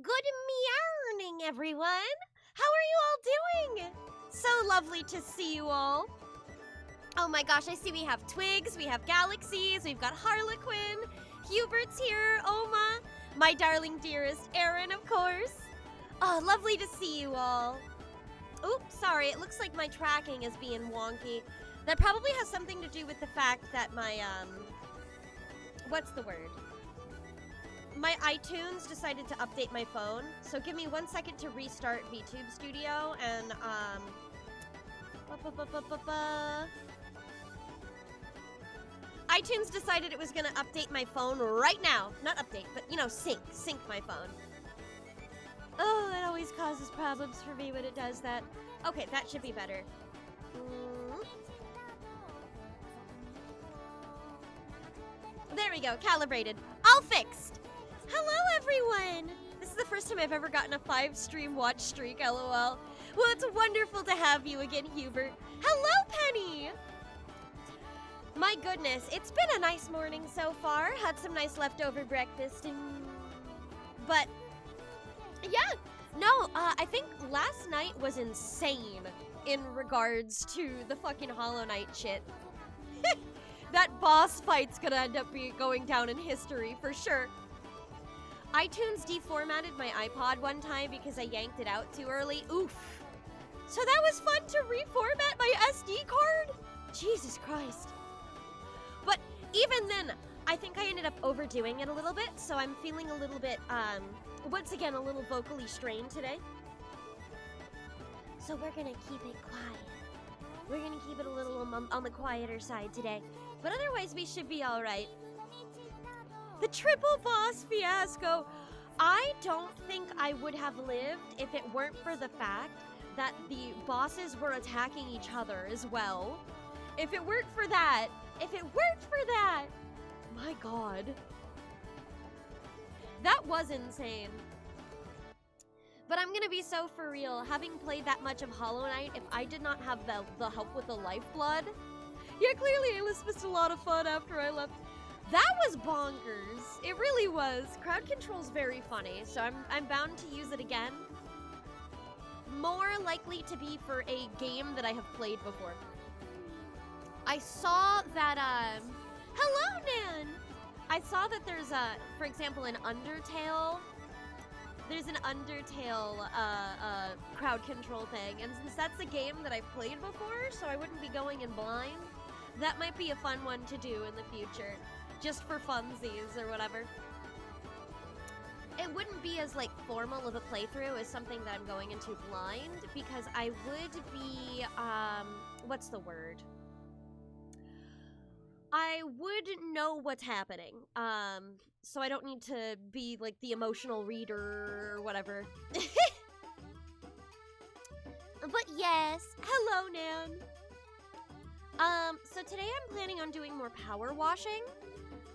Good morning, everyone. How are you all doing? So lovely to see you all. Oh my gosh, I see we have Twigs, we have Galaxies, we've got Harlequin, Hubert's here, Oma, my darling dearest Aaron, of course. Oh, lovely to see you all. Oops, sorry, it looks like my tracking is being wonky. That probably has something to do with the fact that my, what's the word? My iTunes decided to update my phone, so give me 1 second to restart VTube Studio, and, iTunes decided it was gonna update my phone right now. Not update, but, you know, sync my phone. Oh, it always causes problems for me when it does that. Okay, that should be better. There we go, calibrated. All fixed. Hello, everyone. This is the first time I've ever gotten a 5-stream watch streak, lol. Well, it's wonderful to have you again, Hubert. Hello, Penny. My goodness, it's been a nice morning so far. Had some nice leftover breakfast But, yeah. No, I think last night was insane in regards to the fucking Hollow Knight shit. That boss fight's gonna end up going down in history for sure. iTunes deformatted my iPod one time because I yanked it out too early. Oof. So that was fun to reformat my SD card? Jesus Christ. But even then, I think I ended up overdoing it a little bit, so I'm feeling a little bit, once again, a little vocally strained today. So we're gonna keep it quiet. We're gonna keep it a little on the quieter side today. But otherwise, we should be alright. The triple boss fiasco. I don't think I would have lived if it weren't for the fact that the bosses were attacking each other as well. If it weren't for that, my god. That was insane. But I'm gonna be so for real, having played that much of Hollow Knight, if I did not have the help with the lifeblood, yeah, clearly Alice missed a lot of fun after I left. That was bonkers. It really was. Crowd control's very funny, so I'm bound to use it again. More likely to be for a game that I have played before. I saw that, hello, Nan! I saw that there's for example, an Undertale. There's an Undertale, crowd control thing, and since that's a game that I've played before, so I wouldn't be going in blind, that might be a fun one to do in the future. Just for funsies or whatever. It wouldn't be as, like, formal of a playthrough as something that I'm going into blind, because I would be, what's the word? I would know what's happening, so I don't need to be, like, the emotional reader or whatever. But yes, hello, Nan! So today I'm planning on doing more power washing.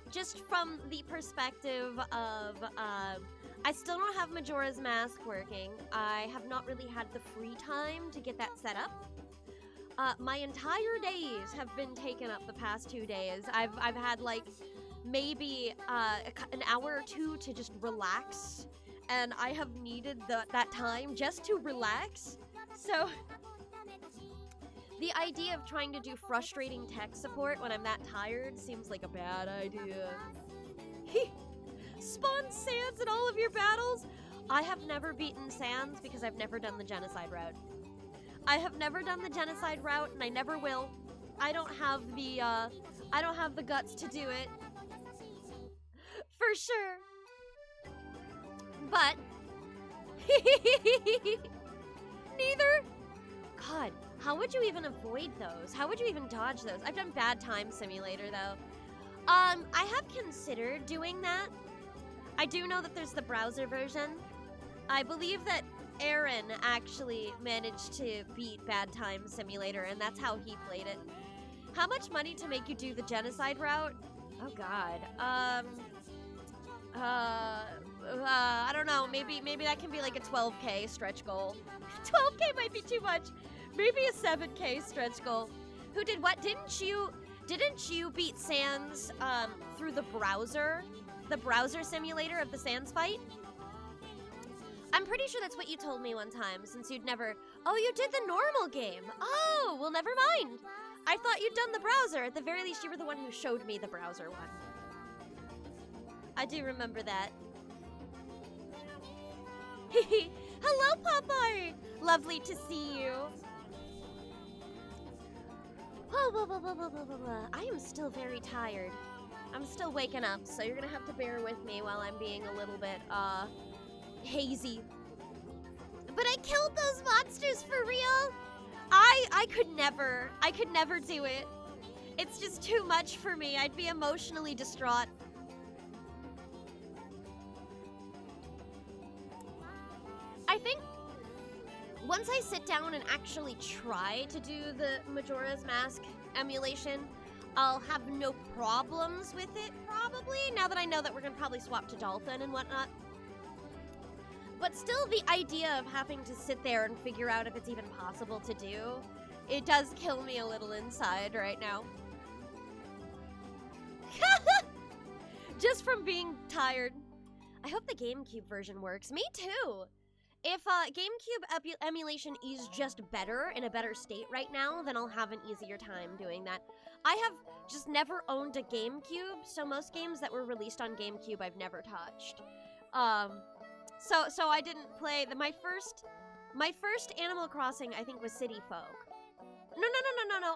Just from the perspective of, I still don't have Majora's Mask working. I have not really had the free time to get that set up. My entire days have been taken up the past 2 days. I've had, like, maybe, an hour or two to just relax, and I have needed that time just to relax, so... The idea of trying to do frustrating tech support when I'm that tired seems like a bad idea. Spawn Sans in all of your battles? I have never beaten Sans because I've never done the genocide route. I have never done the genocide route, and I never will. I don't have the guts to do it. For sure. But... neither. God. How would you even avoid those? How would you even dodge those? I've done Bad Time Simulator, though. I have considered doing that. I do know that there's the browser version. I believe that Aaron actually managed to beat Bad Time Simulator, and that's how he played it. How much money to make you do the genocide route? Oh, God. I don't know. Maybe that can be like a 12K stretch goal. 12K might be too much. Maybe a 7K stretch goal. Who did what? Didn't you beat Sans through the browser simulator of the Sans fight? I'm pretty sure that's what you told me one time, since you'd never... Oh, you did the normal game. Oh, well, never mind. I thought you'd done the browser. At the very least, you were the one who showed me the browser one. I do remember that. Hello, Popeye! Lovely to see you. I am still very tired. I'm still waking up, so you're gonna have to bear with me while I'm being a little bit, hazy. But I killed those monsters for real! I could never do it. It's just too much for me. I'd be emotionally distraught. I think once I sit down and actually try to do the Majora's Mask emulation, I'll have no problems with it, probably, now that I know that we're gonna probably swap to Donothon and whatnot. But still, the idea of having to sit there and figure out if it's even possible to do, it does kill me a little inside right now. Just from being tired. I hope the GameCube version works. Me too! If GameCube emulation is just better, in a better state right now, then I'll have an easier time doing that. I have just never owned a GameCube, so most games that were released on GameCube I've never touched. So I didn't play my first Animal Crossing, I think, was City Folk. No.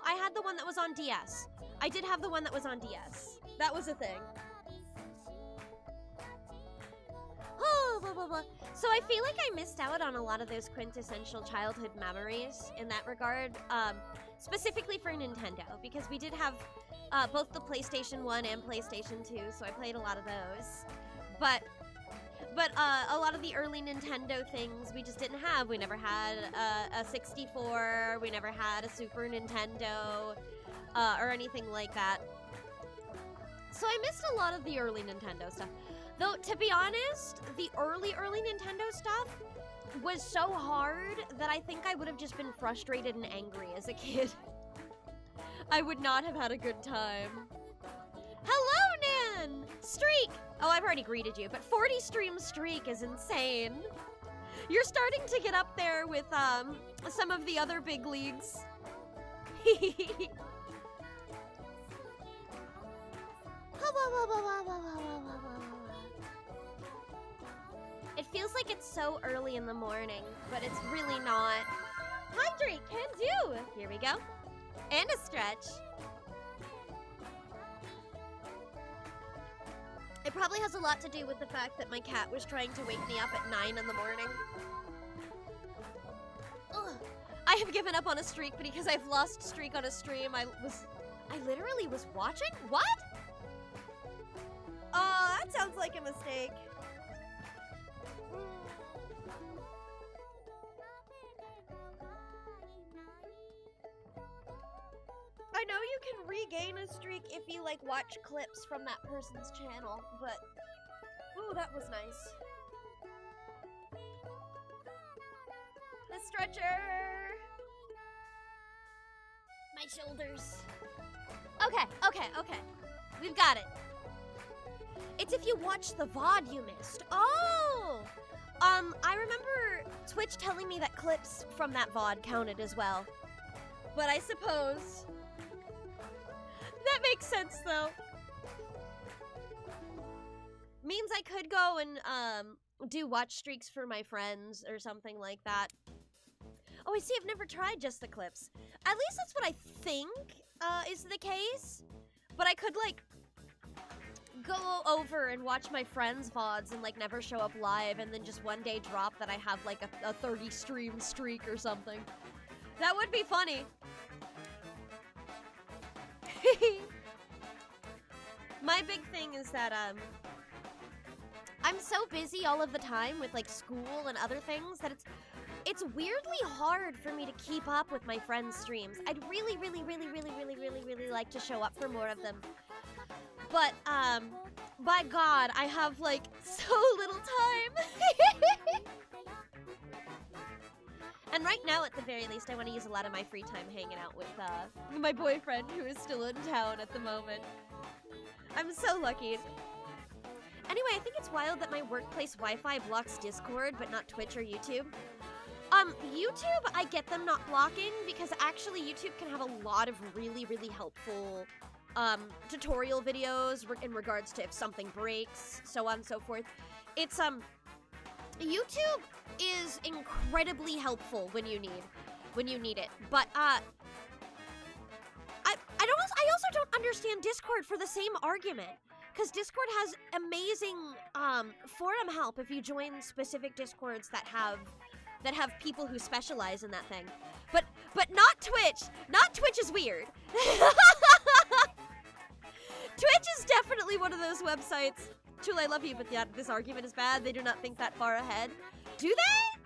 I had the one that was on DS. I did have the one that was on DS. That was a thing. So I feel like I missed out on a lot of those quintessential childhood memories in that regard, specifically for Nintendo, because we did have both the PlayStation 1 and PlayStation 2, so I played a lot of those. But a lot of the early Nintendo things we just didn't have. We never had a 64, we never had a Super Nintendo, or anything like that. So I missed a lot of the early Nintendo stuff. Though, to be honest, the early Nintendo stuff was so hard that I think I would have just been frustrated and angry as a kid. I would not have had a good time. Hello, Nan! Streak! Oh, I've already greeted you, but 40 stream streak is insane. You're starting to get up there with, some of the other big leagues. It feels like it's so early in the morning, but it's really not. Hydrate, can do! Here we go. And a stretch. It probably has a lot to do with the fact that my cat was trying to wake me up at 9 in the morning. Ugh. I have given up on a streak because I've lost streak on a stream. I literally was watching? What? That sounds like a mistake. I know you can regain a streak if you, like, watch clips from that person's channel, but... Ooh, that was nice. The stretcher! My shoulders. Okay. We've got it. It's if you watch the VOD you missed. Oh! I remember Twitch telling me that clips from that VOD counted as well. But I suppose... That makes sense, though. Means I could go and, do watch streaks for my friends or something like that. Oh, I see, I've never tried just the clips. At least that's what I think, is the case. But I could, like, go over and watch my friends' VODs and, like, never show up live and then just one day drop that I have, like, a 30 stream streak or something. That would be funny. My big thing is that, I'm so busy all of the time with, like, school and other things that it's weirdly hard for me to keep up with my friends' streams. I'd really like to show up for more of them. But, by God, I have, like, so little time. And right now, at the very least, I want to use a lot of my free time hanging out with, my boyfriend, who is still in town at the moment. I'm so lucky. Anyway, I think it's wild that my workplace Wi-Fi blocks Discord, but not Twitch or YouTube. YouTube, I get them not blocking because actually YouTube can have a lot of really, really helpful tutorial videos in regards to if something breaks, so on and so forth. It's, YouTube is incredibly helpful when you need it, but, I also don't understand Discord for the same argument, because Discord has amazing, forum help if you join specific Discords that have people who specialize in that thing. But not Twitch. Not Twitch is weird. Twitch is definitely one of those websites. Chula, I love you, but this argument is bad. They do not think that far ahead. Do they?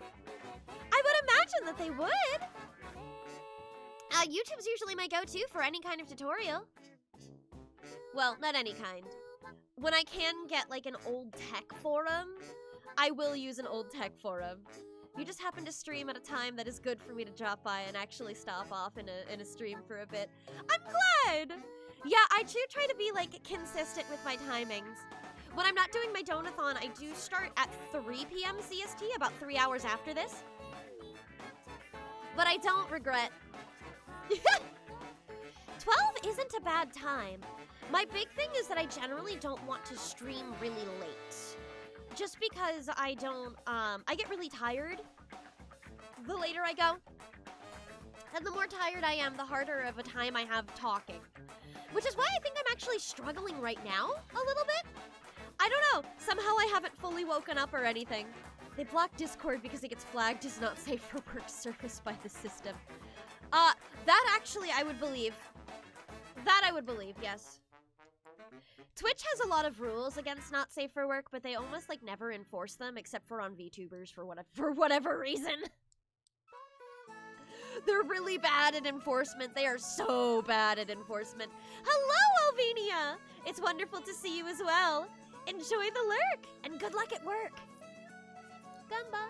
I would imagine that they would. YouTube's usually my go-to for any kind of tutorial. Well, not any kind. When I can get like an old tech forum, I will use an old tech forum. You just happen to stream at a time that is good for me to drop by and actually stop off in a stream for a bit. I'm glad! Yeah, I do try to be, like, consistent with my timings. When I'm not doing my Donathon, I do start at 3 p.m. CST, about 3 hours after this. But I don't regret. 12 isn't a bad time. My big thing is that I generally don't want to stream really late. Just because I don't, I get really tired the later I go. And the more tired I am, the harder of a time I have talking. Which is why I think I'm actually struggling right now, a little bit. I don't know, somehow I haven't fully woken up or anything. They block Discord because it gets flagged as not safe for work service by the system. That actually I would believe. That I would believe, yes. Twitch has a lot of rules against not safe for work, but they almost like never enforce them except for on VTubers for whatever reason. They're really bad at enforcement. They are so bad at enforcement. Hello, Alvenia! It's wonderful to see you as well. Enjoy the lurk, and good luck at work. Gumba.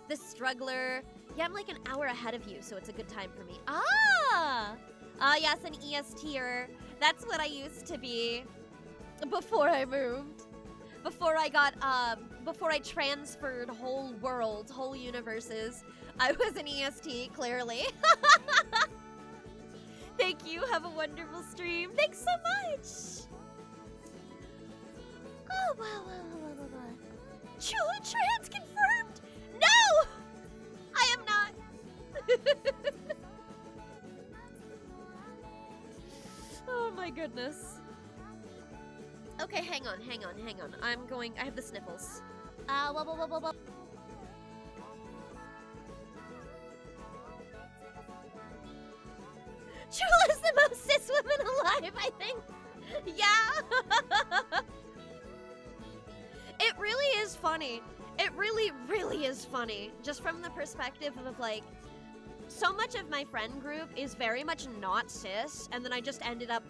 The struggler. Yeah, I'm like an hour ahead of you, so it's a good time for me. Yes, an ESTer. That's what I used to be before I moved. Before I transferred whole worlds, whole universes, I was an EST, clearly. Thank you, have a wonderful stream. Thanks so much. Oh, wow. Chula trans confirmed? No! I am not. Oh my goodness. Okay, hang on. I have the sniffles. Chula's the most cis woman alive, I think. Yeah. It really is funny. It really, really is funny. Just from the perspective of like, so much of my friend group is very much not cis, and then I just ended up,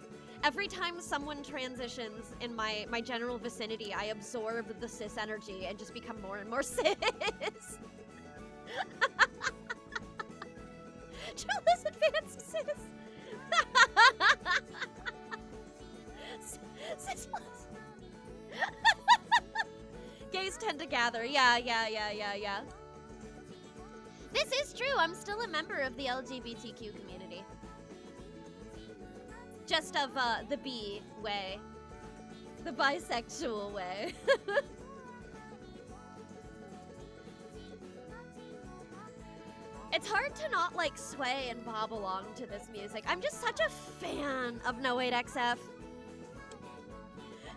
every time someone transitions in my general vicinity, I absorb the cis energy and just become more and more cis. Chula's advanced cis. Cis plus. Gays tend to gather. Yeah. This is true. I'm still a member of the LGBTQ community. Just of the B way. The bisexual way. It's hard to not like sway and bob along to this music. I'm just such a fan of No 8XF.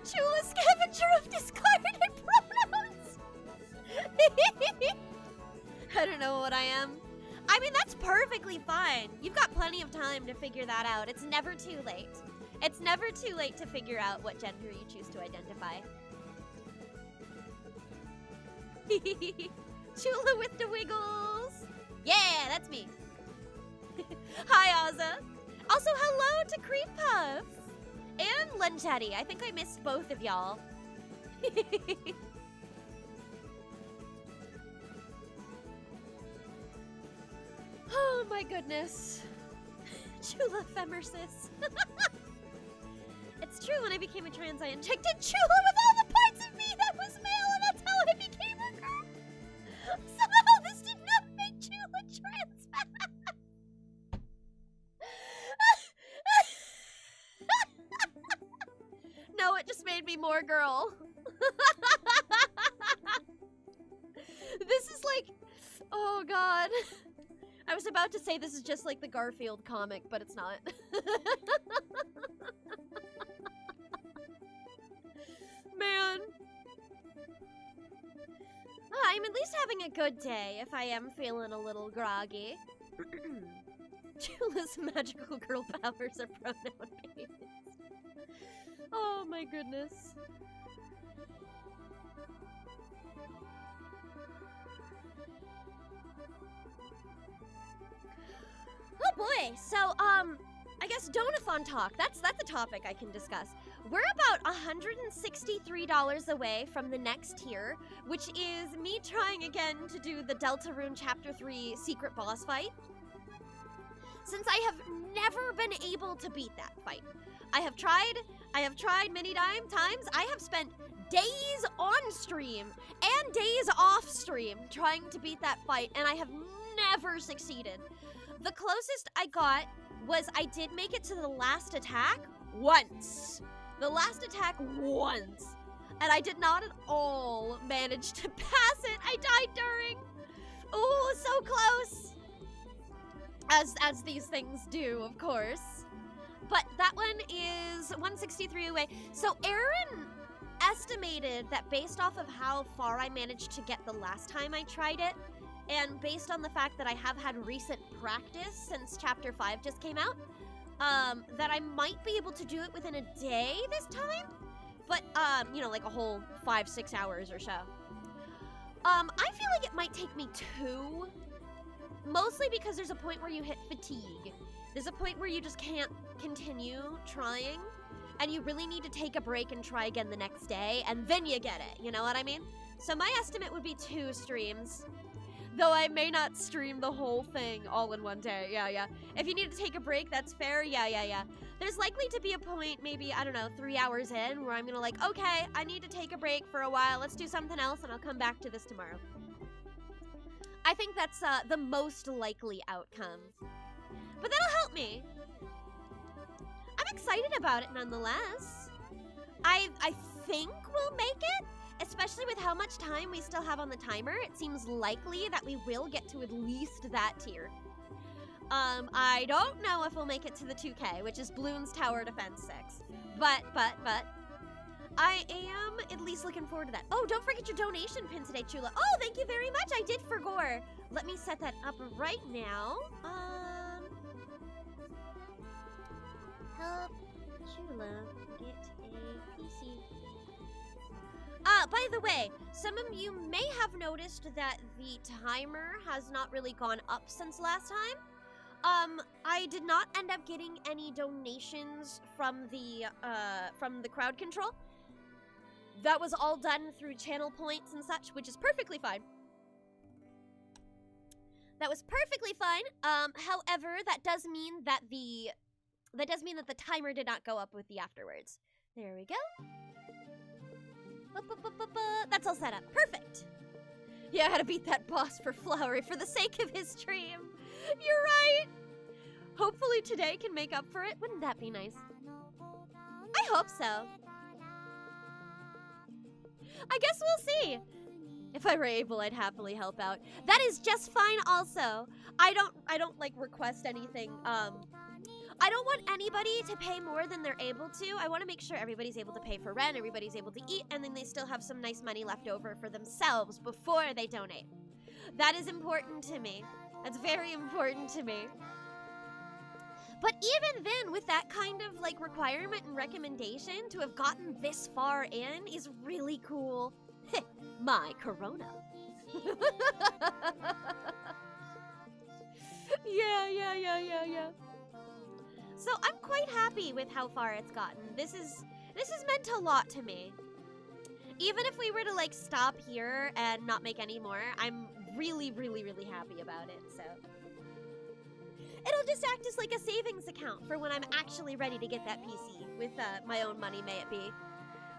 Chula scavenger of discarded pronouns. I don't know what I am. I mean, that's perfectly fine. You've got plenty of time to figure that out. It's never too late. It's never too late to figure out what gender you choose to identify. Chula with the wiggles. Yeah, that's me. Hi, Ozza. Also, hello to Creep Puff. And Lenchetti. I think I missed both of y'all. Oh my goodness. Chula Femersis. It's true, when I became a trans, I injected Chula with all the parts of me that was male, and that's how I became a girl. Somehow this did not make Chula trans fat. No, it just made me more girl. This is like, oh god. I was about to say this is just like the Garfield comic, but it's not. Man. I'm at least having a good day if I am feeling a little groggy. Chula's magical girl powers are pronoun-based. Oh my goodness. Oh boy, so, I guess Donathon talk, that's a topic I can discuss. We're about $163 away from the next tier, which is me trying again to do the Deltarune Chapter 3 secret boss fight. Since I have never been able to beat that fight. I have tried many times. I have spent days on stream and days off stream trying to beat that fight, and I have never succeeded. The closest I got was I did make it to the last attack once. The last attack once. And I did not at all manage to pass it. I died during. Oh, so close. As these things do, of course. But that one is 163 away. So Aaron estimated that based off of how far I managed to get the last time I tried it, and based on the fact that I have had recent practice since Chapter 5 just came out, that I might be able to do it within a day this time. But, you know, like a whole 5-6 hours or so. I feel like it might take me 2. Mostly because there's a point where you hit fatigue. There's a point where you just can't continue trying, and you really need to take a break and try again the next day, and then you get it, you know what I mean? So my estimate would be 2 streams, though I may not stream the whole thing all in one day, yeah. If you need to take a break, that's fair, yeah. There's likely to be a point, maybe, I don't know, 3 hours in, where I'm gonna like, okay, I need to take a break for a while, let's do something else, and I'll come back to this tomorrow. I think that's the most likely outcome. But that'll help me. I'm excited about it nonetheless. I think we'll make it, especially with how much time we still have on the timer. It seems likely that we will get to at least that tier. I don't know if we'll make it to the 2K, which is Bloons Tower Defense 6. But, I am at least looking forward to that. Oh, don't forget your donation pin today, Chula. Oh, thank you very much. I did forgot. Let me set that up right now. Help Chula get a PC. By the way, some of you may have noticed that the timer has not really gone up since last time. I did not end up getting any donations from the crowd control. That was all done through channel points and such, which is perfectly fine. That was perfectly fine. However, that does mean that the timer did not go up with the afterwards. There we go. That's all set up. Perfect. Yeah, I had to beat that boss for Flowery for the sake of his stream. You're right. Hopefully today can make up for it. Wouldn't that be nice? I hope so. I guess we'll see. If I were able, I'd happily help out. That is just fine also. I don't like request anything. I don't want anybody to pay more than they're able to. I want to make sure everybody's able to pay for rent, everybody's able to eat, and then they still have some nice money left over for themselves before they donate. That is important to me. That's very important to me. But even then, with that kind of like requirement and recommendation, to have gotten this far in is really cool. My corona. Yeah. So I'm quite happy with how far it's gotten. This has meant a lot to me. Even if we were to like stop here and not make any more, I'm really happy about it, so. It'll just act as like a savings account for when I'm actually ready to get that PC with my own money, may it be.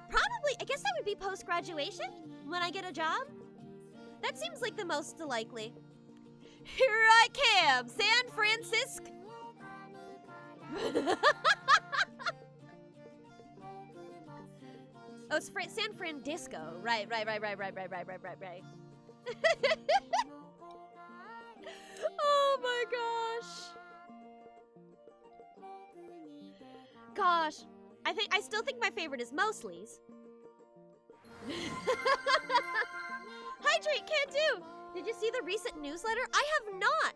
Probably, I guess that would be post-graduation when I get a job. That seems like the most likely. Here I come, San Francisco. Oh, it's San Francisco. Right. Oh my gosh. Gosh. I still think my favorite is Mosley's. Hydrate can't do. Did you see the recent newsletter? I have not.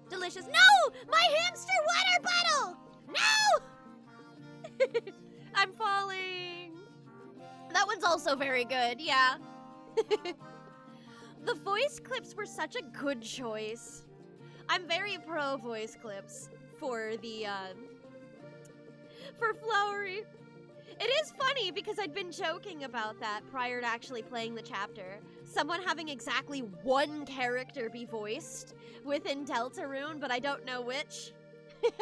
Delicious. No! My hamster water bottle! No! I'm falling. That one's also very good, yeah. The voice clips were such a good choice. I'm very pro voice clips for the, for Flowery. It is funny because I'd been joking about that prior to actually playing the chapter. Someone having exactly one character be voiced within Deltarune, but I don't know which. And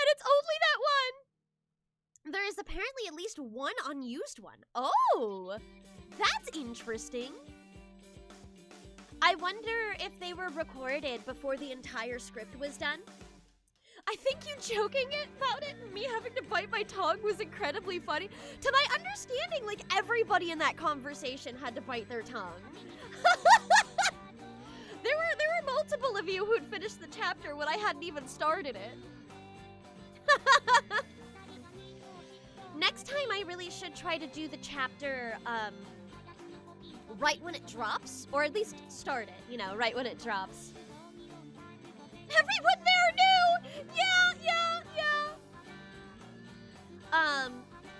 it's only that one. There is apparently at least one unused one. Oh, that's interesting. I wonder if they were recorded before the entire script was done. I think you joking about it and me having to bite my tongue was incredibly funny. To my understanding, like, everybody in that conversation had to bite their tongue. There were multiple of you who'd finished the chapter when I hadn't even started it. Next time I really should try to do the chapter, right when it drops, or at least start it, you know, right when it drops. Everyone there knew! Yeah.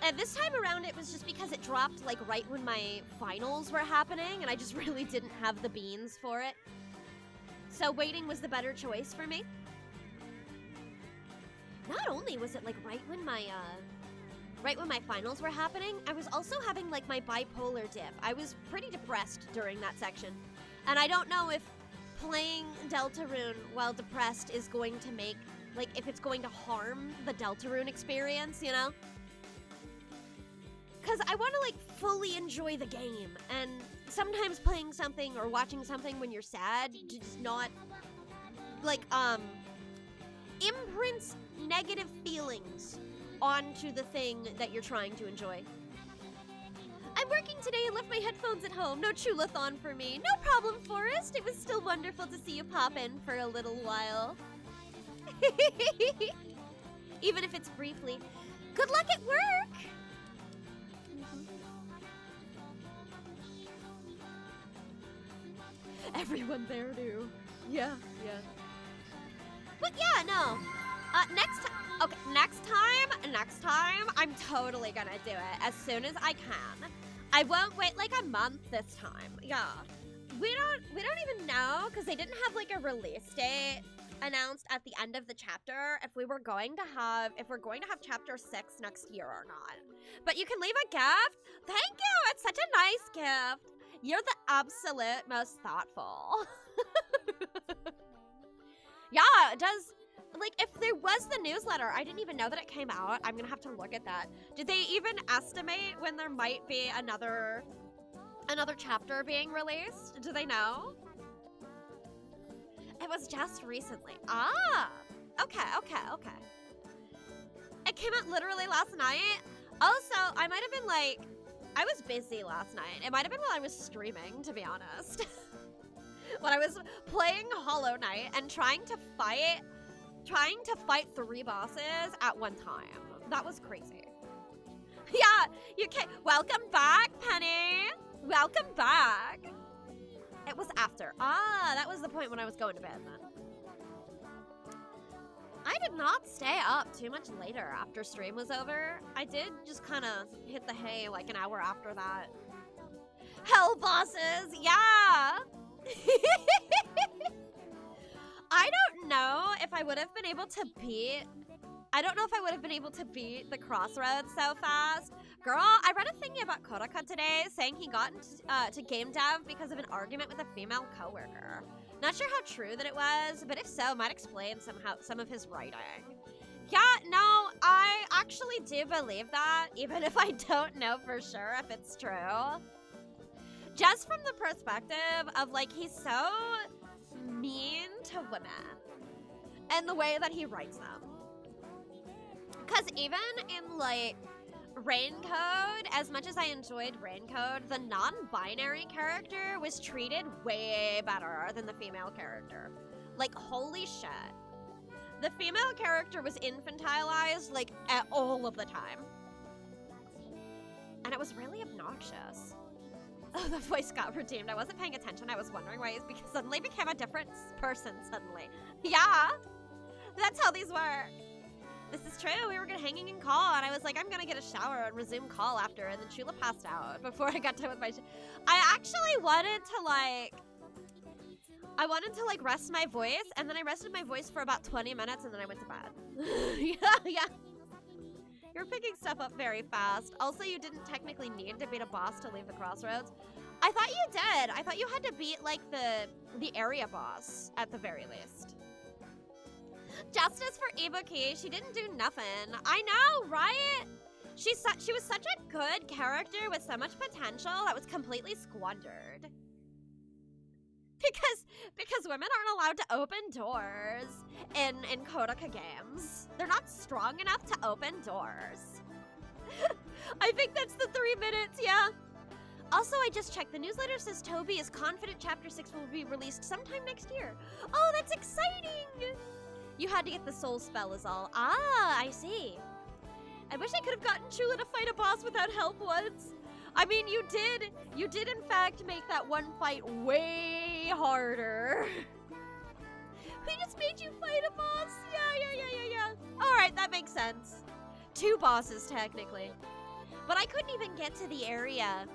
And this time around it was just because it dropped like right when my finals were happening and I just really didn't have the beans for it. So waiting was the better choice for me. Not only was it like right when my finals were happening, I was also having like my bipolar dip. I was pretty depressed during that section. And I don't know if playing Deltarune while depressed is going to make, like, if it's going to harm the Deltarune experience, you know? Because I want to, like, fully enjoy the game, and sometimes playing something or watching something when you're sad just not, like, imprints negative feelings onto the thing that you're trying to enjoy. I'm working today and left my headphones at home. No Chulathon for me. No problem, Forrest. It was still wonderful to see you pop in for a little while. Even if it's briefly. Good luck at work! Everyone there knew. Yeah. But yeah, no. Next time, I'm totally gonna do it as soon as I can. I won't wait like a month this time. Yeah. We don't even know, because they didn't have like a release date announced at the end of the chapter if we're going to have chapter 6 next year or not. But you can leave a gift. Thank you. It's such a nice gift. You're the absolute most thoughtful. Yeah, it does. Like, if there was the newsletter, I didn't even know that it came out. I'm gonna have to look at that. Did they even estimate when there might be another chapter being released? Do they know? It was just recently. Ah, okay. It came out literally last night. Also, I might have been like, I was busy last night. It might have been while I was streaming, to be honest. When I was playing Hollow Knight and trying to fight 3 bosses at one time. That was crazy. Yeah, you can. Welcome back, Penny. Welcome back. It was after. Ah, that was the point when I was going to bed then. I did not stay up too much later after stream was over. I did just kind of hit the hay like an hour after that. Hell bosses, yeah. I don't know if I would have been able to beat I don't know if I would have been able to beat the crossroads so fast. Girl, I read a thingy about Kodaka today saying he got into game dev because of an argument with a female coworker. Not sure how true that it was, but if so, might explain some of his writing. Yeah, no, I actually do believe that, even if I don't know for sure if it's true. Just from the perspective of, like, he's so mean to women and the way that he writes them. Because even in, like, Raincode, as much as I enjoyed Raincode, the non-binary character was treated way better than the female character. Like, holy shit. The female character was infantilized, like, all of the time. And it was really obnoxious. Oh, the voice got redeemed. I wasn't paying attention. I was wondering why he suddenly became a different person suddenly. Yeah, that's how these work. This is true. We were hanging in call, and I was like, I'm gonna get a shower and resume call after, and then Shula passed out before I got done with my I actually wanted to, like, rest my voice, and then I rested my voice for about 20 minutes, and then I went to bed. Yeah. You're picking stuff up very fast. Also, you didn't technically need to beat a boss to leave the crossroads. I thought you did. I thought you had to beat, like, the area boss, at the very least. Justice for Ibuki. She didn't do nothing. I know, right? She was such a good character with so much potential that was completely squandered. Because women aren't allowed to open doors in Kodaka games. They're not strong enough to open doors. I think that's the 3 minutes, yeah. Also, I just checked. The newsletter says Toby is confident Chapter 6 will be released sometime next year. Oh, that's exciting! You had to get the soul spell is all. Ah, I see. I wish I could have gotten Chula to fight a boss without help once. I mean, you did in fact make that one fight way harder. We just made you fight a boss. Yeah. All right, that makes sense. 2 bosses, technically. But I couldn't even get to the area,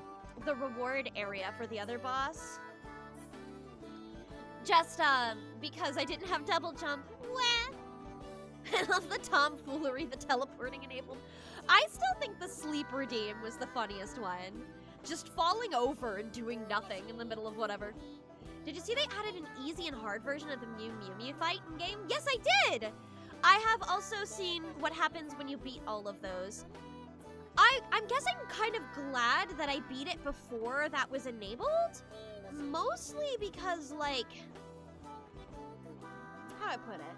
the reward area for the other boss. Just, because I didn't have double jump. Wah. I love the tomfoolery the teleporting enabled. I still think the sleep redeem was the funniest one. Just falling over and doing nothing in the middle of whatever. Did you see they added an easy and hard version of the Mew Mew fight in game? Yes, I did! I have also seen what happens when you beat all of those. I'm guessing kind of glad that I beat it before that was enabled. Mostly because, like, how do I put it?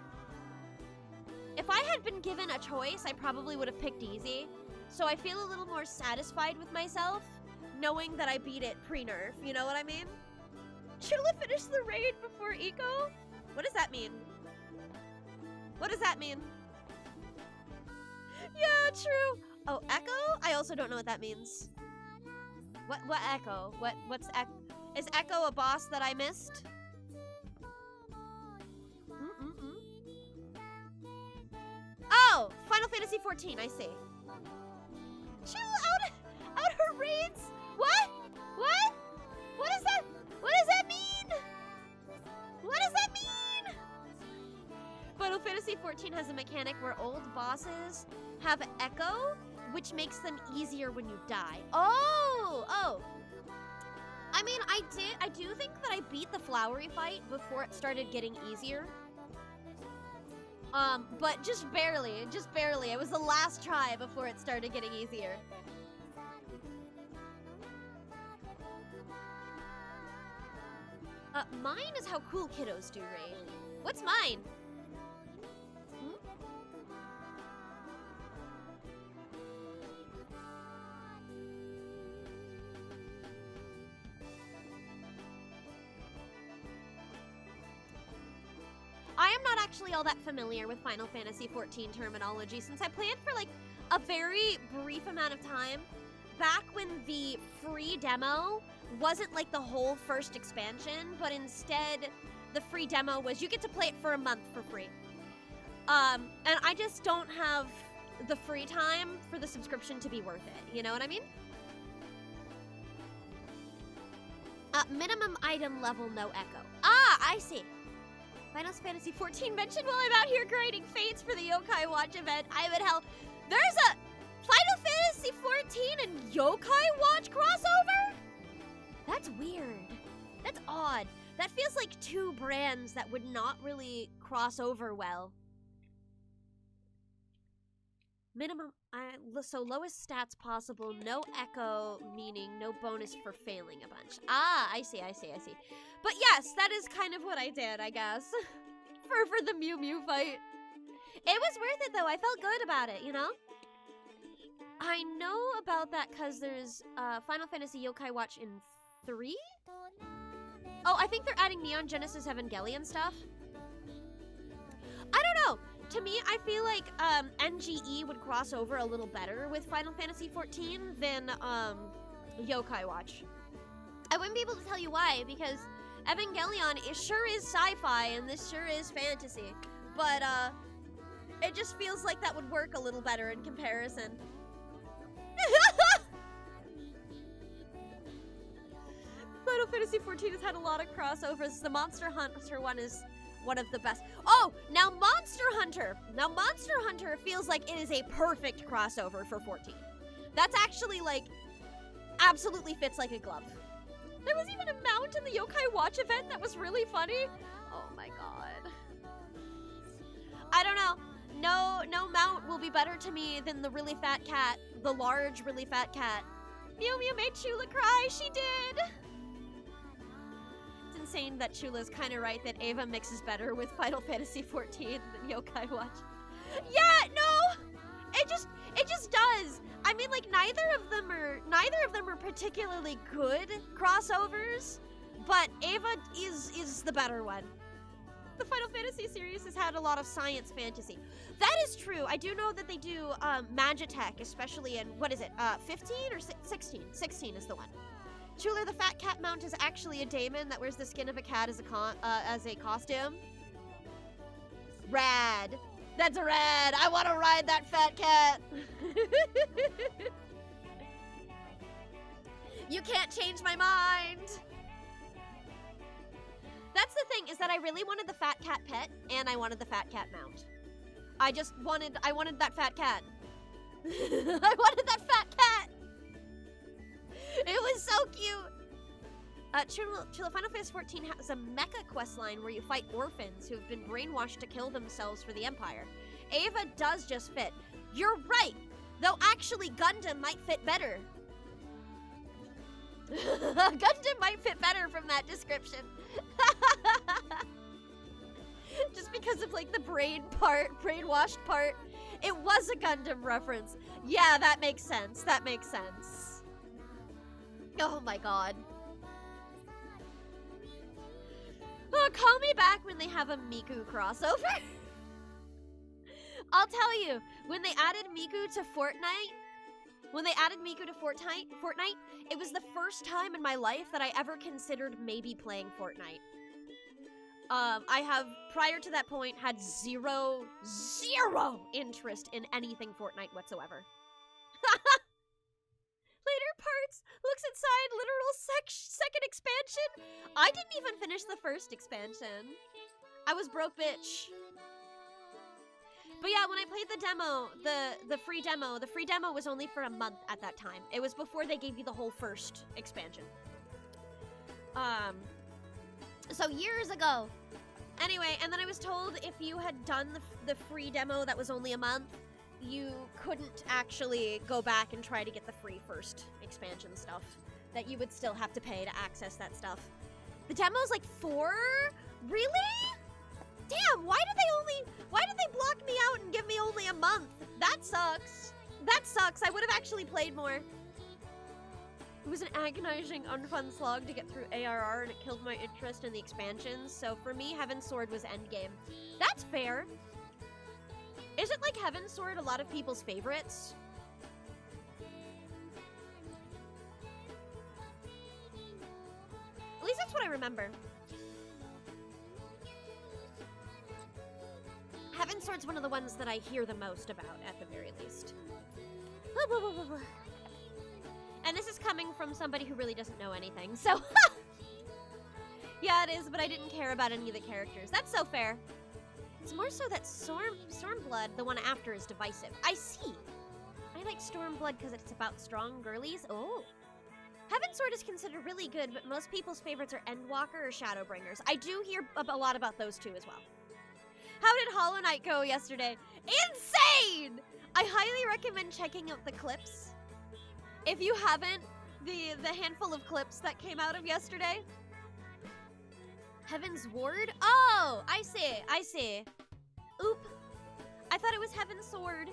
If I had been given a choice, I probably would have picked easy. So I feel a little more satisfied with myself, knowing that I beat it pre-nerf, you know what I mean? Chula finished the raid before Eco? What does that mean? What does that mean? Yeah, true. Oh, Echo? I also don't know what that means. What Echo? What's Echo? Is Echo a boss that I missed? Oh, Final Fantasy 14, I see. Chula out her raids? What? What does that mean? What does that mean? Final Fantasy 14 has a mechanic where old bosses have echo, which makes them easier when you die. Oh. I mean, I do think that I beat the flowery fight before it started getting easier. But just barely. It was the last try before it started getting easier. Mine is how cool kiddos do raid. What's mine? I am not actually all that familiar with Final Fantasy XIV terminology since I played for like a very brief amount of time back when the free demo wasn't like the whole first expansion, but instead the free demo was you get to play it for a month for free. And I just don't have the free time for the subscription to be worth it, you know what I mean? Minimum item level, no echo. Ah, I see. Final Fantasy 14 mentioned while I'm out here grinding fates for the Yokai Watch event. I'm in hell. There's a Final Fantasy 14 and Yokai Watch crossover? That's weird. That's odd. That feels like two brands that would not really cross over well. Minimum, so lowest stats possible, no echo, meaning no bonus for failing a bunch. Ah, I see. But yes, that is kind of what I did, I guess. for the Mew Mew fight. It was worth it though, I felt good about it, you know? I know about that because there's Final Fantasy Yokai Watch in 3? Oh, I think they're adding Neon Genesis Evangelion stuff. I don't know. To me, I feel like NGE would cross over a little better with Final Fantasy 14 than Yokai Watch. I wouldn't be able to tell you why, because Evangelion sure is sci-fi and this sure is fantasy. But it just feels like that would work a little better in comparison. Final Fantasy 14 has had a lot of crossovers. The Monster Hunter one is one of the best. Oh, now Monster Hunter. Now Monster Hunter feels like it is a perfect crossover for 14. That's actually like, absolutely fits like a glove. There was even a mount in the Yokai Watch event that was really funny. Oh my god. I don't know. No mount will be better to me than the really fat cat. The large, really fat cat. Mew Mew made Chula cry. She did. It's insane that Chula's kind of right that Ava mixes better with Final Fantasy 14 than Yokai Watch. Yeah, no. It just does. I mean, like neither of them are particularly good crossovers, but Ava is the better one. The Final Fantasy series has had a lot of science fantasy. That is true. I do know that they do Magitech, especially in, what is it, 15 or 16? 16 is the one. Chula the fat cat mount is actually a daemon that wears the skin of a cat as a costume. Rad. That's rad. I want to ride that fat cat. You can't change my mind. That's the thing, is that I really wanted the fat cat pet, and I wanted the fat cat mount. I wanted that fat cat. I wanted that fat cat! It was so cute! Chula, Final Fantasy 14 has a mecha questline where you fight orphans who have been brainwashed to kill themselves for the Empire. Ava does just fit. You're right! Though actually Gundam might fit better. Gundam might fit better from that description. Just because of like the brainwashed part. It was a Gundam reference. Yeah, that makes sense. That makes sense. Oh my god. Oh, call me back when they have a Miku crossover. I'll tell you, when they added Miku to Fortnite, it was the first time in my life that I ever considered maybe playing Fortnite. I have, prior to that point, had zero interest in anything Fortnite whatsoever. Later parts, looks inside, literal second expansion. I didn't even finish the first expansion. I was broke bitch. But yeah, when I played the demo, the free demo was only for a month at that time. It was before they gave you the whole first expansion. So years ago. Anyway, and then I was told if you had done the free demo that was only a month, you couldn't actually go back and try to get the free first expansion stuff. That you would still have to pay to access that stuff. The demo's like 4? Really? Damn, why did they block me out and give me only a month? That sucks. That sucks. I would have actually played more. It was an agonizing, unfun slog to get through ARR, and it killed my interest in the expansions, so for me, Heaven's Sword was endgame. That's fair. Isn't, like, Heaven's Sword a lot of people's favorites? At least that's what I remember. Heaven's Sword's one of the ones that I hear the most about, at the very least. And this is coming from somebody who really doesn't know anything, so... Yeah, it is, but I didn't care about any of the characters. That's so fair. It's more so that Stormblood, the one after, is divisive. I see. I like Stormblood because it's about strong girlies. Oh. Heavensward is considered really good, but most people's favorites are Endwalker or Shadowbringers. I do hear a lot about those two as well. How did Hollow Knight go yesterday? Insane! I highly recommend checking out the clips. If you haven't, the handful of clips that came out of yesterday. Heaven's Ward? Oh, I see. Oop. I thought it was Heaven's Sword.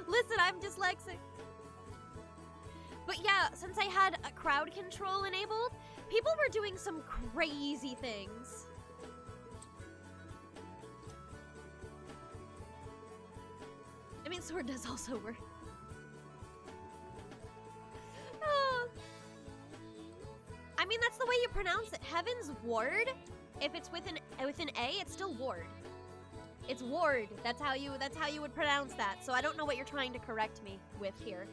Listen, I'm dyslexic. But yeah, since I had a crowd control enabled, people were doing some crazy things. I mean, sword does also work. Oh. I mean, that's the way you pronounce it. Heaven's Ward. If it's with an A, it's still Ward. It's Ward. That's how you would pronounce that. So I don't know what you're trying to correct me with here.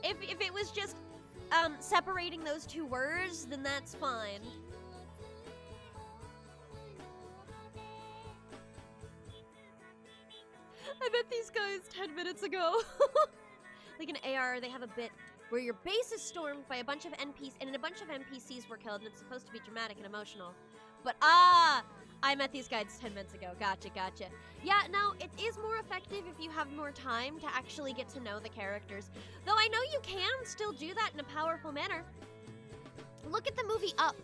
If it was just separating those two words, then that's fine. I met these guys 10 minutes ago. Like an AR, they have a bit where your base is stormed by a bunch of NPCs, and a bunch of NPCs were killed, and it's supposed to be dramatic and emotional. But I met these guys 10 minutes ago. Gotcha. Yeah, no, it is more effective if you have more time to actually get to know the characters. Though I know you can still do that in a powerful manner. Look at the movie Up.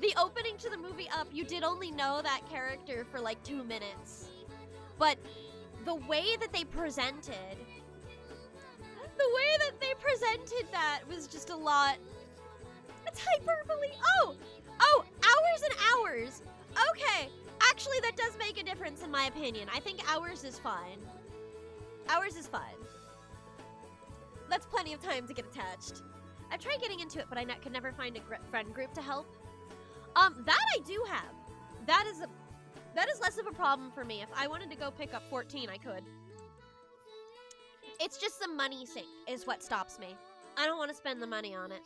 The opening to the movie Up, you did only know that character for like 2 minutes. But the way that they presented that was just a lot. It's hyperbole. Oh, hours and hours. Okay, actually that does make a difference in my opinion. I think hours is fine. That's plenty of time to get attached. I've tried getting into it, but I could never find a friend group to help. That I do have. That is less of a problem for me. If I wanted to go pick up 14, I could. It's just the money sink is what stops me. I don't want to spend the money on it.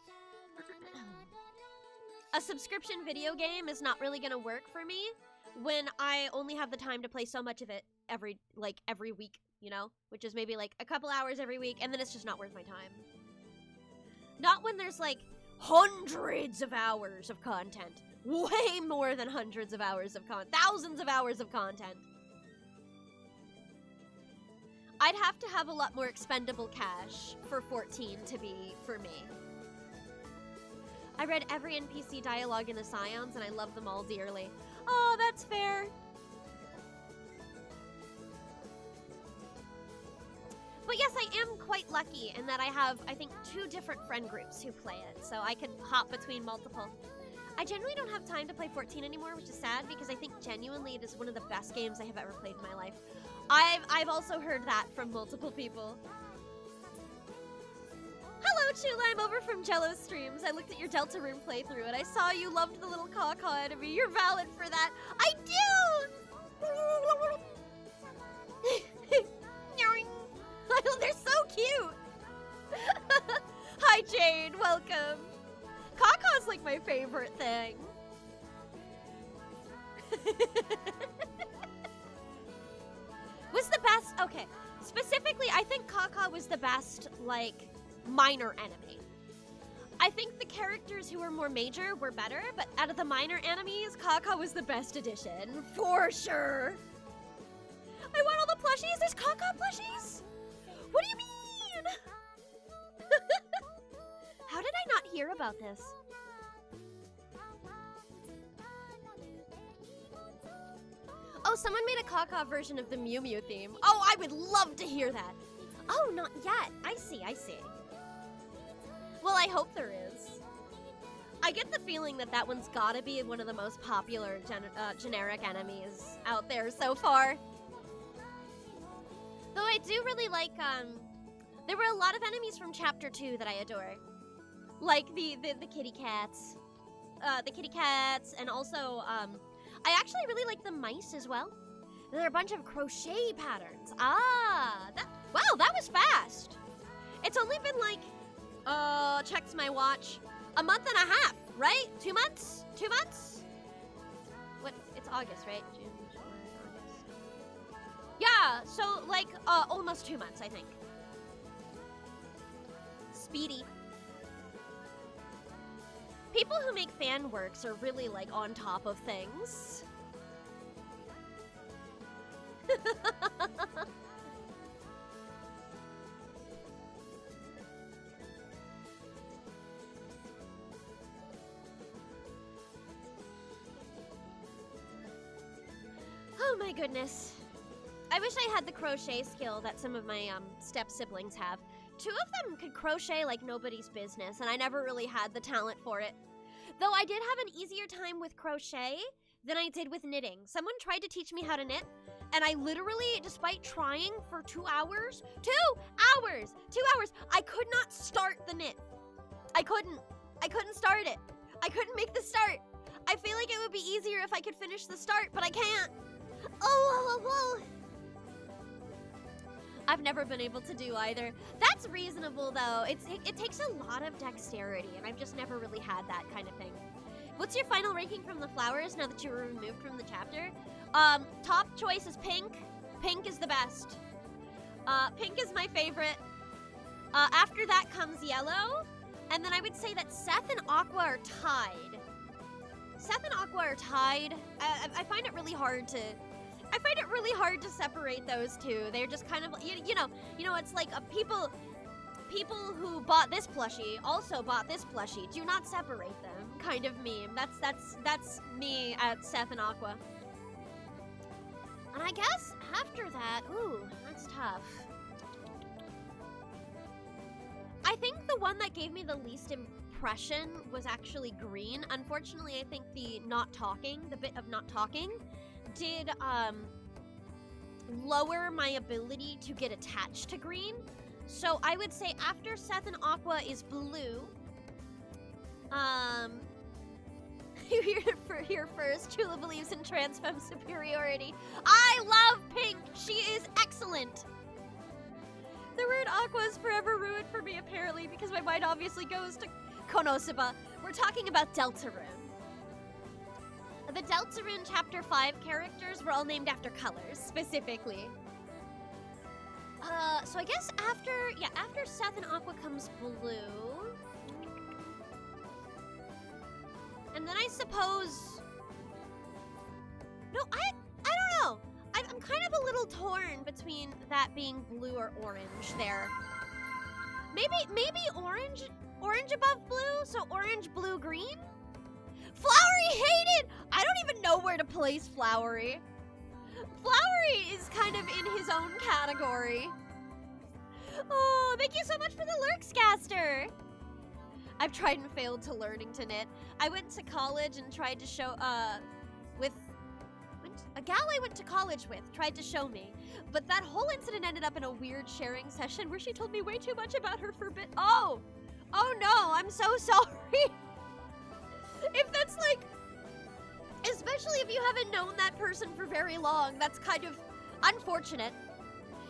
A subscription video game is not really gonna work for me when I only have the time to play so much of it every week, you know? Which is maybe like a couple hours every week, and then it's just not worth my time. Not when there's like hundreds of hours of content. Way more than hundreds of hours of content. Thousands of hours of content. I'd have to have a lot more expendable cash for 14 to be for me. I read every NPC dialogue in the Scions, and I love them all dearly. Oh, that's fair. But yes, I am quite lucky in that I have, I think, 2 different friend groups who play it, so I can hop between multiple. I generally don't have time to play 14 anymore, which is sad, because I think genuinely it is one of the best games I have ever played in my life. I've also heard that from multiple people. Hello, Chula, I'm over from Jello Streams. I looked at your Deltarune playthrough, and I saw you loved the little caw-caw enemy. You're valid for that. I do! They're so cute! Hi, Jade. Welcome. Caw-caw's like my favorite thing. Was the best... Okay, specifically, I think caw-caw was the best, like, minor enemy. I think the characters who were more major were better, but out of the minor enemies, caw-caw was the best addition. For sure. I want all the plushies. There's caw-caw plushies? What do you mean? How did I not hear about this? Oh, someone made a caw-caw version of the Mew Mew theme. Oh, I would love to hear that. Oh, not yet. I see. Well, I hope there is. I get the feeling that that one's gotta be one of the most popular generic enemies out there so far. Though I do really like, there were a lot of enemies from Chapter 2 that I adore. Like the kitty cats. And also, I actually really like the mice as well. There are a bunch of crochet patterns. Wow, that was fast. It's only been like Checked my watch. A month and a half, right? 2 months? 2 months? What? It's August, right? June, July, August. Yeah, so like almost 2 months, I think. Speedy. People who make fan works are really like on top of things. Oh my goodness. I wish I had the crochet skill that some of my step-siblings have. 2 of them could crochet like nobody's business, and I never really had the talent for it. Though I did have an easier time with crochet than I did with knitting. Someone tried to teach me how to knit, and I literally, despite trying for 2 hours, 2 hours, I could not start the knit. I couldn't start it. I couldn't make the start. I feel like it would be easier if I could finish the start, but I can't. Oh. I've never been able to do either. That's reasonable, though. It takes a lot of dexterity, and I've just never really had that kind of thing. What's your final ranking from the flowers now that you were removed from the chapter? Top choice is pink. Pink is the best. Pink is my favorite. After that comes yellow, and then I would say that Seth and Aqua are tied. Seth and Aqua are tied. I find it really hard to... separate those two. They're just kind of, you know, it's like people who bought this plushie also bought this plushie. Do not separate them kind of meme. That's me at Seth and Aqua. And I guess after that, ooh, that's tough. I think the one that gave me the least impression was actually green. Unfortunately, I think the bit of not talking did lower my ability to get attached to green. So I would say after Seth and Aqua is blue. Here first, Chula believes in transfem superiority. I love pink. She is excellent. The word Aqua is forever ruined for me, apparently, because my mind obviously goes to Konosuba. We're talking about Deltarune. The Deltarune Chapter 5 characters were all named after colors, specifically. So I guess after Seth and Aqua comes blue. And then I suppose... No, I don't know. I'm kind of a little torn between that being blue or orange there. Maybe orange above blue, so orange, blue, green? Flowery hated! I don't even know where to place Flowery. Flowery is kind of in his own category. Oh, thank you so much for the Lurkscaster! I've tried and failed to learning to knit. I went to college and tried to show, a gal I went to college with tried to show me, but that whole incident ended up in a weird sharing session where she told me way too much about her Oh no, I'm so sorry. If that's like, especially if you haven't known that person for very long, that's kind of unfortunate.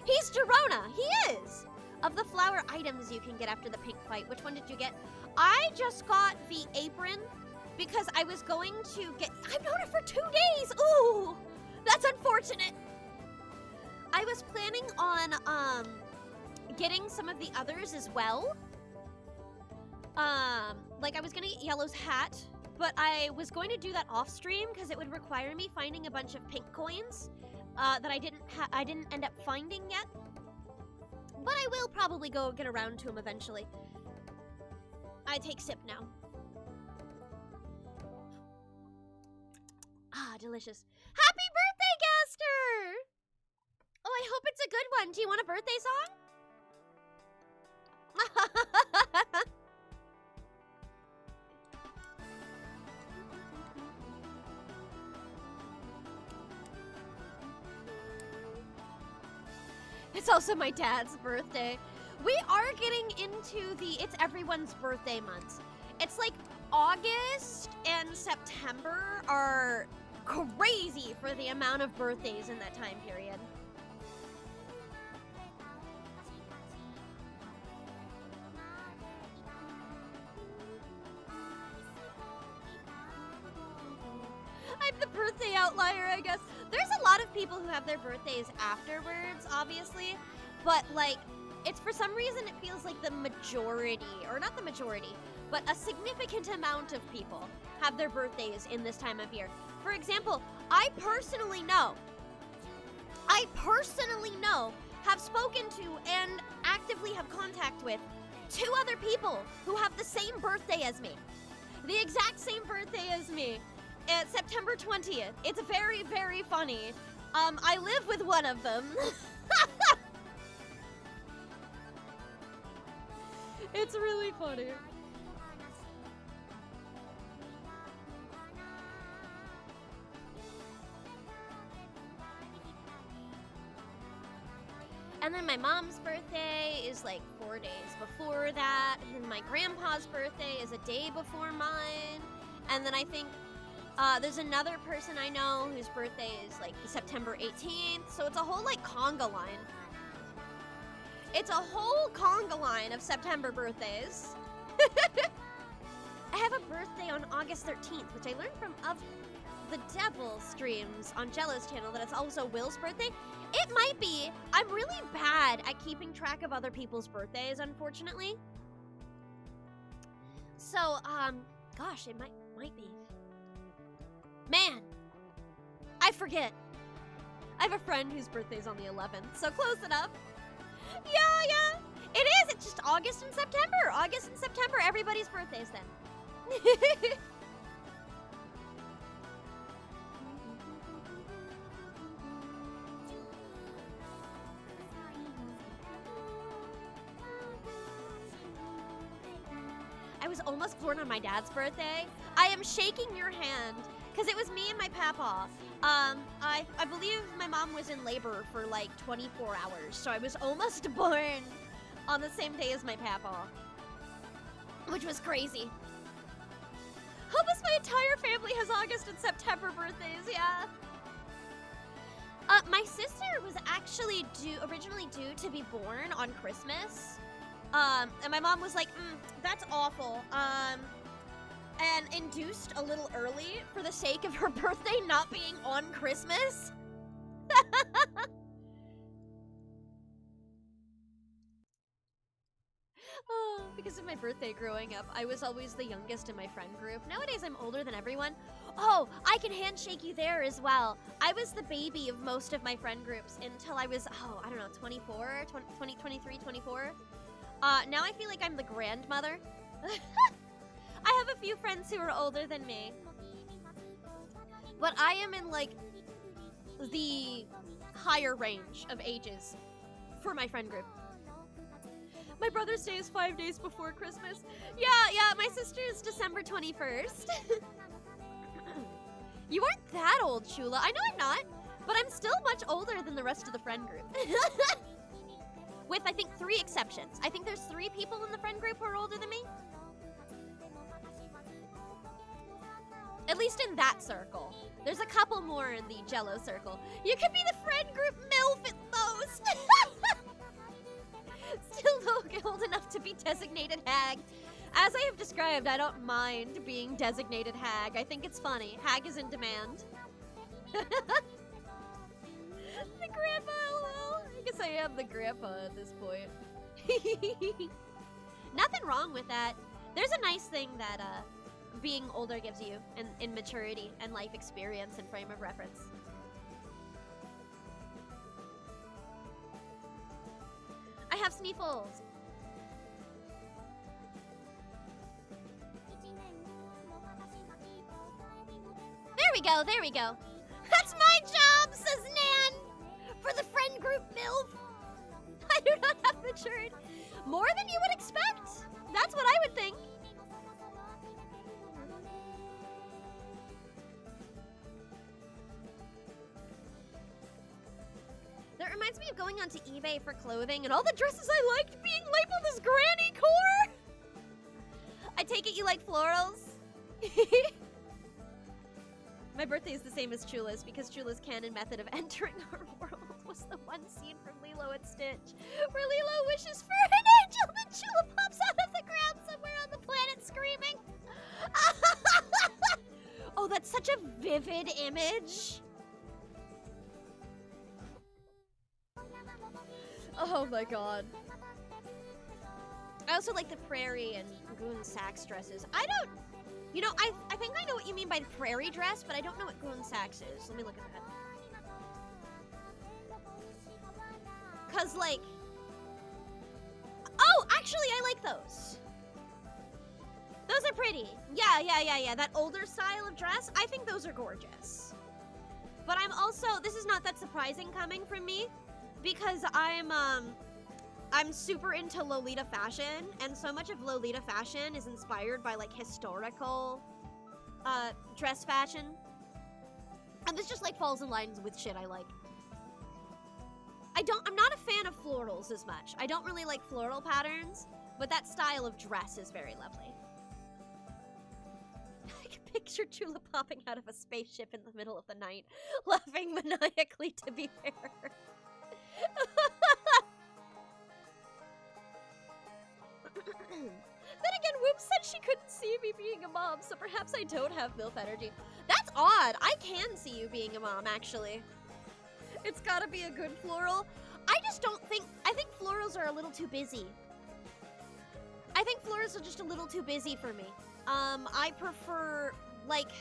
He's Gerona, he is! Of the flower items you can get after the pink fight, which one did you get? I just got the apron because I was going to get, I've known her for 2 days, ooh! That's unfortunate. I was planning on, getting some of the others as well. Like I was gonna get Yellow's hat, but I was going to do that off stream because it would require me finding a bunch of pink coins that I didn't end up finding yet. But I will probably go get around to them eventually. I take sip now. Ah, delicious. Happy birthday, Gaster! Oh, I hope it's a good one. Do you want a birthday song? It's also my dad's birthday. We are getting into the it's everyone's birthday months. It's like August and September are crazy for the amount of birthdays in that time period. birthday outlier, I guess. There's a lot of people who have their birthdays afterwards, obviously, but like, it's for some reason it feels like the majority, or not the majority, but a significant amount of people have their birthdays in this time of year. For example, I personally know, have spoken to and actively have contact with 2 other people who have the same birthday as me. The exact same birthday as me. It's September 20th. It's very, very funny. I live with one of them. It's really funny. And then my mom's birthday is like 4 days before that. And then my grandpa's birthday is a day before mine. And then I think there's another person I know whose birthday is like September 18th. So it's a whole like conga line. It's a whole conga line of September birthdays. I have a birthday on August 13th, which I learned from Of the Devil streams on Jello's channel, that it's also Will's birthday. It might be. I'm really bad at keeping track of other people's birthdays, unfortunately. So, gosh, it might be. Man, I forget. I have a friend whose birthday's on the 11th, so close enough. Yeah. It is. It's just August and September. August and September, everybody's birthdays then. I was almost born on my dad's birthday. I am shaking your hand because it was me and my papa. I believe my mom was in labor for like 24 hours, so I was almost born on the same day as my papa, which was crazy. Almost my entire family has August and September birthdays, yeah. My sister was actually originally due to be born on Christmas. And my mom was like, that's awful. And induced a little early for the sake of her birthday not being on Christmas. Oh, because of my birthday growing up, I was always the youngest in my friend group. Nowadays, I'm older than everyone. Oh, I can handshake you there as well. I was the baby of most of my friend groups until I was, I don't know, 24, 20, 23, 24. Now I feel like I'm the grandmother. I have a few friends who are older than me. But I am in, like, the higher range of ages for my friend group. My brother's day is 5 days before Christmas. Yeah, my sister is December 21st. You aren't that old, Chula. I know I'm not, but I'm still much older than the rest of the friend group. With, I think, 3 exceptions. I think there's 3 people in the friend group who are older than me. At least in that circle. There's a couple more in the Jello circle. You could be the friend group MILF at most. Still not old enough to be designated hag. As I have described, I don't mind being designated hag. I think it's funny. Hag is in demand. The grandma, well, I guess I am the grandpa at this point. Nothing wrong with that. There's a nice thing that being older gives you in maturity and life experience and frame of reference. I have sneefles. There we go. That's my job, says Nan. For the friend group MILF. I do not have matured. More than you would expect. That's what I would think. That reminds me of going onto eBay for clothing and all the dresses I liked being labeled as granny core. I take it you like florals? My birthday is the same as Chula's because Chula's canon method of entering our world was the one scene from Lilo and Stitch where Lilo wishes for an angel and Chula pops out of the ground somewhere on the planet screaming. Oh, that's such a vivid image. Oh my god. I also like the prairie and goon sax dresses. I don't, you know, I think I know what you mean by the prairie dress, but I don't know what goon sax is. Let me look at that. Cause like, oh, actually I like those. Those are pretty. Yeah. That older style of dress, I think those are gorgeous. But I'm also, this is not that surprising coming from me, because I'm super into Lolita fashion, and so much of Lolita fashion is inspired by like historical dress fashion. And this just like falls in line with shit I like. I'm not a fan of florals as much. I don't really like floral patterns, but that style of dress is very lovely. I can picture Chula popping out of a spaceship in the middle of the night, laughing maniacally, to be fair. Then again, Whoop said she couldn't see me being a mom, so perhaps I don't have MILF energy. That's odd. I can see you being a mom, actually. It's gotta be a good floral. I think florals are a little too busy. I think florals are just a little too busy for me. I prefer, like,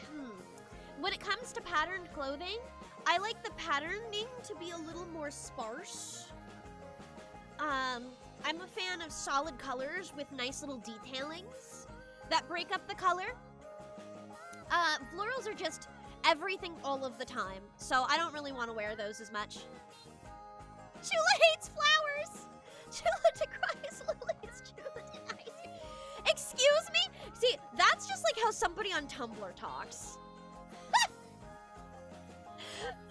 when it comes to patterned clothing, I like the patterning to be a little more sparse. I'm a fan of solid colors with nice little detailings that break up the color. Florals are just everything all of the time, so I don't really want to wear those as much. Chula hates flowers! Chula decries lilies. Chula denies. Excuse me? See, that's just like how somebody on Tumblr talks.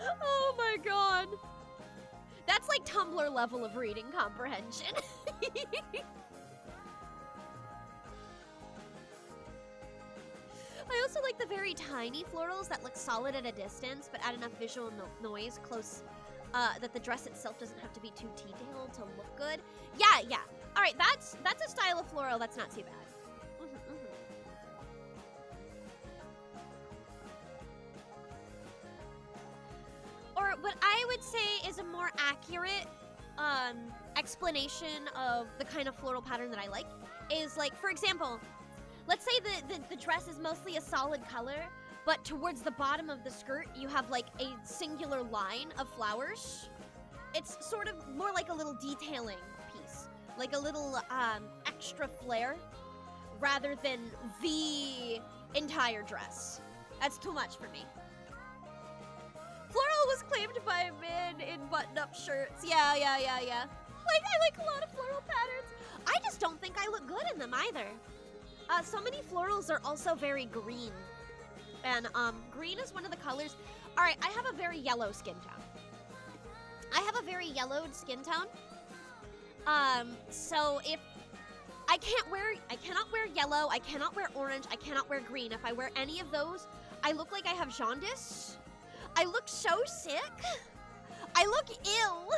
Oh my god. That's like Tumblr level of reading comprehension. I also like the very tiny florals that look solid at a distance, but add enough visual noise close that the dress itself doesn't have to be too detailed to look good. Yeah. All right, that's a style of floral that's not too bad. Or what I would say is a more accurate explanation of the kind of floral pattern that I like is, like, for example, let's say the dress is mostly a solid color, but towards the bottom of the skirt, you have like a singular line of flowers. It's sort of more like a little detailing piece, like a little extra flair, rather than the entire dress. That's too much for me. Floral was claimed by men in button-up shirts. Yeah. Like, I like a lot of floral patterns. I just don't think I look good in them either. So many florals are also very green. And green is one of the colors. All right, I have a very yellow skin tone. I have a very yellowed skin tone. So if I cannot wear yellow, I cannot wear orange, I cannot wear green. If I wear any of those, I look like I have jaundice. I look so sick. I look ill.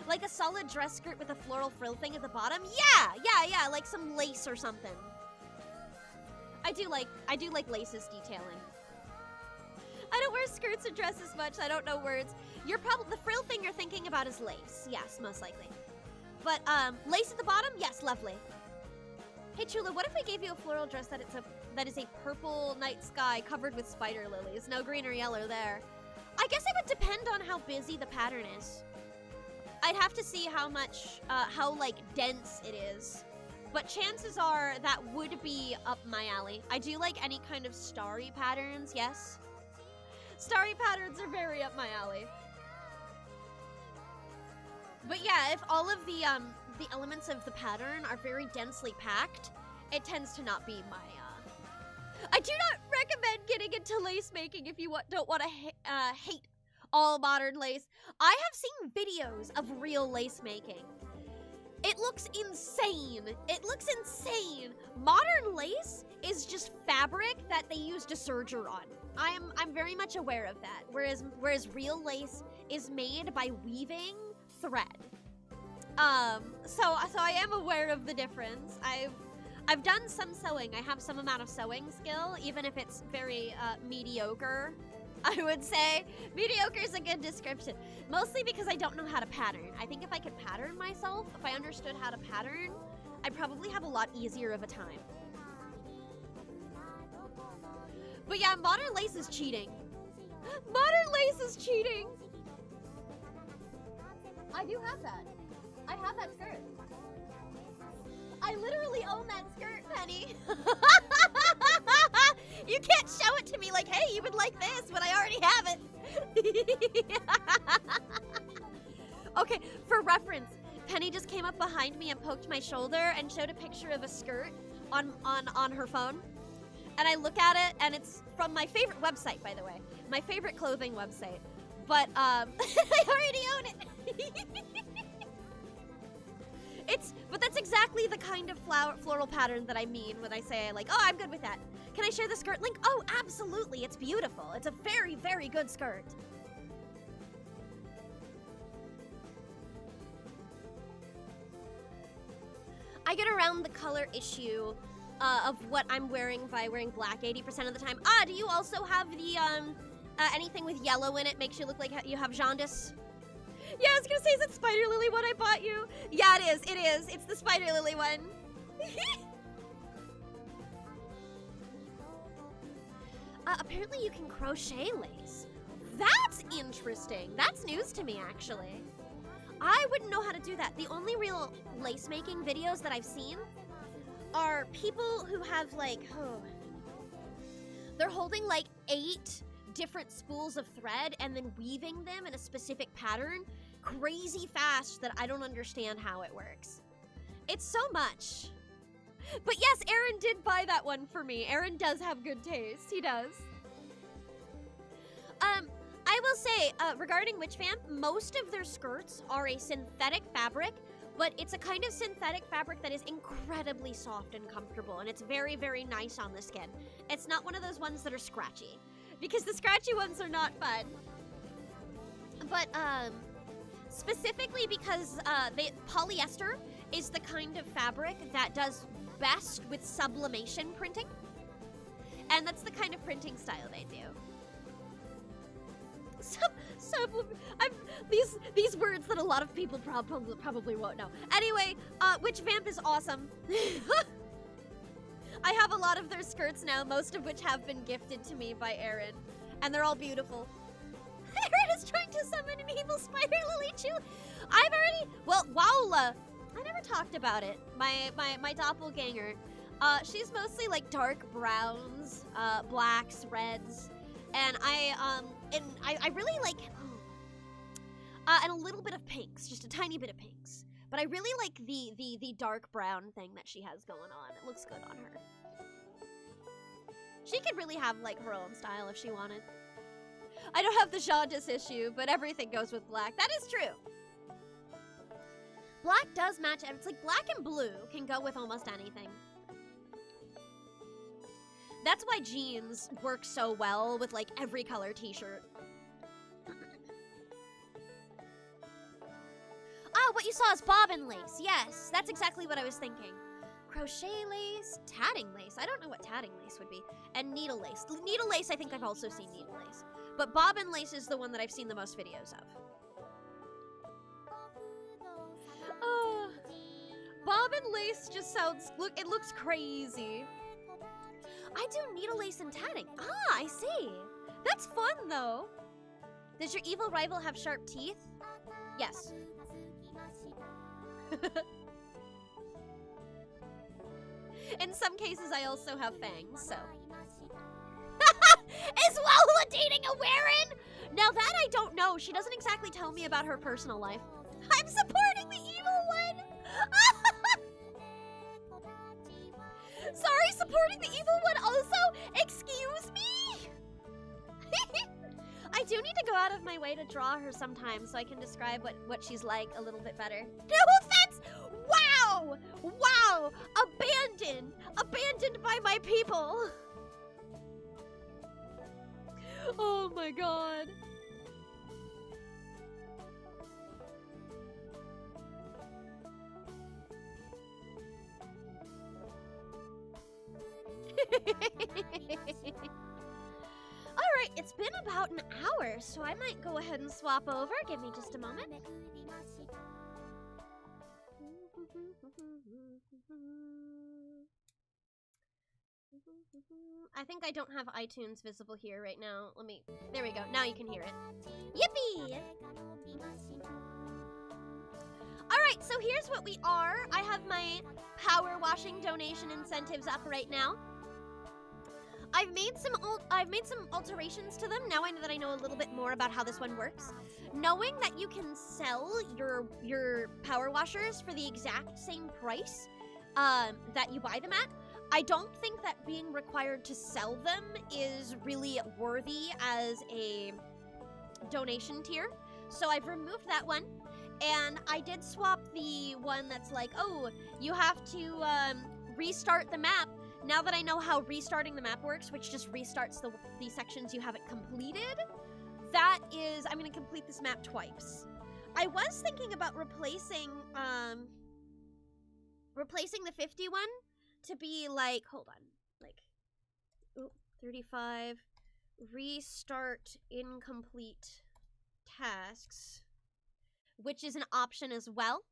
Like a solid dress skirt with a floral frill thing at the bottom? Yeah, like some lace or something. I do like laces detailing. I don't wear skirts or dresses much, I don't know words. The frill thing you're thinking about is lace. Yes, most likely. But lace at the bottom? Yes, lovely. Hey Chula, what if I gave you a floral dress that is a purple night sky covered with spider lilies? No green or yellow there. I guess it would depend on how busy the pattern is. I'd have to see how much, how like dense it is. But chances are that would be up my alley. I do like any kind of starry patterns, yes. Starry patterns are very up my alley. But yeah, if all of the elements of the pattern are very densely packed, it tends to not be my, I do not recommend getting into lace making if you don't want to hate all modern lace. I have seen videos of real lace making. It looks insane. It looks insane. Modern lace is just fabric that they used a serger on. I'm very much aware of that. Whereas real lace is made by weaving thread. So I am aware of the difference. I've done some sewing. I have some amount of sewing skill, even if it's very mediocre, I would say. Mediocre is a good description. Mostly because I don't know how to pattern. I think if I could pattern myself, if I understood how to pattern, I'd probably have a lot easier of a time. But yeah, modern lace is cheating. Modern lace is cheating. I do have that. I have that skirt. I literally own that skirt, Penny. You can't show it to me like, hey, you would like this when I already have it. Okay, for reference, Penny just came up behind me and poked my shoulder and showed a picture of a skirt on her phone. And I look at it, and it's from my favorite website, by the way. My favorite clothing website. But, I already own it. But that's exactly the kind of floral pattern that I mean when I say, like, oh, I'm good with that. Can I share the skirt link? Oh, absolutely. It's beautiful. It's a very, very good skirt. I get around the color issue of what I'm wearing by wearing black 80% of the time. Ah, do you also have the, anything with yellow in it makes you look like you have jaundice? Yeah, I was gonna say, is it Spider Lily what I bought you? Yeah, it is. It's the Spider Lily one. Apparently you can crochet lace. That's interesting. That's news to me, actually. I wouldn't know how to do that. The only real lace making videos that I've seen are people who have like, they're holding like 8 different spools of thread and then weaving them in a specific pattern crazy fast that I don't understand how it works. It's so much. But yes, Aaron did buy that one for me. Aaron does have good taste. He does. I will say, regarding Witch Vamp, most of their skirts are a synthetic fabric, but it's a kind of synthetic fabric that is incredibly soft and comfortable, and it's very, very nice on the skin. It's not one of those ones that are scratchy, because the scratchy ones are not fun. But, specifically because polyester is the kind of fabric that does best with sublimation printing, and that's the kind of printing style they do. These words that a lot of people probably won't know. Anyway, Witch Vamp is awesome. I have a lot of their skirts now, most of which have been gifted to me by Aaron, and they're all beautiful. Aaron is trying to summon an evil spider lily chew. I've already, well, Wowla, I never talked about it. My doppelganger. She's mostly like dark browns, blacks, reds, and I really like, and a little bit of pinks, just a tiny bit of pinks. But I really like the dark brown thing that she has going on. It looks good on her. She could really have like her own style if she wanted. I don't have the jaundice issue, but everything goes with black. That is true. Black does match. It's like black and blue can go with almost anything. That's why jeans work so well with like every color t-shirt. Ah, what you saw is bobbin lace. Yes, that's exactly what I was thinking. Crochet lace, tatting lace. I don't know what tatting lace would be. And needle lace. Needle lace, I think I've also seen needle lace. But bobbin lace is the one that I've seen the most videos of. Bobbin lace just sounds, it looks crazy. I do needle lace and tatting. Ah, I see. That's fun though. Does your evil rival have sharp teeth? Yes. In some cases, I also have fangs, so. Is Wowla dating a Warren? Now that I don't know. She doesn't exactly tell me about her personal life. I'm supporting the evil one. Sorry, supporting the evil one also? Excuse me? I do need to go out of my way to draw her sometime so I can describe what she's like a little bit better. No offense! Wow! Wow! Abandoned! Abandoned by my people! Oh my god. Alright, it's been about an hour, so I might go ahead and swap over. Give me just a moment. I think I don't have iTunes visible here right now. There we go. Now you can hear it. Yippee! Alright, so here's what we are. I have my power washing donation incentives up right now. I've made some alterations to them. Now that I know a little bit more about how this one works. Knowing that you can sell your power washers for the exact same price that you buy them at, I don't think that being required to sell them is really worthy as a donation tier. So I've removed that one. And I did swap the one that's like, oh, you have to restart the map. Now that I know how restarting the map works, which just restarts the sections you haven't completed, that is, I'm going to complete this map twice. I was thinking about replacing the 50 one to be like, hold on, like, 35, restart incomplete tasks, which is an option as well.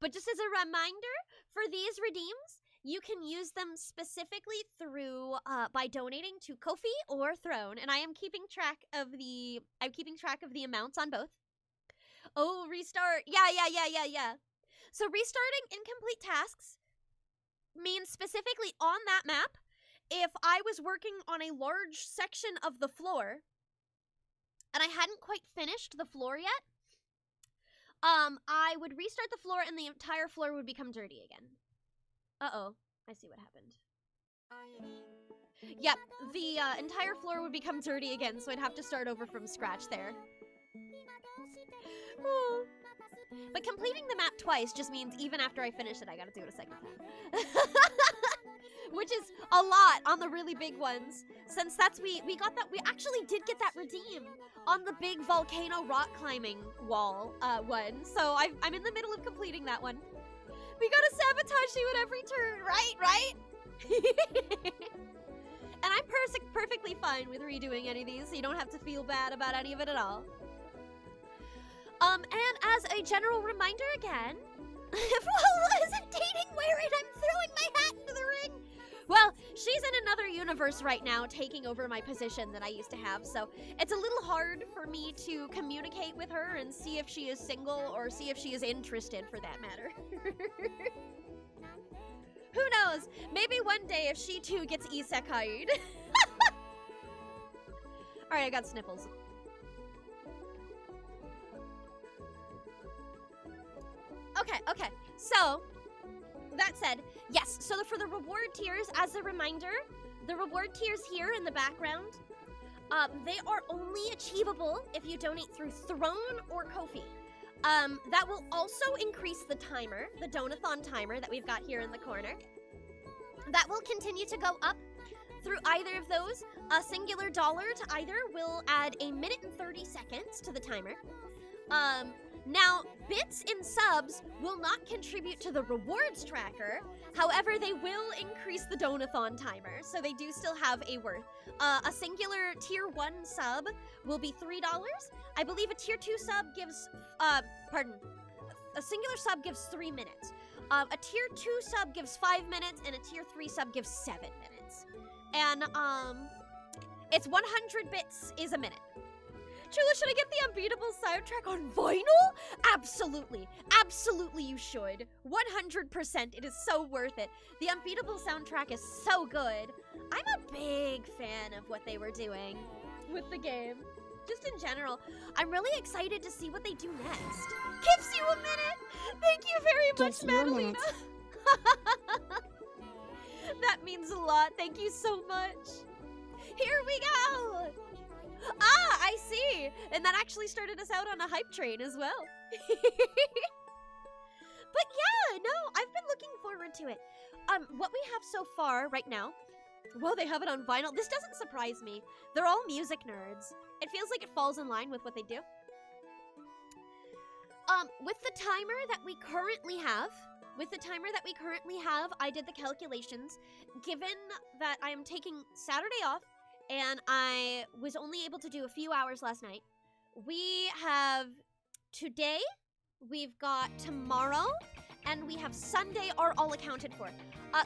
But just as a reminder, for these redeems, you can use them specifically through by donating to Ko-fi or Throne, and I am keeping track of the amounts on both. Oh, restart. Yeah. So restarting incomplete tasks means specifically on that map, if I was working on a large section of the floor and I hadn't quite finished the floor yet, I would restart the floor and the entire floor would become dirty again. Uh-oh, I see what happened. Yep, the entire floor would become dirty again, so I'd have to start over from scratch there. Oh. But completing the map twice just means even after I finish it, I gotta do it a second time. Which is a lot on the really big ones. Since we actually did get that redeemed on the big volcano rock climbing wall one. So I'm in the middle of completing that one. We gotta sabotage you at every turn, right? And I'm perfectly fine with redoing any of these, so you don't have to feel bad about any of it at all. And as a general reminder again, Paula isn't dating Warren, I'm throwing my hat into the ring. Well, she's in another universe right now, taking over my position that I used to have, so it's a little hard for me to communicate with her and see if she is single or see if she is interested, for that matter. Who knows? Maybe one day if she too gets isekai'd. Alright, I got sniffles. Okay. So, that said, yes, so for the reward tiers, as a reminder, the reward tiers here in the background, they are only achievable if you donate through Throne or Ko-fi. That will also increase the timer, the Donathon timer that we've got here in the corner. That will continue to go up through either of those. A singular dollar to either will add 1 minute and 30 seconds to the timer. Now, bits and subs will not contribute to the rewards tracker. However, they will increase the Donathon timer, so they do still have a worth. A singular tier 1 sub will be $3. I believe a tier 2 sub gives, a singular sub gives 3 minutes. A tier 2 sub gives 5 minutes, and a tier 3 sub gives 7 minutes. And, it's 100 bits is a minute. Chula, should I get the Unbeatable soundtrack on vinyl? Absolutely. Absolutely you should. 100%. It is so worth it. The Unbeatable soundtrack is so good. I'm a big fan of what they were doing with the game. Just in general. I'm really excited to see what they do next. Gives you a minute. Thank you very much, Madalena. That means a lot. Thank you so much. Here we go. Ah, I see. And that actually started us out on a hype train as well. But yeah, no, I've been looking forward to it. What we have so far right now, well, they have it on vinyl. This doesn't surprise me. They're all music nerds. It feels like it falls in line with what they do. With the timer that we currently have, With the timer that we currently have, I did the calculations. Given that I am taking Saturday off, and I was only able to do a few hours last night, we have today, we've got tomorrow, and we have Sunday are all accounted for.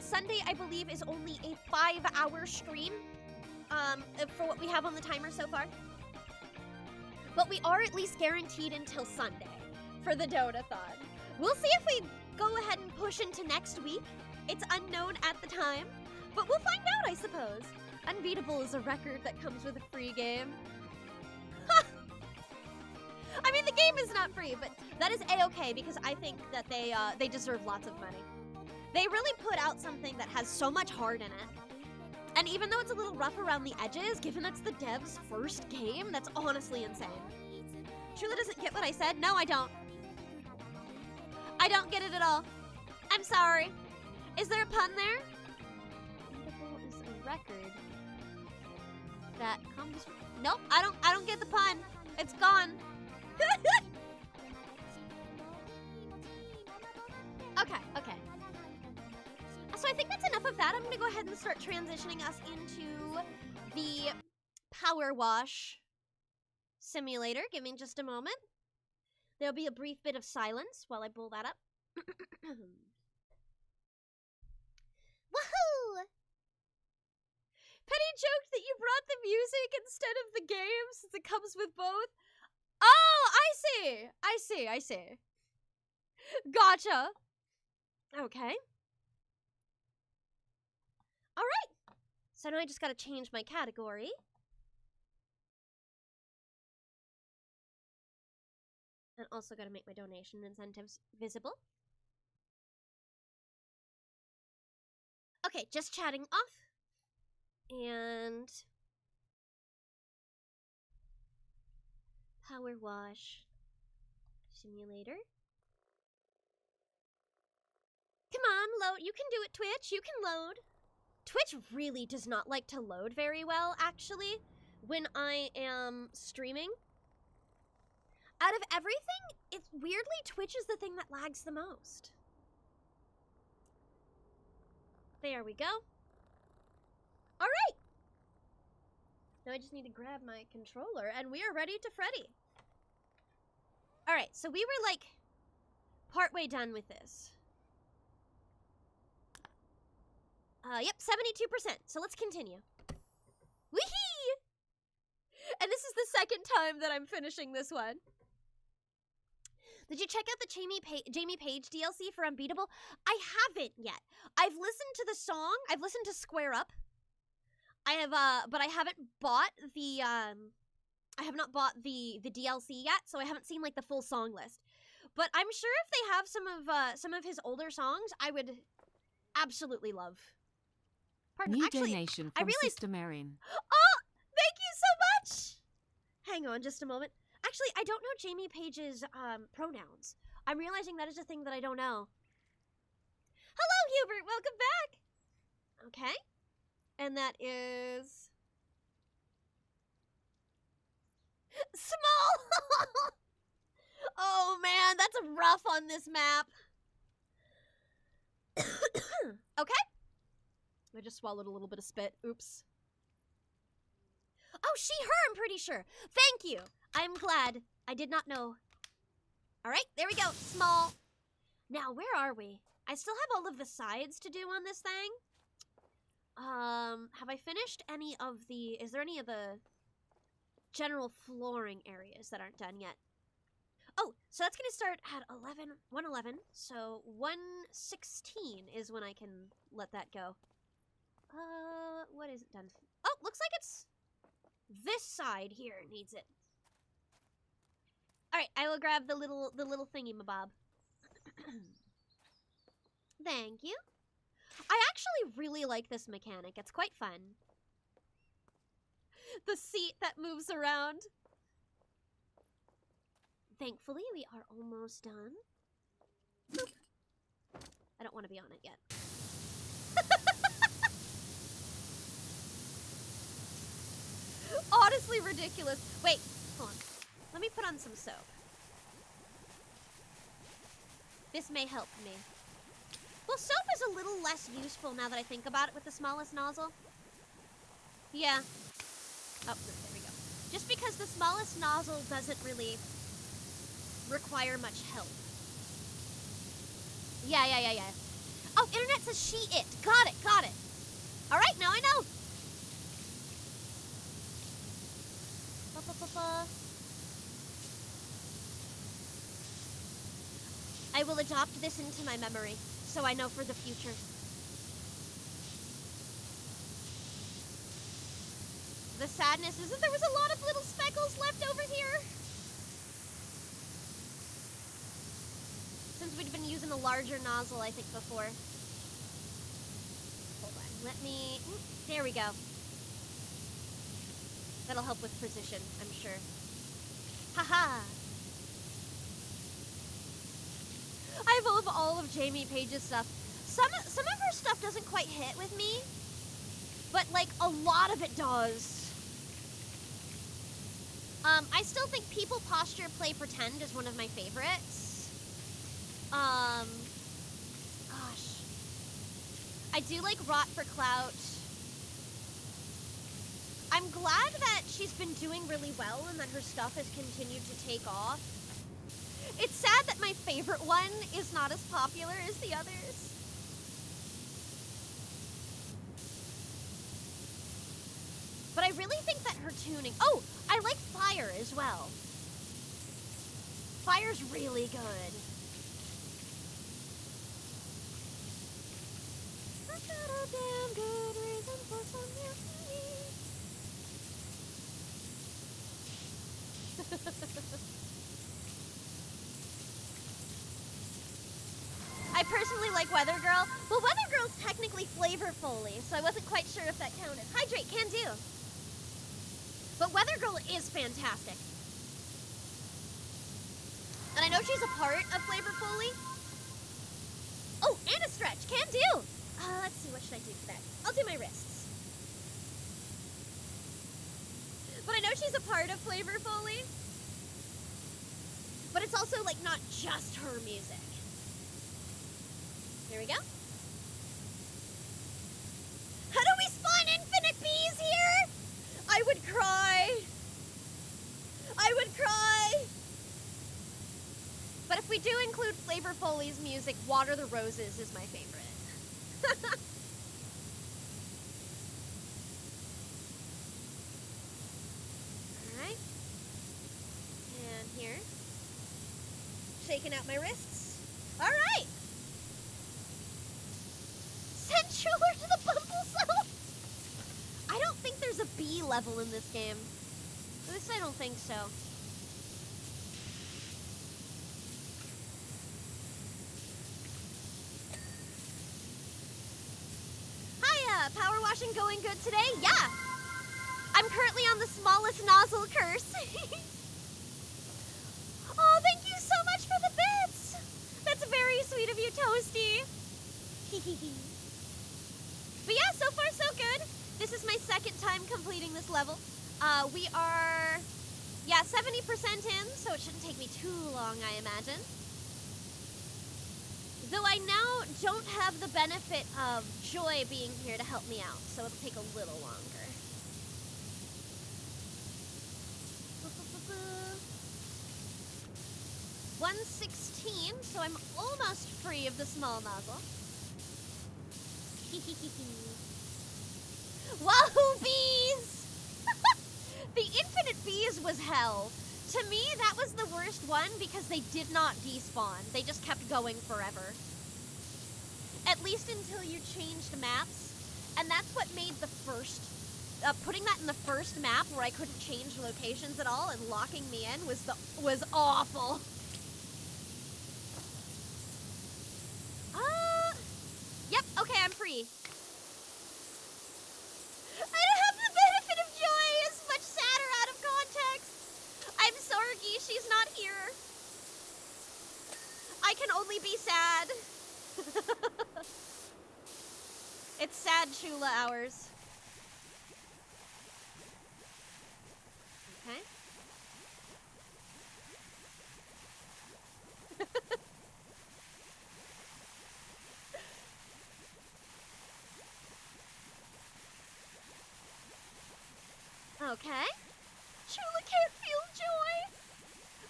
Sunday, I believe, is only a 5-hour stream for what we have on the timer so far. But we are at least guaranteed until Sunday for the Donathon. We'll see if we go ahead and push into next week. It's unknown at the time, but we'll find out, I suppose. Unbeatable is a record that comes with a free game. I mean, the game is not free, but that is A-okay because I think that they deserve lots of money. They really put out something that has so much heart in it. And even though it's a little rough around the edges, given it's the devs' first game, that's honestly insane. Trula doesn't get what I said? No, I don't. I don't get it at all. I'm sorry. Is there a pun there? Unbeatable is a record that comes... Nope, I don't get the pun. It's gone. Okay. So I think that's enough of that. I'm gonna go ahead and start transitioning us into the Power Wash simulator. Give me just a moment. There'll be a brief bit of silence while I pull that up. Woohoo! Penny joked that you brought the music instead of the game since it comes with both. Oh, I see. Gotcha. Okay. All right. So now I just gotta change my category. And also gotta make my donation incentives visible. Okay, just chatting off. And Power Wash simulator. Come on, load. You can do it, Twitch. You can load. Twitch really does not like to load very well, actually, when I am streaming. Out of everything, it's weirdly Twitch is the thing that lags the most. There we go. All right. Now I just need to grab my controller, and we are ready to Freddy. All right, so we were like partway done with this. Yep, 72%. So let's continue. Wee-hee! And this is the second time that I'm finishing this one. Did you check out the Jamie Page DLC for Unbeatable? I haven't yet. I've listened to the song. I've listened to Square Up. I have, but I haven't bought the, I have not bought the DLC yet, so I haven't seen like the full song list. But I'm sure if they have some of his older songs, I would absolutely love. Pardon, New actually, donation from Sister Marion. Oh, thank you so much. Hang on just a moment. Actually, I don't know Jamie Page's pronouns. I'm realizing that is a thing that I don't know. Hello, Hubert. Welcome back. Okay. And that is... small. Oh, man. That's rough on this map. Okay. I just swallowed a little bit of spit. Oops. Oh, she, her, I'm pretty sure. Thank you. I'm glad. I did not know. All right, there we go. Small. Now, where are we? I still have all of the sides to do on this thing. Have I finished any of the... Is there any of the general flooring areas that aren't done yet? Oh, so that's going to start at 111. So 116 is when I can let that go. What is it done? Oh, looks like it's this side here needs it. All right, I will grab the little thingy-mabob. Thank you. I actually really like this mechanic. It's quite fun. The seat that moves around. Thankfully, we are almost done. Boop. I don't want to be on it yet. Honestly ridiculous. Wait, hold on. Let me put on some soap. This may help me. Well, soap is a little less useful now that I think about it with the smallest nozzle. Yeah. Oh, there we go. Just because the smallest nozzle doesn't really require much help. Yeah. Oh, internet says she it. Got it. All right, now I know. I will adopt this into my memory, so I know for the future. The sadness is that there was a lot of little speckles left over here. Since we'd been using a larger nozzle, I think, before. Hold on, let me... There we go. That'll help with precision, I'm sure. Haha! I love all of Jamie Page's stuff. Some of her stuff doesn't quite hit with me, but like a lot of it does. I still think People Posture Play Pretend is one of my favorites. Gosh. I do like Rot for Clout. I'm glad that she's been doing really well and that her stuff has continued to take off. It's sad that my favorite one is not as popular as the others. But I really think that her tuning... Oh, I like Fire as well. Fire's really good. I've got a damn good reason for some I personally like Weather Girl. Well, Weather Girl's technically flavorfully, so I wasn't quite sure if that counted. Hydrate, can do. But Weather Girl is fantastic. And I know she's a part of Flavorfully. Oh, and a stretch, can do. Let's see, what should I do for that? I'll do my wrists. But I know she's a part of Flavorfully. But it's also, like, not just her music. Here we go. How do we spawn infinite bees here? I would cry. I would cry. But if we do include Flavorfully's music, Water the Roses is my favorite. Alright. And here. Shaking out my wrists. Alright. Send Chiller to the Bumble Zone. I don't think there's a B level in this game. At least I don't think so. Hiya! Power washing going good today? Yeah! I'm currently on the smallest nozzle curse. Oh, thank you so much for the bits! That's very sweet of you, Toasty. But yeah, so far so good. This is my second time completing this level. We are, 70% in, so it shouldn't take me too long, I imagine. Though I now don't have the benefit of Joy being here to help me out, so it'll take a little longer. 116, so I'm almost free of the small nozzle. Wahoo bees! The infinite bees was hell. To me, that was the worst one because they did not despawn. They just kept going forever. At least until you changed maps. And that's what made the first... putting that in the first map where I couldn't change locations at all and locking me in was awful. Yep, okay, I'm free. I don't have the benefit of Joy. It's much sadder out of context. I'm sorry, she's not here. I can only be sad. It's sad Chula hours. Okay. Okay. Chula can't feel joy.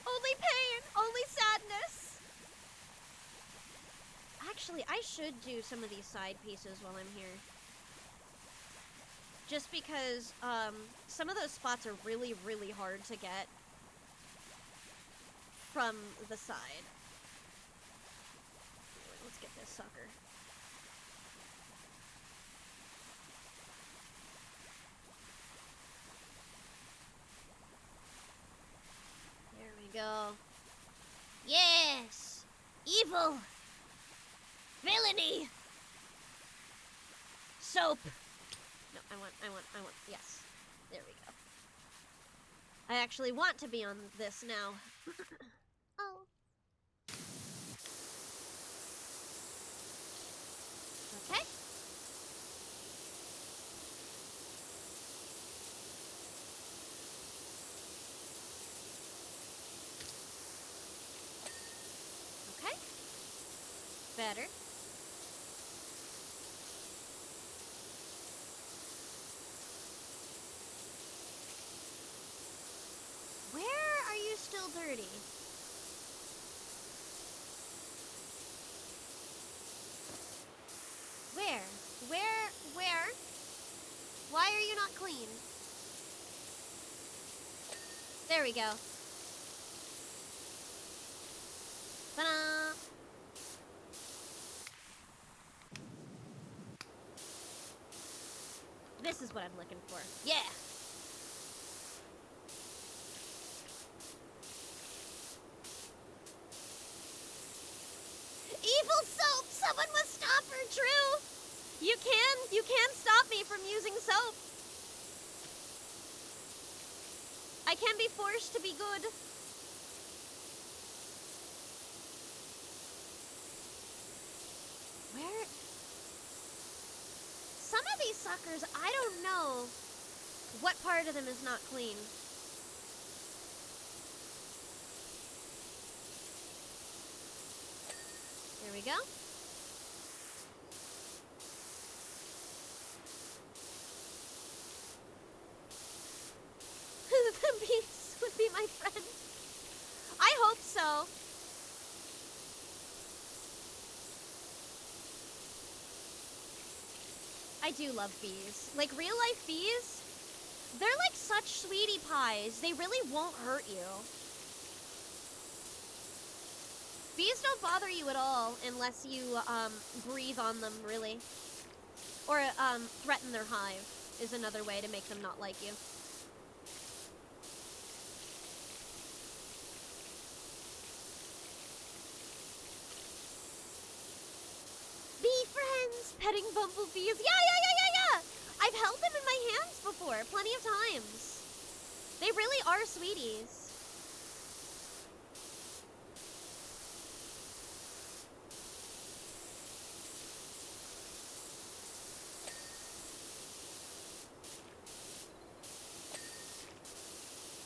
Only pain, only sadness. Actually, I should do some of these side pieces while I'm here. Just because some of those spots are really, really hard to get from the side. Let's get this sucker. There we go. Yes! Evil! Villainy! Soap! No, I want, yes. There we go. I actually want to be on this now. Oh. Okay. Okay. Better. Where are you still dirty? Where? Where? Why are you not clean? There we go. Ta-da! This is what I'm looking for. Yeah! Evil soap! Someone must stop her, True! You can stop me from using soap. I can be forced to be good. Where? Some of these suckers, I don't know what part of them is not clean. There we go. The bees would be my friend. I hope so. I do love bees. Like, real life bees, they're like such sweetie pies. They really won't hurt you. Bees don't bother you at all unless you breathe on them, really. Or threaten their hive is another way to make them not like you. Bee friends, petting bumblebees. Yeah. I've held them in my hands before, plenty of times. They really are sweeties.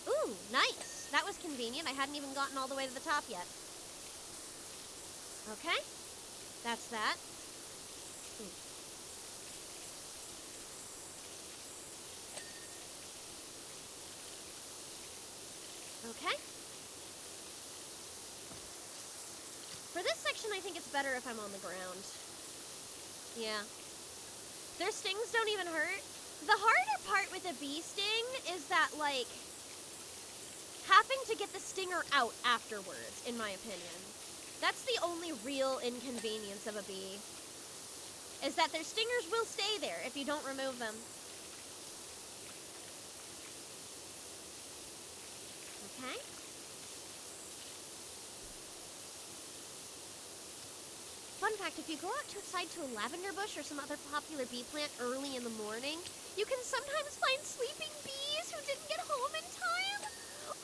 Ooh, nice. That was convenient. I hadn't even gotten all the way to the top yet. Okay. That's that. Okay. For this section, I think it's better if I'm on the ground. Yeah. Their stings don't even hurt. The harder part with a bee sting is that, like, having to get the stinger out afterwards, in my opinion. That's the only real inconvenience of a bee, is that their stingers will stay there if you don't remove them. Okay. Fun fact, if you go outside to a lavender bush or some other popular bee plant early in the morning, you can sometimes find sleeping bees who didn't get home in time.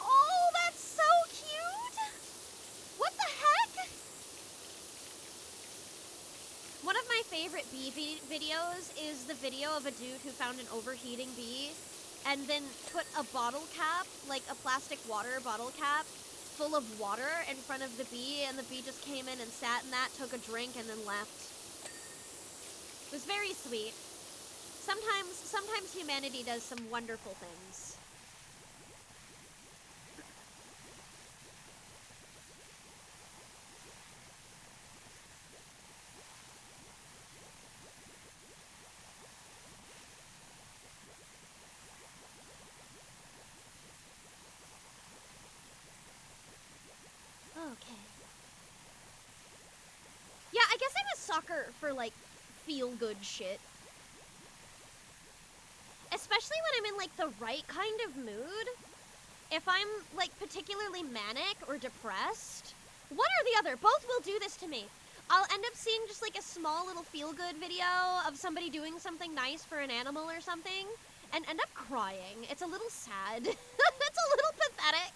Oh, that's so cute! What the heck? One of my favorite bee videos is the video of a dude who found an overheating bee and then put a bottle cap, like a plastic water bottle cap, full of water in front of the bee, and the bee just came in and sat in that, took a drink, and then left. It was very sweet. Sometimes humanity does some wonderful things. Okay. Yeah, I guess I'm a sucker for, like, feel-good shit. Especially when I'm in, like, the right kind of mood. If I'm, like, particularly manic or depressed, one or the other, both will do this to me. I'll end up seeing just, like, a small little feel-good video of somebody doing something nice for an animal or something, and end up crying. It's a little sad. It's a little pathetic.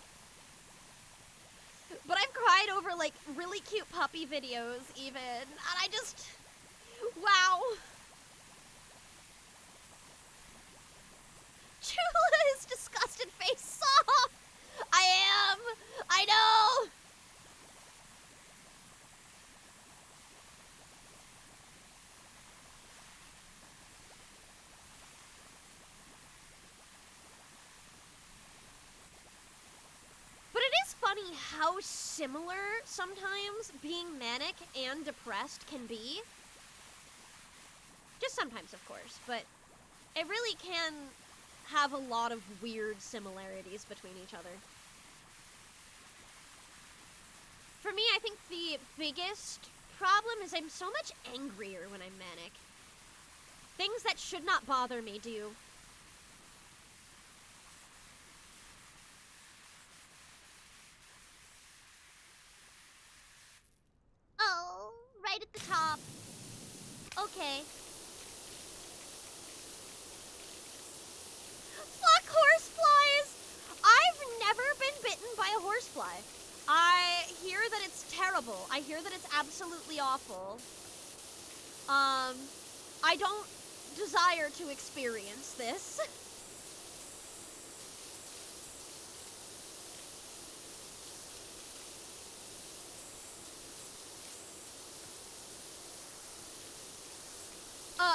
But I've cried over, like, really cute puppy videos, even, and I just... wow. Chula, his disgusted face, soft! I am! I know! But it is funny how similar sometimes being manic and depressed can be. Just sometimes, of course, but it really can have a lot of weird similarities between each other. For me, I think the biggest problem is I'm so much angrier when I'm manic. Things that should not bother me do. Oh, right at the top. Okay. Fuck horseflies! I've never been bitten by a horsefly. I hear that it's terrible. I hear that it's absolutely awful. I don't desire to experience this.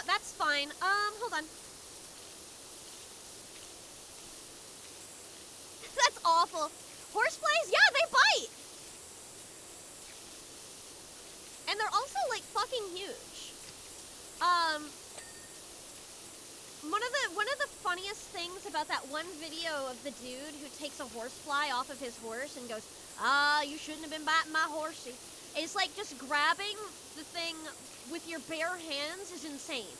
That's fine. Hold on. That's awful. Horseflies? Yeah, they bite! And they're also, like, fucking huge. One of the funniest things about that one video of the dude who takes a horsefly off of his horse and goes, you shouldn't have been biting my horsey. It's like just grabbing the thing with your bare hands is insane.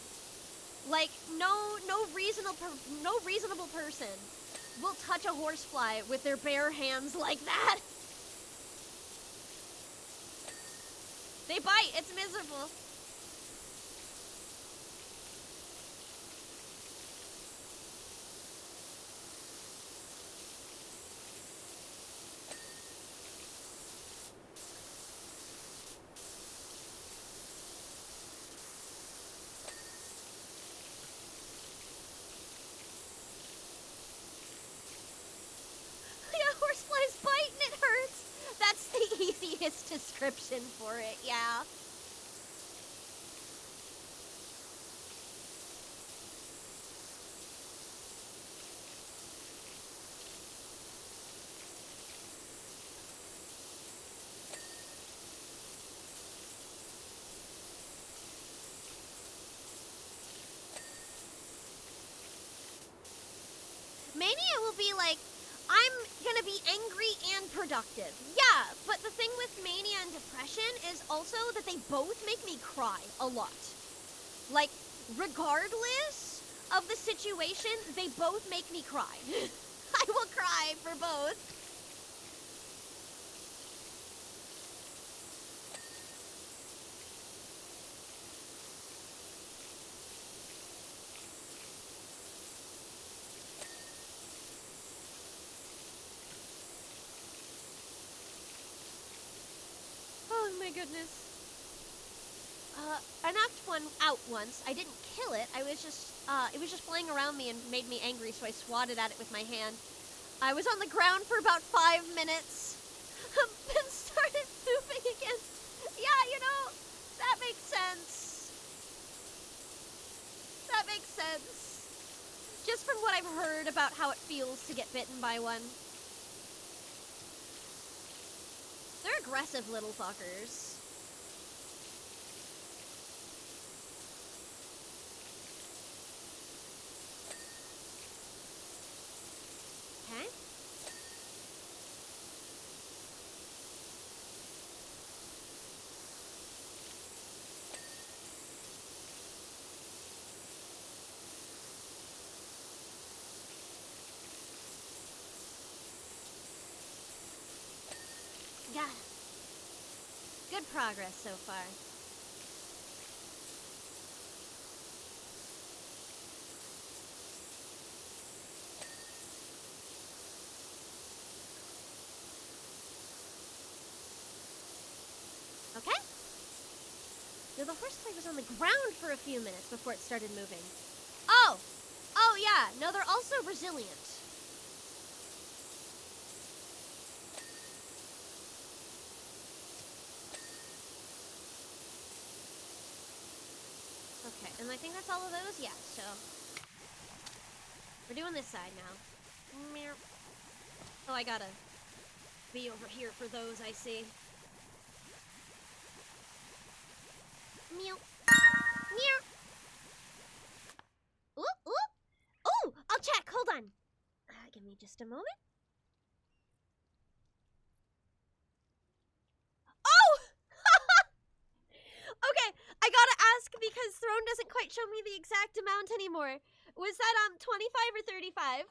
Like, no reasonable person will touch a horsefly with their bare hands like that. They bite. It's miserable. Horseflies bite and it hurts. That's the easiest description for it, yeah. Mania will be like, I'm gonna be angry and productive. Yeah, but the thing with mania and depression is also that they both make me cry a lot. Like, regardless of the situation, they both make me cry. I will cry for both. Oh my goodness. I knocked one out once. I didn't kill it. It was just flying around me and made me angry, so I swatted at it with my hand. I was on the ground for about 5 minutes, and started pooping again. Yeah, you know, that makes sense. That that makes sense. Just from what I've heard about how it feels to get bitten by one. They're aggressive little fuckers. Okay. Got it. Good progress so far. Okay. Now the horseplay was on the ground for a few minutes before it started moving. Oh! Oh yeah, no, they're also resilient. Okay, and I think that's all of those? Yeah, so... We're doing this side now. Meow. Oh, I gotta be over here for those, I see. Meow. Meow. Ooh, ooh. Ooh, I'll check, hold on. Give me just a moment. Oh! Okay, I gotta ask because Throne doesn't quite show me the exact amount anymore. Was that 25 or 35?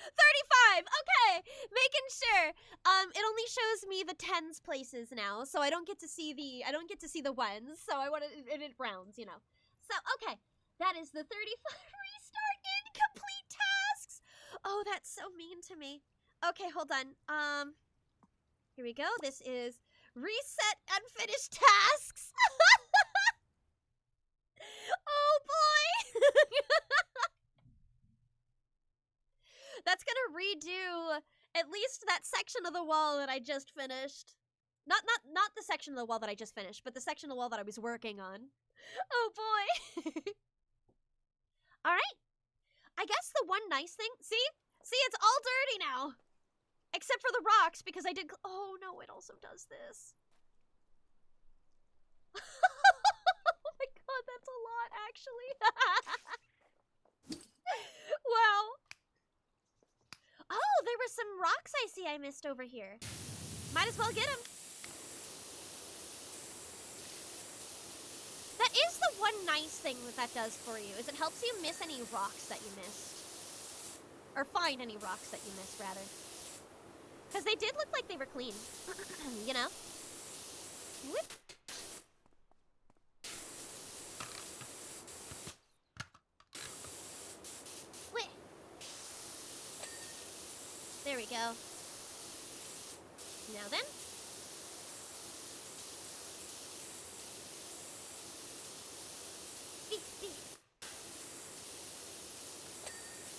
35. Okay, making sure. It only shows me the tens places now, so I don't get to see the ones. So I want it rounds, you know. So okay, that is the 35 restart incomplete tasks. Oh, that's so mean to me. Okay, hold on. Here we go. This is reset unfinished tasks. Oh boy. That's gonna redo at least that section of the wall that I just finished. Not the section of the wall that I just finished, but the section of the wall that I was working on. Oh boy. All right. I guess the one nice thing, see, it's all dirty now. Except for the rocks, because I did... Oh, no, it also does this. Oh my god, that's a lot, actually. Wow. Oh, there were some rocks I see I missed over here. Might as well get them. That is the one nice thing that does for you, is it helps you miss any rocks that you missed. Or find any rocks that you missed, rather. Because they did look like they were clean. You know? Whoop. Wait. There we go. Now then.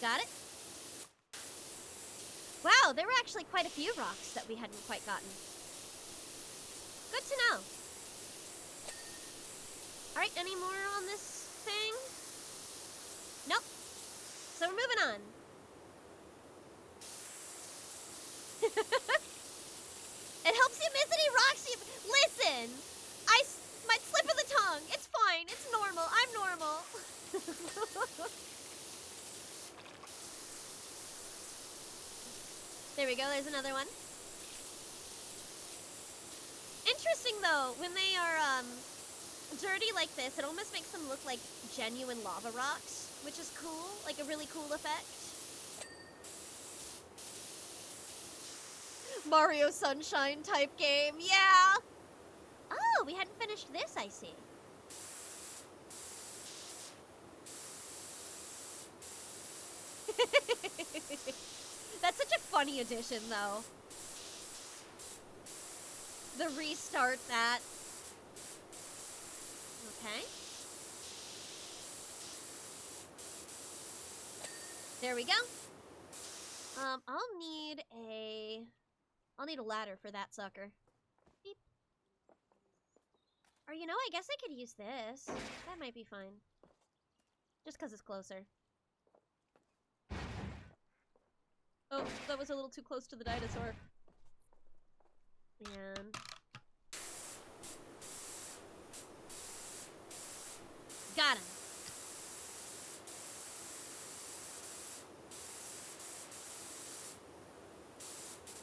Got it. Wow, there were actually quite a few rocks that we hadn't quite gotten. Good to know. Alright, any more on this thing? Nope. So we're moving on. It helps you miss any rocks you... Listen! I might slip of the tongue. It's fine. It's normal. I'm normal. There we go, there's another one. Interesting though, when they are dirty like this, it almost makes them look like genuine lava rocks, which is cool, like a really cool effect. Mario Sunshine type game, yeah! Oh, we hadn't finished this, I see. That's such a funny addition, though. The restart that. Okay. There we go. I'll need a ladder for that sucker. Beep. Or, you know, I guess I could use this. That might be fine. Just because it's closer. Oh, that was a little too close to the dinosaur. Man. Got him.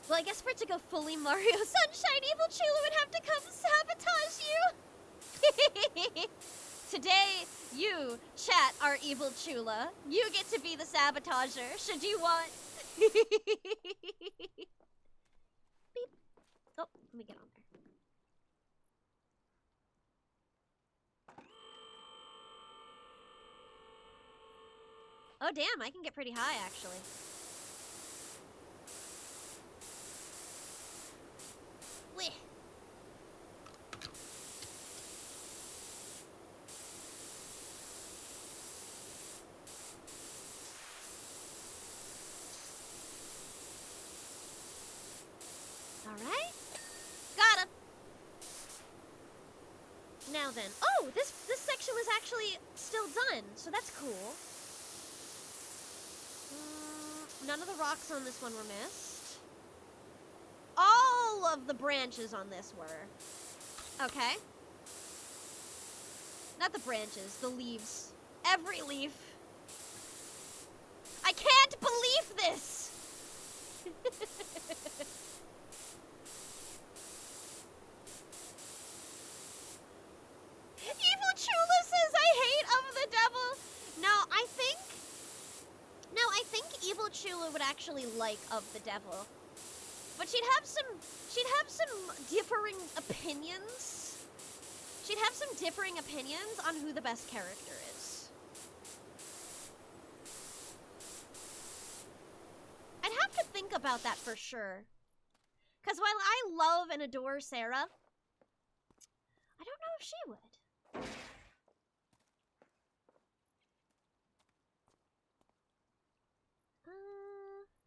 Well, I guess for it to go fully Mario Sunshine, Evil Chula would have to come sabotage you. Today, you, chat, are Evil Chula. You get to be the sabotager, should you want. Beep. Oh, let me get on there. Oh, damn, I can get pretty high, actually. Weh. Alright. Got him. Now then. Oh, this section was actually still done, so that's cool. None of the rocks on this one were missed. All of the branches on this were. Okay. Not the branches, the leaves. Every leaf. I can't believe this! Evil Chula says I hate of the devil. No, I think Evil Chula would actually like of the devil. But she'd have some differing opinions. She'd have some differing opinions on who the best character is. I'd have to think about that for sure. Because while I love and adore Sarah, I don't know if she would.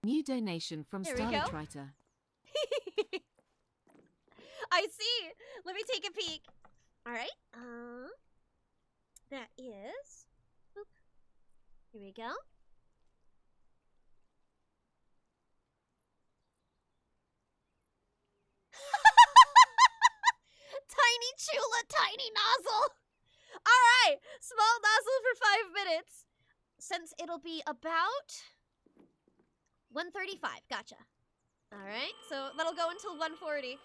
New donation from Starlight Writer. I see. Let me take a peek. All right. That is. Oop. Here we go. Tiny Chula, tiny nozzle. All right, small nozzle for 5 minutes. Since it'll be about 1:35. Gotcha. All right, so that'll go until 1:40.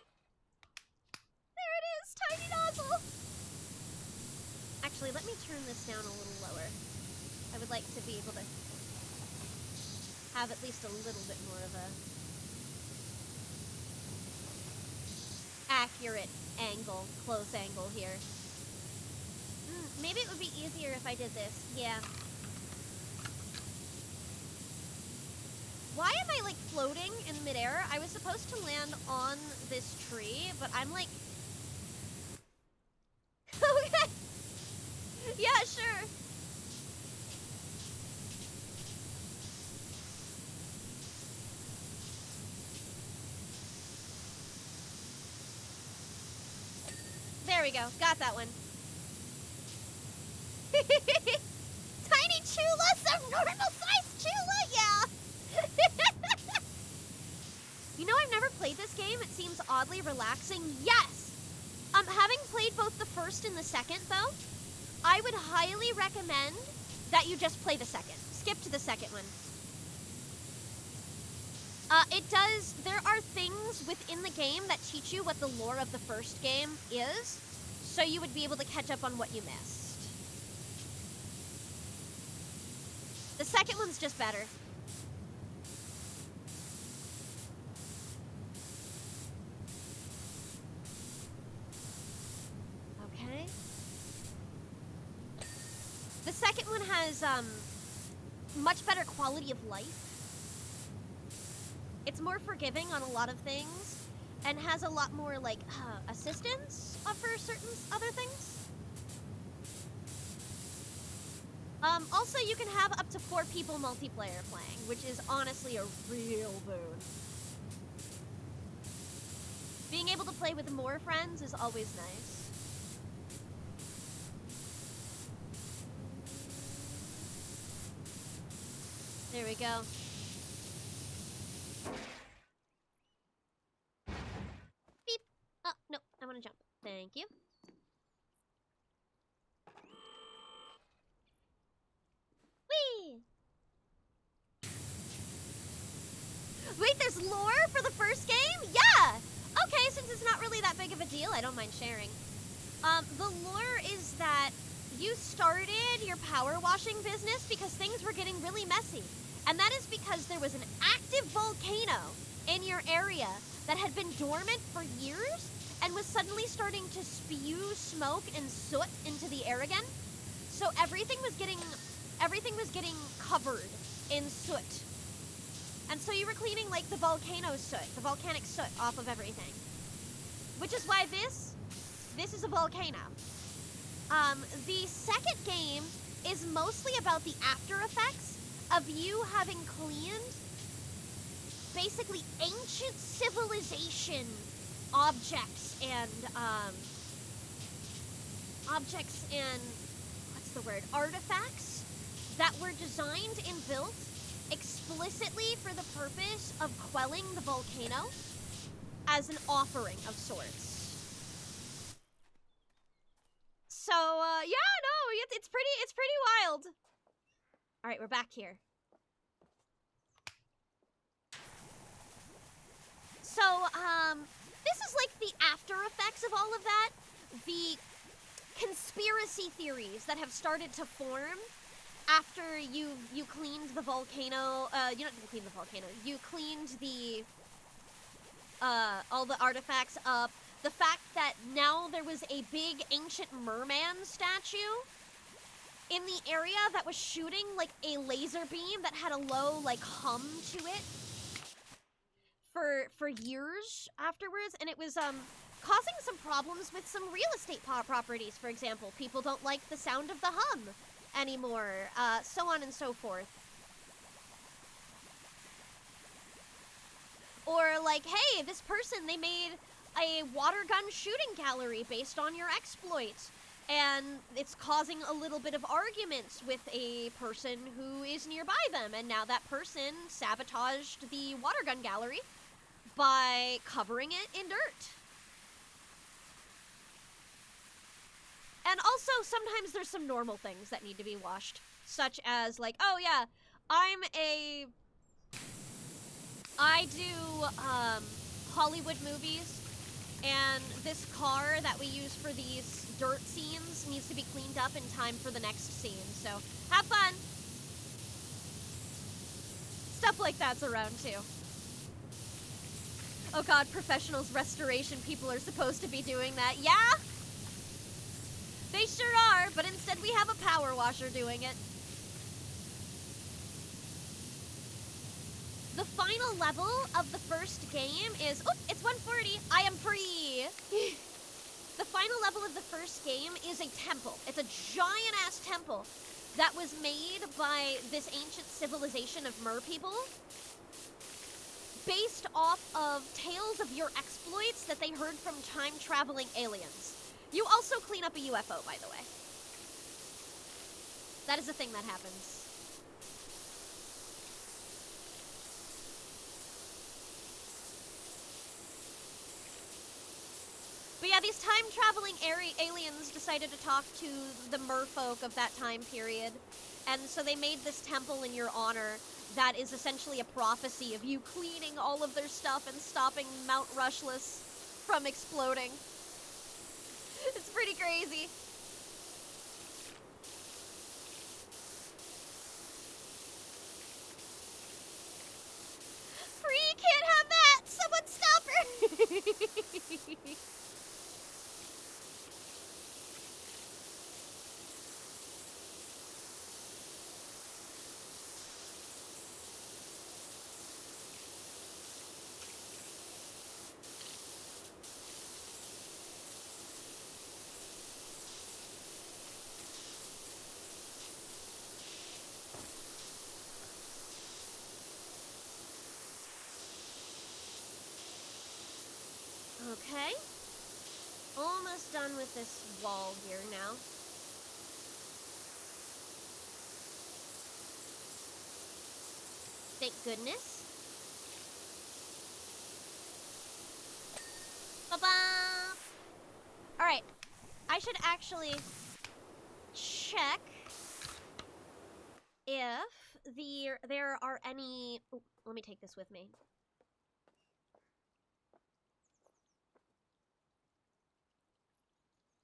There it is, tiny nozzle. Actually, let me turn this down a little lower. I would like to be able to have at least a little bit more of a accurate angle, close angle here. Maybe it would be easier if I did this. Yeah. Why am I, like, floating in midair? I was supposed to land on this tree, but I'm, like... Okay! Yeah, sure. There we go. Got that one. Tiny Chula, some normal-sized Chula, yeah! You know, I've never played this game. It seems oddly relaxing. Yes! Having played both the first and the second, though, I would highly recommend that you just play the second. Skip to the second one. There are things within the game that teach you what the lore of the first game is, so you would be able to catch up on what you missed. The second one's just better. Okay. The second one has, much better quality of life. It's more forgiving on a lot of things, and has a lot more, like, assistance for certain other things. Also, you can have up to 4 people multiplayer playing, which is honestly a real boon. Being able to play with more friends is always nice. There we go. Beep. Oh, no, I want to jump. Thank you. Whee! Wait, there's lore for the first game? Yeah! Okay, since it's not really that big of a deal, I don't mind sharing. The lore is that you started your power washing business because things were getting really messy. And that is because there was an active volcano in your area that had been dormant for years and was suddenly starting to spew smoke and soot into the air again. So everything was getting covered in soot. And so you were cleaning like the volcano soot, the volcanic soot off of everything. Which is why this is a volcano. The second game is mostly about the after effects of you having cleaned basically ancient civilization objects and artifacts that were designed and built explicitly for the purpose of quelling the volcano as an offering of sorts. So, yeah, no, it's pretty wild. All right, we're back here. So, this is like the after effects of all of that. The conspiracy theories that have started to form after you cleaned the volcano. You didn't clean the volcano. You cleaned the all the artifacts up. The fact that now there was a big ancient merman statue in the area that was shooting like a laser beam that had a low like hum to it for years afterwards, and it was causing some problems with some real estate properties. For example, people don't like the sound of the hum anymore, so on and so forth. Or like, hey, this person, they made a water gun shooting gallery based on your exploits, and it's causing a little bit of arguments with a person who is nearby them, and now that person sabotaged the water gun gallery by covering it in dirt. And also, sometimes there's some normal things that need to be washed, such as like, oh yeah, I do Hollywood movies, and this car that we use for these dirt scenes needs to be cleaned up in time for the next scene, so have fun! Stuff like that's around too. Oh god, professionals restoration people are supposed to be doing that. Yeah? They sure are, but instead we have a power washer doing it. The final level of the first game is... Oh, it's 1:40. I am free. The final level of the first game is a temple. It's a giant-ass temple that was made by this ancient civilization of mer people based off of tales of your exploits that they heard from time-traveling aliens. You also clean up a UFO, by the way. That is a thing that happens. But yeah, these time-traveling aliens decided to talk to the merfolk of that time period. And so they made this temple in your honor that is essentially a prophecy of you cleaning all of their stuff and stopping Mount Rushless from exploding. It's pretty crazy. Free, can't have that! Someone stop her! Okay. Almost done with this wall here now. Thank goodness. Ba-ba! Alright. I should actually check if there are any... Ooh, let me take this with me.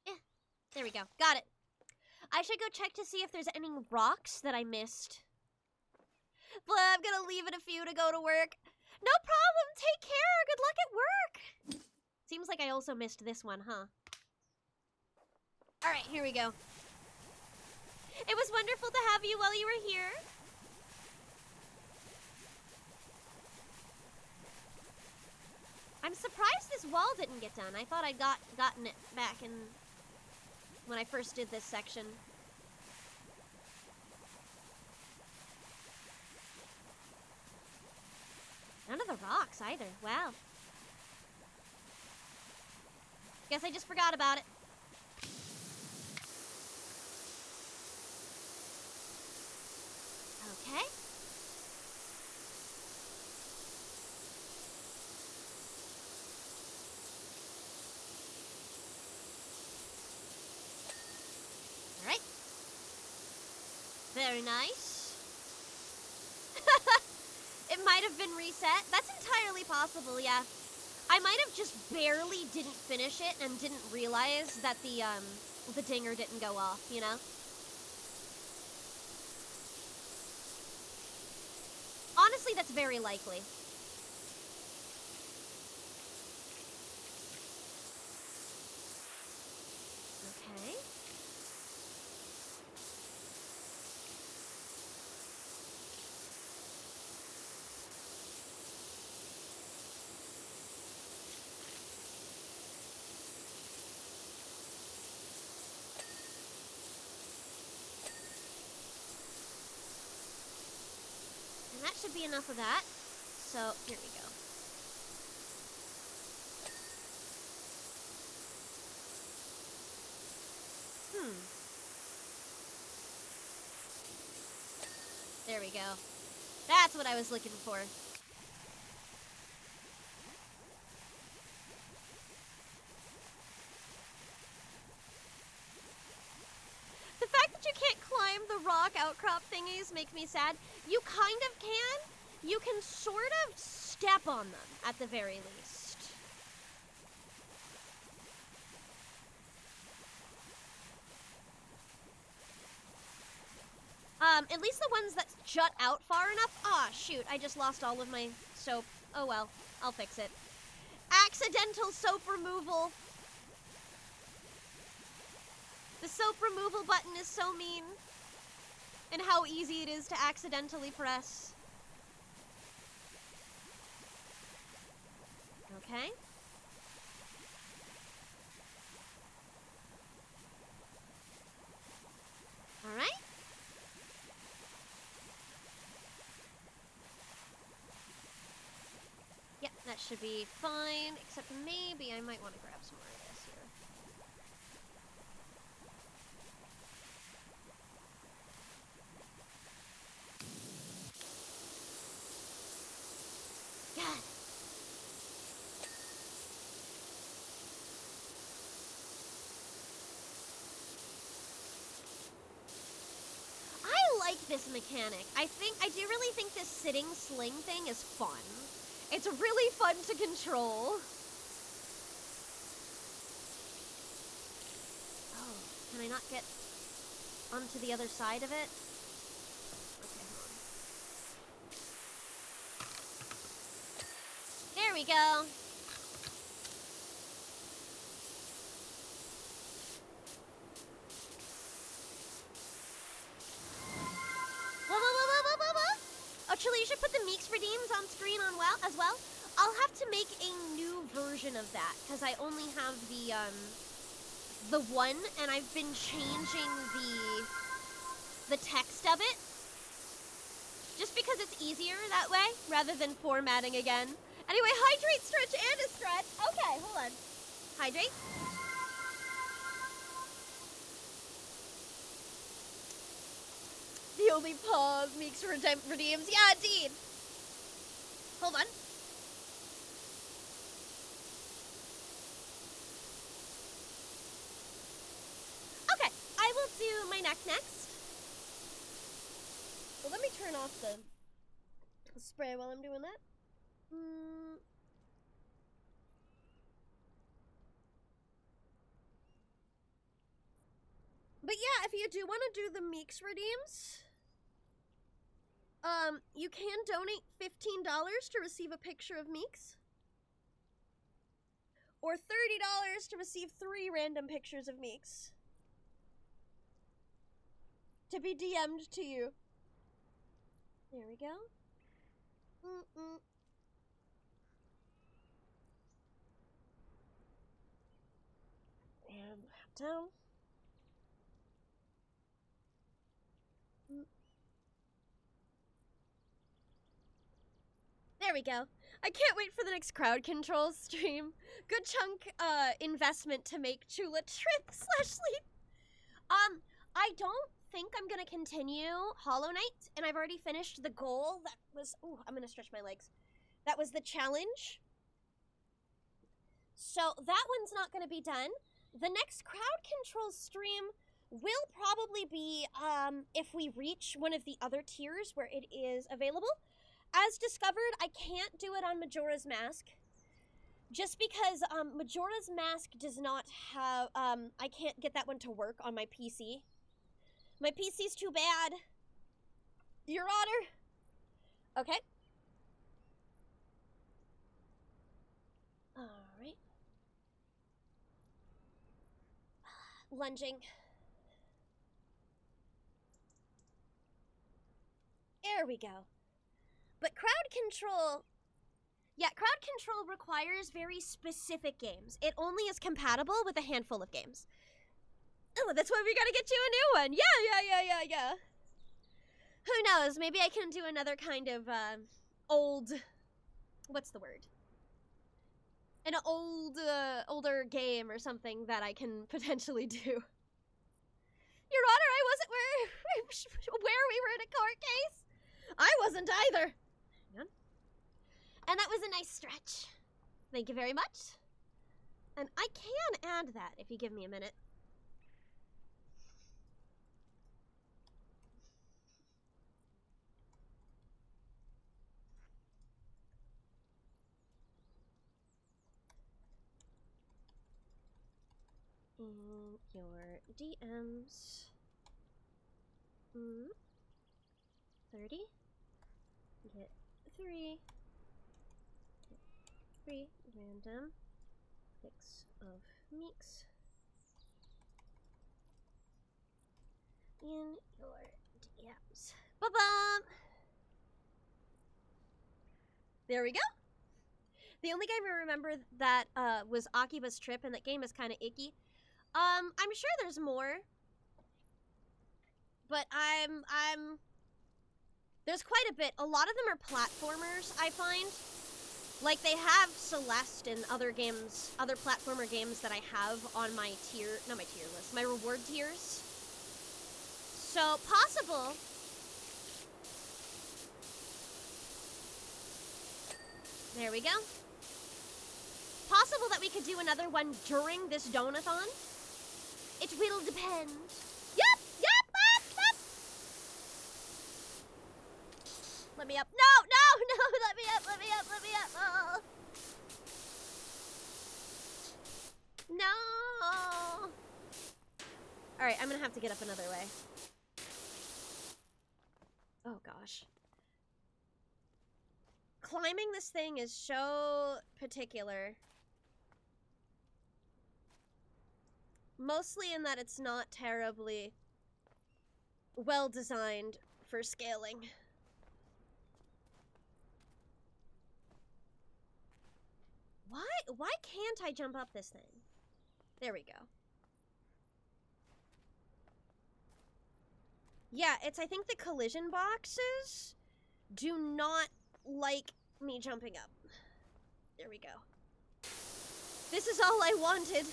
Yeah, there we go. Got it. I should go check to see if there's any rocks that I missed. But I'm gonna leave in a few to go to work. No problem. Take care. Good luck at work. Seems like I also missed this one, huh? All right, here we go. It was wonderful to have you while you were here. I'm surprised this wall didn't get done. I thought I'd gotten it back in when I first did this section. None of the rocks either. Wow. Guess I just forgot about it. Okay. All right. Very nice. It might have been reset. That's entirely possible, yeah. I might have just barely didn't finish it and didn't realize that the dinger didn't go off, you know? Honestly, that's very likely. Okay. And that should be enough of that. So, here we go. There we go. That's what I was looking for. The fact that you can't climb the rock outcrop thingies makes me sad. You kind of can. You can sort of step on them, at the very least. At least the ones that jut out far enough. Ah, shoot, I just lost all of my soap. Oh well, I'll fix it. Accidental soap removal. The soap removal button is so mean. And how easy it is to accidentally press. Okay. All right. Yep, that should be fine, except maybe I might want to grab some more of this here. God. I like this mechanic. I do really think this sitting sling thing is fun. It's really fun to control. Oh, can I not get onto the other side of it? Okay, hold on. There we go. Actually, you should put the Meeks Redeems on screen as well. I'll have to make a new version of that because I only have the one, and I've been changing the text of it just because it's easier that way rather than formatting again. Anyway, hydrate, stretch, and a stretch. Okay, hold on. Hydrate. The only pause Meeks redeems. Yeah, indeed. Hold on. Okay, I will do my neck next. Well, let me turn off the spray while I'm doing that. But yeah, if you do want to do the Meeks redeems, you can donate $15 to receive a picture of Meeks. Or $30 to receive 3 random pictures of Meeks. To be DM'd to you. There we go. And down. There we go. I can't wait for the next crowd control stream. Good chunk investment to make Chula trip/sleep. I don't think I'm gonna continue Hollow Knight, and I've already finished the goal that was, ooh, I'm gonna stretch my legs. That was the challenge. So that one's not gonna be done. The next crowd control stream will probably be if we reach one of the other tiers where it is available. As discovered, I can't do it on Majora's Mask. Just because Majora's Mask does not have, I can't get that one to work on my PC. My PC's too bad. Your Honor. Okay. Alright. Lunging. There we go. But crowd control... Yeah, crowd control requires very specific games. It only is compatible with a handful of games. Oh, that's why we gotta get you a new one. Yeah. Who knows? Maybe I can do another kind of, old... What's the word? An older game or something that I can potentially do. Your Honor, I wasn't where we were in a court case. I wasn't either. Hang on. And that was a nice stretch. Thank you very much. And I can add that if you give me a minute. In your DMs. 30. Get 3. Get 3 random pics of Meeks. In your DMs. Ba-bum! There we go. The only game I remember that was Akiba's Trip, and that game is kind of icky. I'm sure there's more, but there's quite a bit. A lot of them are platformers, I find. Like, they have Celeste and other games, other platformer games that I have on my not my tier list, my reward tiers. So, possible. There we go. Possible that we could do another one during this Donathon. It will depend. Yep. Let me up. No, let me up. Oh. No. All right, I'm gonna have to get up another way. Oh gosh. Climbing this thing is so particular. Mostly in that it's not terribly well designed for scaling. Why can't I jump up this thing? There we go. Yeah, it's, I think the collision boxes do not like me jumping up. There we go. This is all I wanted.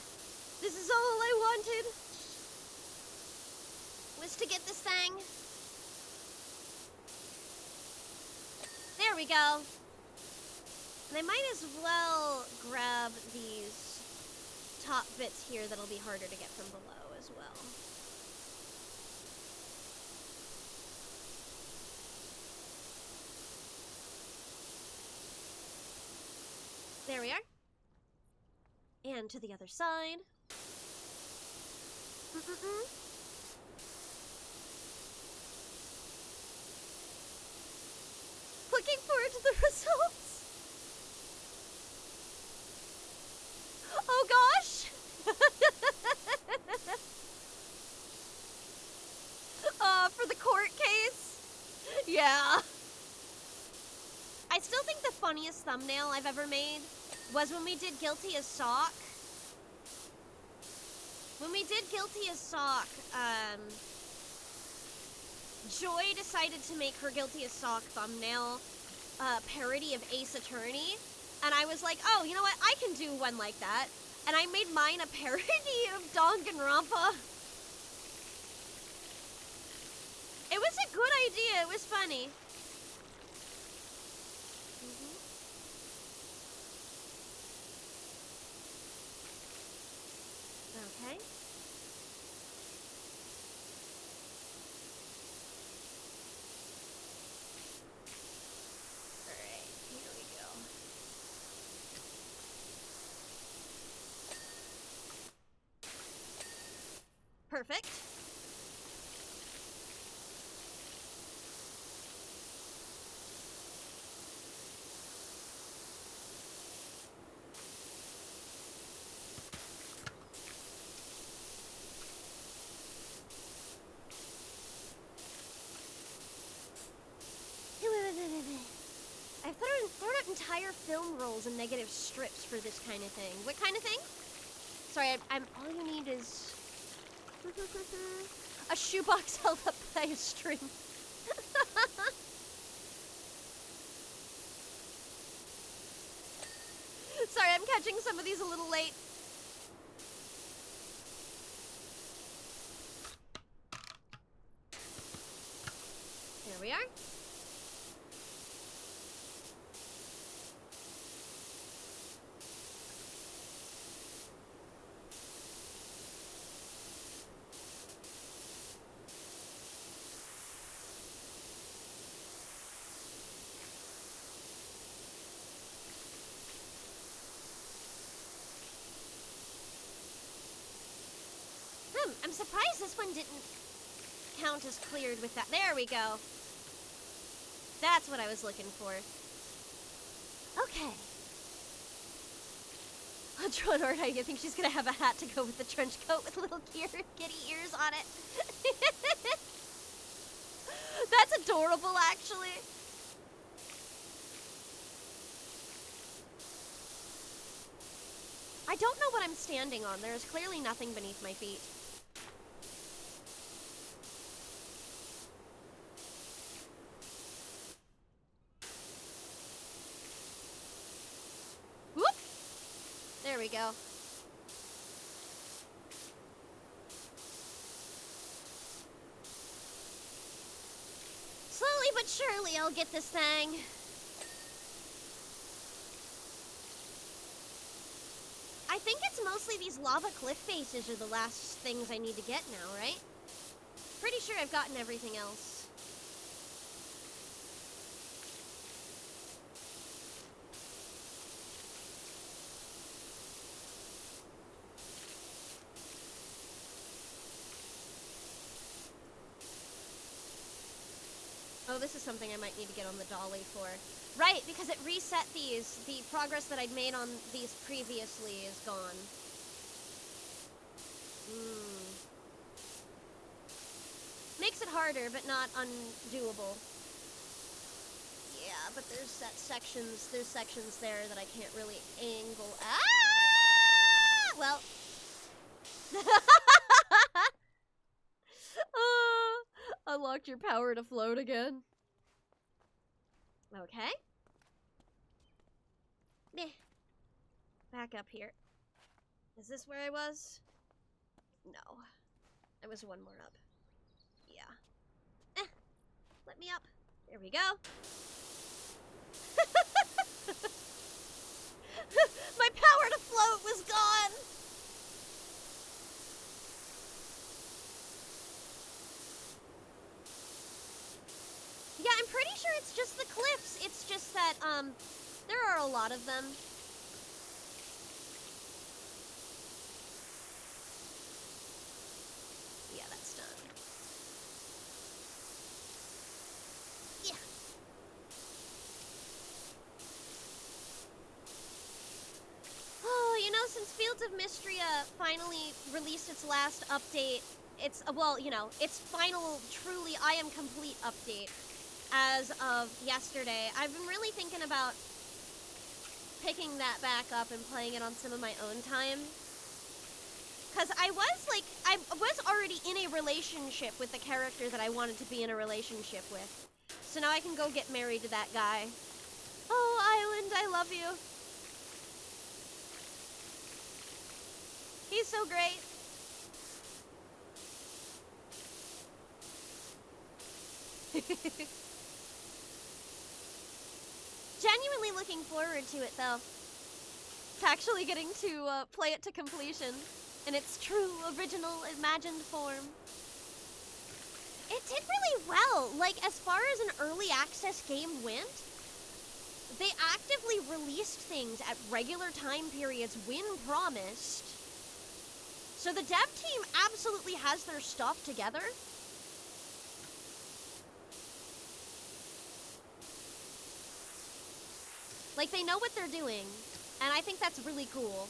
This is all I wanted. Was to get this thing. There we go. And I might as well grab these top bits here that'll be harder to get from below as well. There we are. And to the other side. Looking forward to the results. Oh gosh! For the court case? Yeah. I still think the funniest thumbnail I've ever made was when we did Guilty as Sock. When we did Guilty as Sock, Joy decided to make her Guilty as Sock thumbnail parody of Ace Attorney. And I was like, oh, you know what? I can do one like that. And I made mine a parody of Danganronpa. It was a good idea. It was funny. Okay. Alright, here we go. Perfect. I've thrown out entire film rolls and negative strips for this kind of thing. What kind of thing? Sorry, all you need is a shoebox held up by a string. Sorry, I'm catching some of these a little late. There we are. I'm surprised this one didn't count as cleared with that. There we go. That's what I was looking for. Okay. Drone art, I think she's gonna have a hat to go with the trench coat with little kitty ears on it. That's adorable, actually. I don't know what I'm standing on. There is clearly nothing beneath my feet. Whoop! There we go. Slowly but surely I'll get this thing. I think it's mostly these lava cliff faces are the last things I need to get now, right? Pretty sure I've gotten everything else. Oh, this is something I might need to get on the dolly for. Right, because it reset these. The progress that I'd made on these previously is gone. Makes it harder, but not undoable. Yeah, but there's sections there that I can't really angle. Ah! Well. Unlocked your power to float again. Okay. Back up here. Is this where I was? No. I was one more up. Yeah. Let me up. There we go. There are a lot of them. Yeah, that's done. Yeah. Oh, you know, since Fields of Mystria finally released its last update, it's, well, you know, its final, truly, I am complete update as of yesterday, I've been really thinking about picking that back up and playing it on some of my own time. Because I was already in a relationship with the character that I wanted to be in a relationship with. So now I can go get married to that guy. Oh, Island, I love you. He's so great. Genuinely looking forward to it, though. To actually getting to play it to completion in its true, original, imagined form. It did really well. Like, as far as an early access game went, they actively released things at regular time periods when promised. So the dev team absolutely has their stuff together. Like, they know what they're doing, and I think that's really cool.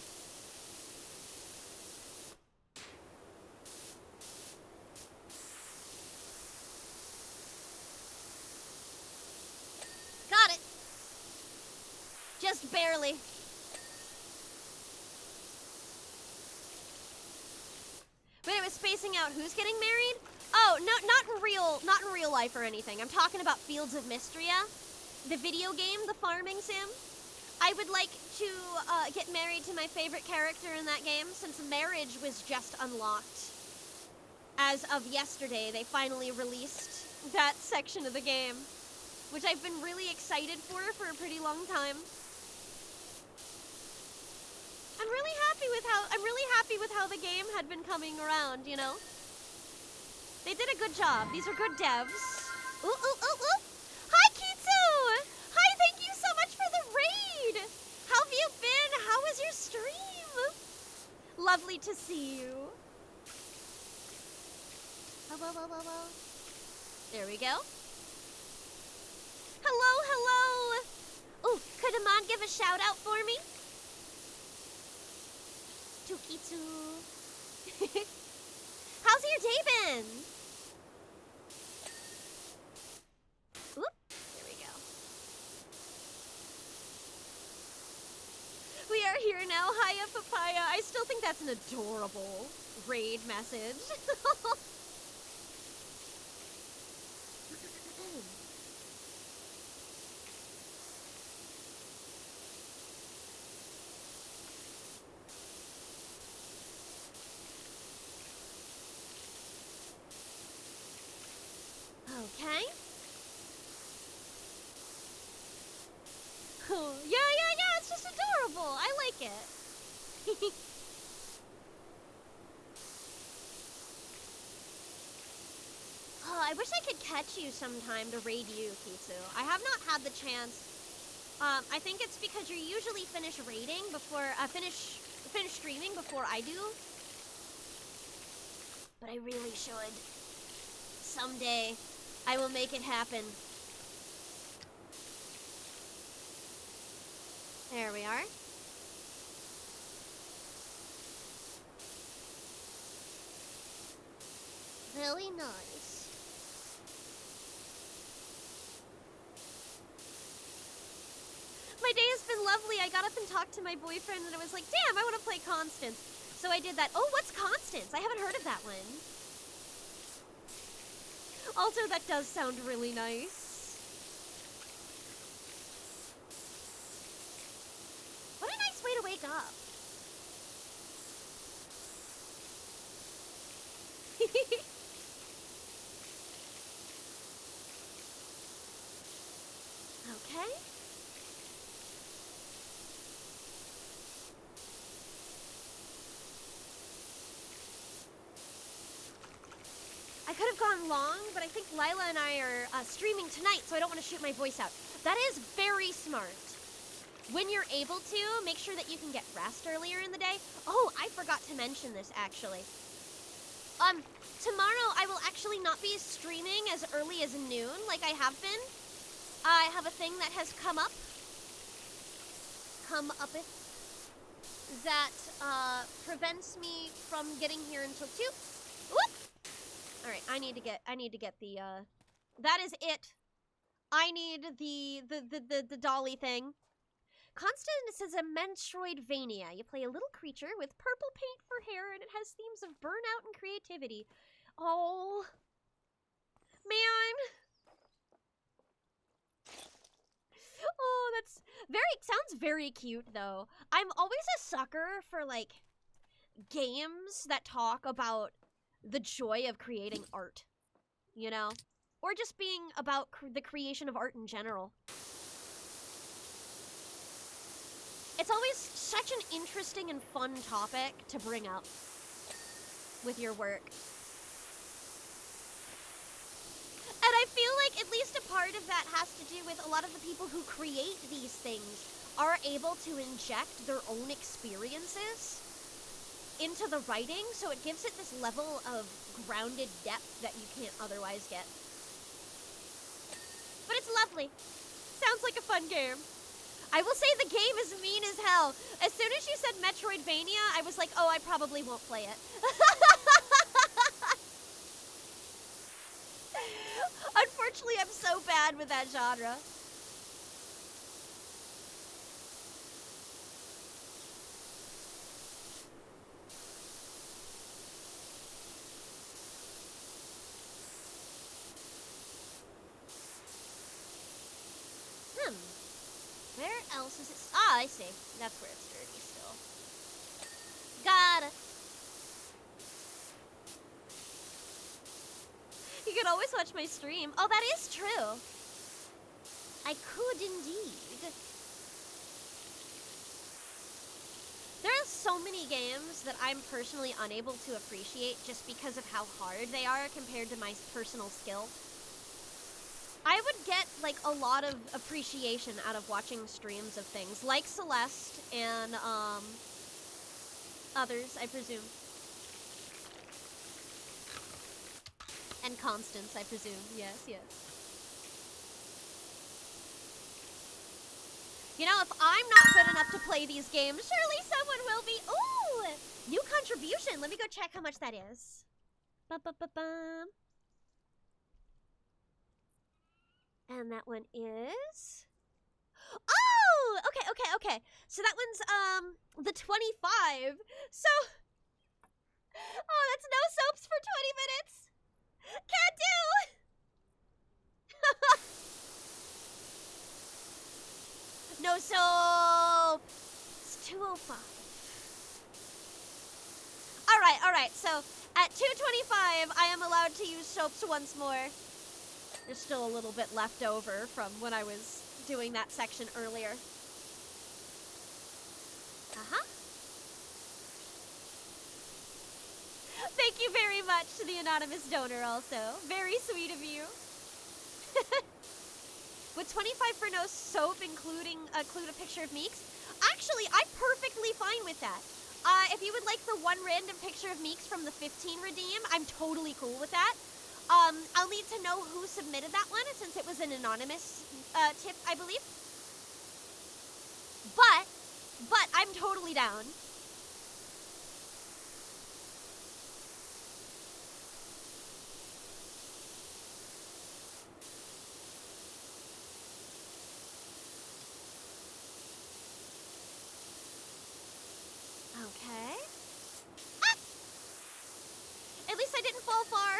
Got it. Just barely. But it was spacing out who's getting married? Oh, no, not in real life or anything. I'm talking about Fields of Mystria, the video game, the farming sim. I would like to get married to my favorite character in that game, since marriage was just unlocked. As of yesterday, they finally released that section of the game, which I've been really excited for a pretty long time. I'm really happy with how the game had been coming around, you know? They did a good job. These are good devs. Ooh, ooh, ooh, ooh! Hi, Kitsu! Hi, thank you so much for the raid! How have you been? How was your stream? Lovely to see you. Hello. There we go. Hello. Ooh, could Amon give a shout out for me? To Kitsu. How's your day been? Oop, there we go. We are here now. Hiya, Papaya. I still think that's an adorable raid message. Okay. Oh, yeah, it's just adorable. I like it. Oh, I wish I could catch you sometime to raid you, Kitsu. I have not had the chance. I think it's because you usually finish raiding before, finish streaming before I do. But I really should. Someday, I will make it happen. There we are. Really nice. My day has been lovely. I got up and talked to my boyfriend and I was like, damn, I want to play Constance. So I did that. Oh, what's Constance? I haven't heard of that one. Also, that does sound really nice. What a nice way to wake up. Okay. I could have gone run long, but I think Lila and I are streaming tonight, so I don't want to shoot my voice out. That is very smart. When you're able to, make sure that you can get rest earlier in the day. Oh, I forgot to mention this, actually. Tomorrow I will actually not be streaming as early as noon like I have been. I have a thing that has come upeth, that prevents me from getting here until 2. Whoop! All right, I need to get the that is it. I need the dolly thing. Constant says a Metroidvania. You play a little creature with purple paint for hair, and it has themes of burnout and creativity. Oh, man. Oh, that's sounds very cute, though. I'm always a sucker for, like, games that talk about the joy of creating art, you know? Or just being about the creation of art in general. It's always such an interesting and fun topic to bring up with your work. And I feel like at least a part of that has to do with a lot of the people who create these things are able to inject their own experiences into the writing, so it gives it this level of grounded depth that you can't otherwise get. But it's lovely. Sounds like a fun game. I will say the game is mean as hell. As soon as you said Metroidvania, I was like, oh, I probably won't play it. Unfortunately, I'm so bad with that genre. Where else is it? Ah, I see. That's where it's dirty still. Got it. You can always watch my stream. Oh, that is true. I could indeed. There are so many games that I'm personally unable to appreciate just because of how hard they are compared to my personal skill. I would get, like, a lot of appreciation out of watching streams of things like Celeste and, others, I presume. And Constance, I presume. Yes, yes. You know, if I'm not good enough to play these games, surely someone will be. Ooh! New contribution. Let me go check how much that is. Ba-ba-ba-bum. And that one is... Oh! Okay. So that one's, the 25. So... Oh, that's no soaps for 20 minutes! Can't do! No soap! It's 2:05. Alright, so at 2:25, I am allowed to use soaps once more. There's still a little bit left over from when I was doing that section earlier. Thank you very much to the anonymous donor also. Very sweet of you. Would 25 for no soap include a picture of Meeks? Actually, I'm perfectly fine with that. If you would like the one random picture of Meeks from the 15 redeem, I'm totally cool with that. I'll need to know who submitted that one since it was an anonymous tip, I believe. But I'm totally down. Okay. Ah! At least I didn't fall far.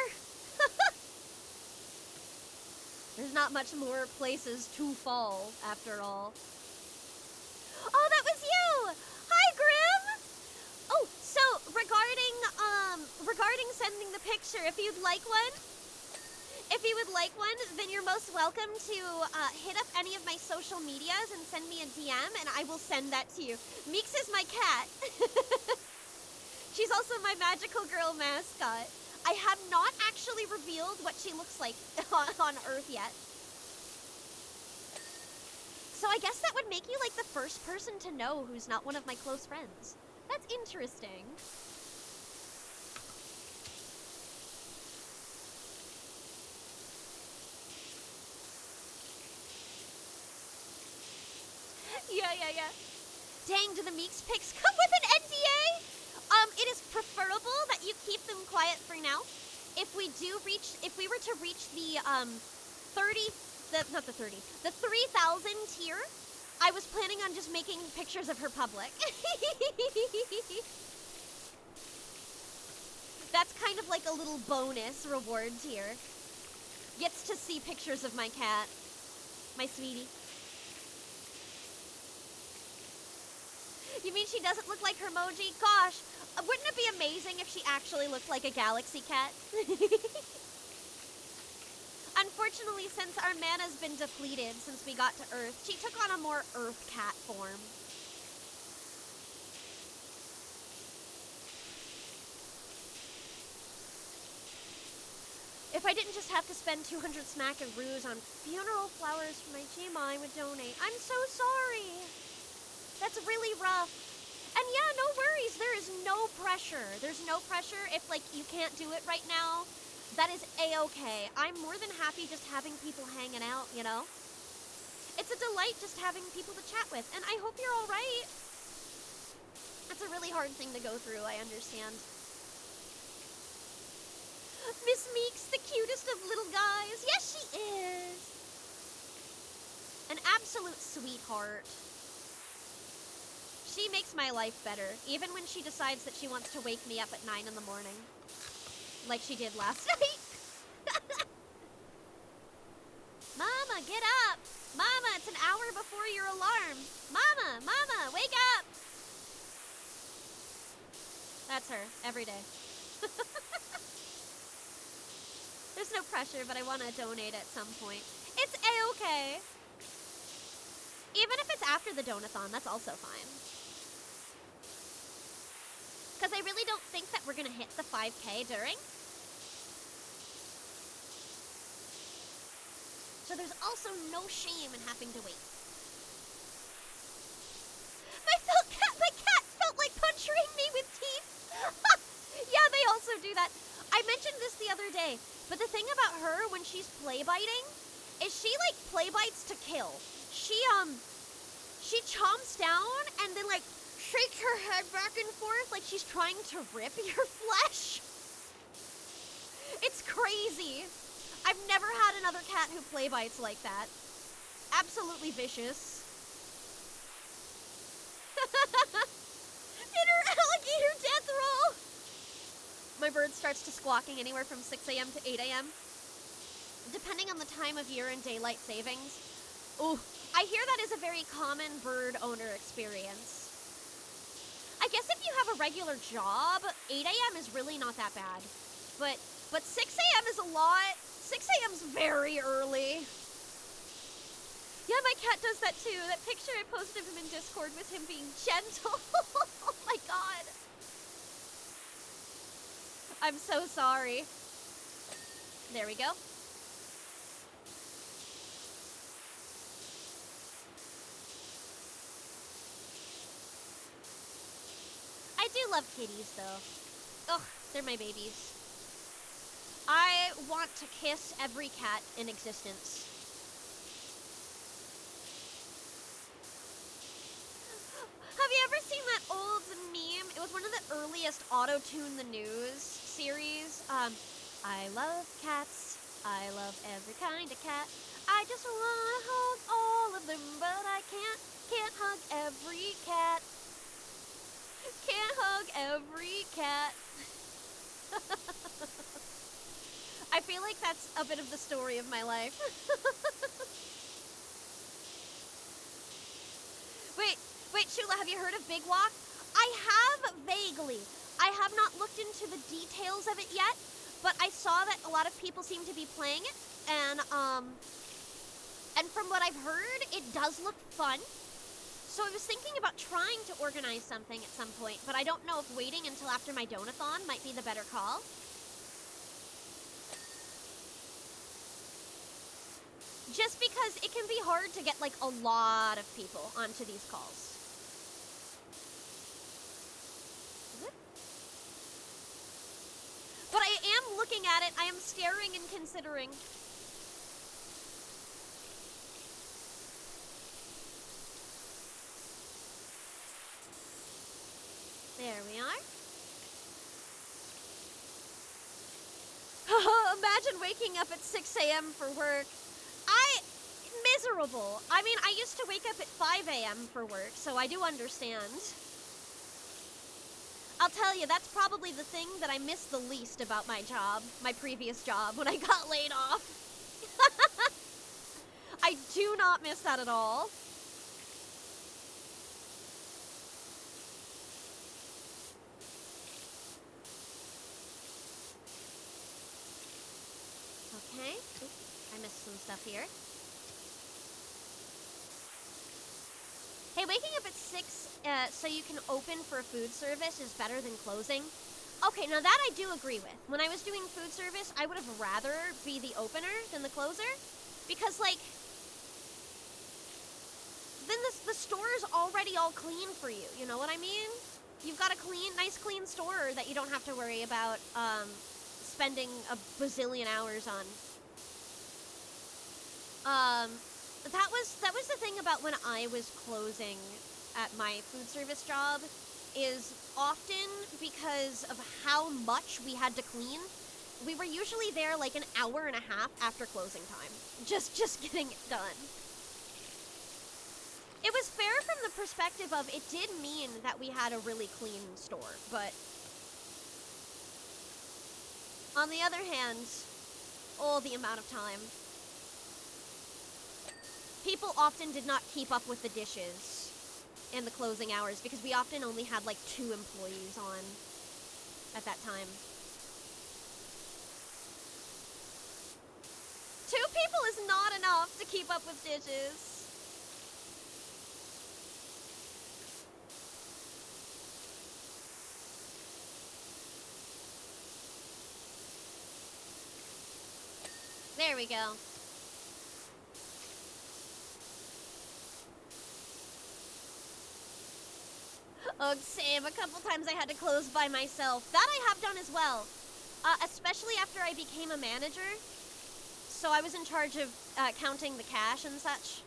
There's not much more places to fall, after all. Oh, that was you! Hi, Grim! Oh, so, regarding sending the picture, if you'd like one, then you're most welcome to hit up any of my social medias and send me a DM, and I will send that to you. Meeks is my cat. She's also my magical girl mascot. I have not actually revealed what she looks like on Earth yet. So I guess that would make you like the first person to know who's not one of my close friends. That's interesting. Yeah. Dang, do the Meeks picks come with an NDA? It is preferable that you keep them quiet for now. If we were to reach the 3,000 tier, I was planning on just making pictures of her public. That's kind of like a little bonus reward tier. Gets to see pictures of my cat, my sweetie. You mean she doesn't look like her emoji? Gosh, wouldn't it be amazing if she actually looked like a galaxy cat? Unfortunately, since our mana's been depleted since we got to Earth, she took on a more Earth cat form. If I didn't just have to spend 200 smackaroos on funeral flowers for my Gmail, I would donate. I'm so sorry. That's really rough. And yeah, no worries. There is no pressure. There's no pressure if, like, you can't do it right now. That is A-okay. I'm more than happy just having people hanging out, you know? It's a delight just having people to chat with, and I hope you're all right. That's a really hard thing to go through, I understand. Miss Meeks, the cutest of little guys. Yes, she is. An absolute sweetheart. She makes my life better, even when she decides that she wants to wake me up at 9 in the morning. Like she did last night. Mama, get up! Mama, it's an hour before your alarm. Mama, wake up! That's her, every day. There's no pressure, but I want to donate at some point. It's A-okay. Even if it's after the Donathon, that's also fine. Because I really don't think that we're going to hit the 5K during. So there's also no shame in having to wait. My cat felt like puncturing me with teeth. Yeah, they also do that. I mentioned this the other day, but the thing about her when she's play biting is she like play bites to kill. She chomps down and then like shakes her head back and forth like she's trying to rip your flesh. It's crazy. I've never had another cat who play bites like that. Absolutely vicious. Inner alligator death roll. My bird starts to squawking anywhere from 6 a.m. to 8 a.m. Depending on the time of year and daylight savings. Ooh, I hear that is a very common bird owner experience. I guess if you have a regular job, 8 a.m. is really not that bad. But 6 a.m. is a lot. 6 a.m.'s very early. Yeah, my cat does that too. That picture I posted of him in Discord was him being gentle. Oh my god. I'm so sorry. There we go. I do love kitties, though. Ugh, they're my babies. I want to kiss every cat in existence. Have you ever seen that old meme? It was one of the earliest Auto-Tune the News series. I love cats. I love every kind of cat. I just want to hug all of them, but I can't hug every cat. Can't hug every cat. I feel like that's a bit of the story of my life. Wait, Shula, have you heard of Big Walk? I have vaguely. I have not looked into the details of it yet, but I saw that a lot of people seem to be playing it, and from what I've heard, it does look fun. So I was thinking about trying to organize something at some point, but I don't know if waiting until after my Donathon might be the better call. Just because it can be hard to get, like, a lot of people onto these calls. Is it? But I am looking at it. I am staring and considering. There we are. Imagine waking up at 6 a.m. for work. Miserable. I mean, I used to wake up at 5 a.m. for work, so I do understand. I'll tell you, that's probably the thing that I miss the least about my job, my previous job, when I got laid off. I do not miss that at all. Okay. Oops, I missed some stuff here. Hey, waking up at 6 so you can open for a food service is better than closing. Okay, now that I do agree with. When I was doing food service, I would have rather be the opener than the closer. Because, like, then the store is already all clean for you. You know what I mean? You've got a nice clean store that you don't have to worry about spending a bazillion hours on. That was the thing about when I was closing at my food service job, is often because of how much we had to clean, we were usually there like an hour and a half after closing time. Just getting it done. It was fair from the perspective of it did mean that we had a really clean store, but on the other hand, the amount of time. People often did not keep up with the dishes in the closing hours because we often only had like 2 employees on at that time. 2 people is not enough to keep up with dishes. There we go. Oh, same. A couple times I had to close by myself. That I have done as well. Especially after I became a manager. So I was in charge of counting the cash and such.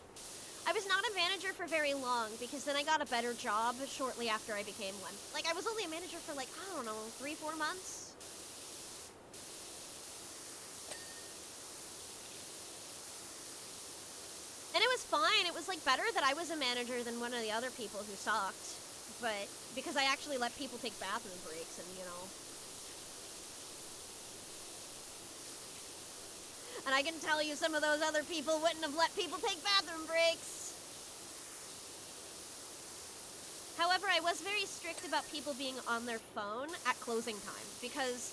I was not a manager for very long because then I got a better job shortly after I became one. Like, I was only a manager for like, I don't know, 3-4 months. And it was fine. It was like better that I was a manager than one of the other people who sucked. But because I actually let people take bathroom breaks and, you know. And I can tell you some of those other people wouldn't have let people take bathroom breaks. However, I was very strict about people being on their phone at closing time. Because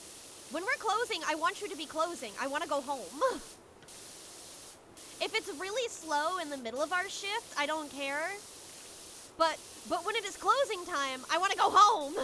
when we're closing, I want you to be closing. I want to go home. If it's really slow in the middle of our shift, I don't care. But when it is closing time, I want to go home.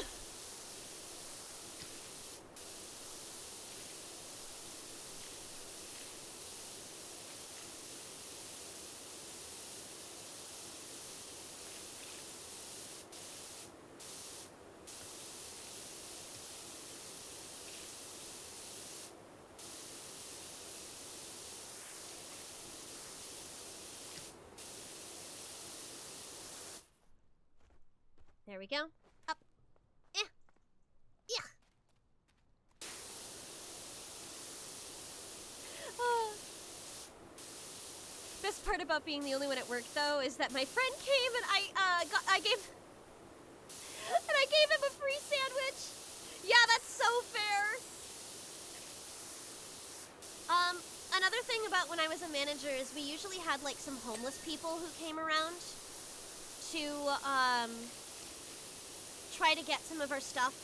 There we go. Up. Yeah. Yeah. Best part about being the only one at work, though, is that my friend came and I gave him a free sandwich. Yeah, that's so fair. Another thing about when I was a manager is we usually had like some homeless people who came around to try to get some of our stuff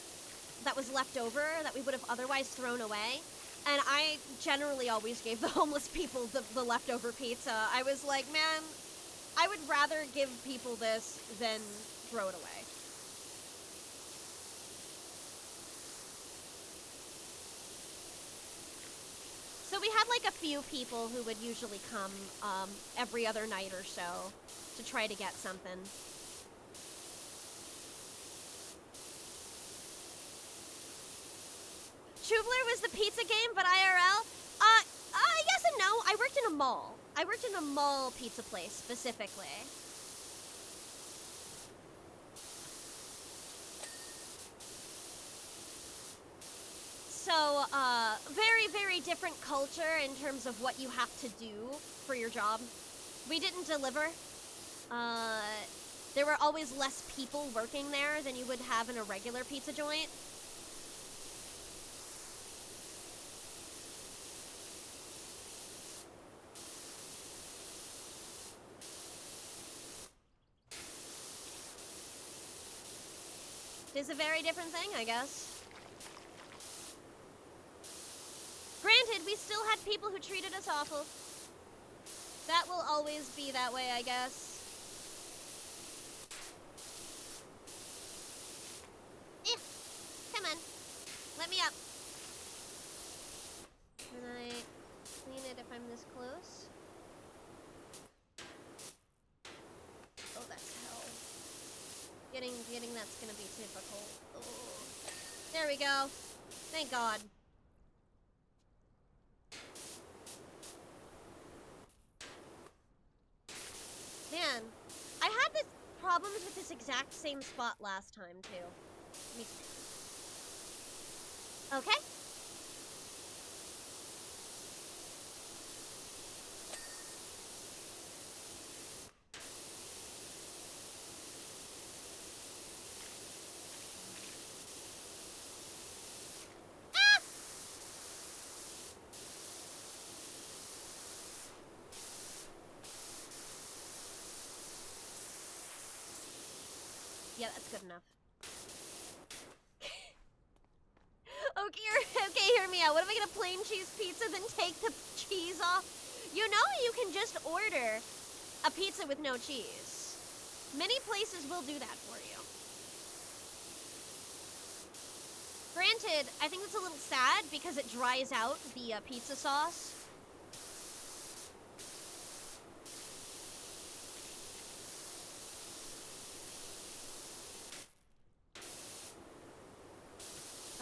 that was left over that we would have otherwise thrown away. And I generally always gave the homeless people the leftover pizza. I was like, man, I would rather give people this than throw it away. So we had like a few people who would usually come every other night or so to try to get something. Chubler was the pizza game, but IRL? Yes and no. I worked in a mall. I worked in a mall pizza place, specifically. So, very, very different culture in terms of what you have to do for your job. We didn't deliver. There were always less people working there than you would have in a regular pizza joint. It is a very different thing, I guess. Granted, we still had people who treated us awful. That will always be that way, I guess. Come on. Let me up. Can I clean it if I'm this close? Oh, that's hell. Getting that's gonna be difficult. Oh. There we go. Thank God. Man, I had this problems with this exact same spot last time too. Okay. Yeah, that's good enough. Okay, hear me out. What if I get a plain cheese pizza, then take the cheese off? You know you can just order a pizza with no cheese. Many places will do that for you. Granted, I think it's a little sad because it dries out the pizza sauce.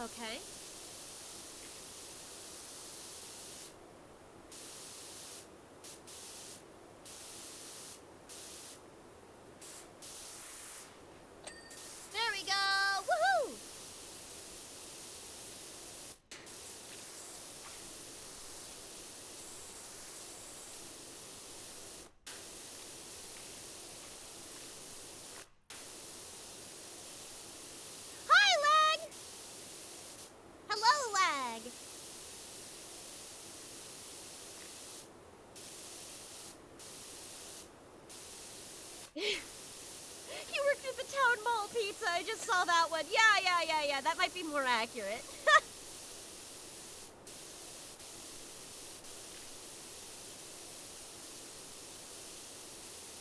Okay. There we go! Woohoo! Hi, Lag! Hello, Lag! You worked at the Town Mall Pizza. I just saw that one. Yeah. That might be more accurate.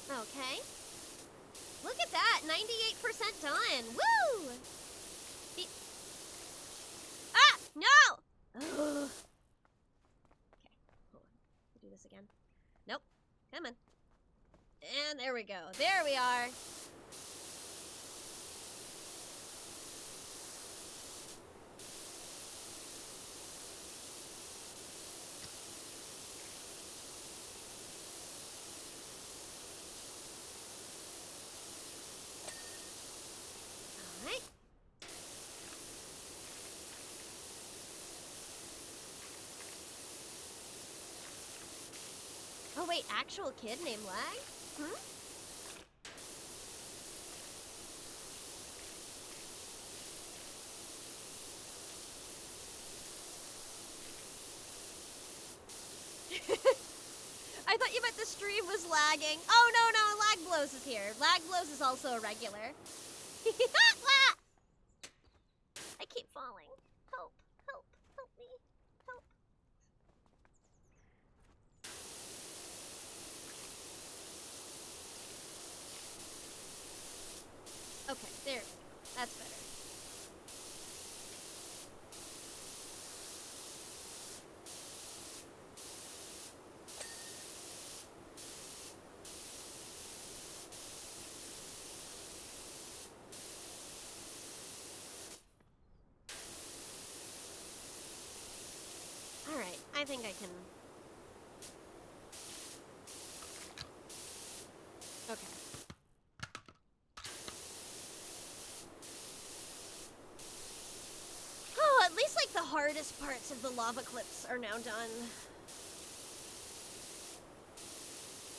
Okay. Look at that. 98% done. Woo! No! Ugh. Okay, hold on. Do this again. Nope. Come on. And there we go. There we are. Alright. Oh wait, actual kid named Lag? Hmm? I thought you meant the stream was lagging. Oh, no, Lag Blows is here. Lag Blows is also a regular. I keep falling. Help me, help. Okay, there we go. That's better. I think I can... Okay. Oh, at least, like, the hardest parts of the lava clips are now done.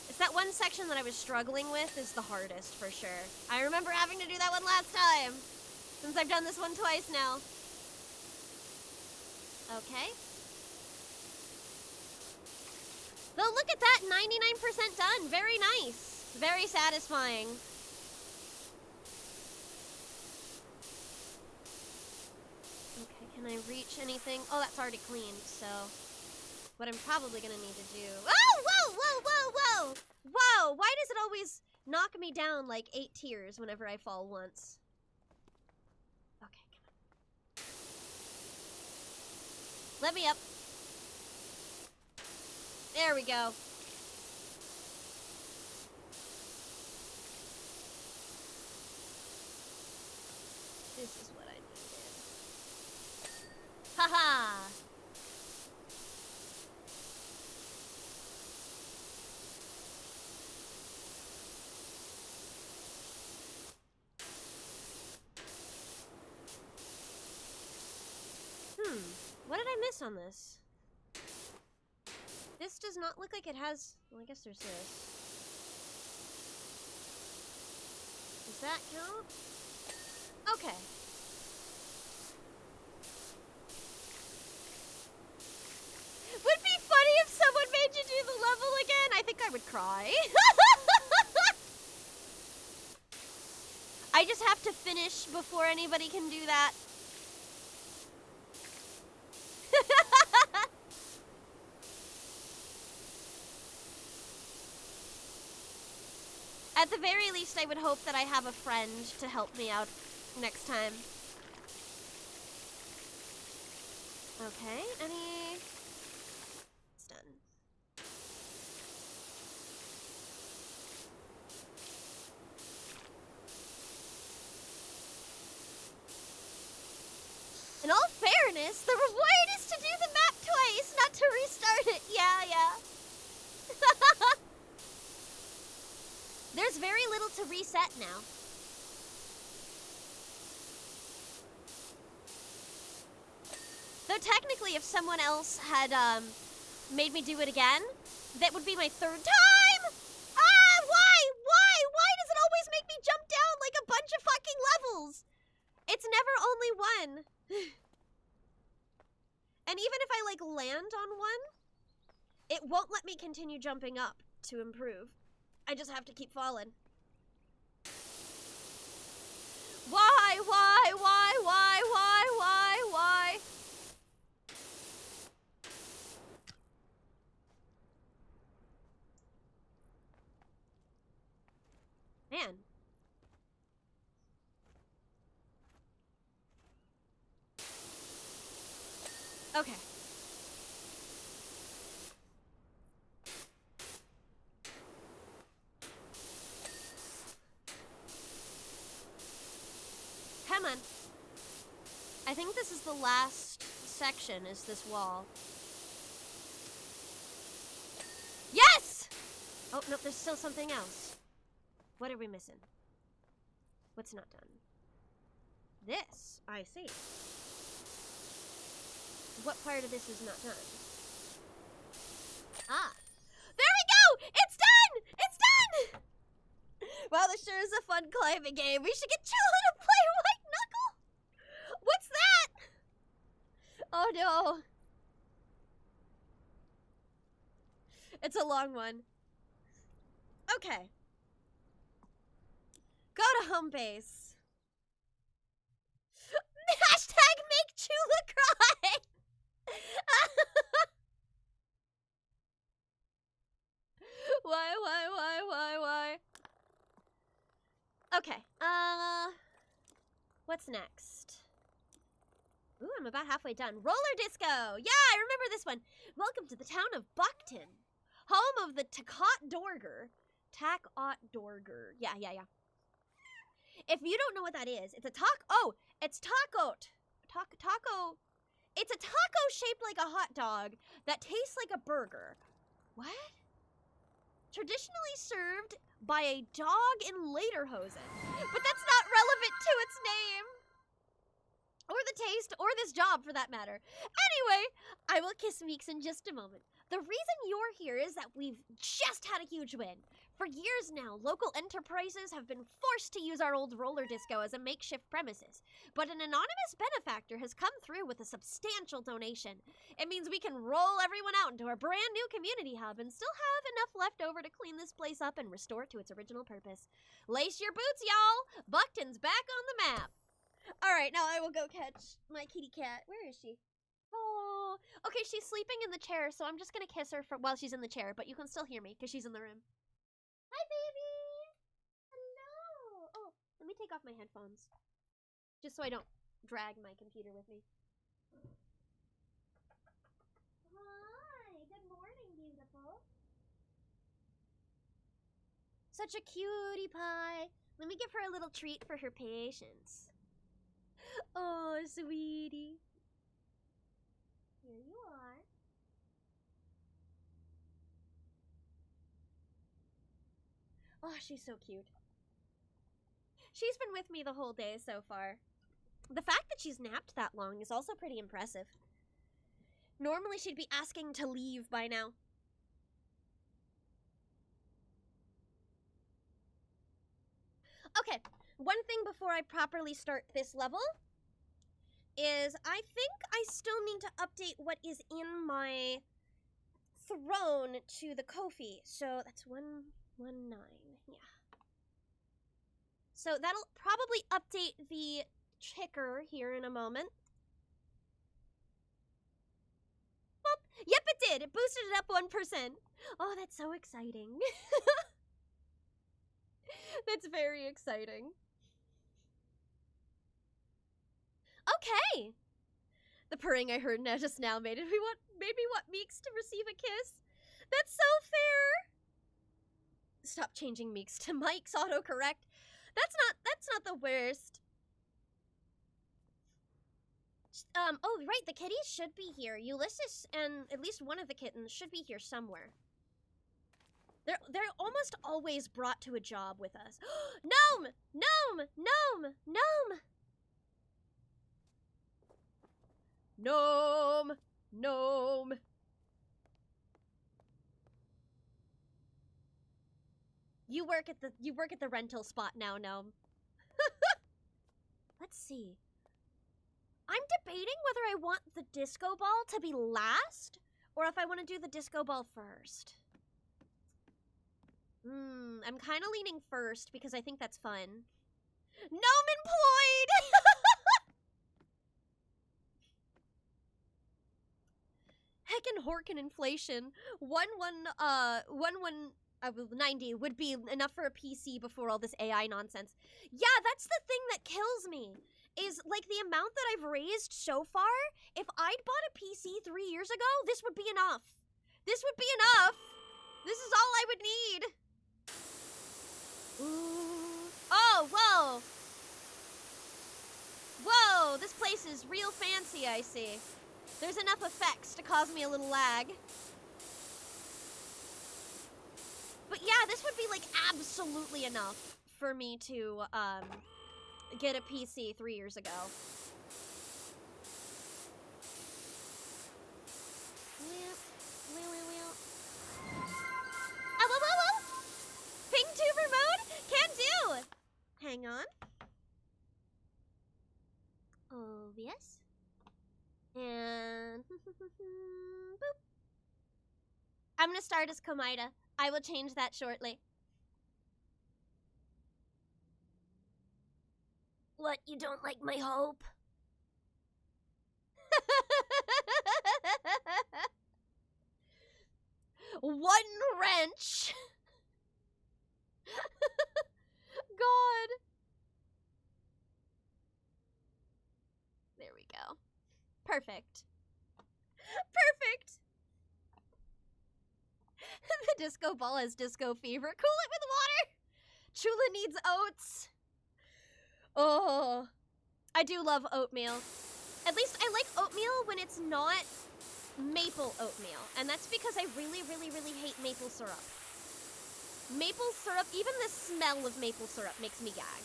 It's that one section that I was struggling with is the hardest, for sure. I remember having to do that one last time, since I've done this one twice now. Okay. Though, look at that, 99% done. Very nice. Very satisfying. Okay, can I reach anything? Oh, that's already cleaned, so... What I'm probably gonna need to do... Oh, whoa, whoa, whoa, whoa! Whoa, why does it always knock me down like 8 tiers whenever I fall once? Okay, come on. Let me up. There we go. This is what I needed. Haha! What did I miss on this? This does not look like it has... Well, I guess there's this. Does that count? Okay. Would be funny if someone made you do the level again. I think I would cry. I just have to finish before anybody can do that. At the very least, I would hope that I have a friend to help me out next time. Okay, It's done. In all fairness, the reward is to do the map twice, not to restart it. Yeah. There's very little to reset now. Though technically, if someone else had made me do it again, that would be my 3rd time! Ah, why? Why does it always make me jump down like a bunch of fucking levels? It's never only one. And even if I, like, land on one, it won't let me continue jumping up to improve. I just have to keep falling. Why? Man. Okay. Come on. I think this is the last section, is this wall. Yes! Oh, no, there's still something else. What are we missing? What's not done? This, I see. What part of this is not done? Ah. There we go! It's done! It's done! Wow, this sure is a fun climbing game. We should get Chilla to play White Knuckle! What's that? Oh no. It's a long one. Okay. Go to home base. Hashtag make Chula cry! Why? Okay, what's next? Ooh, I'm about halfway done. Roller disco! Yeah, I remember this one. Welcome to the town of Buckton, home of the Takot Dorger. Yeah. If you don't know what that is, it's a it's tacot. Taco. It's a taco shaped like a hot dog that tastes like a burger. What? Traditionally served by a dog in lederhosen. But that's not relevant to its name. Or the taste, or this job for that matter. Anyway, I will kiss Meeks in just a moment. The reason you're here is that we've just had a huge win. For years now, local enterprises have been forced to use our old roller disco as a makeshift premises. But an anonymous benefactor has come through with a substantial donation. It means we can roll everyone out into our brand new community hub and still have enough left over to clean this place up and restore it to its original purpose. Lace your boots, y'all! Buckton's back on the map. Alright, now I will go catch my kitty cat. Where is she? Oh, okay, she's sleeping in the chair, so I'm just gonna kiss her while she's in the chair, but you can still hear me because she's in the room. Hi, baby! Hello! Oh, let me take off my headphones. Just so I don't drag my computer with me. Hi! Good morning, beautiful. Such a cutie pie. Let me give her a little treat for her patience. Oh, sweetie. Here you are. Oh, she's so cute. She's been with me the whole day so far. The fact that she's napped that long is also pretty impressive. Normally she'd be asking to leave by now. Okay, one thing before I properly start this level is I think I still need to update what is in my throne to the Ko-fi. So that's 119, yeah. So that'll probably update the ticker here in a moment. Boop. Yep, it did. It boosted it up 1%. Oh, that's so exciting. That's very exciting. Okay. The purring I heard just now made me want Meeks to receive a kiss. That's so fair. Stop changing Meeks to Mike's autocorrect. That's not the worst. Oh, right, the kitties should be here. Ulysses and at least one of the kittens should be here somewhere. They're almost always brought to a job with us. Gnome! Gnome! Gnome! Gnome! Gnome! Gnome! You work at the rental spot now, Gnome. Let's see. I'm debating whether I want the disco ball to be last or if I want to do the disco ball first. I'm kind of leaning first because I think that's fun. Gnome employed! Heckin' horkin' inflation. 90 would be enough for a PC before all this AI nonsense. Yeah, that's the thing that kills me. Is, like, the amount that I've raised so far, if I'd bought a PC 3 years ago, this would be enough. This would be enough. This is all I would need. Ooh. Oh, whoa. Whoa, this place is real fancy, I see. There's enough effects to cause me a little lag. But yeah, this would be, like, absolutely enough for me to, get a PC 3 years ago. Oh, whoa, whoa, whoa! Ping tuber mode? Can do! Hang on. Oh, yes. And boop. I'm gonna start as Komaida. I will change that shortly. What, you don't like my hope? One wrench. God. There we go. Perfect. Perfect. The disco ball has disco fever. Cool it with water. Chula needs oats. Oh, I do love oatmeal. At least I like oatmeal when it's not maple oatmeal. And that's because I really, really, really hate maple syrup. Maple syrup, even the smell of maple syrup makes me gag.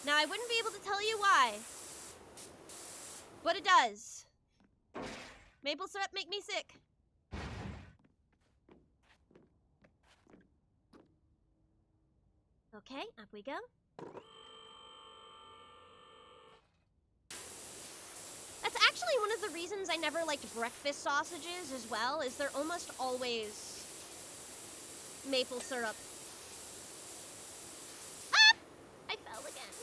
Now, I wouldn't be able to tell you why, but it does. Maple syrup make me sick. Okay, up we go. That's actually one of the reasons I never liked breakfast sausages as well, is they're almost always maple syrup. Ah! I fell again.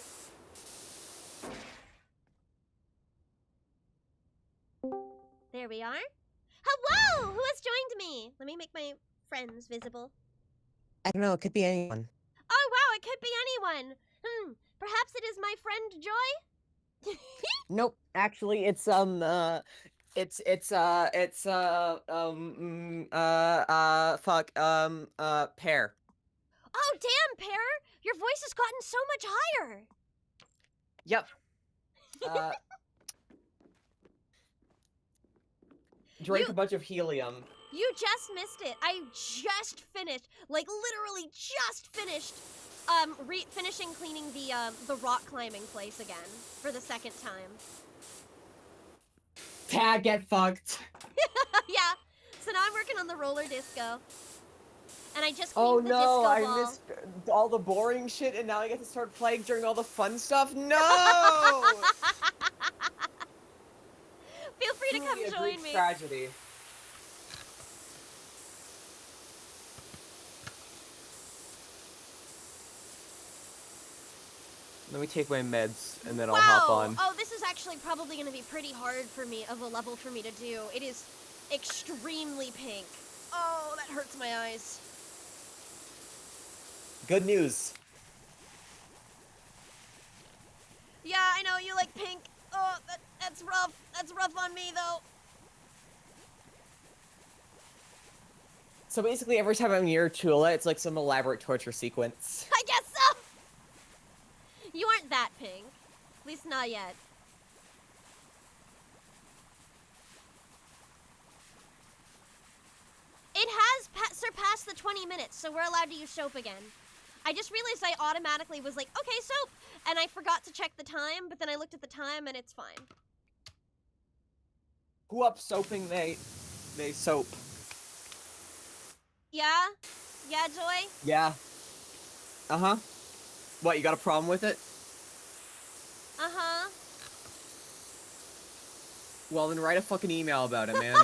There we are. Hello! Who has joined me? Let me make my friends visible. I don't know, it could be anyone. Oh wow, it could be anyone. Perhaps it is my friend Joy? Nope, actually, it's pear. Oh damn, Pear! Your voice has gotten so much higher. Yep. Drank a bunch of helium. You just missed it. I just finished, like literally just finished, finishing cleaning the rock climbing place again for the second time. Tag, get fucked. Yeah. So now I'm working on the roller disco. And I just cleaned the disco ball. I missed all the boring shit, and now I get to start playing during all the fun stuff. No! Feel free to come join me. Tragedy. Let me take my meds, and then I'll hop on. Oh, this is actually probably going to be pretty hard for me, of a level for me to do. It is extremely pink. Oh, that hurts my eyes. Good news. Yeah, I know, you like pink. Oh, that's rough. That's rough on me, though. So basically, every time I'm near Chula, it's like some elaborate torture sequence. I guess so! You aren't that pink. At least not yet. It has surpassed the 20 minutes, so we're allowed to use soap again. I just realized I automatically was like, okay, soap! And I forgot to check the time, but then I looked at the time and it's fine. Who up soaping they soap? Yeah? Yeah, Joy? Yeah. Uh-huh. What, you got a problem with it? Uh-huh. Well, then write a fucking email about it, man.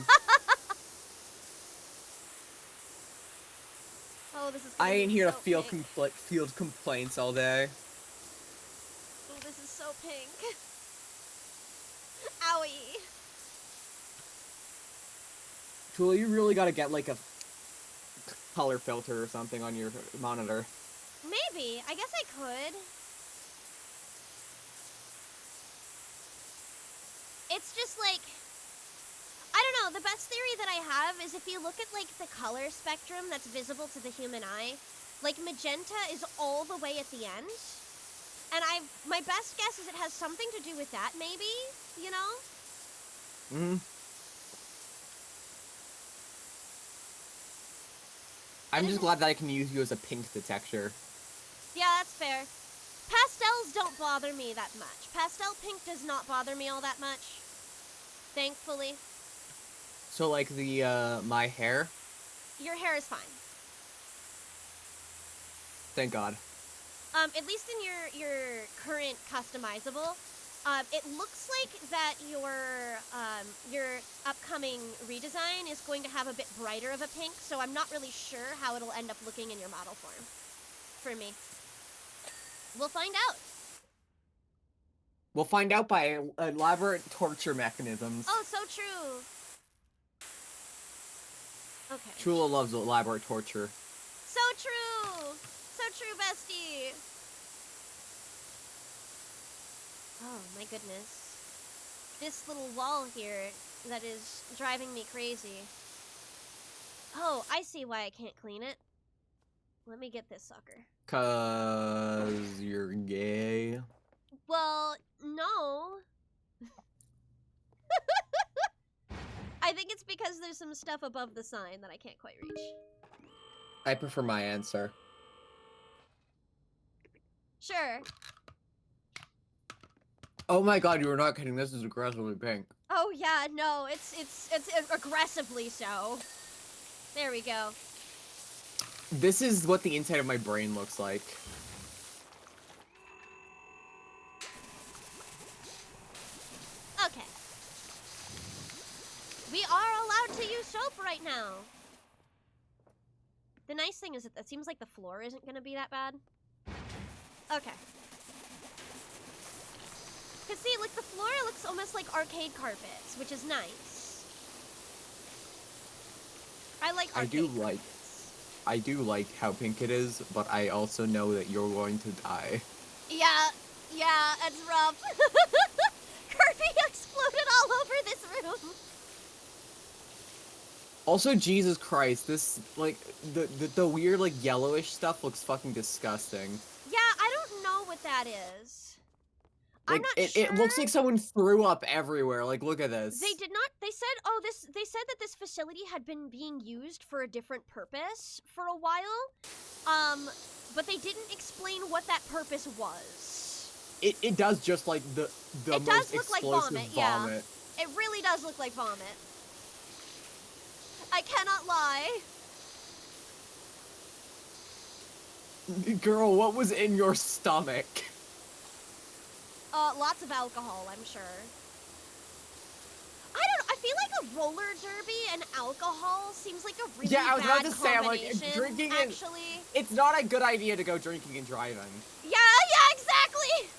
Oh, this is I ain't here so to field pink. complaints all day. Oh, this is so pink. Owie. Chula, you really gotta get, like, a color filter or something on your monitor. Maybe. I guess I could. It's just like, I don't know, the best theory that I have is if you look at like the color spectrum that's visible to the human eye, like magenta is all the way at the end. And my best guess is it has something to do with that, maybe, you know? Mm-hmm. I'm just glad that I can use you as a pink detector. Yeah, that's fair. Pastels don't bother me that much. Pastel pink does not bother me all that much. Thankfully. So, like, my hair? Your hair is fine. Thank God. At least in your current customizable, it looks like that your upcoming redesign is going to have a bit brighter of a pink, so I'm not really sure how it'll end up looking in your model form. For me. We'll find out. We'll find out by elaborate torture mechanisms. Oh, so true. Okay. Chula loves elaborate torture. So true! So true, bestie! Oh, my goodness. This little wall here that is driving me crazy. Oh, I see why I can't clean it. Let me get this sucker. 'Cause you're gay. Well, no. I think it's because there's some stuff above the sign that I can't quite reach. I prefer my answer. Sure. Oh my god, you were not kidding. This is aggressively pink. Oh yeah, no, it's aggressively so. There we go. This is what the inside of my brain looks like. Okay. We are allowed to use soap right now. The nice thing is that it seems like the floor isn't gonna be that bad. Okay. Cause see, like the floor looks almost like arcade carpets, which is nice. I like arcade carpets. I do like how pink it is, but I also know that you're going to die. Yeah, it's rough. Kirby exploded all over this room. Also, Jesus Christ, this, like, the weird, like, yellowish stuff looks fucking disgusting. Yeah, I don't know what that is. Like, I'm not sure. It looks like someone threw up everywhere. Like, look at this. They did not. They said, they said that this facility had been being used for a different purpose for a while. But they didn't explain what that purpose was. It does just like the it most does look explosive like vomit. vomit. Yeah, it really does look like vomit. I cannot lie. Girl, what was in your stomach? Lots of alcohol, I'm sure. I don't know, I feel like a roller derby and alcohol seems like a really I was bad about to say, I'm like, drinking actually. It's not a good idea to go drinking and driving. Yeah, exactly!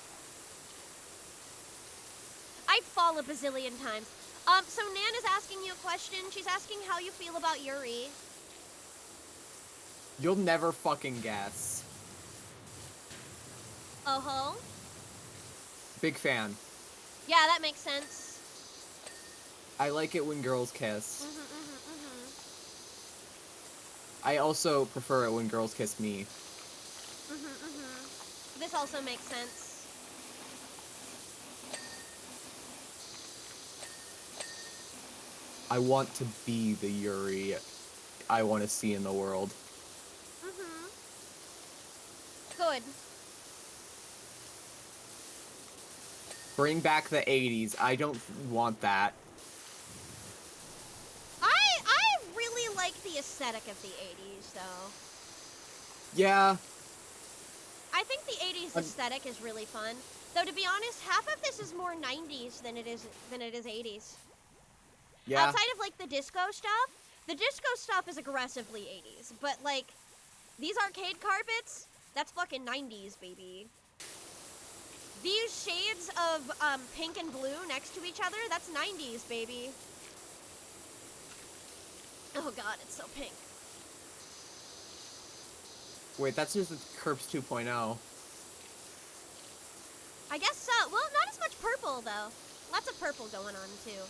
I'd fall a bazillion times. So Nan is asking you a question. She's asking how you feel about Yuri. You'll never fucking guess. Uh-huh. Big fan. Yeah, that makes sense. I like it when girls kiss. Mm-hmm. I also prefer it when girls kiss me. This also makes sense. I want to be the Yuri I want to see in the world. Good. Bring back the 80s. I don't want that. I really like the aesthetic of the 80s, though. Yeah. I think the 80s aesthetic is really fun. Though, to be honest, half of this is more 90s than it is 80s. Yeah. Outside of, like, the disco stuff, the disco stuff is aggressively 80s. But, like, these arcade carpets, that's fucking 90s, baby. These shades of pink and blue next to each other, that's 90s, baby. Oh god, it's so pink. Wait, that's just Kerps 2.0. I guess so. Well, not as much purple, though. Lots of purple going on, too.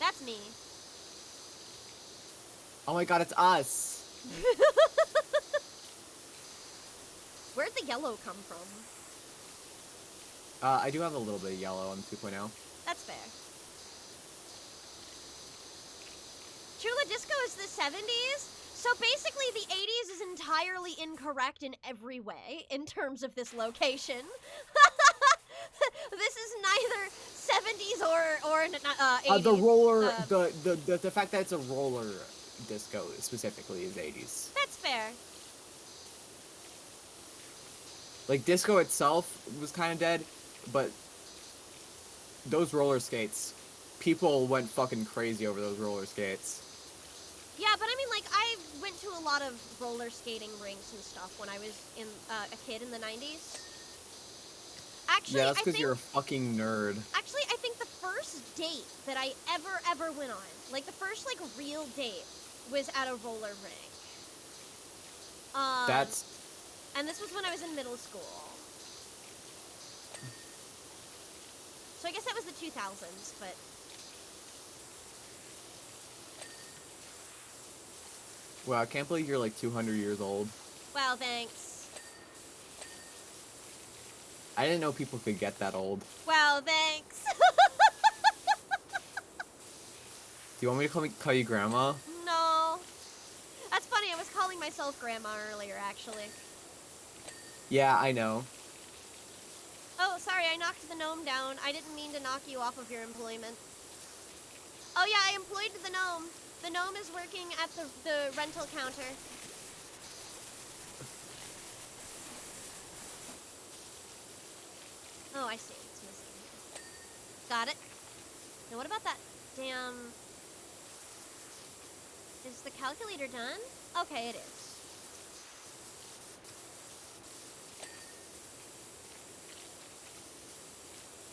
That's me. Oh my god, it's us. Where'd the yellow come from? I do have a little bit of yellow on 2.0. That's fair. Chula Disco is the 70s, so basically the 80s is entirely incorrect in every way in terms of this location. This is neither 70s or 80s. The roller, the fact that it's a roller disco specifically is 80s. That's fair. Like, disco itself was kind of dead, but those roller skates, people went fucking crazy over those roller skates. Yeah, but I mean, like, I went to a lot of roller skating rinks and stuff when I was a kid in the 90s. Actually, Yeah, that's because you're a fucking nerd. Actually, I think the first date that I ever went on, like the first, like, real date, was at a roller rink. And this was when I was in middle school. So I guess that was the 2000s, but... Wow, I can't believe you're like 200 years old. Wow, thanks. I didn't know people could get that old. Wow, thanks. you want me to call you Grandma? No. That's funny, I was calling myself Grandma earlier, actually. Yeah, I know. Oh, sorry, I knocked the gnome down. I didn't mean to knock you off of your employment. Oh yeah, I employed the gnome. The gnome is working at the rental counter. Oh, I see. It's missing here. Got it. Now what about that damn... Is the calculator done? Okay, it is.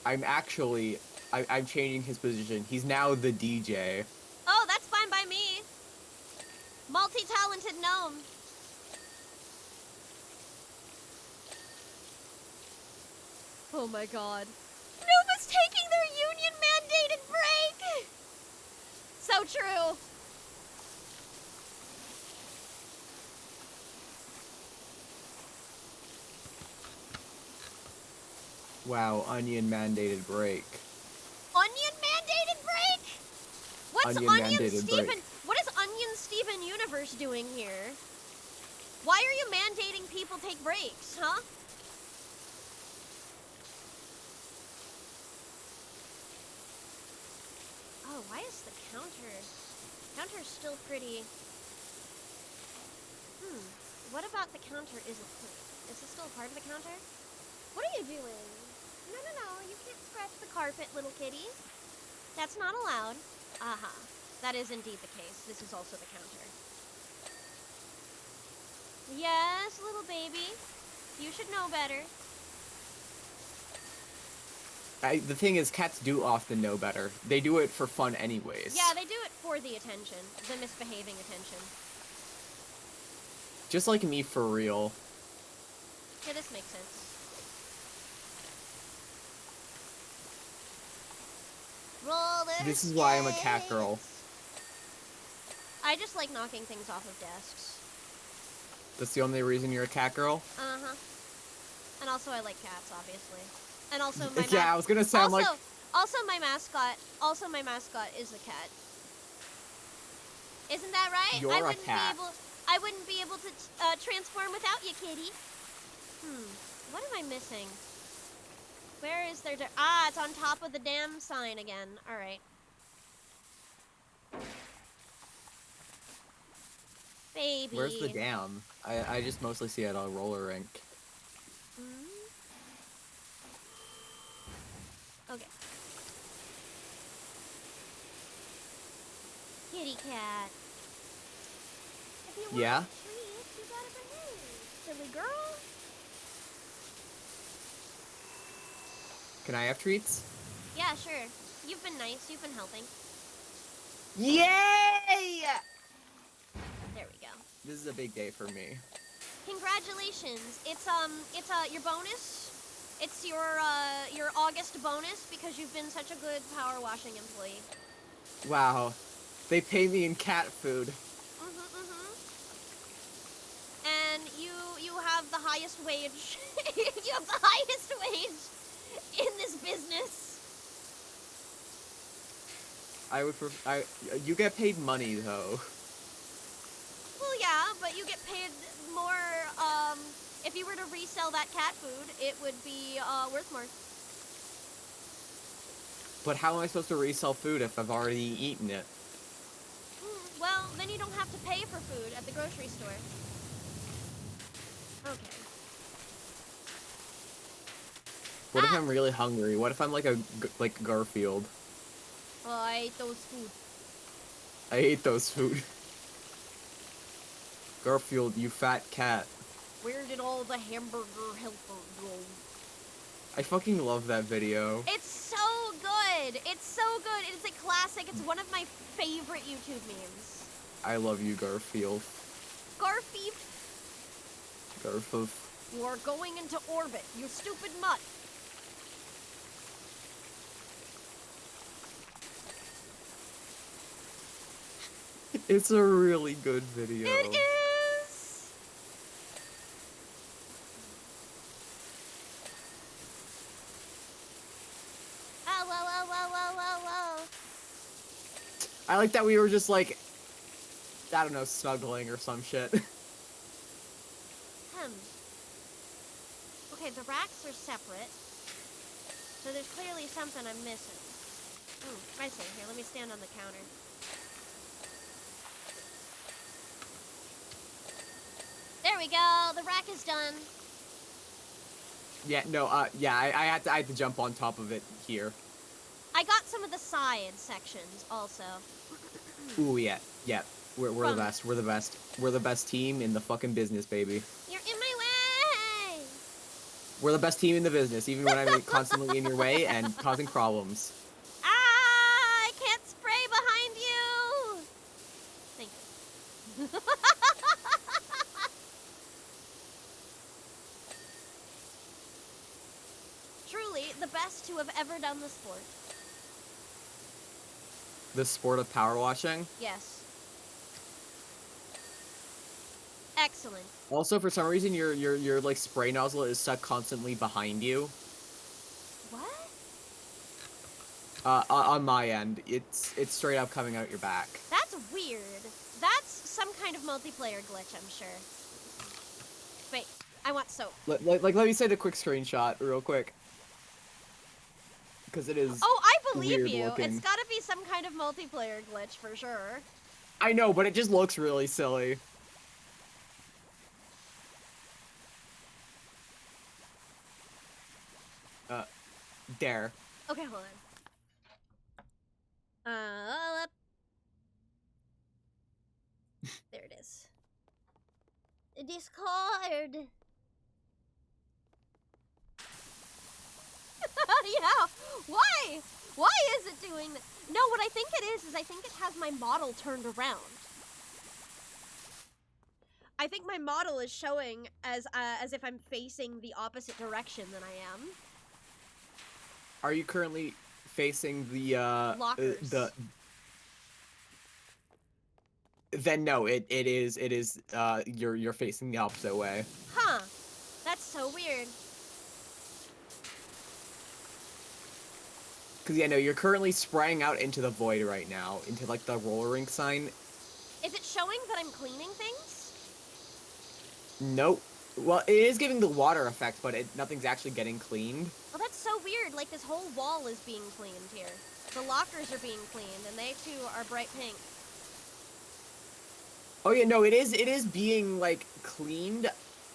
I'm changing his position. He's now the DJ. Oh, that's fine by me. Multi-talented gnome. Oh my god. Nova's taking their union-mandated break! So true. Wow, onion mandated break. Onion-mandated break? What's Onion Onion mandated Steven? break. What is Onion Steven Universe doing here? Why are you mandating people take breaks, huh? Oh, why is the counter's still pretty... What about the counter isn't clean? Is this still part of the counter? What are you doing? No, you can't scratch the carpet, little kitty. That's not allowed. Aha, that is indeed the case. This is also the counter. Yes, little baby. You should know better. The thing is, cats do often know better. They do it for fun anyways. Yeah, they do it for the attention. The misbehaving attention. Just like me for real. Yeah, this makes sense. Roller This is why I'm a cat girl. I just like knocking things off of desks. That's the only reason you're a cat girl? Uh-huh. And also I like cats, obviously. And also my Yeah, I was gonna sound like... Also my mascot is a cat. Isn't that right? You're a cat. I wouldn't be able to transform without you, kitty. What am I missing? Where is their... Ah, it's on top of the damn sign again. All right. Baby. Where's the dam? I just mostly see it at a roller rink. Okay. Kitty cat. If you want Yeah? treats, you gotta behave, silly girl. Can I have treats? Yeah, sure. You've been nice. You've been helping. Yay! There we go. This is a big day for me. Congratulations. It's your bonus. It's your August bonus because you've been such a good power washing employee. Wow. They pay me in cat food. And you have the highest wage. You have the highest wage in this business. You get paid money though. Well, yeah, but you get paid more, if you were to resell that cat food, it would be, worth more. But how am I supposed to resell food if I've already eaten it? Well, then you don't have to pay for food at the grocery store. Okay. What if I'm really hungry? What if I'm like Garfield? Oh, I ate those food. I ate those food. Garfield, you fat cat. Where did all the hamburger helpers go? I fucking love that video. It's so good. It's so good. It's a classic. It's one of my favorite YouTube memes. I love you, Garfield. Garfield. Garfield. You are going into orbit, you stupid mutt. It's a really good video. It is. Oh, whoa, whoa, whoa, whoa, whoa, whoa. I like that we were just like, I don't know, snuggling or some shit. Okay, the racks are separate. So there's clearly something I'm missing. I see. Here, let me stand on the counter. There we go. The rack is done. Yeah, no, yeah, I had to jump on top of it here. I got some of the side sections also. Ooh, yeah. We're the best. We're the best. We're the best team in the fucking business, baby. You're in my way! We're the best team in the business, even when I'm constantly in your way and causing problems. Ah! I can't spray behind you! Thank you. Truly, the best to have ever done the sport. The sport of power washing? Yes. Excellent. Also, for some reason, your like spray nozzle is stuck constantly behind you. What? On my end, it's straight up coming out your back. That's weird. That's some kind of multiplayer glitch, I'm sure. Wait, I want soap. Let me say the quick screenshot real quick. Because it is. Oh, I believe weird you. looking. It's gotta be some kind of multiplayer glitch for sure. I know, but it just looks really silly. There. Okay, hold on. There it is. Discord. Yeah. Why? Why is it doing that? No, what I think it is I think it has my model turned around. I think my model is showing as if I'm facing the opposite direction than I am. Are you currently facing the Lockers. Then no, it is you're facing the opposite way. Huh. That's so weird. Cause yeah, no, you're currently spraying out into the void right now, into like the roller rink sign. Is it showing that I'm cleaning things? Nope. Well, it is giving the water effect, but nothing's actually getting cleaned. Well, that's so weird. Like, this whole wall is being cleaned here. The lockers are being cleaned, and they, too, are bright pink. Oh, yeah, no, it is being, like, cleaned.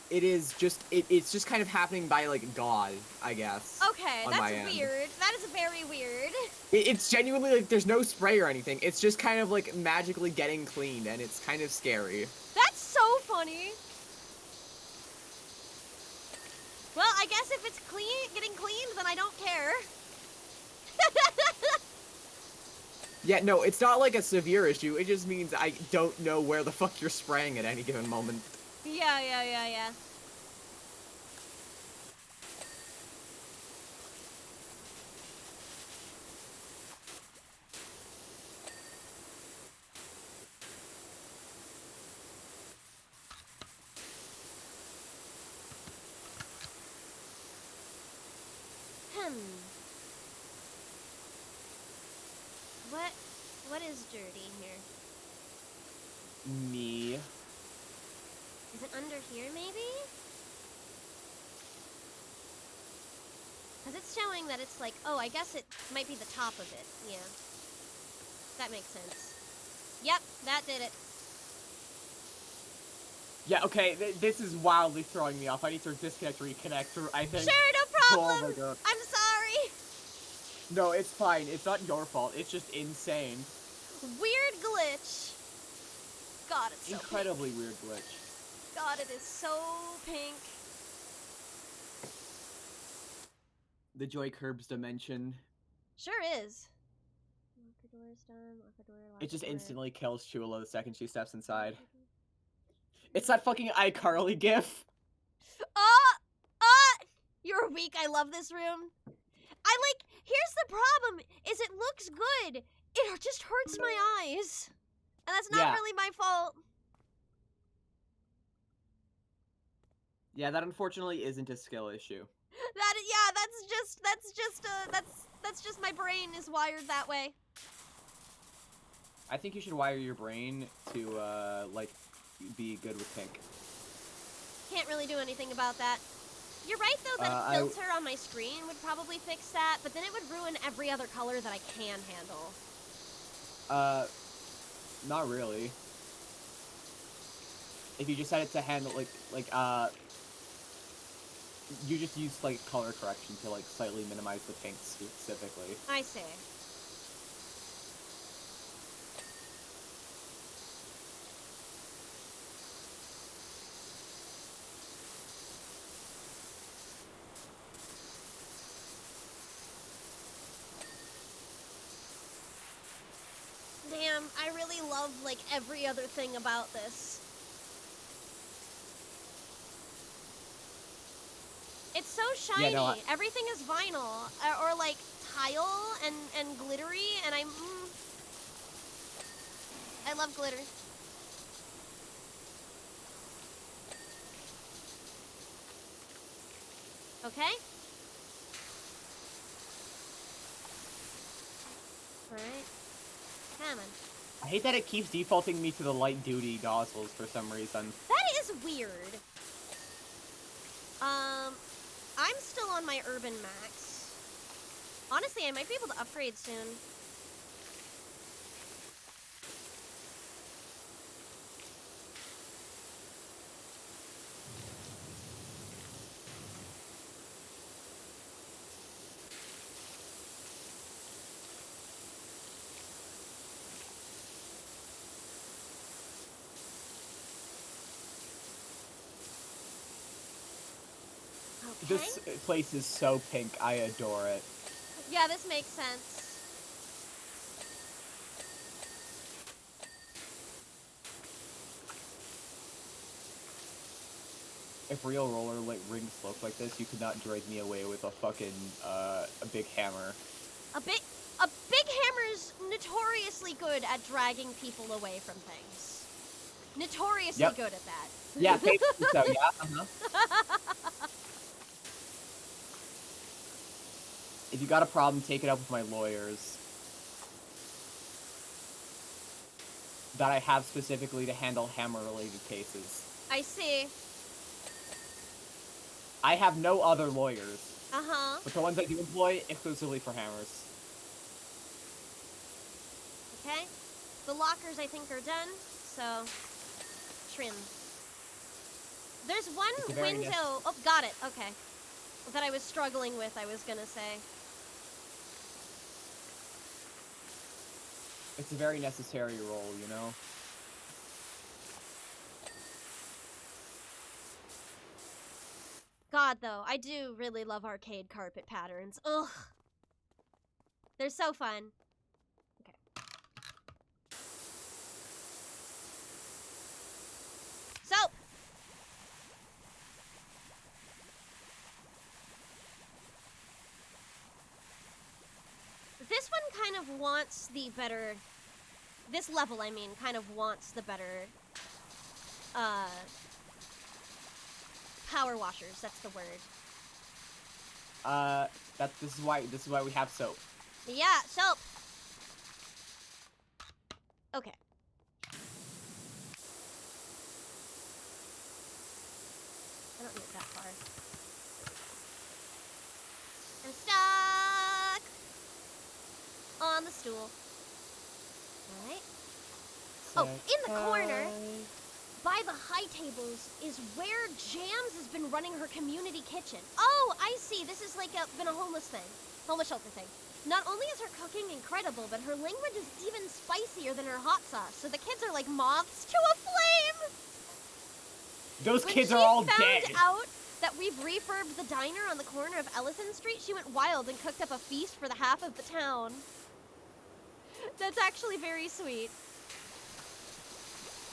It is just, it's just kind of happening by, like, God, I guess. Okay, on that's my end. weird. That is very weird. It's genuinely, like, there's no spray or anything. It's just kind of, like, magically getting cleaned, and it's kind of scary. That's so funny. Well, I guess if it's getting cleaned, then I don't care. Yeah, no, it's not like a severe issue. It just means I don't know where the fuck you're spraying at any given moment. Yeah. What is dirty here? Me. Is it under here, maybe? Because it's showing that it's like, oh, I guess it might be the top of it. Yeah. That makes sense. Yep, that did it. Yeah, okay, this is wildly throwing me off. I need to disconnect, reconnect, I think. Sure, no problem. Oh my god. I'm sorry. No, it's fine. It's not your fault. It's just insane. Weird glitch. God, it's so Incredibly pink. weird glitch. God, it is so pink. The Joy Curbs dimension. Sure is. Lock the doors done. Lock the door. Lock It just the door. instantly kills Chula the second she steps inside. It's that fucking iCarly gif. You're weak. I love this room. Here's the problem, is it looks good. It just hurts my eyes. And that's not really my fault. Yeah, that unfortunately isn't a skill issue. That's just my brain is wired that way. I think you should wire your brain to, like, be good with pink. Can't really do anything about that. You're right, though, that a filter on my screen would probably fix that, but then it would ruin every other color that I can handle. Not really. If you just set it to handle, you just use, like, color correction to, like, slightly minimize the pink specifically. I see. Damn, I really love, like, every other thing about this. It's so shiny. Yeah, no, Everything is vinyl, or like, tile and glittery, and I love glitter. Okay. Alright. Come on. I hate that it keeps defaulting me to the light duty nozzles for some reason. That is weird. I'm still on my Urban Max. Honestly, I might be able to upgrade soon. Okay. This place is so pink. I adore it. Yeah, this makes sense. If real roller rings looked like this, you could not drag me away with a fucking a big hammer. A big hammer's notoriously good at dragging people away from things. Notoriously good at that. Yeah, basically so, yeah. If you got a problem, take it up with my lawyers. That I have specifically to handle hammer-related cases. I see. I have no other lawyers. Uh-huh. But the ones I do employ, exclusively for hammers. Okay. The lockers, I think, are done, so... trim. There's one window... Oh, got it. Okay. That I was struggling with, I was gonna say. It's a very necessary role, you know? God, though, I do really love arcade carpet patterns. Ugh. They're so fun. Okay. Soap! This one kind of wants the better... This level, I mean, kind of wants the better... power washers, that's the word. This is why we have soap. Yeah, soap! Okay. I don't need it that far. I'm stuck! On the stool. Alright. Oh, in the corner, by the high tables, is where Jams has been running her community kitchen. Oh, I see. This is like been a homeless shelter thing. Not only is her cooking incredible, but her language is even spicier than her hot sauce. So the kids are like moths to a flame. Those kids are all dead. When she found out that we've refurbed the diner on the corner of Ellison Street, she went wild and cooked up a feast for the half of the town. That's actually very sweet.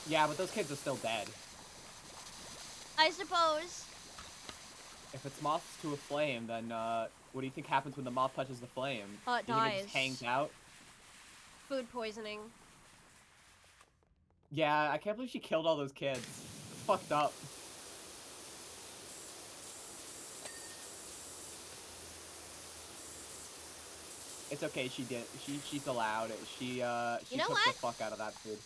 Yeah, but those kids are still dead. I suppose. If it's moths to a flame, then what do you think happens when the moth touches the flame? It Do you think dies. it just hangs out? Food poisoning. Yeah, I can't believe she killed all those kids. It's fucked up. It's okay. She's allowed. She know took what? the fuck out of that food.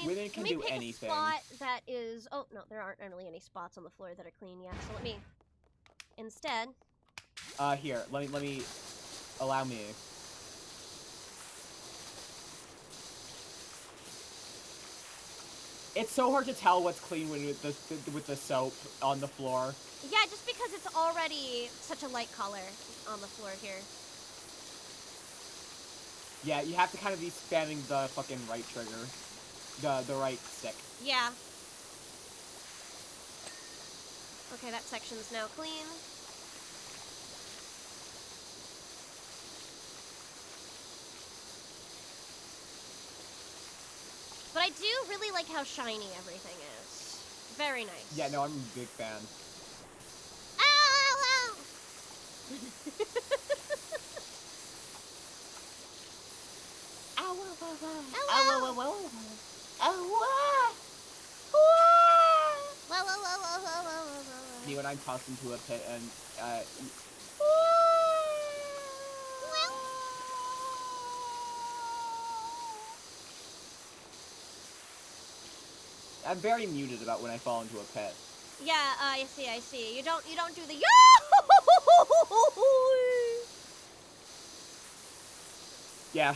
Women can let me do pick anything. a spot that is... Oh, no, there aren't really any spots on the floor that are clean yet, so let me... Instead... Here, let me... Allow me. It's so hard to tell what's clean with the soap on the floor. Yeah, just because it's already such a light color on the floor here. Yeah, you have to kind of be spamming the fucking right trigger. The right stick. Yeah. Okay, that section's now clean. But I do really like how shiny everything is. Very nice. Yeah, no, I'm a big fan. Ow, ow. Ow, ow, ow, ow. Ow, Ow, ow. ow, ow, ow. Whoa, whoa, whoa, whoa, whoa, whoa, whoa, whoa. Me when I'm tossed into a pit and I'm very muted about when I fall into a pit. Yeah, I see. You don't do the yo. Yeah.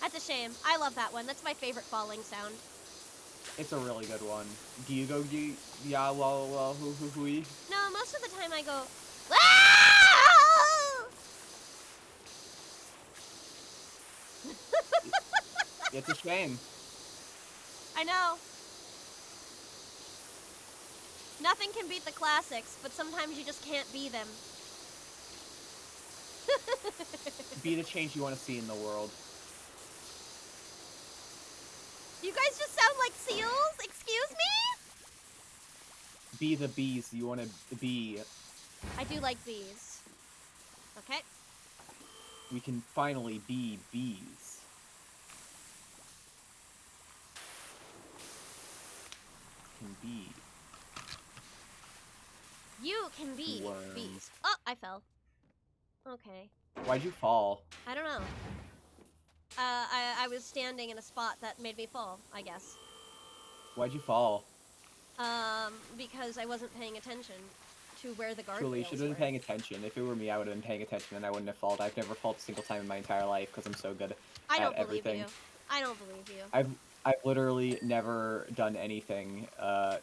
That's a shame. I love that one. That's my favorite falling sound. It's a really good one. Do you go yeah well hoo? No, most of the time I go. It's a shame. I know. Nothing can beat the classics, but sometimes you just can't be them. Be the change you want to see in the world. You guys just sound like seals? Excuse me? Be the bees you want to be. I do like bees. Okay. We can finally be bees. Can be. You can be Worms. bees. Oh, I fell. Okay. Why'd you fall? I don't know. I was standing in a spot that made me fall, I guess. Why'd you fall? Because I wasn't paying attention to where the guardrails Truly, you should have were. been paying attention. If it were me, I would have been paying attention and I wouldn't have fallen. I've never fallen a single time in my entire life because I'm so good I at don't believe everything. you. I don't believe you. I've literally never done anything to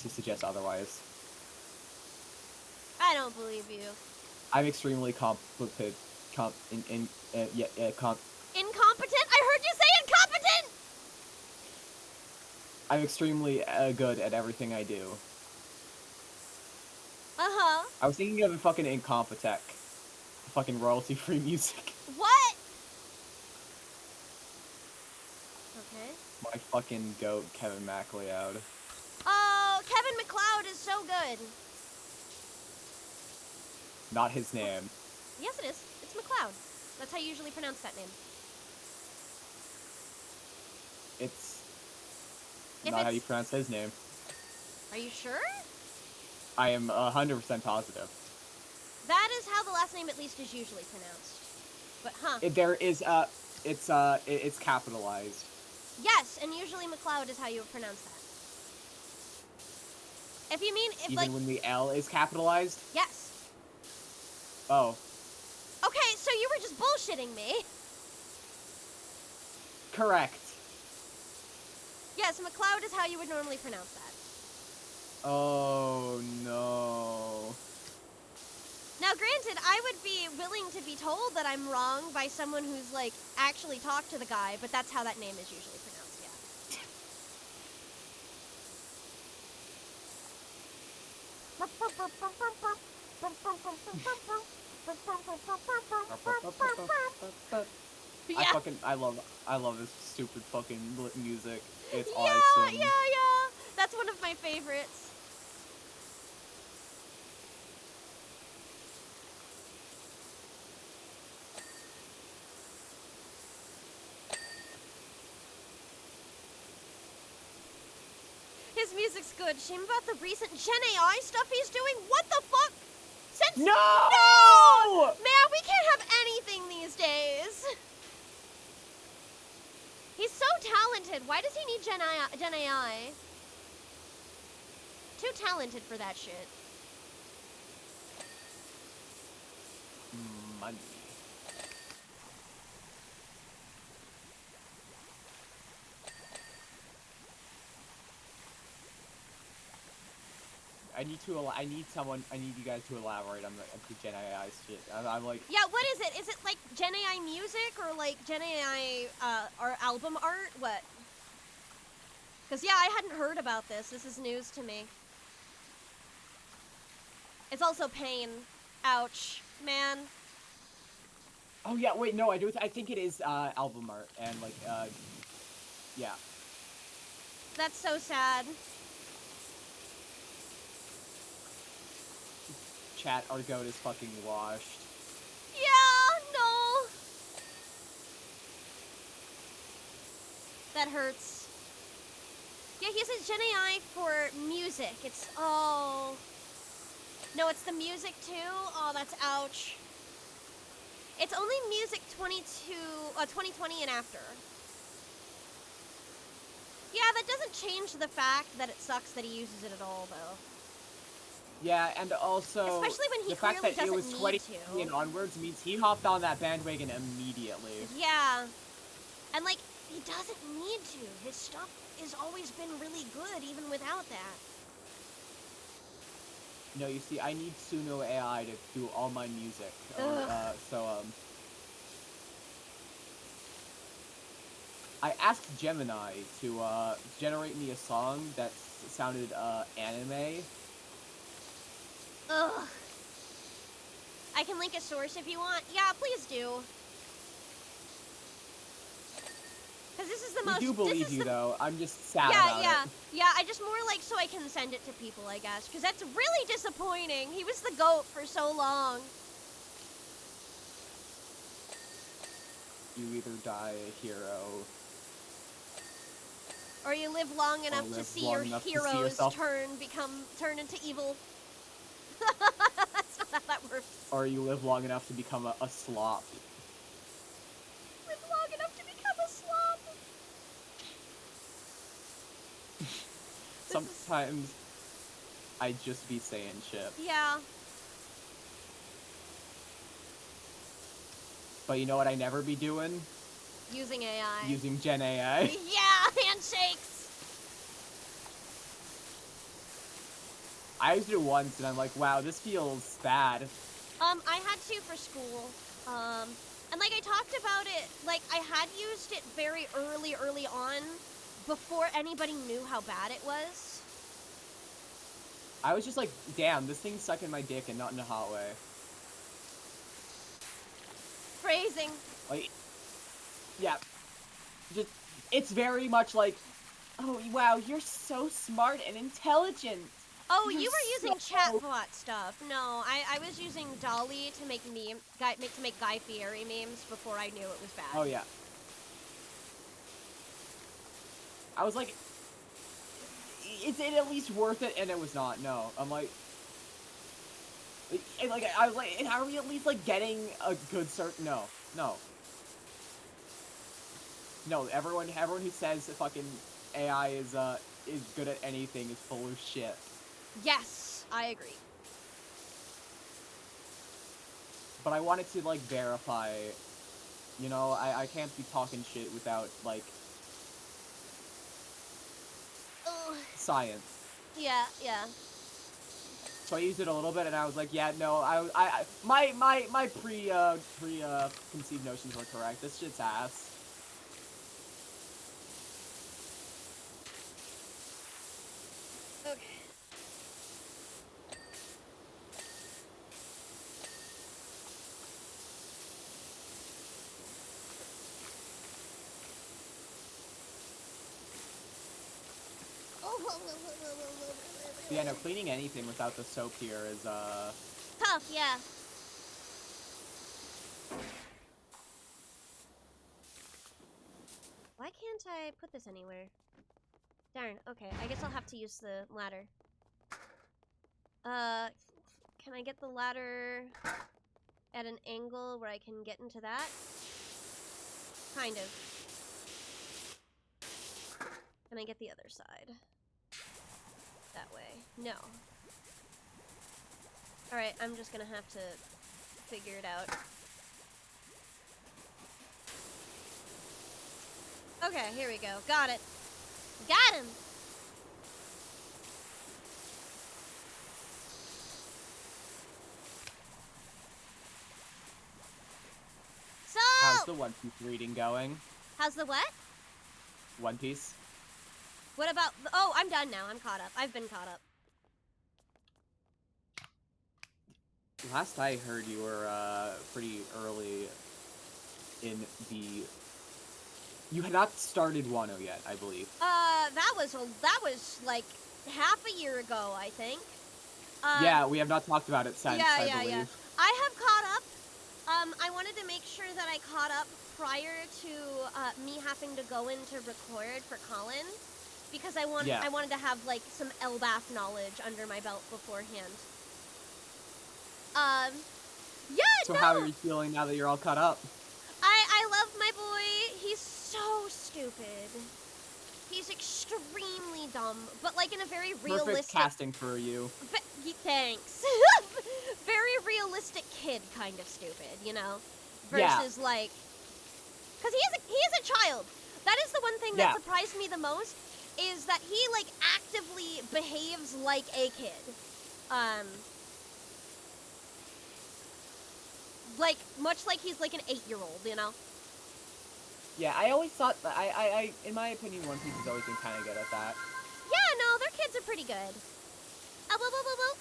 suggest otherwise. I don't believe you. I'm extremely competent. Incompetent? I heard you say incompetent! I'm extremely good at everything I do. Uh-huh. I was thinking of fucking Incompetech. Fucking royalty-free music. What? Okay. My fucking goat, Kevin MacLeod. Oh, Kevin MacLeod is so good. Not his name. Yes, it is. It's MacLeod. That's how you usually pronounce that name. It's If not how it's- you pronounce his name. Are you sure? I am 100% positive. That is how the last name at least is usually pronounced. But huh. It's capitalized. Yes, and usually MacLeod is how you would pronounce that. If you mean, if Even like, when the L is capitalized? yes. Oh. Okay, so you were just bullshitting me. Correct. Yes, MacLeod is how you would normally pronounce that. Oh, no. Now, granted, I would be willing to be told that I'm wrong by someone who's, like, actually talked to the guy, but that's how that name is usually pronounced, yeah. Yeah. I love this stupid fucking music. It's Yeah, awesome. yeah. That's one of my favorites. His music's good. Shame about the recent Gen AI stuff he's doing. What the fuck? Send What? No! No! Man, we can't have anything these days. He's so talented. Why does he need Gen AI? Too talented for that shit. Money. I need you guys to elaborate on the Gen AI shit. I'm like... Yeah, what is it? Is it like Gen AI music or like Gen AI or album art? What? Because, yeah, I hadn't heard about this. This is news to me. It's also pain. Ouch. Man. Oh, yeah, wait, no, I think it is album art, and, like, yeah. That's so sad. Chat, our goat is fucking washed. Yeah, no. That hurts. Yeah, he uses Gen AI for music. It's, oh. No, it's the music too? Oh, that's ouch. It's only music 2020 and after. Yeah, that doesn't change the fact that it sucks that he uses it at all, though. Yeah, and also, especially when he the fact clearly that it was doesn't 2020 need and to. onwards means he hopped on that bandwagon immediately. Yeah. And, like, he doesn't need to. His stuff has always been really good, even without that. No, you see, I need Suno AI to do all my music. I asked Gemini to, generate me a song that sounded, anime. Ugh. I can link a source if you want. Yeah, please do. Because this is the most... We do believe you, though. I'm just sad about it. Yeah, I just more like so I can send it to people, I guess. Because that's really disappointing. He was the GOAT for so long. You either die a hero... or you live long enough to see your heroes turn into evil. That's not how that works. Or you live long enough to become a slop. Live long enough to become a slop. Sometimes I just be saying shit. Yeah. But you know what I never be doing? Using AI. Using Gen AI. Yeah, handshakes. I used it once and I'm like, wow, this feels bad. I had to for school. And like I talked about it, like I had used it very early on, before anybody knew how bad it was. I was just like, damn, this thing's sucking my dick and not in a hot way. Phrasing. Like, yeah. Just, it's very much like, oh, wow, you're so smart and intelligent. Oh, you were using chatbot stuff. No, I was using Dolly to make Guy Fieri memes before I knew it was bad. Oh, yeah. I was like, is it at least worth it? And it was not. No. I'm like, I was like, are we at least like getting a good cert? No. Everyone who says fucking AI is good at anything is full of shit. Yes, I agree. But I wanted to like verify, you know, I can't be talking shit without like science. Yeah. So I used it a little bit, and I was like, yeah, no, my preconceived notions were correct. This shit's ass. Okay. Yeah, no, cleaning anything without the soap here is, tough, yeah. Why can't I put this anywhere? Darn, okay, I guess I'll have to use the ladder. Can I get the ladder at an angle where I can get into that? Kind of. Can I get the other side? That way. No. Alright, I'm just gonna have to figure it out. Okay, here we go. Got it. Got him! So! How's the One Piece reading going? How's the what? One Piece? What about... Oh, I'm done now. I'm caught up. I've been caught up. Last I heard, you were pretty early in the... You had not started Wano yet, I believe. That was like half a year ago, I think. Yeah, we have not talked about it since, I believe. Yeah. I have caught up. I wanted to make sure that I caught up prior to me having to go in to record for Colin, because I wanted to have like some Elbaf knowledge under my belt beforehand. So how are you feeling now that you're all caught up? I love my boy. He's so stupid. He's extremely dumb, but like in a very realistic... Perfect casting for you. Thanks. Very realistic kid kind of stupid, you know? Versus like... Because he is a child. That is the one thing that surprised me the most, is that he like actively behaves like a kid. Like, much like he's like an 8-year-old, you know? Yeah, I always thought that, I in my opinion, One Piece has always been kind of good at that. Yeah, no, their kids are pretty good.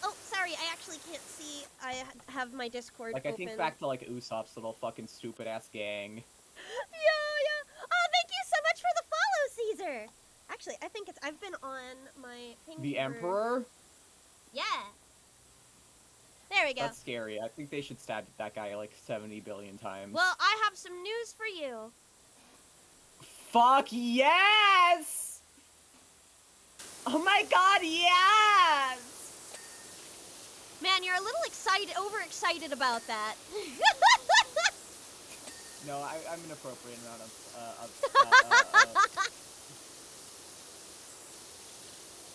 Oh, sorry, I actually can't see. I have my Discord Like, open. I think back to, like, Usopp's little fucking stupid-ass gang. Yeah. Oh, thank you so much for the follow, Caesar. Actually, I think I've been on my ping The for... Emperor? Yeah. There we go. That's scary. I think they should stab that guy, like, 70 billion times. Well, I have some news for you. Fuck yes! Oh my god, yes! Man, you're a little overexcited about that. No, I'm an appropriate amount of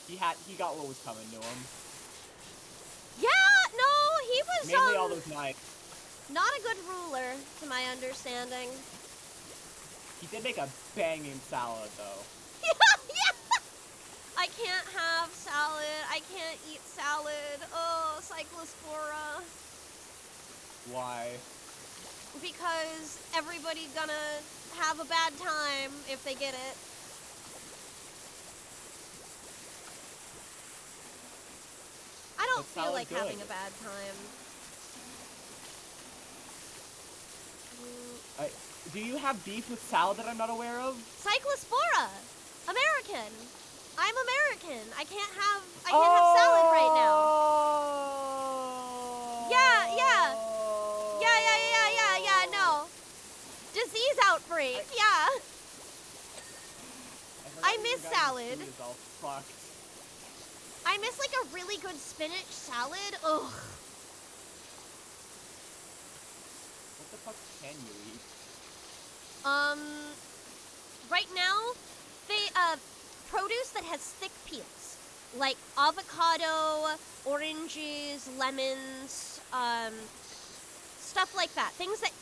he got what was coming to him. Yeah, no, he was Mainly all those knives. not a good ruler, to my understanding. He did make a banging salad, though. Yeah. I can't have salad. I can't eat salad. Oh, Cyclospora. Why? Because everybody's gonna have a bad time if they get it. I don't feel like having a bad time. Do you have beef with salad that I'm not aware of? Cyclospora! American! I'm American! I can't have salad right now. Yeah, no. Disease outbreak, yeah. I miss salad. I miss like a really good spinach salad. Ugh. What the fuck can you eat? Right now, produce that has thick peels, like avocado, oranges, lemons, stuff like that. Things that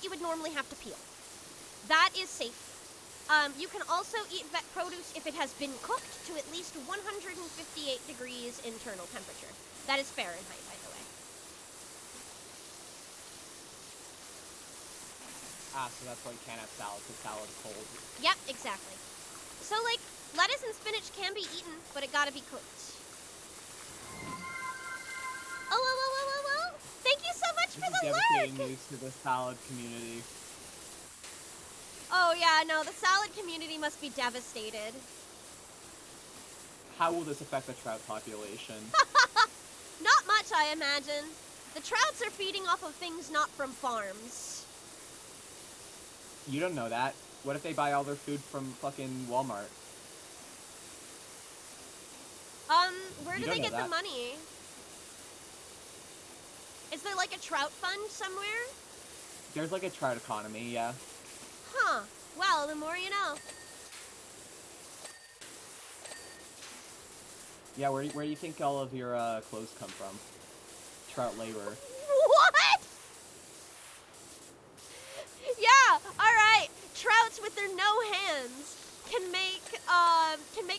you would normally have to peel. That is safe. You can also eat produce if it has been cooked to at least 158 degrees internal temperature. That is Fahrenheit, by the way. Ah, so that's why you can't have salad, because salad is cold. Yep, exactly. So, like, lettuce and spinach can be eaten, but it gotta be cooked. Oh. Thank you so much for the devastating lurk! news to the salad community. Oh, yeah, no, the salad community must be devastated. How will this affect the trout population? Not much, I imagine. The trouts are feeding off of things not from farms. You don't know that. What if they buy all their food from fucking Walmart? Where do You they don't get know the that. money? Is there like a trout fund somewhere? There's like a trout economy, yeah. Huh. Well, the more you know. Yeah, where do you think all of your clothes come from? Trout labor. What? Yeah, alright. Trouts with their no hands can make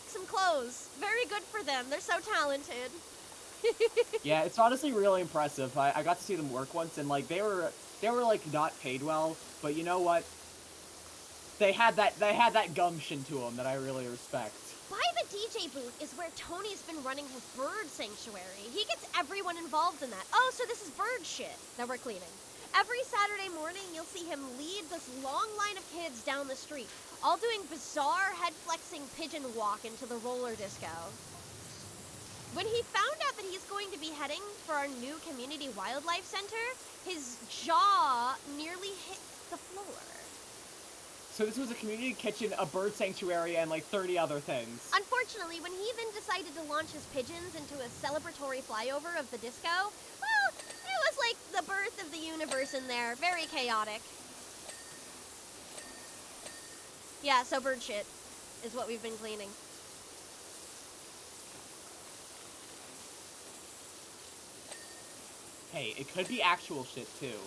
some clothes. Very good for them. They're so talented. Yeah, it's honestly really impressive. I got to see them work once, and like they were like not paid well, but you know what? They had that gumption to them that I really respect. By the DJ booth is where Tony's been running his bird sanctuary. He gets everyone involved in that. Oh, so this is bird shit that we're cleaning. Every Saturday morning, you'll see him lead this long line of kids down the street, all doing bizarre head-flexing pigeon walk into the roller disco. When he found out that he's going to be heading for our new community wildlife center, his jaw nearly hit the floor. So this was a community kitchen, a bird sanctuary, and like 30 other things. Unfortunately, when he then decided to launch his pigeons into a celebratory flyover of the disco, well, it was like the birth of the universe in there. Very chaotic. Yeah, so bird shit is what we've been cleaning. Hey, it could be actual shit too.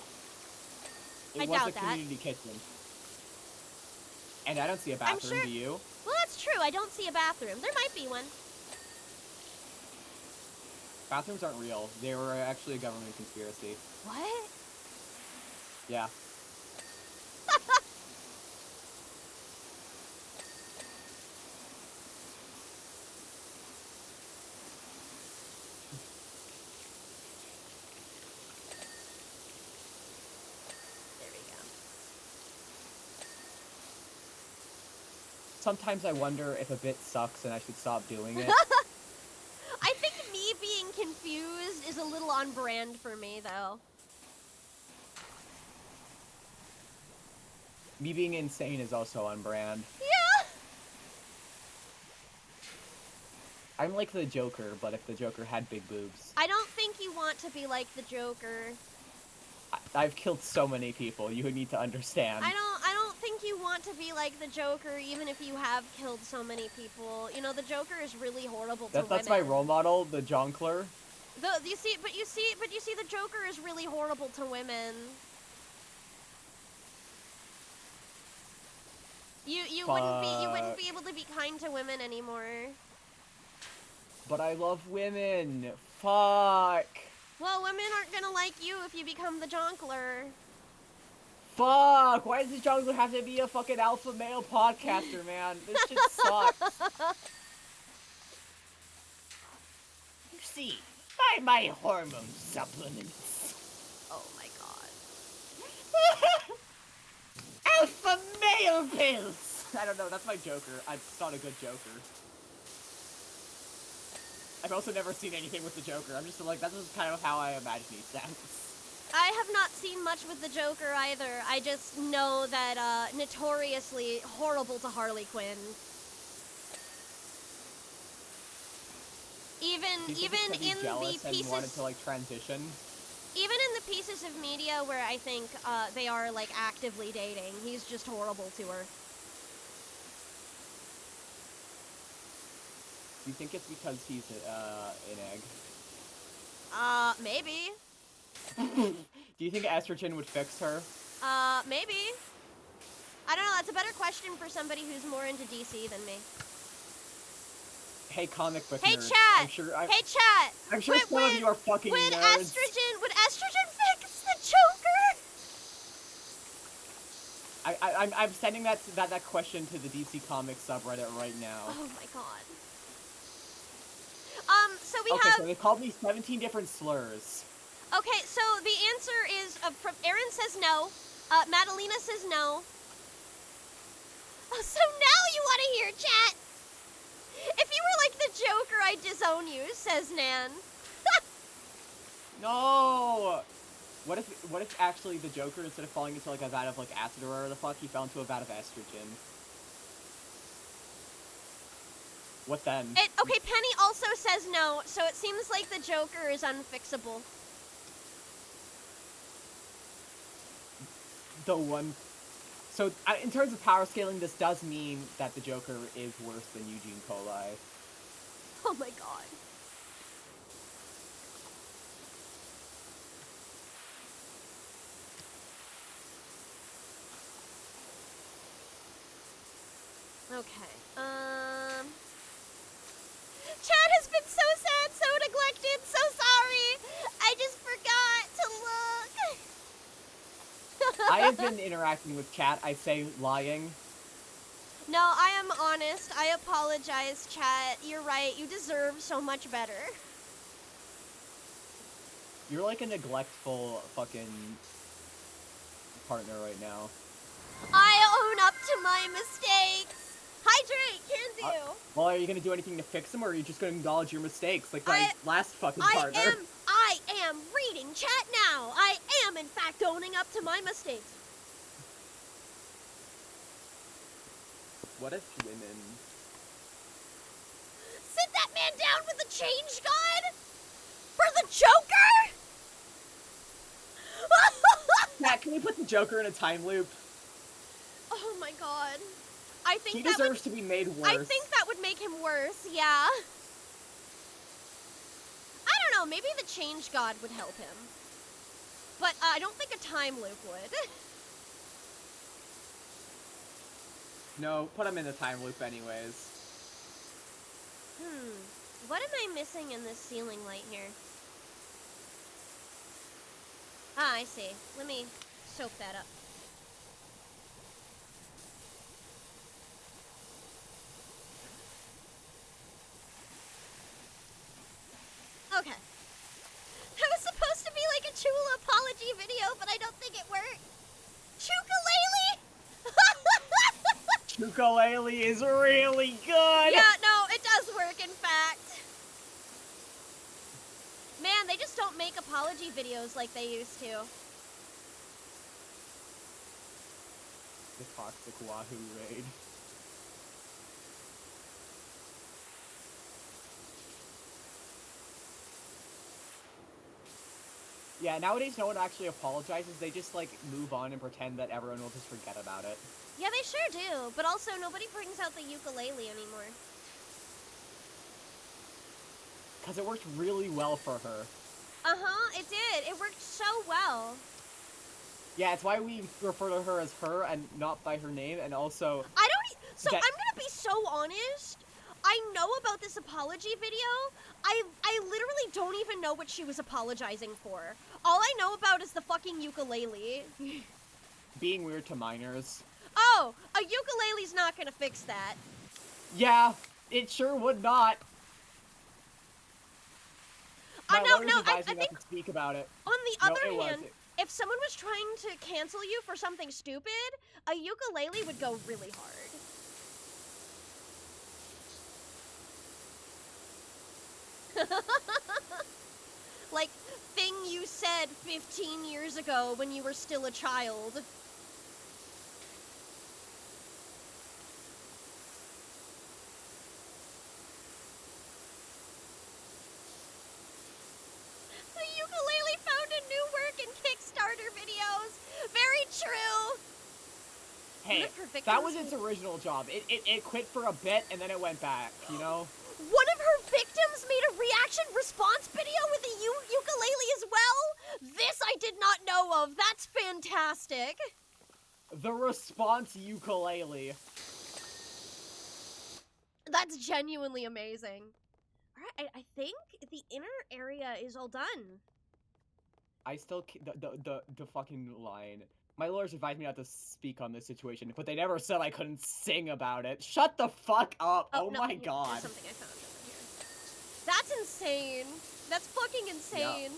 I It was doubt a that. community kitchen. And I don't see a bathroom, sure- do you? Well, that's true. I don't see a bathroom. There might be one. Bathrooms aren't real. They were actually a government conspiracy. What? Yeah. There we go. Sometimes I wonder if a bit sucks and I should stop doing it. I think me being confused is a little on brand for me, though. Me being insane is also on brand. Yeah! I'm like the Joker, but if the Joker had big boobs. I don't think you want to be like the Joker. I've killed so many people, you would need to understand. I don't think you want to be like the Joker, even if you have killed so many people. You know, the Joker is really horrible to women. That's my role model, the Jonkler. You see, the Joker is really horrible to women. You wouldn't be able to be kind to women anymore. But I love women. Fuck. Well, women aren't gonna like you if you become the Jonkler. Fuck. Why does the Jonkler have to be a fucking alpha male podcaster, man? This shit sucks. You see, buy my hormone supplements. Oh my god. Alpha male pills. I don't know. That's my Joker. It's not a good Joker. I've also never seen anything with the Joker. I'm just like, that's just kind of how I imagine he sounds. I have not seen much with the Joker either. I just know that notoriously horrible to Harley Quinn. Even in the pieces wanted to like transition. Even in the pieces of media where I think they are like actively dating, he's just horrible to her. Do you think it's because he's an egg? Maybe. Do you think estrogen would fix her? Maybe. I don't know, that's a better question for somebody who's more into DC than me. Hey, comic book Hey, nerds. chat! I'm sure Hey, chat! some of you are fucking would nerds. Would estrogen fix the Joker? I'm sending that question to the DC Comics subreddit right now. Oh my god. So we Okay, have... so they called me 17 different slurs. Okay, so the answer is, from Aaron says no, Madalena says no. Oh, so now you want to hear, chat? If you were like the Joker, I'd disown you, says Nan. No! What if actually the Joker, instead of falling into like a vat of like acid or whatever the fuck, he fell into a vat of estrogen? What then? Okay, Penny also says no, so it seems like the Joker is unfixable. the one. So in terms of power scaling, this does mean that the Joker is worse than Eugene Coli. Oh my god. Okay. Chad has been so sad, so neglected, so sorry. I just forgot to look. I have been interacting with chat. I say lying. No, I am honest. I apologize, chat. You're right. You deserve so much better. You're like a neglectful fucking partner right now. I own up to my mistakes. Hydrate, can do. Well, are you gonna do anything to fix them, or are you just gonna acknowledge your mistakes like my last fucking partner? I am reading chat now. I am, in fact, owning up to my mistakes. What if women... Sit that man down with the change god? For the Joker? Matt, can we put the Joker in a time loop? Oh my god. I think he that deserves to be made worse. I think that would make him worse, yeah. I don't know, maybe the change god would help him. But I don't think a time loop would. No, put him in the time loop anyways. What am I missing in this ceiling light here? Ah, I see. Let me soak that up. Okay. That was supposed to be like a Chula apology video, but I don't think it worked. Chukalele! Ukulele is really good! Yeah, no, it does work, in fact. Man, they just don't make apology videos like they used to. The toxic Wahoo raid. Yeah, nowadays no one actually apologizes, they just like move on and pretend that everyone will just forget about it. Yeah, they sure do, but also nobody brings out the ukulele anymore. Because it worked really well for her. Uh-huh, it did. It worked so well. Yeah, it's why we refer to her as her and not by her name, and also... So I'm gonna be so honest. I know about this apology video. I literally don't even know what she was apologizing for. All I know about is the fucking ukulele. Being weird to minors. Oh, a ukulele's not gonna fix that. Yeah, it sure would not. My lawyers advised me not to speak about it. On the other hand, if someone was trying to cancel you for something stupid, a ukulele would go really hard. Like, thing you said 15 years ago when you were still a child. The ukulele found a new work in Kickstarter videos. Very true. Hey, that was its original job. It quit for a bit and then it went back, you know? One of her victims made a reaction response video with the ukulele as well? This I did not know of. That's fantastic. The response ukulele. That's genuinely amazing. Alright, I think the inner area is all done. I still the fucking line. My lawyers advised me not to speak on this situation, but they never said I couldn't sing about it. Shut the fuck up! Oh no, my god. There's something I found over here. That's insane. That's fucking insane.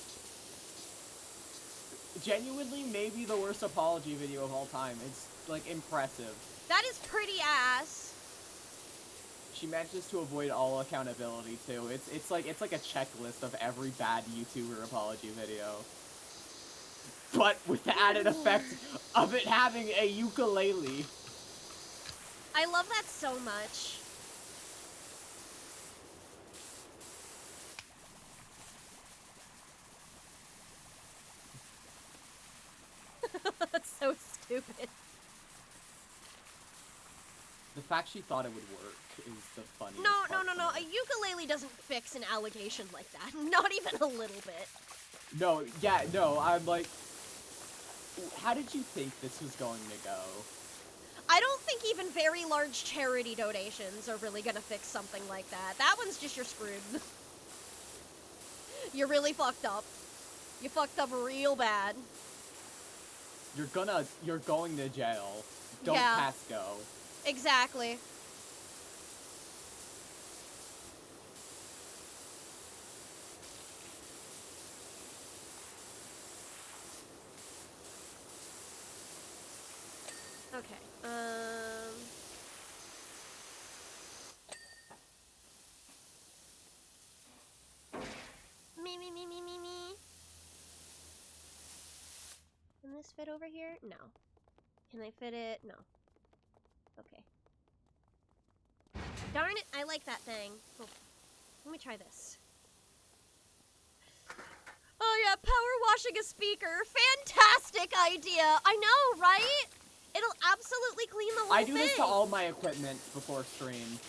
Yeah. Genuinely, maybe the worst apology video of all time. It's, like, impressive. That is pretty ass. She manages to avoid all accountability, too. It's like a checklist of every bad YouTuber apology video. But with the added effect of it having a ukulele. I love that so much. That's so stupid. stupid. The fact she thought it would work is the funniest No. part to A me. ukulele doesn't fix an allegation like that. Not even a little bit. No, yeah, no, I'm like... How did you think this was going to go? I don't think even very large charity donations are really gonna fix something like that. That one's just you're screwed. You're really fucked up. You fucked up real bad. You're going to jail. Don't Yeah. pass go. Exactly. Okay, me. Can this fit over here? No. Can I fit it? No. Okay. Darn it, I like that thing. Oh, let me try this. Oh yeah, power washing a speaker. Fantastic idea. I know, right? It'll absolutely clean the whole I thing. do this to all my equipment before stream.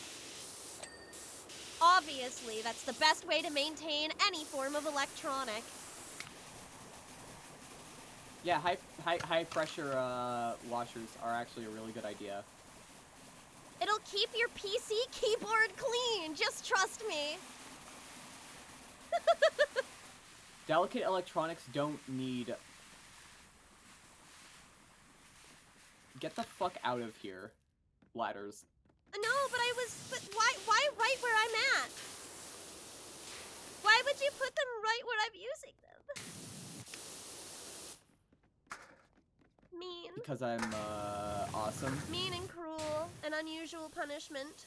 Obviously, that's the best way to maintain any form of electronic. Yeah, high pressure washers are actually a really good idea. It'll keep your PC keyboard clean. Just trust me. Delicate electronics don't need... Get the fuck out of here, ladders. No, but why right where I'm at? Why would you put them right where I'm using them? Mean. Because I'm, awesome. Mean and cruel. An unusual punishment.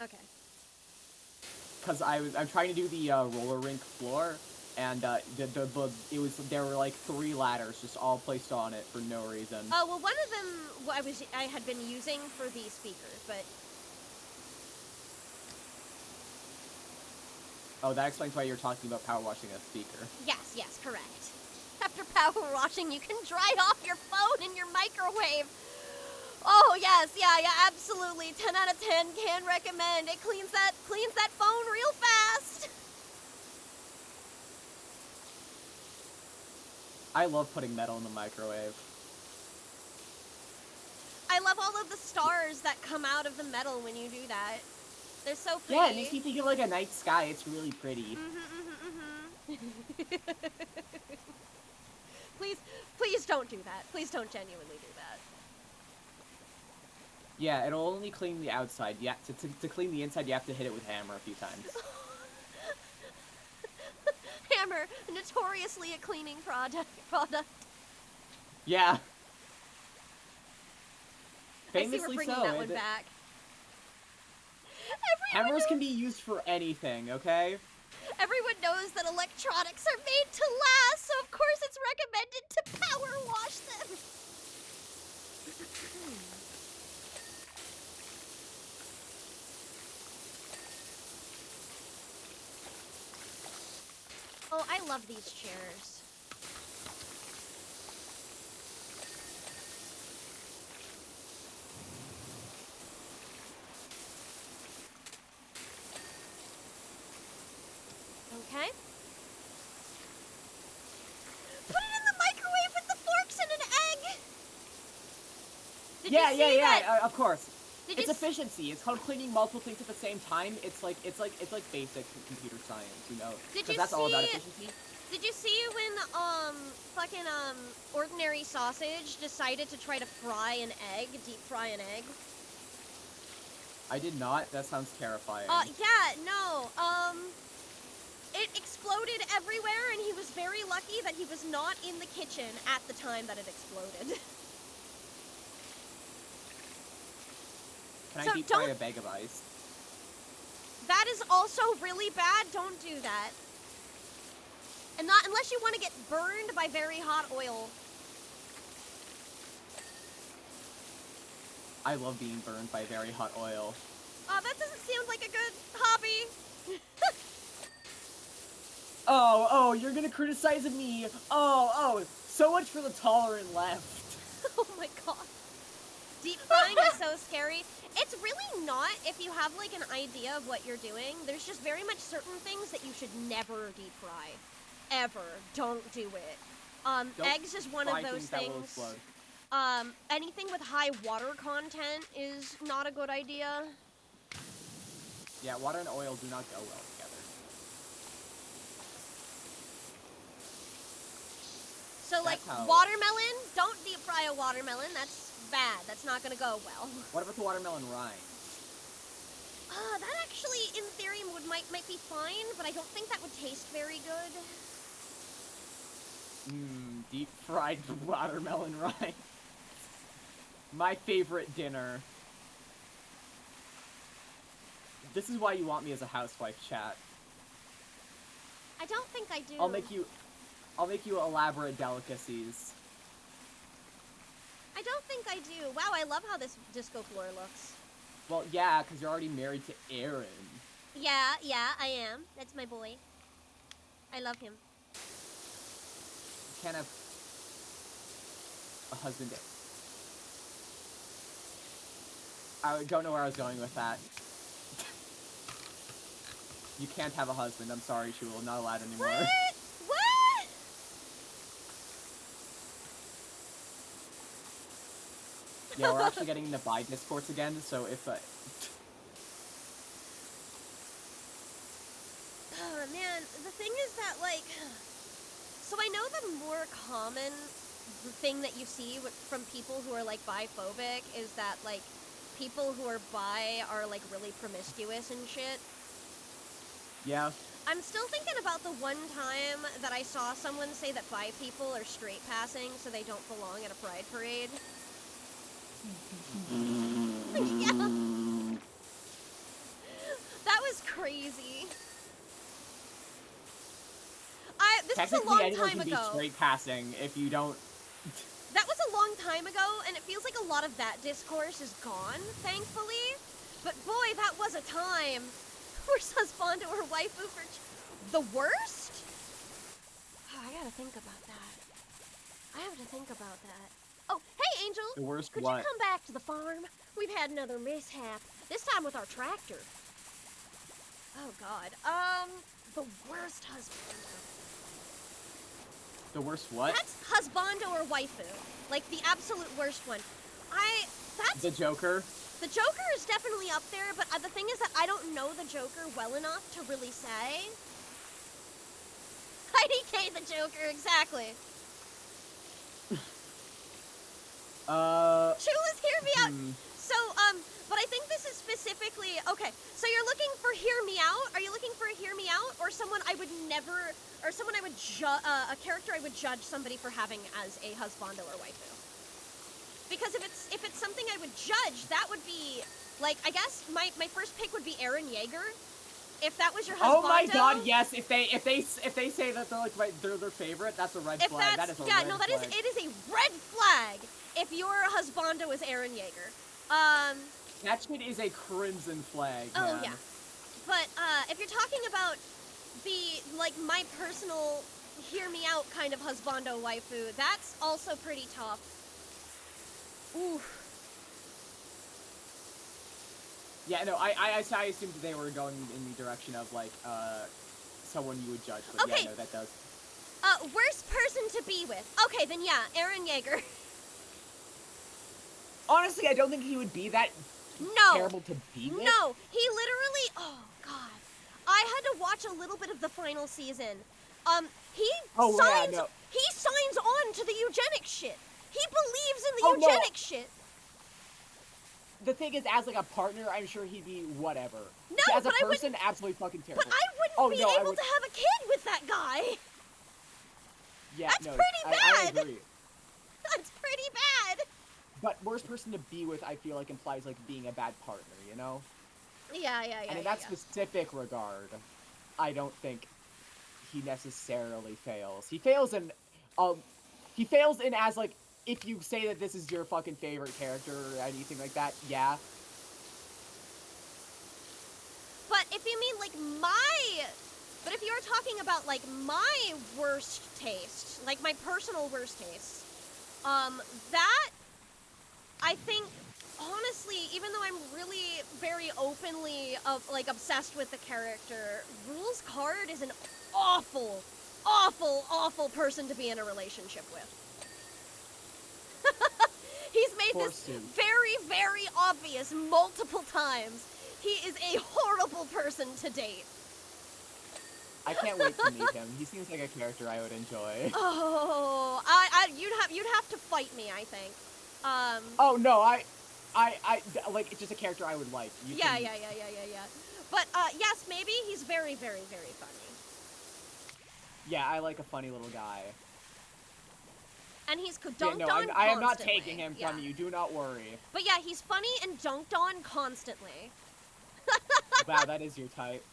Okay. Because I'm trying to do the, roller rink floor, and, there were, like, 3 ladders just all placed on it for no reason. Oh, well, one of them I had been using for the speakers, but... Oh, that explains why you're talking about power washing a speaker. Yes, correct. After power washing, you can dry off your phone in your microwave. Oh, yes, yeah, absolutely. 10 out of 10, can recommend. It cleans that phone real fast. I love putting metal in the microwave. I love all of the stars that come out of the metal when you do that. They're so pretty. Yeah, it makes me think of, like, a night sky. It's really pretty. Please don't do that. Please don't genuinely do that. Yeah, it'll only clean the outside. Yeah, to clean the inside, you have to hit it with a hammer a few times. Hammer, notoriously a cleaning product. Yeah. I see Famously we're bringing so. that one back. Hammers can be used for anything, okay? Everyone knows that electronics are made to last, so of course it's recommended to power wash them. Oh, I love these chairs. Okay. Put it in the microwave with the forks and an egg. Did you see that? Of course. Did It's you efficiency. It's called cleaning multiple things at the same time. It's like basic computer science, you know? Did 'Cause you that's all about see- efficiency. Did you see when fucking ordinary sausage decided to try to fry an egg, deep fry an egg? I did not. That sounds terrifying. Yeah, no. It exploded everywhere, and he was very lucky that he was not in the kitchen at the time that it exploded. Can so I deep don't- fry a bag of ice? That is also really bad. Don't do that. And not unless you want to get burned by very hot oil. I love being burned by very hot oil. That doesn't sound like a good hobby. Oh, you're gonna criticize me. Oh, So much for the tolerant left. Oh my god. Deep frying is so scary. It's really not if you have like an idea of what you're doing. There's just very much certain things that you should never deep fry. Ever. Don't do it. Don't Eggs is one of fry those that will things. explode. Anything with high water content is not a good idea. Yeah, water and oil do not go well together. So like That's how- watermelon, don't deep fry a watermelon. That's bad. That's not gonna go well. What about the watermelon rind? That actually, in theory, might be fine, but I don't think that would taste very good. Deep fried watermelon rind. My favorite dinner. This is why you want me as a housewife, chat. I don't think I do. I'll make you elaborate delicacies. I don't think I do. Wow, I love how this disco floor looks. Well, yeah, because you're already married to Aaron. Yeah, I am. That's my boy. I love him. You can't have a husband. I don't know where I was going with that. You can't have a husband. I'm sorry, Shul. Not allowed anymore. What? What? Yeah, we're actually getting into bi discourse again, so if Oh, man, the thing is that, like... So I know the more common thing that you see from people who are, like, biphobic is that, like, people who are bi are, like, really promiscuous and shit. yeah. I'm still thinking about the one time that I saw someone say that bi people are straight passing so they don't belong at a pride parade. Yeah. That was crazy. This was a long anyone time can be ago. straight passing if you don't. That was a long time ago, and it feels like a lot of that discourse is gone, thankfully. But boy, that was a time. Where's husband or waifu for the worst? Oh, I gotta think about that. I have to think about that. Oh, hey, Angel. The worst Could what? you come back to the farm? We've had another mishap. This time with our tractor. Oh God. The worst husband. The worst what? That's husbando or waifu. Like the absolute worst one. That's The Joker? The Joker is definitely up there, but the thing is that I don't know the Joker well enough to really say. IDK the Joker, exactly. Shula's hear me out. So, but I think this is specifically, okay, so you're looking for hear me out? Are you looking for a hear me out? Or someone I would never, or someone I would a character I would judge somebody for having as a husbando or waifu? Because if it's something I would judge, that would be, like, I guess my first pick would be Eren Yeager. If that was your husbando. Oh my god, yes, if they say that they're like they're their favorite, that's a red flag. That is a red flag. It is a red flag if your husbando is Eren Yeager. That shit is a crimson flag, Oh, man. yeah. But, if you're talking about like, my personal hear me out kind of husbando waifu, that's also pretty tough. Ooh. Yeah, no, I assumed they were going in the direction of, like, someone you would judge, but Okay. yeah, no, that does. Worst person to be with. Okay, then yeah, Eren Yeager. Honestly, I don't think he would be that No. terrible to be with. No, he literally, oh god. I had to watch a little bit of the final season. He signs on to the eugenics shit. He believes in the eugenics shit. The thing is, as like a partner, I'm sure he'd be whatever. No, as a but person, absolutely fucking terrible. But I wouldn't be able to have a kid with that guy. Yeah, That's no, pretty I bad. agree. That's pretty bad. But worst person to be with, I feel like, implies like being a bad partner, you know? Yeah. And in that specific regard, I don't think he necessarily fails. He fails in as like, if you say that this is your fucking favorite character or anything like that, yeah. But if you mean like my But if you're talking about, like, my worst taste, like, my personal worst taste, that, I think, honestly, even though I'm really very openly, like, obsessed with the character, Rules Card is an awful, awful, awful person to be in a relationship with. He's made Poor this Sue. very, very obvious multiple times. He is a horrible person to date. I can't wait to meet him. He seems like a character I would enjoy. Oh, you'd have to fight me, I think. Oh no, I like, it's just a character I would like. You yeah. can- But, yes, maybe he's very, very, very funny. Yeah, I like a funny little guy. And he's dunked Yeah, on no, constantly. I am not taking him Yeah. from you. Do not worry. But yeah, he's funny and dunked on constantly. Wow, that is your type.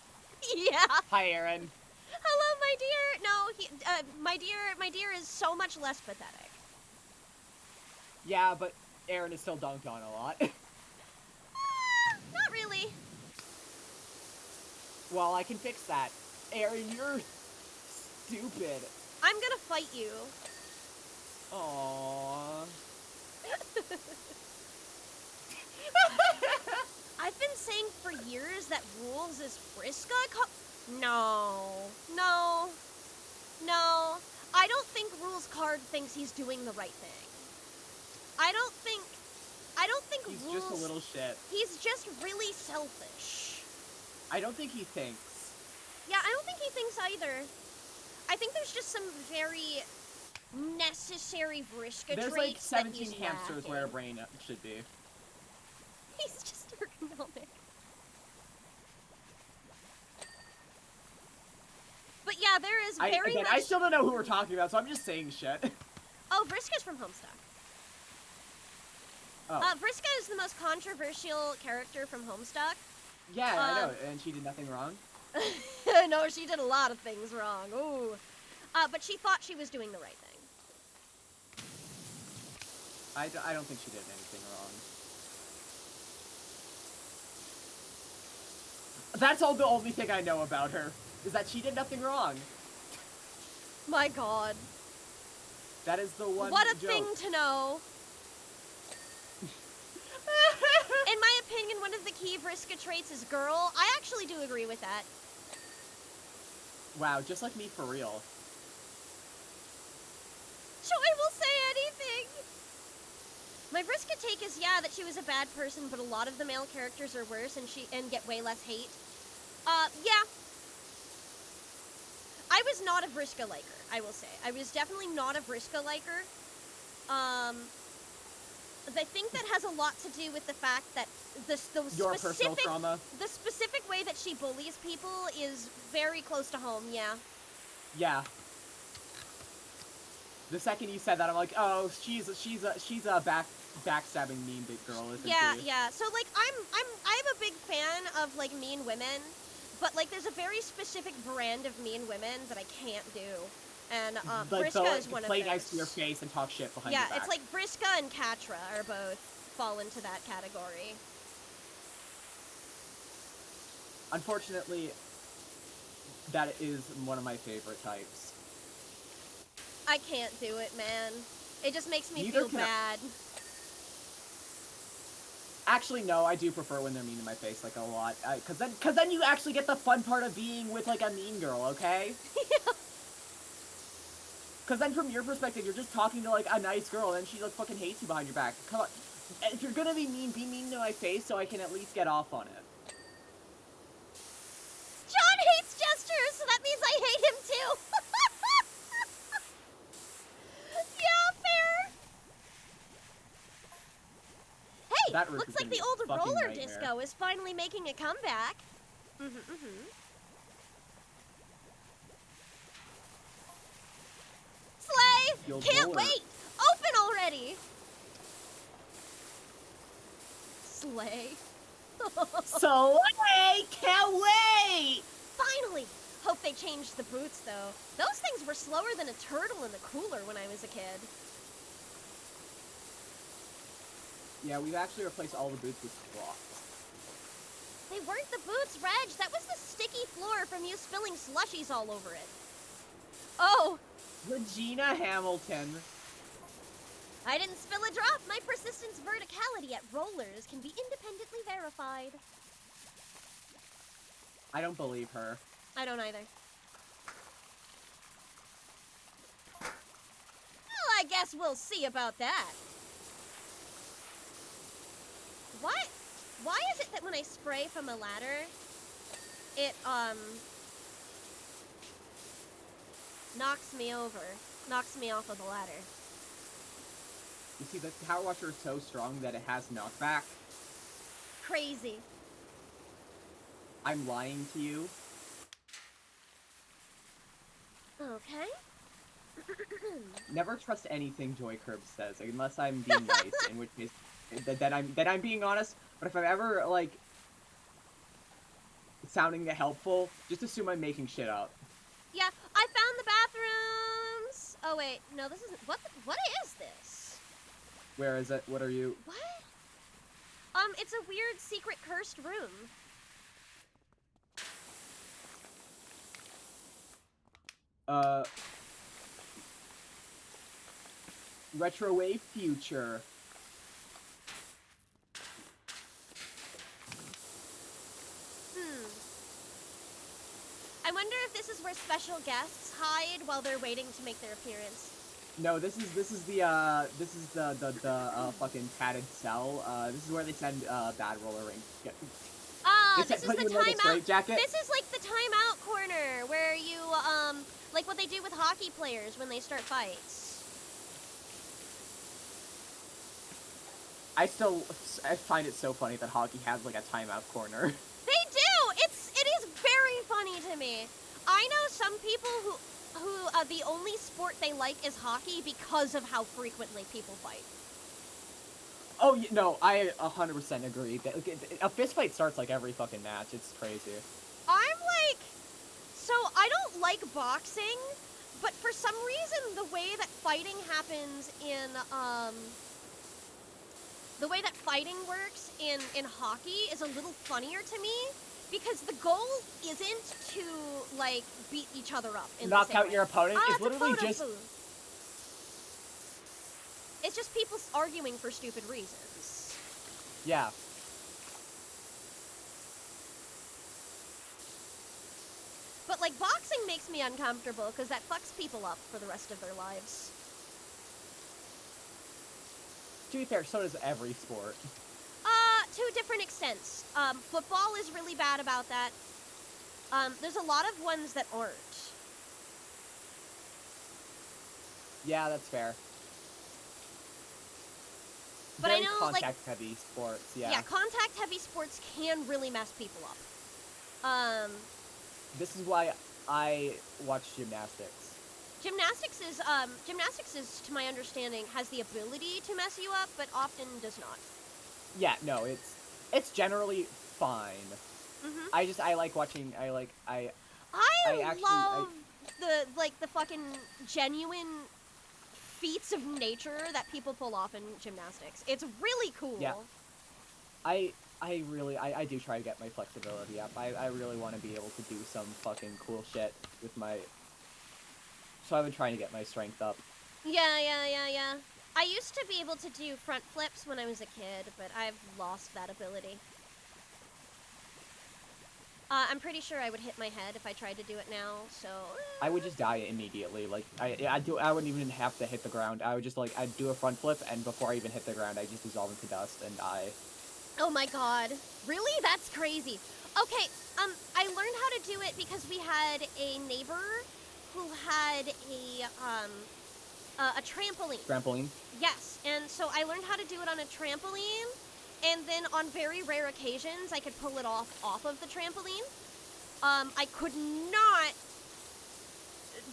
Yeah. Hi, Aaron. Hello, my dear. No, my dear is so much less pathetic. Yeah, but Aaron is still dunked on a lot. Not really. Well, I can fix that. Aaron, you're stupid. I'm gonna fight you. Aww. I've been saying for years that Rules is Friska. No. I don't think Rules Card thinks he's doing the right thing. I don't think He's Rules... just a little shit. He's just really selfish. I don't think he thinks. Yeah, I don't think he thinks either. I think there's just some very necessary Vriska There's traits like that 17 he's hamsters lacking. where a brain should be. He's just ergonomic. But yeah, there is very much... I still don't know who we're talking about, so I'm just saying shit. Oh, Vriska's from Homestuck. Oh. Vriska is the most controversial character from Homestuck. Yeah, I know, and she did nothing wrong. No, she did a lot of things wrong. Ooh. But she thought she was doing the right thing. I don't think she did anything wrong. That's the only thing I know about her, is that she did nothing wrong. My god. That is the one What a joke. thing to know. In my opinion, one of the key Vriska traits is girl. I actually do agree with that. Wow, just like me for real. Joy will say anything. My Vriska take is, yeah, that she was a bad person, but a lot of the male characters are worse and get way less hate. Yeah. I was not a Vriska liker, I will say. I was definitely not a Vriska liker. I think that has a lot to do with the fact that Your personal trauma. the specific way that she bullies people is very close to home, yeah. Yeah. The second you said that, I'm like, oh, she's a backstabbing mean big girl, isn't Yeah, she? yeah. So like I'm a big fan of like mean women, but like there's a very specific brand of mean women that I can't do. And Like, Vriska is one of play those. nice to your face and talk shit behind Yeah, your back. it's like Vriska and Katra are both fall into that category. Unfortunately, that is one of my favorite types. I can't do it, man. It just makes me Neither feel can I. bad. Actually, no, I do prefer when they're mean to my face, like, a lot. Cause then you actually get the fun part of being with, like, a mean girl, okay? Yeah. Cause then from your perspective, you're just talking to, like, a nice girl, and she, like, fucking hates you behind your back. Come on. If you're gonna be mean to my face so I can at least get off on it. John hates gestures, so that means I hate him too. Yeah, fair. Hey, That roof looks is like gonna the be a old fucking roller nightmare. disco is finally making a comeback. Slay! The old Can't roller. wait! Open already! Slay. Slay! Can't wait! Finally! Hope they changed the boots, though. Those things were slower than a turtle in the cooler when I was a kid. Yeah, we've actually replaced all the boots with cloths. They weren't the boots, Reg. That was the sticky floor from you spilling slushies all over it. Oh! Regina Hamilton. I didn't spill a drop. My persistence verticality at rollers can be independently verified. I don't believe her. I don't either. Well, I guess we'll see about that. What? Why is it that when I spray from a ladder, it, knocks me over, knocks me off of the ladder? You see, the Power Washer is so strong that it has knockback. Crazy. I'm lying to you. Okay. Never trust anything Joy Curb says, unless I'm being nice, in which case, then I'm being honest. But if I'm ever, like, sounding helpful, just assume I'm making shit up. Yeah, I found the bathrooms. Oh wait, no, this isn't. What is this? Where is it? What are you? What? It's a weird secret cursed room. Retrowave Future. I wonder if this is where special guests hide while they're waiting to make their appearance. No, this is the fucking padded cell. This is where they send bad roller rink. This is the timeout. This is like the timeout corner where you like what they do with hockey players when they start fights. I find it so funny that hockey has like a timeout corner. They do. It is very funny to me. I know some people who the only sport they like is hockey because of how frequently people fight. Oh no, I 100% agree. A fist fight starts like every fucking match. It's crazy. I'm like, so I don't like boxing, but for some reason the way that fighting happens in the way that fighting works in hockey is a little funnier to me. Because the goal isn't to, like, beat each other up. Knock out your opponent? It's literally just... It's just people arguing for stupid reasons. Yeah. But, like, boxing makes me uncomfortable because that fucks people up for the rest of their lives. To be fair, so does every sport. To different extents. Football is really bad about that. There's a lot of ones that aren't. Yeah, that's fair. But Very I know, contact-heavy sports, yeah. Yeah, contact-heavy sports can really mess people up. This is why I watch gymnastics. Gymnastics is, to my understanding, has the ability to mess you up, but often does not. Yeah, no, it's generally fine. Mm-hmm. I like watching. I love the fucking genuine feats of nature that people pull off in gymnastics. It's really cool. Yeah. I do try to get my flexibility up. I really want to be able to do some fucking cool shit with my. So I've been trying to get my strength up. Yeah. I used to be able to do front flips when I was a kid, but I've lost that ability. I'm pretty sure I would hit my head if I tried to do it now, so... I would just die immediately. Like, I wouldn't even have to hit the ground. I would just, like, I'd do a front flip, and before I even hit the ground, I'd just dissolve into dust and die. Oh my god. Really? That's crazy. Okay, I learned how to do it because we had a neighbor who had a trampoline. Trampoline? Yes, and so I learned how to do it on a trampoline, and then on very rare occasions, I could pull it off of the trampoline. I could not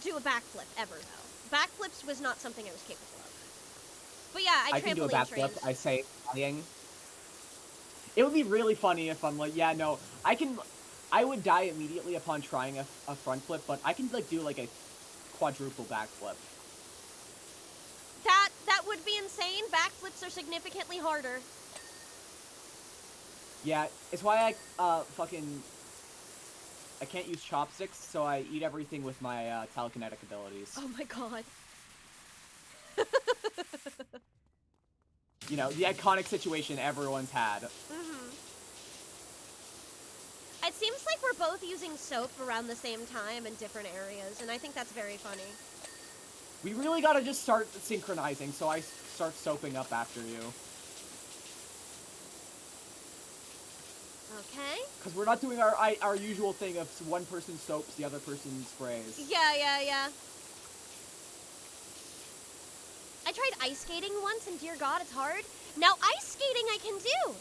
do a backflip ever, though. Backflips was not something I was capable of. But yeah, I can do a trampoline backflip. trained. I say dying. It would be really funny if I'm like, yeah, no, I would die immediately upon trying a front flip, but I can, like, do, like, a quadruple backflip. That would be insane. Backflips are significantly harder. Yeah, it's why I can't use chopsticks, so I eat everything with my telekinetic abilities. Oh my god. You know, the iconic situation everyone's had. It seems like we're both using soap around the same time in different areas, and I think that's very funny. We really gotta just start synchronizing, so I start soaping up after you. Okay. Because we're not doing our usual thing of one person soaps, the other person sprays. Yeah. I tried ice skating once, and dear God, it's hard. Now, ice skating I can do!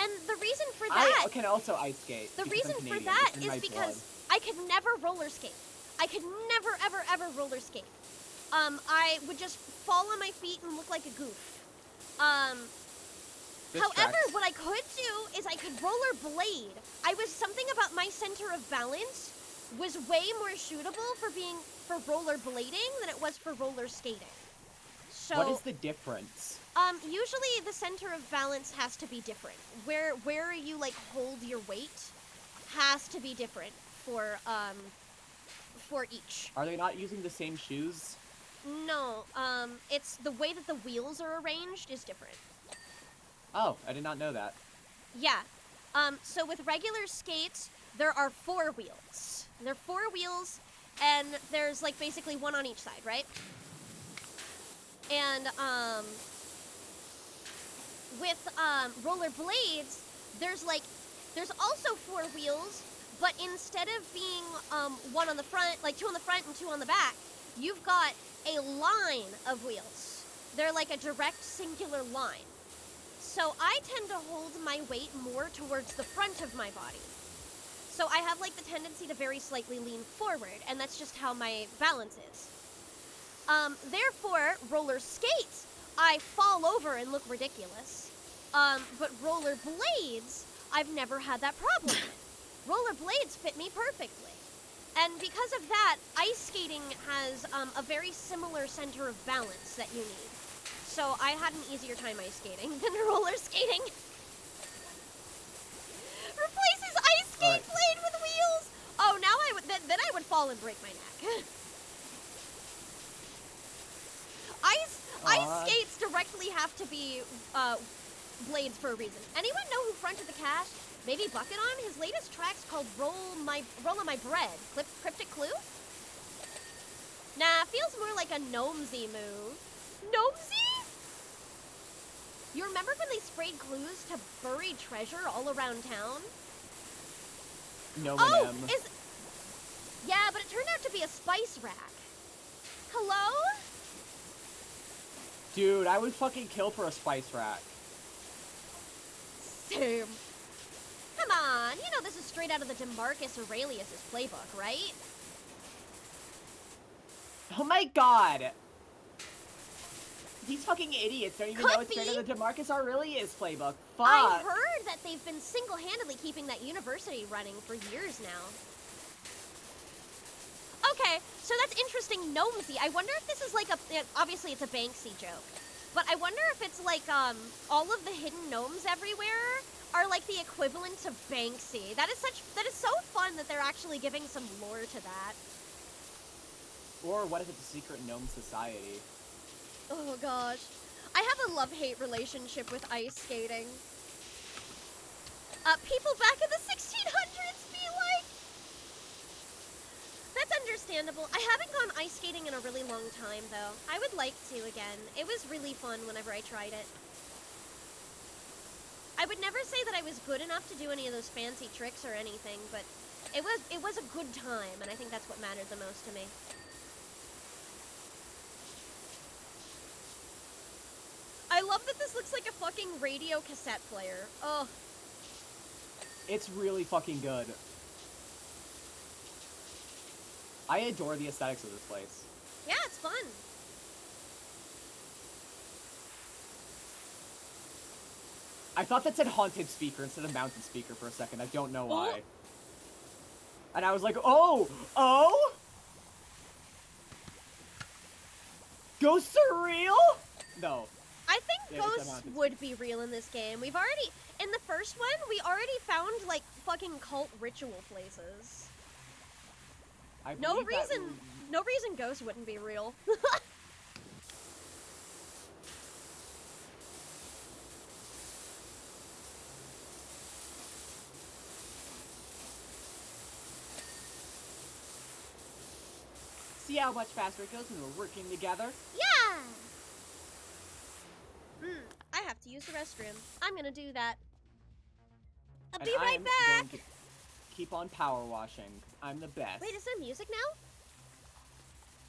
And the reason for that... I can also ice skate. The reason for that is because I could never roller skate. I could never, ever roller skate. I would just fall on my feet and look like a goof. However, what I could do is I could rollerblade. Something about my center of balance was way more suitable for rollerblading than it was for roller skating. So, what is the difference? Usually the center of balance has to be different. Where you like hold your weight has to be different for each. Are they not using the same shoes? No, it's the way that the wheels are arranged is different. Oh, I did not know that. Yeah. So with regular skates, there are 4 wheels. There are 4 wheels, and there's like basically one on each side, right? And with rollerblades, there's also 4 wheels, but instead of being one on the front, like 2 on the front and 2 on the back, you've got a line of wheels. They're like a direct singular line. So I tend to hold my weight more towards the front of my body. So I have like the tendency to very slightly lean forward, and that's just how my balance is. Therefore, roller skates, I fall over and look ridiculous. But roller blades, I've never had that problem with. Roller blades fit me perfectly. And because of that, ice skating has a very similar center of balance that you need. So I had an easier time ice skating than roller skating. Replaces ice skate blade with wheels. Oh, now then I would fall and break my neck. Ice skates directly have to be blades for a reason. Anyone know who fronted the cache? Maybe Bucket on? His latest track's called Roll on My Bread. Cryptic Clue? Nah, feels more like a Gnomesy move. Gnomesy? You remember when they sprayed clues to buried treasure all around town? No, oh, yeah, but it turned out to be a spice rack. Hello? Dude, I would fucking kill for a spice rack. Same. Come on, you know this is straight out of the DeMarcus Aurelius' playbook, right? Oh my god! These fucking idiots don't even know it's straight out of the DeMarcus Aurelius playbook. Fuck! I heard that they've been single-handedly keeping that university running for years now. Okay, so that's interesting, Gnomesy. I wonder if this is like obviously it's a Banksy joke, but I wonder if it's like, all of the hidden gnomes everywhere are like the equivalent of Banksy. That is so fun that they're actually giving some lore to that. Or what if it's a secret gnome society? Oh gosh. I have a love-hate relationship with ice skating. People back in the 1600s be like... That's understandable. I haven't gone ice skating in a really long time, though. I would like to again. It was really fun whenever I tried it. I would never say that I was good enough to do any of those fancy tricks or anything, but it was a good time, and I think that's what mattered the most to me. I love that this looks like a fucking radio cassette player. Oh. It's really fucking good. I adore the aesthetics of this place. Yeah, it's fun. I thought that said haunted speaker instead of mounted speaker for a second. I don't know why. Oh. And I was like, oh! Oh? Ghosts are real? No. I think Yeah, it's ghosts amount. would be real in this game. We've already, in the first one, we already found, like, fucking cult ritual places. No believe that reason ghosts wouldn't be real. See how much faster it goes when we're working together? Yeah! I have to use the restroom. I'm gonna do that. I'll be right back! Going to keep on power washing. I'm the best. Wait, is there music now?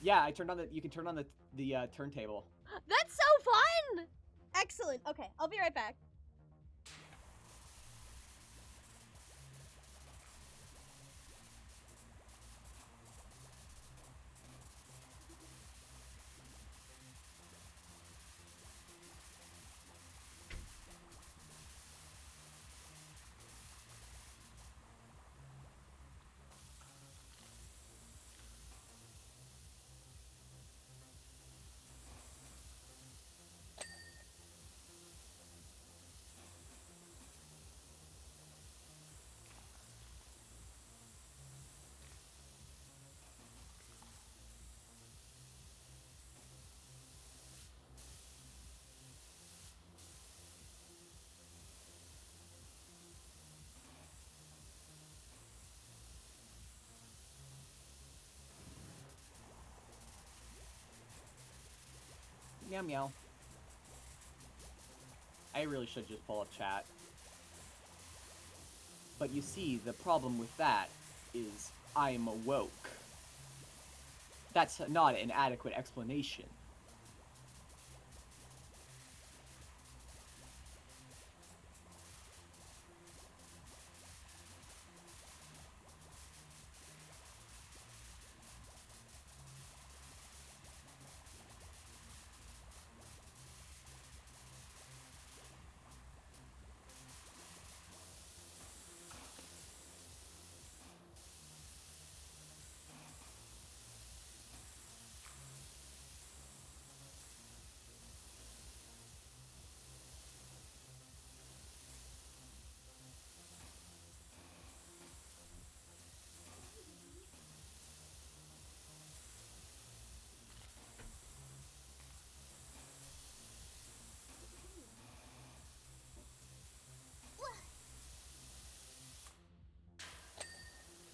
Yeah, I turned on the. You can turn on the turntable. That's so fun! Excellent. Okay, I'll be right back. Meow meow. I really should just pull up chat. But you see, the problem with that is I'm awoke. That's not an adequate explanation.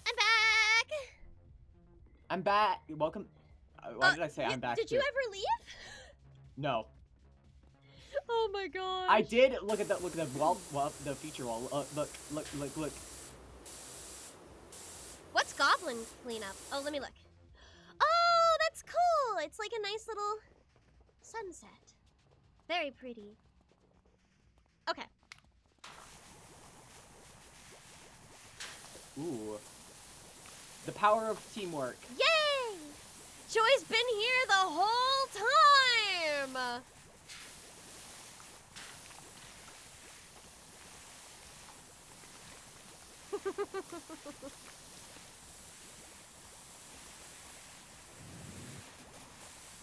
I'm back! I'm back. Welcome. Why did I say I'm back? Did you ever leave? No. Oh my god. I did look at the the feature wall. Look. What's goblin cleanup? Oh, let me look. Oh, that's cool. It's like a nice little sunset. Very pretty. Okay. Ooh. The power of teamwork. Yay! Joy's been here the whole time!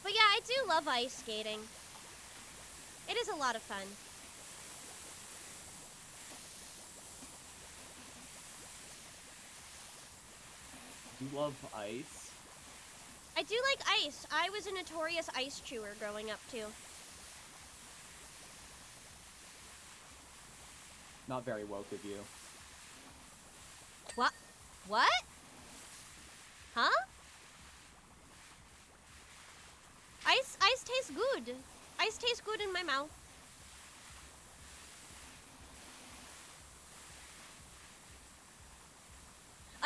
But yeah, I do love ice skating. It is a lot of fun. You love ice? I do like ice. I was a notorious ice chewer growing up too. Not very woke of you. What? What? Huh? Ice tastes good. Ice tastes good in my mouth.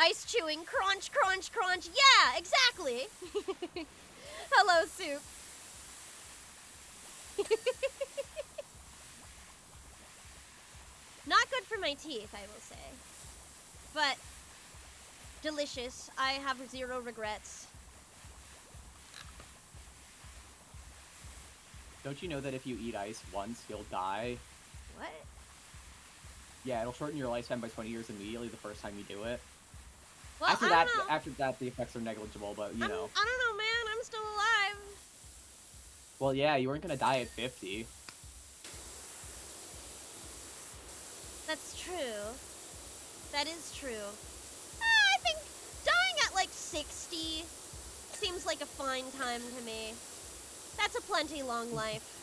Ice chewing, crunch, crunch, crunch. Yeah, exactly. Hello, Soup. Not good for my teeth, I will say. But delicious. I have zero regrets. Don't you know that if you eat ice once, you'll die? What? Yeah, it'll shorten your lifespan by 20 years immediately the first time you do it. Well, after I don't know. After that, the effects are negligible, but you know. I don't know, man. I'm still alive. Well, yeah, you weren't gonna die at 50. true. That is true. I think dying at like 60 seems like a fine time to me. That's a plenty long life.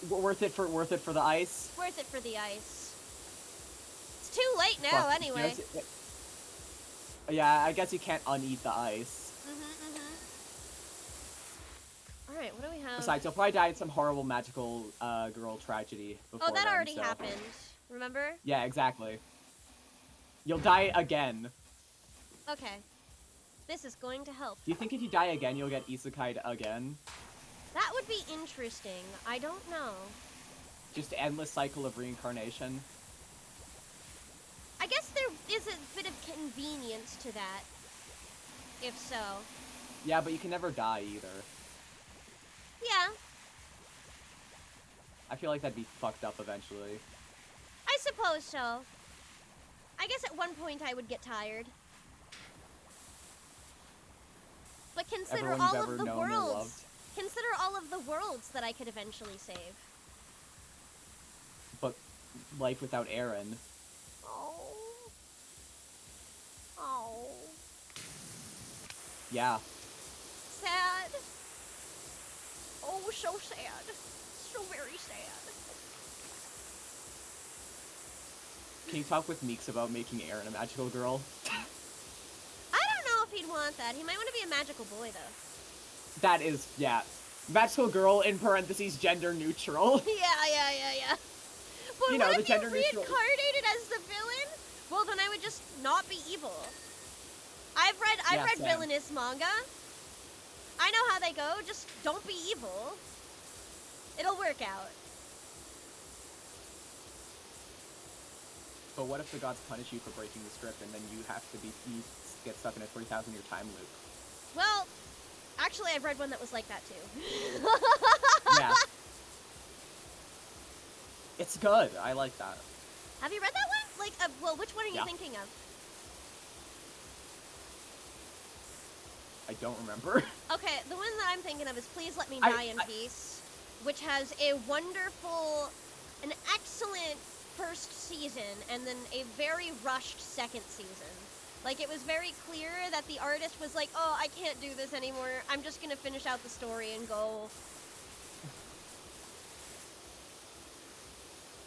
Worth it for the ice? Worth it for the ice. It's too late now, Fuck, anyway. Yeah, I guess you can't uneat the ice. Alright, what do we have? Besides, you'll probably die in some horrible magical girl tragedy before Oh, that then, already so. happened. Remember? Yeah, exactly. You'll die again. Okay. This is going to help. Do you think if you die again, you'll get isekai'd again? That would be interesting. I don't know. Just endless cycle of reincarnation? I guess there is a bit of convenience to that. If so. Yeah, but you can never die either. Yeah. I feel like that'd be fucked up eventually. I suppose so. I guess at one point I would get tired. But consider Everyone all you've of ever the known or worlds. loved. Consider all of the worlds that I could eventually save. But life without Aaron. Oh. Oh. Yeah. Sad. Oh, so sad. So very sad. Can you talk with Meeks about making Aaron a magical girl? I don't know if he'd want that. He might want to be a magical boy, though. That is, yeah. Magical girl, in parentheses, gender neutral. Yeah. But You know, what the if gender you neutral- reincarnated as the villain? Well, then I would just not be evil. I've read same. villainous manga. I know how they go. Just don't be evil. It'll work out. But what if the gods punish you for breaking the script and then you get stuck in a 3,000-year time loop? Well, actually, I've read one that was like that too. Yeah. It's good. I like that. Have you read that one? Like, well, which one are you Yeah. thinking of? I don't remember. Okay, the one that I'm thinking of is Please Let Me I- Die in Peace, which has a wonderful, an excellent first season, and then a very rushed second season. Like, it was very clear that the artist was like, oh, I can't do this anymore. I'm just gonna finish out the story and go.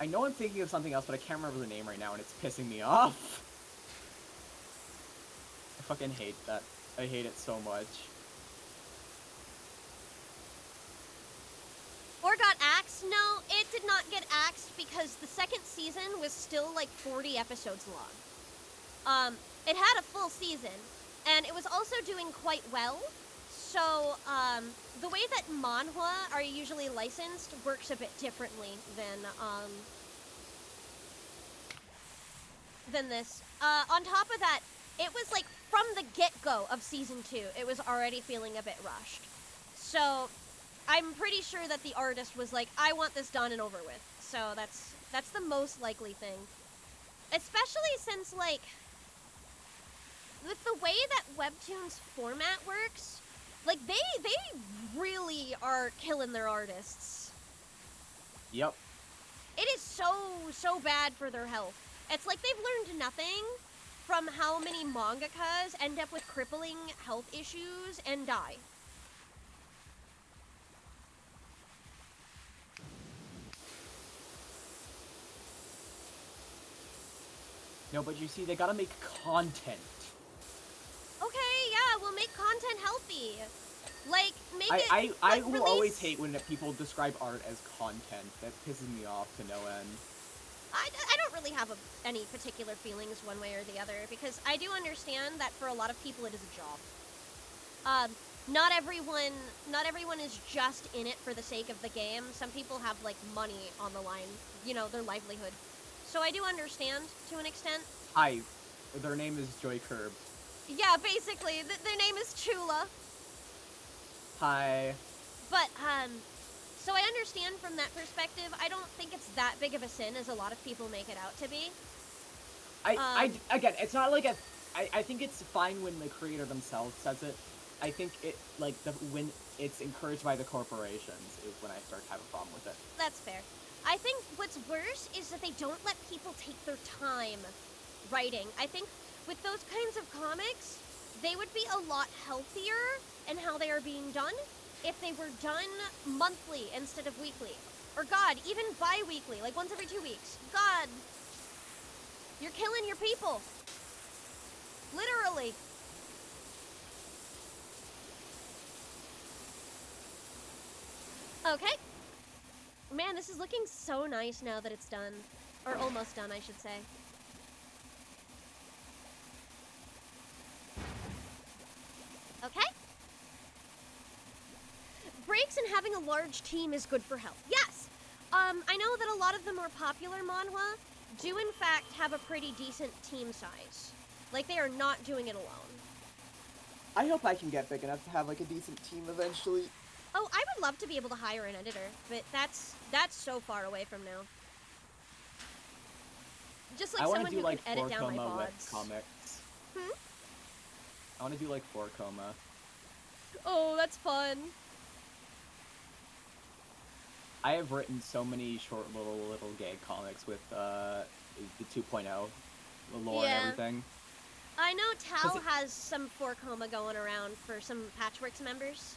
I know I'm thinking of something else, but I can't remember the name right now, and it's pissing me off. I fucking hate that. I hate it so much. Or got axed? No, it did not get axed because the second season was still like 40 episodes long. It had a full season, and it was also doing quite well. So, the way that manhwa are usually licensed works a bit differently than this. On top of that, it was like from the get-go of season 2, it was already feeling a bit rushed. So, I'm pretty sure that the artist was like, I want this done and over with. So that's the most likely thing. Especially since, like, with the way that Webtoon's format works, like, they really are killing their artists. Yep. It is so bad for their health. It's like they've learned nothing from how many mangakas end up with crippling health issues and die. No, but you see, they gotta make content. Okay, yeah, we'll make content healthy. Like, make I like, will release... always hate when people describe art as content. That pisses me off to no end. I don't really have any particular feelings one way or the other, because I do understand that for a lot of people it is a job. Not everyone is just in it for the sake of the game. Some people have, like, money on the line, you know, their livelihood. So I do understand, to an extent. Hi, their name is Joy Curb. Yeah, basically, their name is Chula. Hi. But, so I understand from that perspective. I don't think it's that big of a sin as a lot of people make it out to be. Again, it's not like I think it's fine when the creator themselves says it. I think it, like, when it's encouraged by the corporations is when I start to have a problem with it. That's fair. I think what's worse is that they don't let people take their time writing. I think with those kinds of comics, they would be a lot healthier in how they are being done if they were done monthly instead of weekly. Or God, even bi-weekly, like once every 2 weeks. God, you're killing your people. Literally. Okay. Man, this is looking so nice now that it's done. Or almost done, I should say. Okay. Breaks and having a large team is good for health. Yes! I know that a lot of the more popular manhwa do in fact have a pretty decent team size. Like, they are not doing it alone. I hope I can get big enough to have like a decent team eventually. Oh, I would love to be able to hire an editor, but that's so far away from now. Just like someone who can edit down my VODs. With comics. I want to do like 4 coma. Oh, that's fun. I have written so many short little gag comics with the 2.0, the lore and everything. I know Tal has some 4 coma going around for some Patchworks members.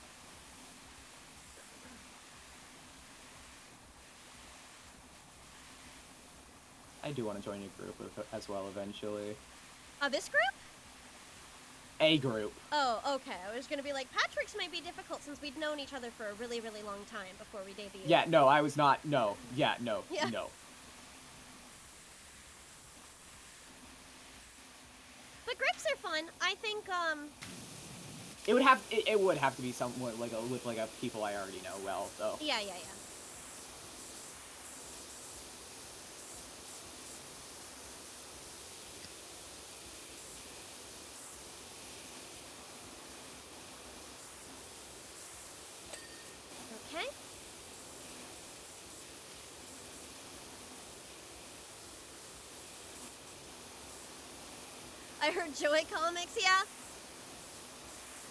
I do want to join a group as well eventually. This group? A group. Oh, okay. I was gonna be like, Patchworks might be difficult since we'd known each other for a really, really long time before we debuted. Yeah, no, I was not. No. Yeah, no. Yeah. No. But groups are fun. I think, It would have to be someone with like a people I already know well, though. Yeah. Okay. I heard Joy Comics, yeah.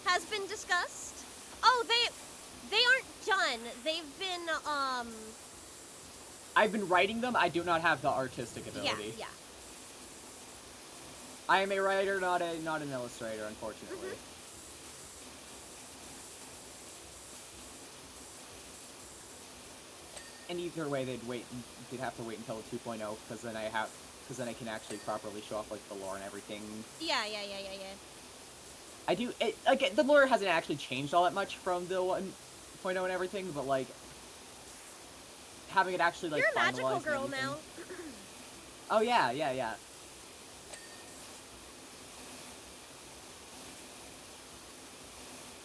Has been discussed. Oh, they aren't done. They've been, I've been writing them. I do not have the artistic ability. Yeah. I am a writer, not an illustrator, unfortunately. And either way, they'd have to wait until the 2.0 because then I can actually properly show off like the lore and everything. Yeah. I do. Again, the lore hasn't actually changed all that much from the 1.0 and everything, but like having it actually like You're a magical finalized girl and now. Oh yeah.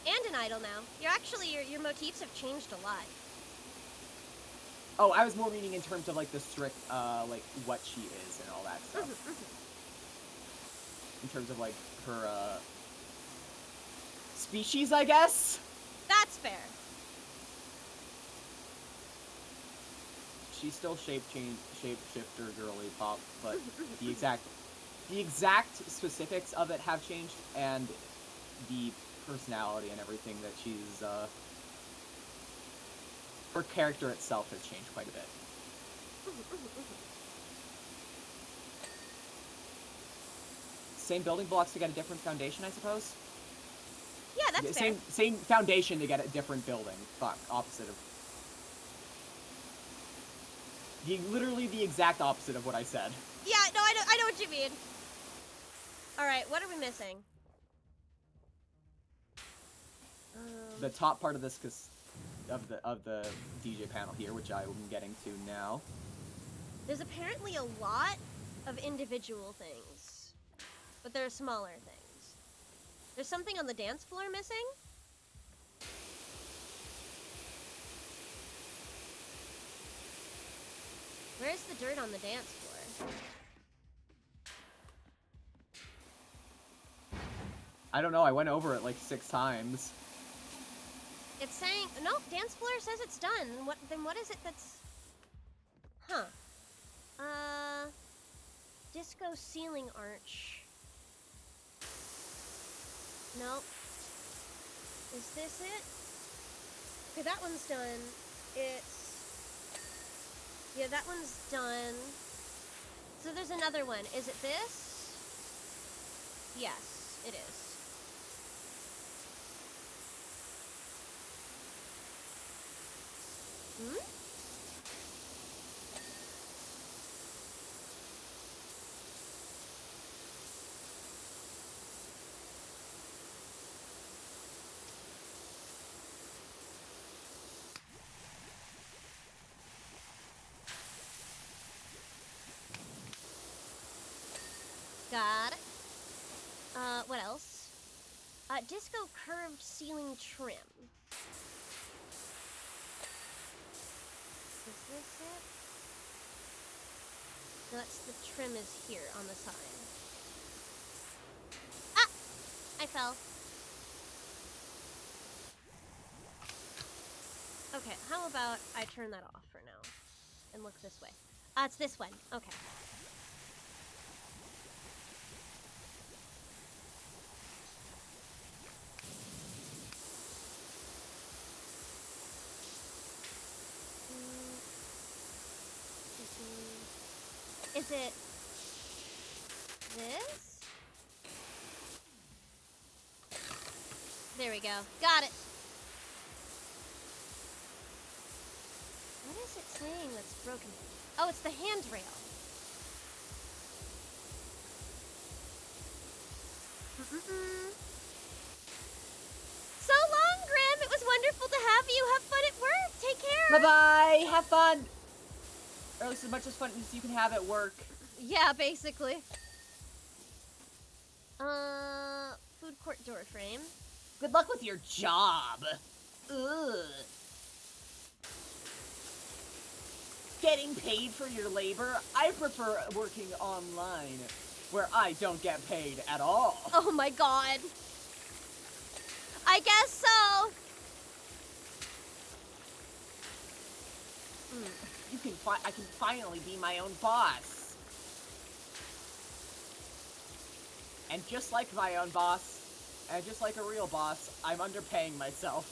And an idol now. Your motifs have changed a lot. Oh, I was more meaning in terms of like the strict like what she is and all that stuff. In terms of like her species, I guess. That's fair. She's still shapeshifter girly pop, but the exact specifics of it have changed, and the personality and everything that she's her character itself has changed quite a bit. Same building blocks to get a different foundation, I suppose. Yeah, that's fair. Same foundation to get a different building. Fuck, opposite of. Literally the exact opposite of what I said. Yeah, no, I know what you mean. All right, what are we missing? The top part of this of the DJ panel here, which I am getting to now. There's apparently a lot of individual things, but there are smaller things. There's something on the dance floor missing? Where's the dirt on the dance floor? I don't know, I went over it like 6 times. It's saying, no, dance floor says it's done. Then what is it that's... Huh. Disco ceiling arch. Nope. Is this it? Okay, that one's done. It's... Yeah, that one's done. So there's another one. Is it this? Yes, it is. Hmm? Got it. What else? Disco curved ceiling trim. Is this it? No, that's the trim is here on the side. Ah! I fell. Okay, how about I turn that off for now and look this way? It's this one. Okay. Is it this? There we go. Got it. What is it saying that's broken? Oh, it's the handrail. So long, Grim. It was wonderful to have you. Have fun at work. Take care. Bye-bye. Have fun. Or at least as much as fun as you can have at work. Yeah, basically. Food court door frame. Good luck with your job. Ugh. Getting paid for your labor? I prefer working online, where I don't get paid at all. Oh my god. I guess so. I can finally be my own boss. And just like my own boss, and just like a real boss, I'm underpaying myself.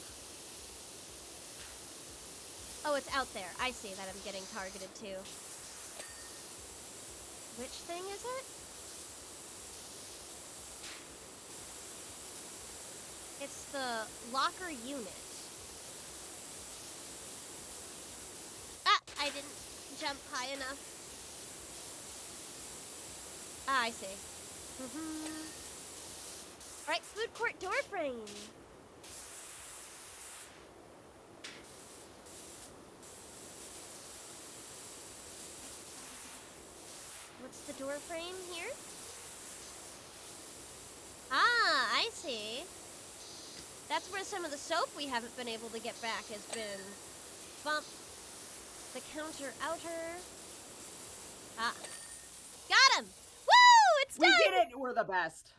Oh, it's out there. I see that I'm getting targeted too. Which thing is it? It's the locker unit. Ah, I didn't jump high enough. Ah, I see. Alright, food court door frame. What's the door frame here? Ah, I see. That's where some of the soap we haven't been able to get back has been bumped. The counter outer. Ah. Got him! Woo! It's done! We did it! We're the best.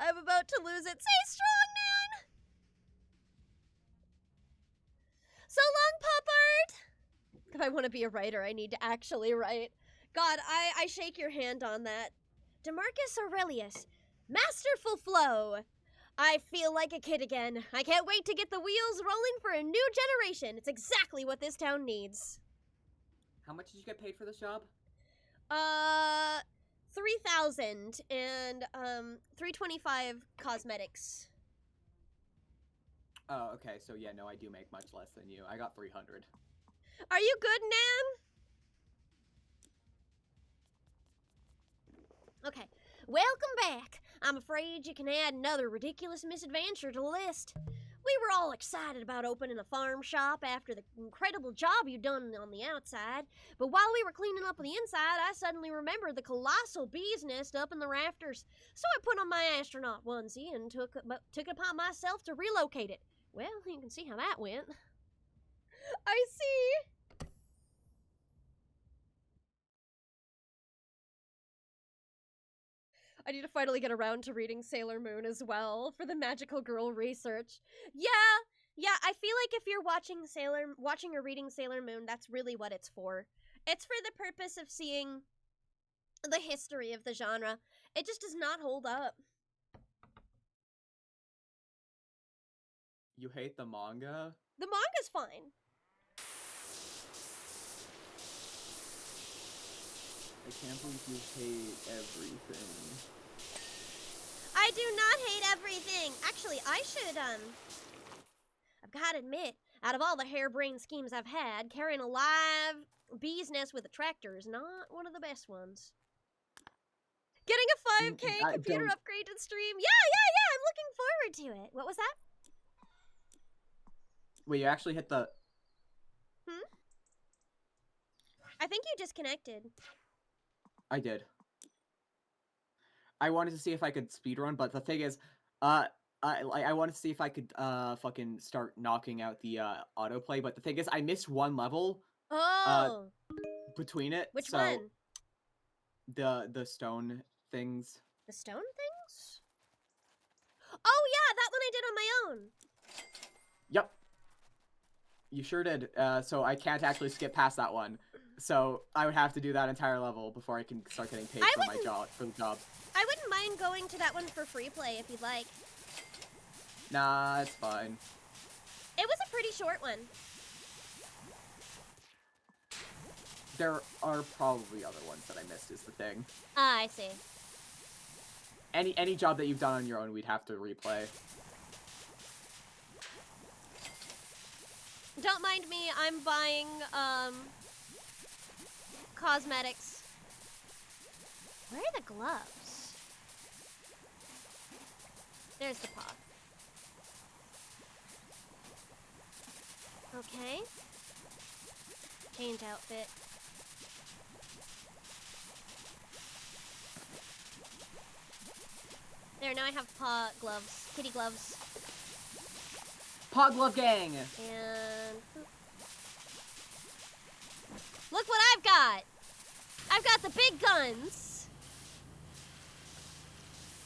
I'm about to lose it. Stay strong, man! So long, Pop Art! If I want to be a writer, I need to actually write. God, I shake your hand on that. DeMarcus Aurelius. Masterful flow. I feel like a kid again. I can't wait to get the wheels rolling for a new generation. It's exactly what this town needs. How much did you get paid for this job? 3,000 and 325 cosmetics. Oh, okay. So yeah, no, I do make much less than you. I got 300. Are you good, Nan? Okay. Welcome back. I'm afraid you can add another ridiculous misadventure to the list. We were all excited about opening a farm shop after the incredible job you'd done on the outside, but while we were cleaning up the inside, I suddenly remembered the colossal bee's nest up in the rafters. So I put on my astronaut onesie and took it upon myself to relocate it. Well, you can see how that went. I see. I need to finally get around to reading Sailor Moon as well for the magical girl research. Yeah, I feel like if you're watching or reading Sailor Moon, that's really what it's for. It's for the purpose of seeing the history of the genre. It just does not hold up. You hate the manga? The manga's fine. I can't believe you hate everything. I do not hate everything. Actually, I should, I've got to admit, out of all the harebrained schemes I've had, carrying a live bee's nest with a tractor is not one of the best ones. Getting a 5K computer upgrade to stream. Yeah, I'm looking forward to it. What was that? Wait, you actually hit the... I think you disconnected. I did. I wanted to see if I could speedrun, but the thing is, I wanted to see if I could fucking start knocking out the autoplay, but the thing is, I missed one level. Oh. Between it. Which so one? The stone things. The stone things? Oh yeah, that one I did on my own. Yep. You sure did. So I can't actually skip past that one. So I would have to do that entire level before I can start getting paid for my job, for the job. I wouldn't mind going to that one for free play if you'd like. Nah, it's fine. It was a pretty short one. There are probably other ones that I missed is the thing. Ah, I see. Any job that you've done on your own, we'd have to replay. Don't mind me, I'm buying, cosmetics. Where are the gloves? There's the paw. Okay. Change outfit. There, now I have paw gloves. Kitty gloves. Paw Glove Gang! And... look what I've got! I've got the big guns!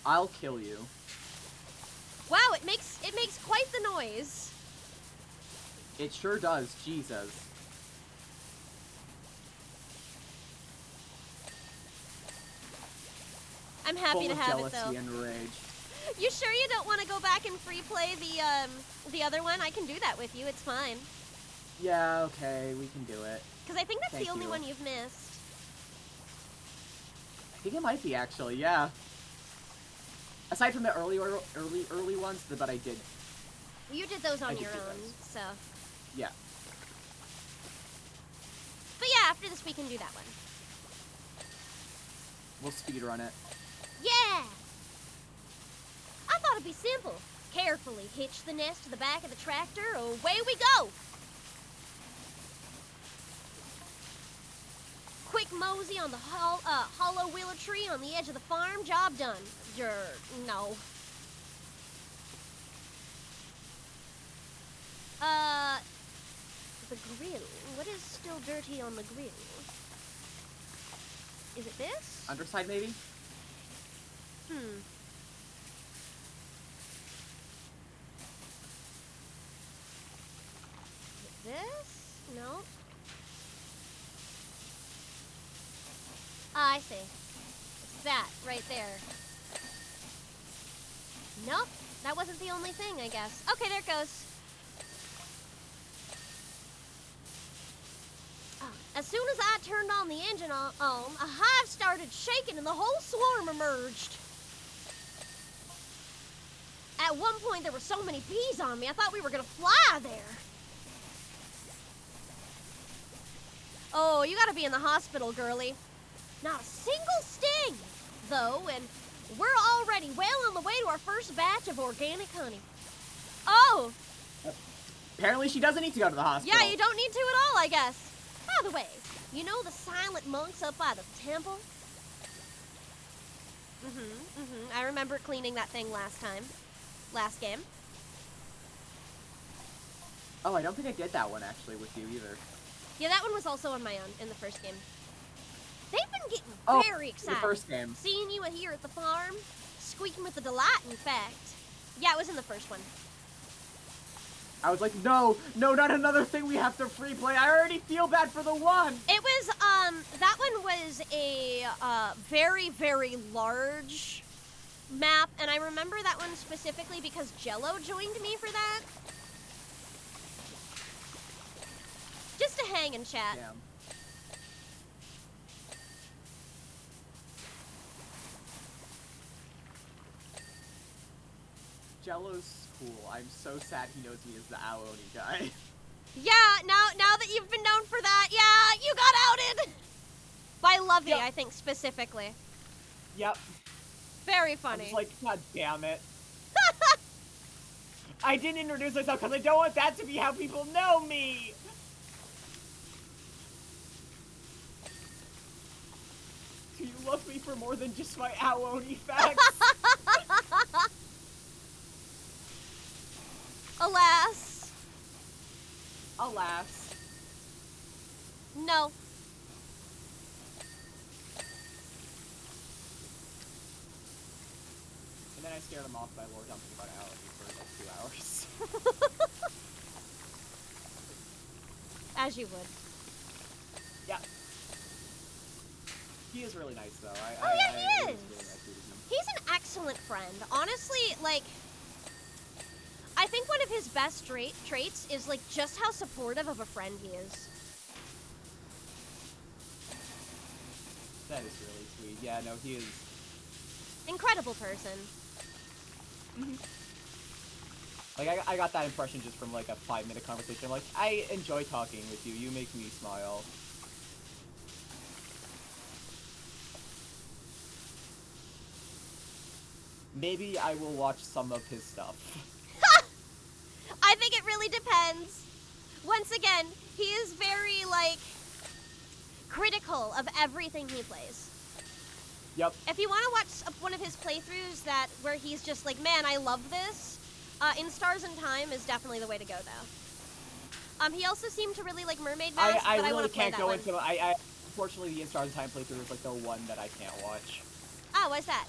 I'll kill you. Wow, it makes quite the noise. It sure does, Jesus. I'm happy to have it, though. Full of jealousy and rage. You sure you don't want to go back and free play the other one? I can do that with you. It's fine. Yeah, okay, we can do it. Because I think that's Thank the only you. one you've missed. I think it might be actually, yeah. Aside from the early ones, but I did. You did those on did your do own, those. so. Yeah. But yeah, after this we can do that one. We'll speedrun it. Yeah! I thought it'd be simple. Carefully hitch the nest to the back of the tractor, away we go! Quick mosey on the hollow willow tree on the edge of the farm, job done. No. The grill. What is still dirty on the grill? Is it this? Underside, maybe? This? No. Ah, I see. It's that right there. Nope, that wasn't the only thing, I guess. Okay, there it goes. Oh, as soon as I turned on the engine on, a hive started shaking and the whole swarm emerged. At one point, there were so many bees on me, I thought we were gonna fly there. Oh, you gotta be in the hospital, girlie. Not a single sting, though, and we're already well on the way to our first batch of organic honey. Oh! Apparently she doesn't need to go to the hospital. Yeah, you don't need to at all, I guess. By the way, you know the silent monks up by the temple? I remember cleaning that thing last time. Last game. Oh, I don't think I did that one, actually, with you either. Yeah, that one was also on my own in the first game. They've been getting very excited. The first game. Seeing you here at the farm, squeaking with the delight, in fact. Yeah, it was in the first one. I was like, no, not another thing we have to free play. I already feel bad for the one. It was, that one was a, very, very large map, and I remember that one specifically because Jello joined me for that. Just to hang and chat. Damn. Jello's cool. I'm so sad he knows me as the Aoni guy. Yeah, now that you've been known for that, yeah, you got outed! By Lovey, Yep. I think, specifically. Yep. Very I'm funny. just like, god damn it. I didn't introduce myself because I don't want that to be how people know me! Do you love me for more than just my Aoni facts? Alas. Alas. No. And then I scared him off by lore dumping about Aoni for like 2 hours. As you would. Yeah. He is really nice, though. He is! Really nice with him. He's an excellent friend. Honestly, like, I think one of his best traits is, like, just how supportive of a friend he is. That is really sweet. Yeah, no, he is... Incredible person. Like, I got that impression just from, like, a 5-minute conversation. I'm like, I enjoy talking with you. You make me smile. Maybe I will watch some of his stuff. I think it really depends. Once again, he is very, like, critical of everything he plays. Yep. If you want to watch one of his playthroughs where he's just like, man, I love this, In Stars in Time is definitely the way to go, though. He also seemed to really like Mermaid Mask, I but I really want to play can't that go one. into... Unfortunately, the In Stars in Time playthrough is, like, the one that I can't watch. Oh, why's that?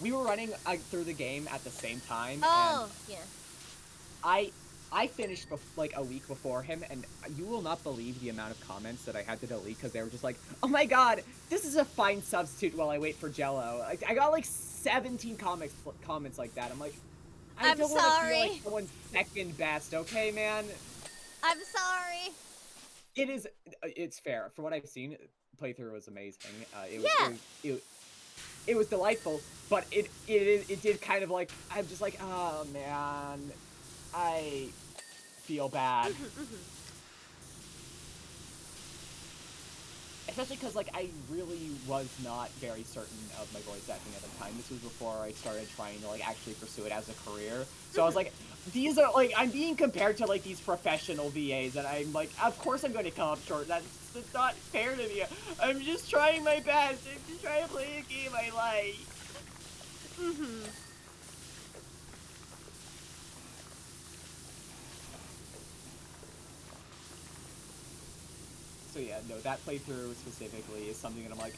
We were running through the game at the same time, Oh, and yeah. I finished like a week before him, and you will not believe the amount of comments that I had to delete because they were just like, "Oh my god, this is a fine substitute while I wait for Jello." Like, I got like 17 comments like that. I'm like, I I'm don't want to sorry. feel like someone's second best, okay, man? I'm sorry. It's fair. For what I've seen, playthrough was amazing. It was delightful, but it did kind of like, I'm just like, oh man, I feel bad. Especially because, like, I really was not very certain of my voice acting at the time. This was before I started trying to, like, actually pursue it as a career. So I was like, these are, like, I'm being compared to, like, these professional VAs, and I'm like, of course I'm going to come up short. That's not fair to me. I'm just trying my best. I'm just trying to play a game I like. So yeah, no, that playthrough specifically is something that I'm like,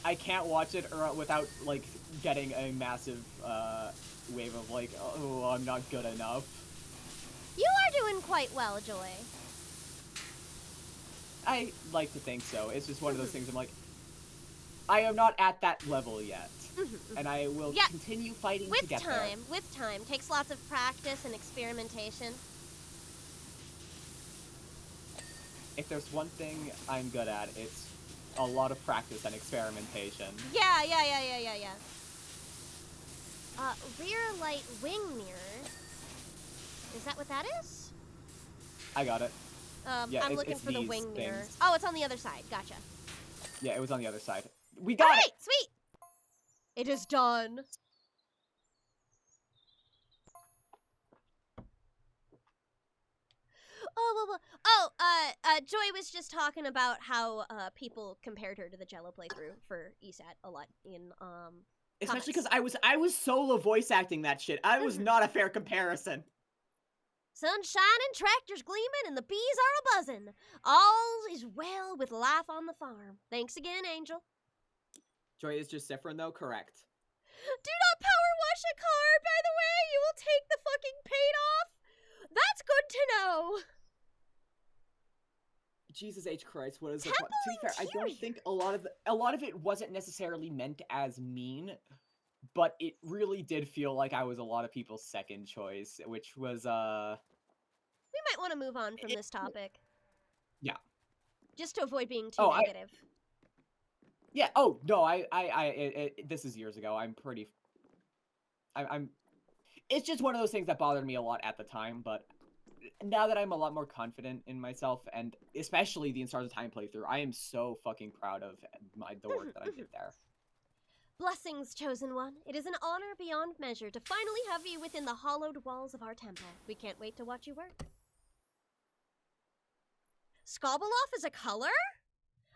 I can't watch it without, like, getting a massive wave of, like, oh, I'm not good enough. You are doing quite well, Joy. I like to think so. It's just one of those things I'm like, I am not at that level yet. And I will continue fighting to get there. With time. Takes lots of practice and experimentation. If there's one thing I'm good at, it's a lot of practice and experimentation. Yeah. Rear light wing mirror. Is that what that is? I got it. Yeah, I'm looking it's for the these wing mirror. things. Oh, it's on the other side. Gotcha. Yeah, it was on the other side. We got it! Sweet! It is done. Joy was just talking about how people compared her to the Jello playthrough for ESAT a lot in Especially comments. because I was solo voice acting that shit. I was not a fair comparison. Sun shining, tractors gleaming, and the bees are a buzzing. All is well with life on the farm. Thanks again, Angel. Joy is just different though, correct. Do not power wash a car, by the way. You will take the fucking paint off. That's good to know. Jesus H. Christ, what is it? Temple To be fair, I don't think a lot of it wasn't necessarily meant as mean, but it really did feel like I was a lot of people's second choice, which was We might want to move on from this topic. Yeah. Just to avoid being too negative. Yeah. Oh no, this is years ago. I'm pretty. I'm. It's just one of those things that bothered me a lot at the time, but now that I'm a lot more confident in myself, and especially the In Stars of Time playthrough, I am so fucking proud of the work that I did there. Blessings, Chosen One. It is an honor beyond measure to finally have you within the hollowed walls of our temple. We can't wait to watch you work. Skobeloff is a color?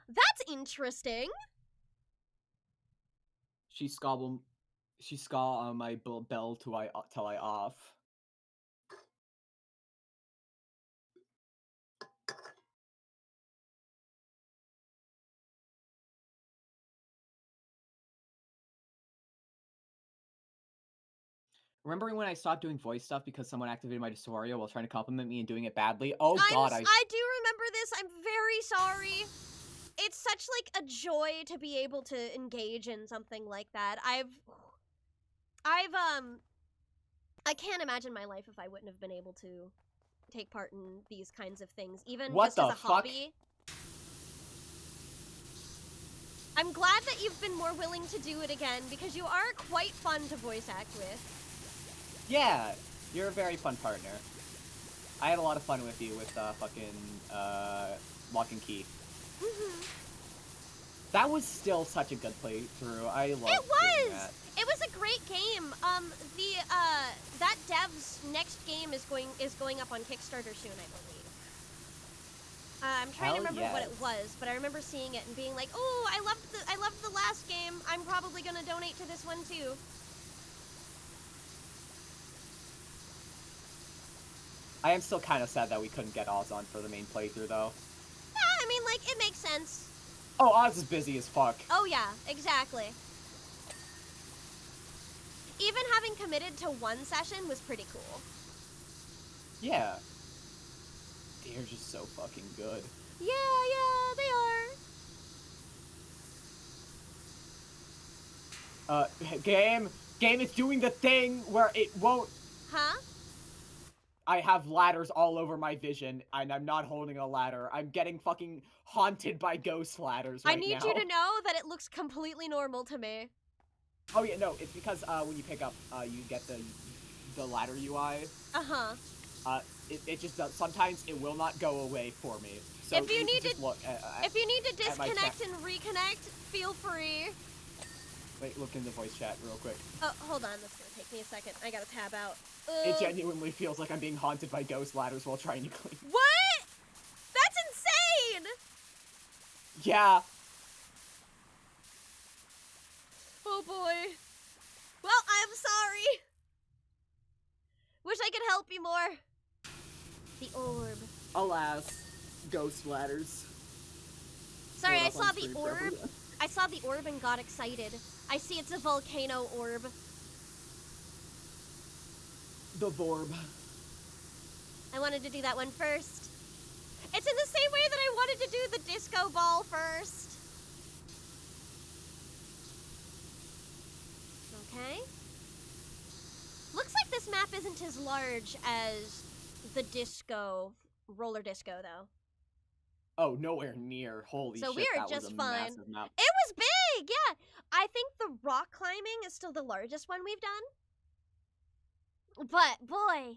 That's interesting. She ska on my bell till I off. Remembering when I stopped doing voice stuff because someone activated my dysphoria while trying to compliment me and doing it badly? Oh god, I do remember this. I'm very sorry. It's such like a joy to be able to engage in something like that. I can't imagine my life if I wouldn't have been able to take part in these kinds of things, even What just as the a fuck? hobby. I'm glad that you've been more willing to do it again, because you are quite fun to voice act with. Yeah, you're a very fun partner. I had a lot of fun with you with fucking Lock and Key. That was still such a good playthrough. I loved doing that. It was a great game. That dev's next game is going up on Kickstarter soon, I believe. I'm trying to remember what it was, but I remember seeing it and being like, "Oh, I loved the last game. I'm probably gonna donate to this one too." I am still kind of sad that we couldn't get Oz on for the main playthrough, though. Yeah, I mean, like, it makes sense. Oh, Oz is busy as fuck. Oh yeah, exactly. Even having committed to one session was pretty cool. Yeah. They're just so fucking good. Yeah, they are. Game is doing the thing where it won't... Huh? I have ladders all over my vision, and I'm not holding a ladder. I'm getting fucking haunted by ghost ladders right now. I need you to know that it looks completely normal to me. Oh yeah, no, it's because when you pick up, you get the ladder UI. Uh-huh. It just does. Sometimes it will not go away for me. So if you need to look if you need to disconnect and reconnect, feel free. Wait, look in the voice chat real quick. Oh, hold on. That's gonna take me a second. I gotta tab out. It genuinely feels like I'm being haunted by ghost ladders while trying to clean. What? That's insane! Yeah. Oh boy. Well, I'm sorry. Wish I could help you more. The orb. Alas, ghost ladders. Sorry, I saw the orb. I saw the orb and got excited. I see it's a volcano orb. The Vorb. I wanted to do that one first. It's in the same way that I wanted to do the disco ball first. Okay. Looks like this map isn't as large as the roller disco though. Oh, nowhere near. Holy shit, so we are that just was a fine. massive map. It was big, yeah. I think the rock climbing is still the largest one we've done. But, boy.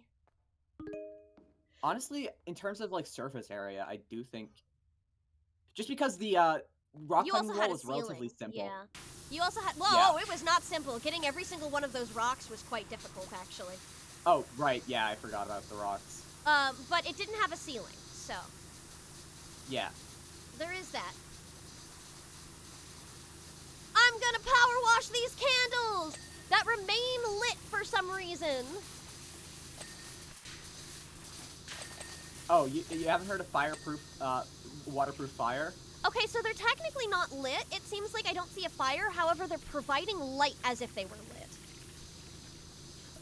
Honestly, in terms of, like, surface area, I do think... Just because the, rock climbing wall was relatively simple. Yeah. You also had... Whoa, it was not simple. Getting every single one of those rocks was quite difficult, actually. Oh, right, yeah, I forgot about the rocks. But it didn't have a ceiling, so... Yeah. There is that. I'm gonna power wash these candles that remain lit for some reason. Oh, you haven't heard of fireproof, waterproof fire? Okay, so they're technically not lit. It seems like I don't see a fire. However, they're providing light as if they were lit.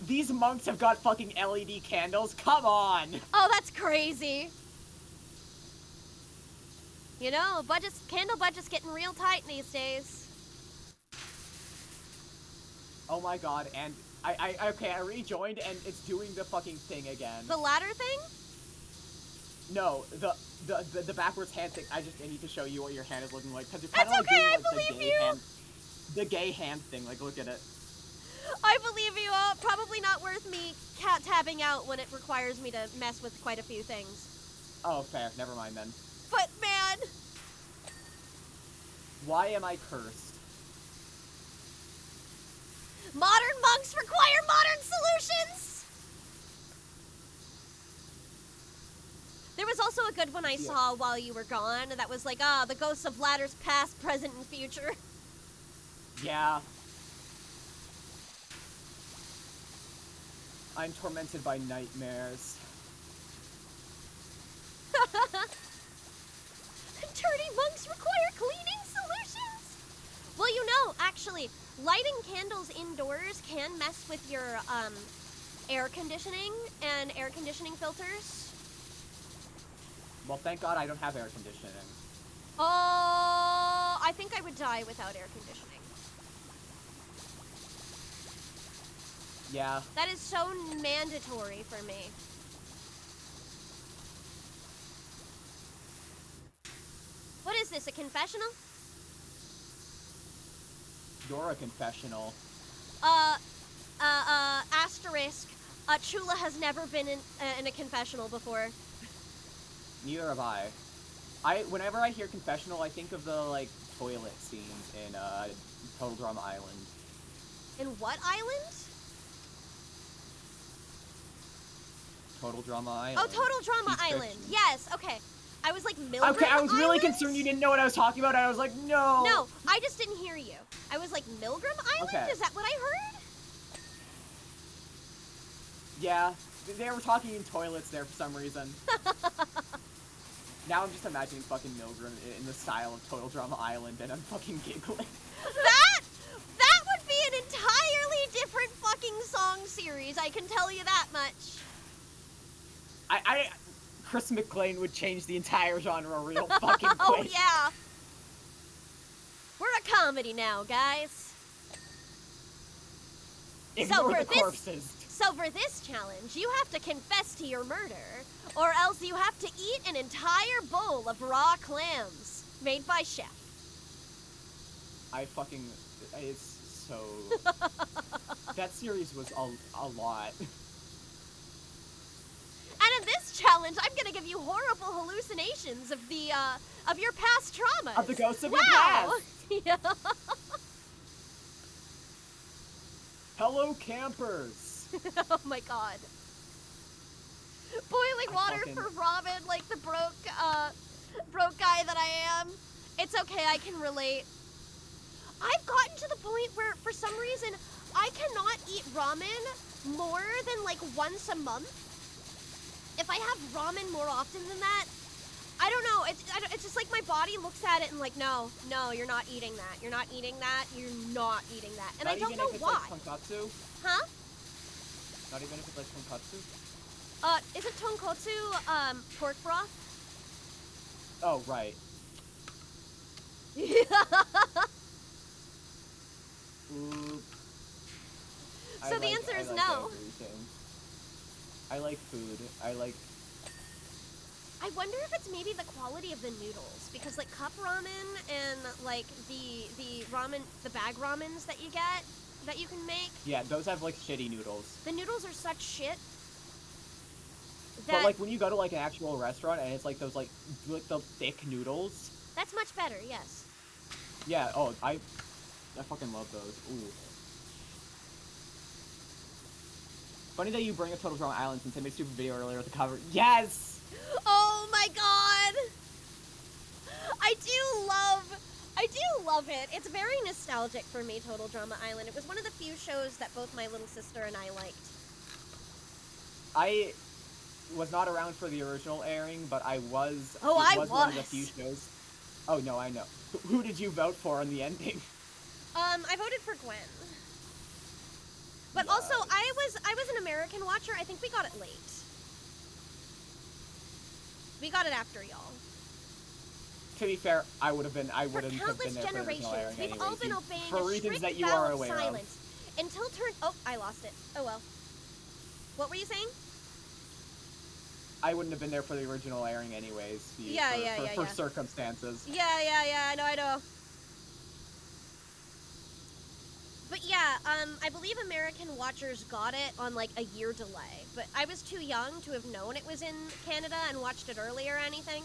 These monks have got fucking LED candles? Come on! Oh, that's crazy. You know, candle budget's getting real tight these days. Oh my god, and I rejoined and it's doing the fucking thing again. The ladder thing? No, the backwards hand thing. I need to show you what your hand is looking like, because you're kind of That's like okay, doing like I believe you. the gay hand thing. Like, look at it. I believe you. Probably not worth me tabbing out when it requires me to mess with quite a few things. Oh, fair. Never mind then. But man, Why am I cursed? modern monks require modern solutions! There was also a good one I saw while you were gone that was like, the ghosts of ladders past, present, and future. Yeah. I'm tormented by nightmares. Dirty monks require cleaning solutions! Well, you know, actually, lighting candles indoors can mess with your, air conditioning and air conditioning filters. Well, thank God I don't have air conditioning. Oh, I think I would die without air conditioning. Yeah. That is so mandatory for me. What is this, a confessional? You're a confessional. Asterisk. Chula has never been in a confessional before. Neither have I. Whenever I hear confessional, I think of the, like, toilet scene in, Total Drama Island. In what island? Total Drama Island. Oh, Total Drama Peach Island. Fiction. Yes, okay. I was like, Milgram Okay, I was really Island? concerned you didn't know what I was talking about, and I was like, no! No, I just didn't hear you. I was like, Milgram Island? Okay. Is that what I heard? Yeah, they were talking in toilets there for some reason. Now I'm just imagining fucking Milgram in the style of Total Drama Island, and I'm fucking giggling. That would be an entirely different fucking song series, I can tell you that much. Chris McLean would change the entire genre real fucking quick. Oh, yeah. We're a comedy now, guys. Ignore the corpses. So for this challenge, you have to confess to your murder, or else you have to eat an entire bowl of raw clams made by chef. It's so... That series was a lot. And in this challenge, I'm gonna give you horrible hallucinations of the, of your past traumas. Of the ghosts of your past. Yeah. Hello, campers. Oh my god. Boiling water for Robin, like the broke guy that I am. It's okay, I can relate. I've gotten to the point where, for some reason, I cannot eat ramen more than, like, once a month. If I have ramen more often than that, I don't know, it's just like my body looks at it and like, no, you're not eating that. You're not eating that. You're not eating that. And I don't know why. Not even if it's like tonkatsu? Huh? Not even if it's like tonkatsu? Isn't tonkotsu, pork broth? Oh, right. Ooh. So the answer is no. Everything. I like food. I wonder if it's maybe the quality of the noodles, because like cup ramen and like the ramen, the bag ramens that you get, that you can make. Yeah, those have like shitty noodles. The noodles are such shit. But like when you go to like an actual restaurant and it's like those like the thick noodles. That's much better, yes. Yeah, oh, I fucking love those. Ooh. Funny that you bring up Total Drama Island since I made a stupid video earlier with the cover. Yes! Oh my god! I do love it. It's very nostalgic for me, Total Drama Island. It was one of the few shows that both my little sister and I liked. I was not around for the original airing, but I was. Oh, I was. One of the few shows. Oh no, I know. Who did you vote for in the ending? I voted for Gwen. But also, I was an American watcher. I think we got it late. We got it after y'all. To be fair, I wouldn't have been there for the original airing we've anyways. all been obeying for a reasons strict that you vow are of aware silence until oh, I lost it. Oh well. What were you saying? I wouldn't have been there for the original airing anyways. For circumstances. Yeah, I know. But yeah, I believe American watchers got it on like a year delay. But I was too young to have known it was in Canada and watched it earlier or anything.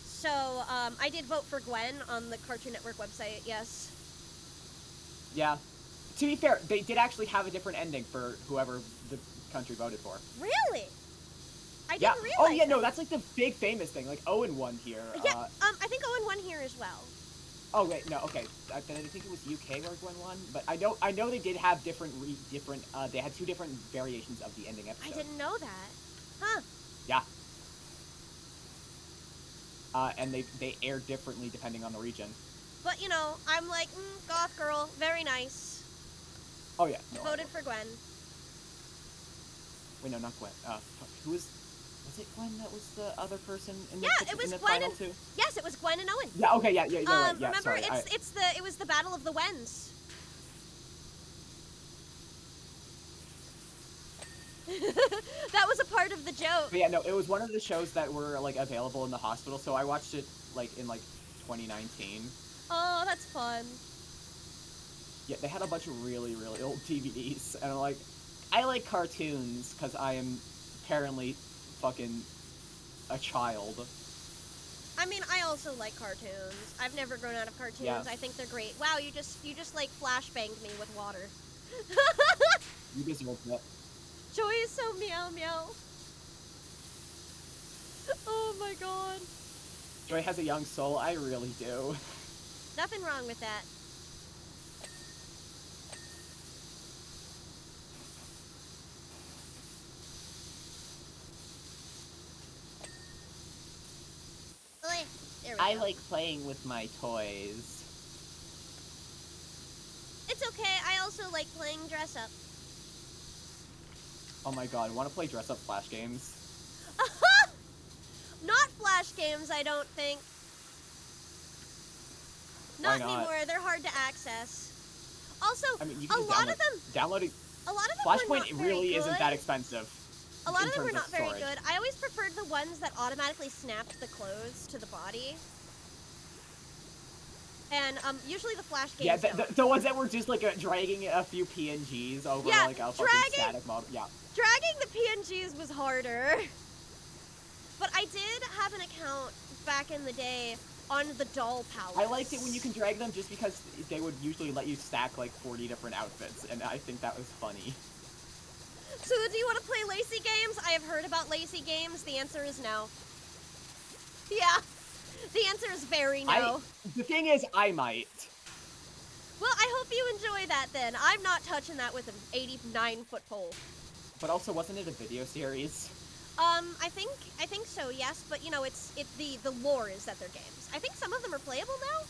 So I did vote for Gwen on the Cartoon Network website, yes. Yeah. To be fair, they did actually have a different ending for whoever the country voted for. Really? I Yeah. didn't realize Oh yeah, that. no, that's like the big famous thing. Like Owen won here. Yeah, I think Owen won here as well. Oh wait, no, okay. I think it was UK where Gwen won, but I know they did have different. They had 2 different variations of the ending episode. I didn't know that. Huh. Yeah. And they aired differently depending on the region. But you know, I'm like, goth girl, very nice. Oh yeah. No, Voted for Gwen. Wait, no, not Gwen. Fuck, who was it Gwen that was the other person in the, It was in the Gwen final and, 2? Yes, it was Gwen and Owen. Yeah, okay, yeah, you're right. Yeah, remember, sorry, it was the Battle of the Wens. That was a part of the joke. But yeah, no, it was one of the shows that were like available in the hospital, so I watched it like in like 2019. Oh, that's fun. Yeah, they had a bunch of really, really old DVDs, and I'm like, I like cartoons because I am apparently fucking a child. I mean, I also like cartoons. I've never grown out of cartoons. Yeah. I think they're great. Wow, you just like flashbanged me with water. You deserve it. Joy is so meow meow. Oh my god. Joy has a young soul. I really do. Nothing wrong with that. There we go. like playing with my toys. It's okay. I also like playing dress up. Oh my god, want to play dress-up Flash games? Not Flash games, I don't think. Why Not not? anymore. They're hard to access. Also, I mean, you a can just lot of them. downloading A lot of them were not Flashpoint very really good. isn't that expensive. A lot in of them were terms not very storage. good. I always preferred the ones that automatically snapped the clothes to the body. And usually the Flash games Yeah, don't. the ones that were just like dragging a few PNGs over Yeah, like a fucking static model. Yeah. Dragging the PNGs was harder. But I did have an account back in the day on the Doll Palace. I liked it when you can drag them just because they would usually let you stack like 40 different outfits, and I think that was funny. So do you want to play Lacy games? I have heard about Lacy games. The answer is no. Yeah. The answer is very no. The thing is, I might. Well, I hope you enjoy that then. I'm not touching that with an 89-foot pole. But also, wasn't it a video series? I think so, yes, but you know, the lore is that they're games. I think some of them are playable now.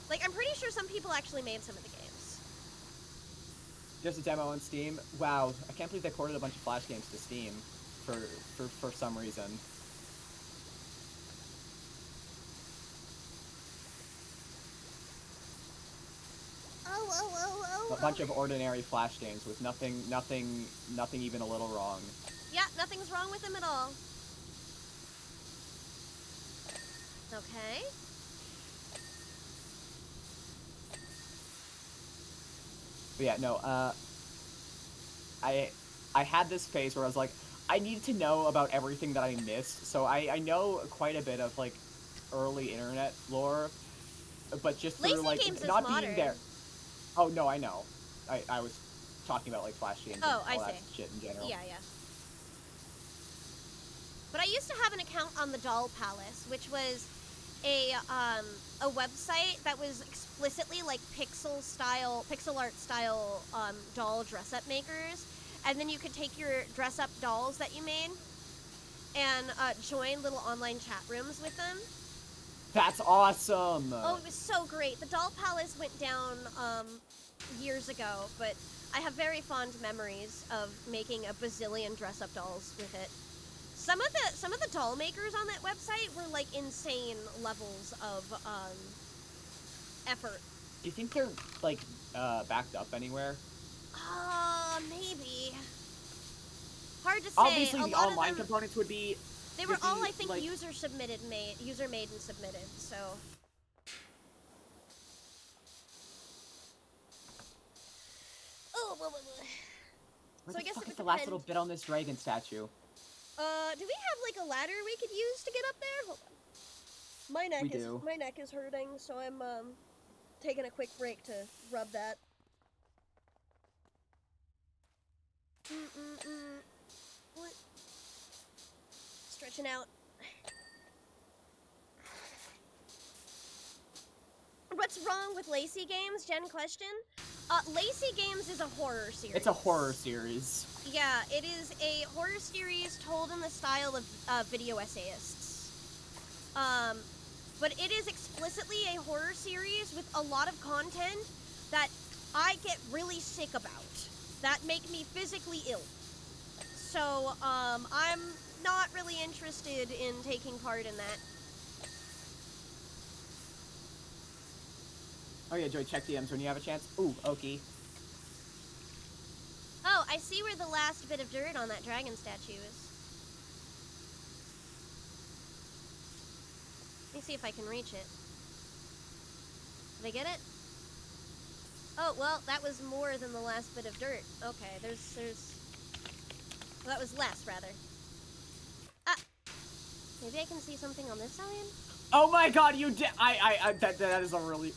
Like, I'm pretty sure some people actually made some of the games. There's a demo on Steam. Wow, I can't believe they ported a bunch of Flash games to Steam for some reason. A bunch of ordinary Flash games with nothing even a little wrong. Yeah, nothing's wrong with them at all. Okay. But yeah, no, I had this phase where I was like, I need to know about everything that I missed, so I know quite a bit of, like, early internet lore, but just through, Lazy like, games not is being modern. there. Oh, no, I know. I was talking about, like, Flash games and Oh, I all that see. shit in general. Yeah. But I used to have an account on the Doll Palace, which was a website that was explicitly like pixel art style doll dress up makers, and then you could take your dress up dolls that you made and join little online chat rooms with them. That's awesome! Oh, it was so great. The Doll Palace went down years ago, but I have very fond memories of making a bazillion dress up dolls with it. Some of the doll makers on that website were like insane levels of effort. Do you think they're, like, backed up anywhere? Maybe. Hard to say. Obviously, a the lot online of them, components would be, They were all, I think, like... user made and submitted, so. Oh, blah, blah, blah. Where So I the guess fuck it is would the last depend. little bit on this dragon statue? Do we have like a ladder we could use to get up there? Hold on. My neck is hurting, so I'm taking a quick break to rub that. What? Stretching out. What's wrong with Lacey Games? Jen question. Lacey Games is a horror series. It's a horror series. Yeah, it is a horror series told in the style of video essayists. But it is explicitly a horror series with a lot of content that I get really sick about, that make me physically ill. So, I'm not really interested in taking part in that. Oh yeah, Joey, check DMs when you have a chance. Ooh, Okie. Oh, I see where the last bit of dirt on that dragon statue is. Let me see if I can reach it. Did I get it? Oh, well, that was more than the last bit of dirt. Okay, there's... Well, that was less, rather. Ah! Maybe I can see something on this side? Oh my god, you did- that is a really...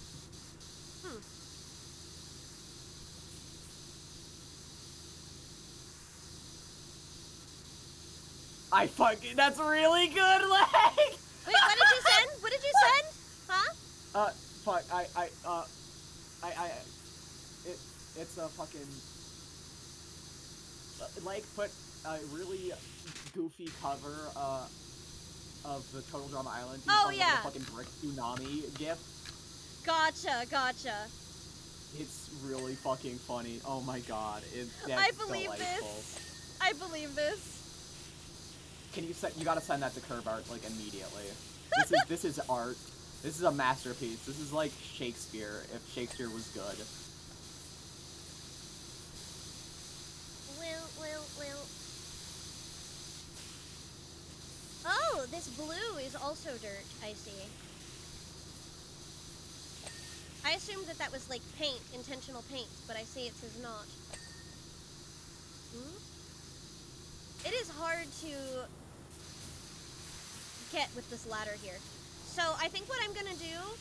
I fucking- that's really good, leg! Wait, what did you send? What did you send? Huh? Fuck, it's a fucking... Like, put a really goofy cover, of the Total Drama Island. Oh, yeah. The fucking brick tsunami gif. Gotcha. It's really fucking funny. Oh my god, I believe delightful. this. I believe this. Can you you gotta send that to Curb Art, like, immediately. This is art. This is a masterpiece. This is like Shakespeare, if Shakespeare was good. Well. Oh, this blue is also dirt, I see. I assumed that was like paint, intentional paint, but I see it says not. It is hard to get with this ladder here. So I think what I'm gonna do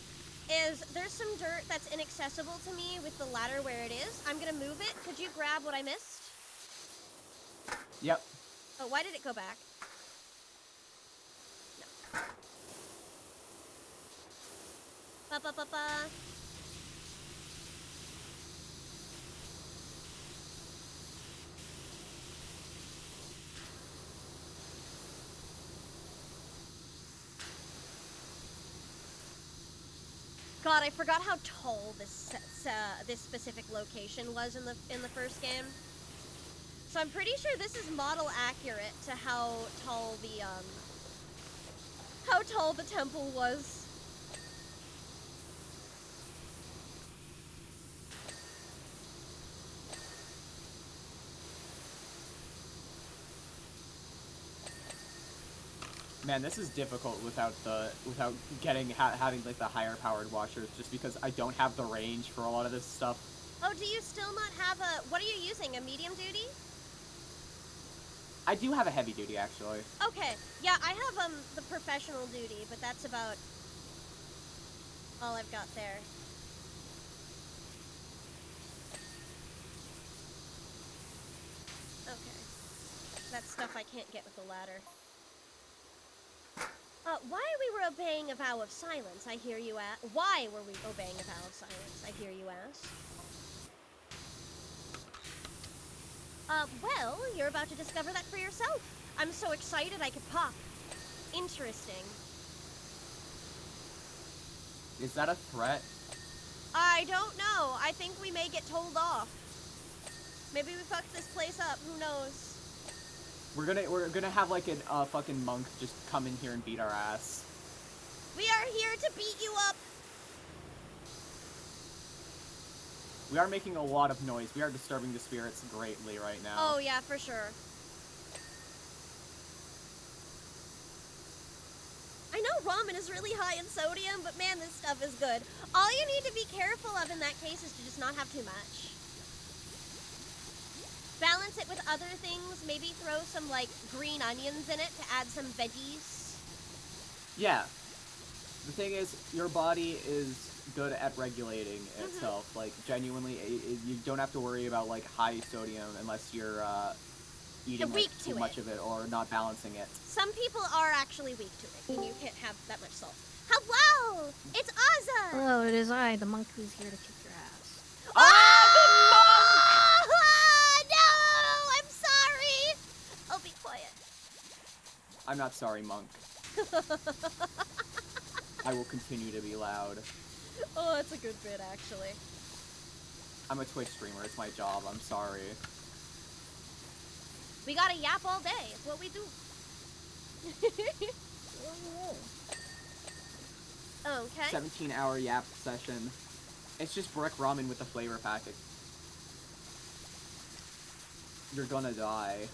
is, there's some dirt that's inaccessible to me with the ladder where it is. I'm gonna move it. Could you grab what I missed? Yep. Oh, why did it go back? No. Ba-ba-ba-ba. God, I forgot how tall this specific location was in the first game. So I'm pretty sure this is model accurate to how tall the temple was. Man, this is difficult without having like the higher powered washers, just because I don't have the range for a lot of this stuff. Oh, do you still not have what are you using, a medium duty? I do have a heavy duty, actually. Okay, yeah, I have the professional duty, but that's about all I've got there. Okay, that's stuff I can't get with the ladder. Why we were obeying a vow of silence, I hear you ask. Why were we obeying a vow of silence, I hear you ask? Well, you're about to discover that for yourself. I'm so excited I could pop. Interesting. Is that a threat? I don't know. I think we may get told off. Maybe we fucked this place up. Who knows? We're gonna have like a fucking monk just come in here and beat our ass. We are here to beat you up. We are making a lot of noise. We are disturbing the spirits greatly right now. Oh yeah, for sure. ramen is really high in sodium, but man, this stuff is good. All you need to be careful of in that case is to just not have too much. Balance it with other things. Maybe throw some, like, green onions in it to add some veggies. Yeah. The thing is, your body is good at regulating itself. Like, genuinely, you don't have to worry about, like, high sodium unless you're eating like, too much of it or not balancing it. Some people are actually weak to it, and you can't have that much salt. Hello! It's Ozza! Hello, it is I, the monk who's here to kick your ass. Oh! No! I'm sorry! I'll be quiet. I'm not sorry, monk. I will continue to be loud. Oh, that's a good bit, actually. I'm a Twitch streamer, it's my job, I'm sorry. We gotta yap all day, it's what we do. Okay. 17-hour yap session. It's just brick ramen with the flavor packet. You're gonna die.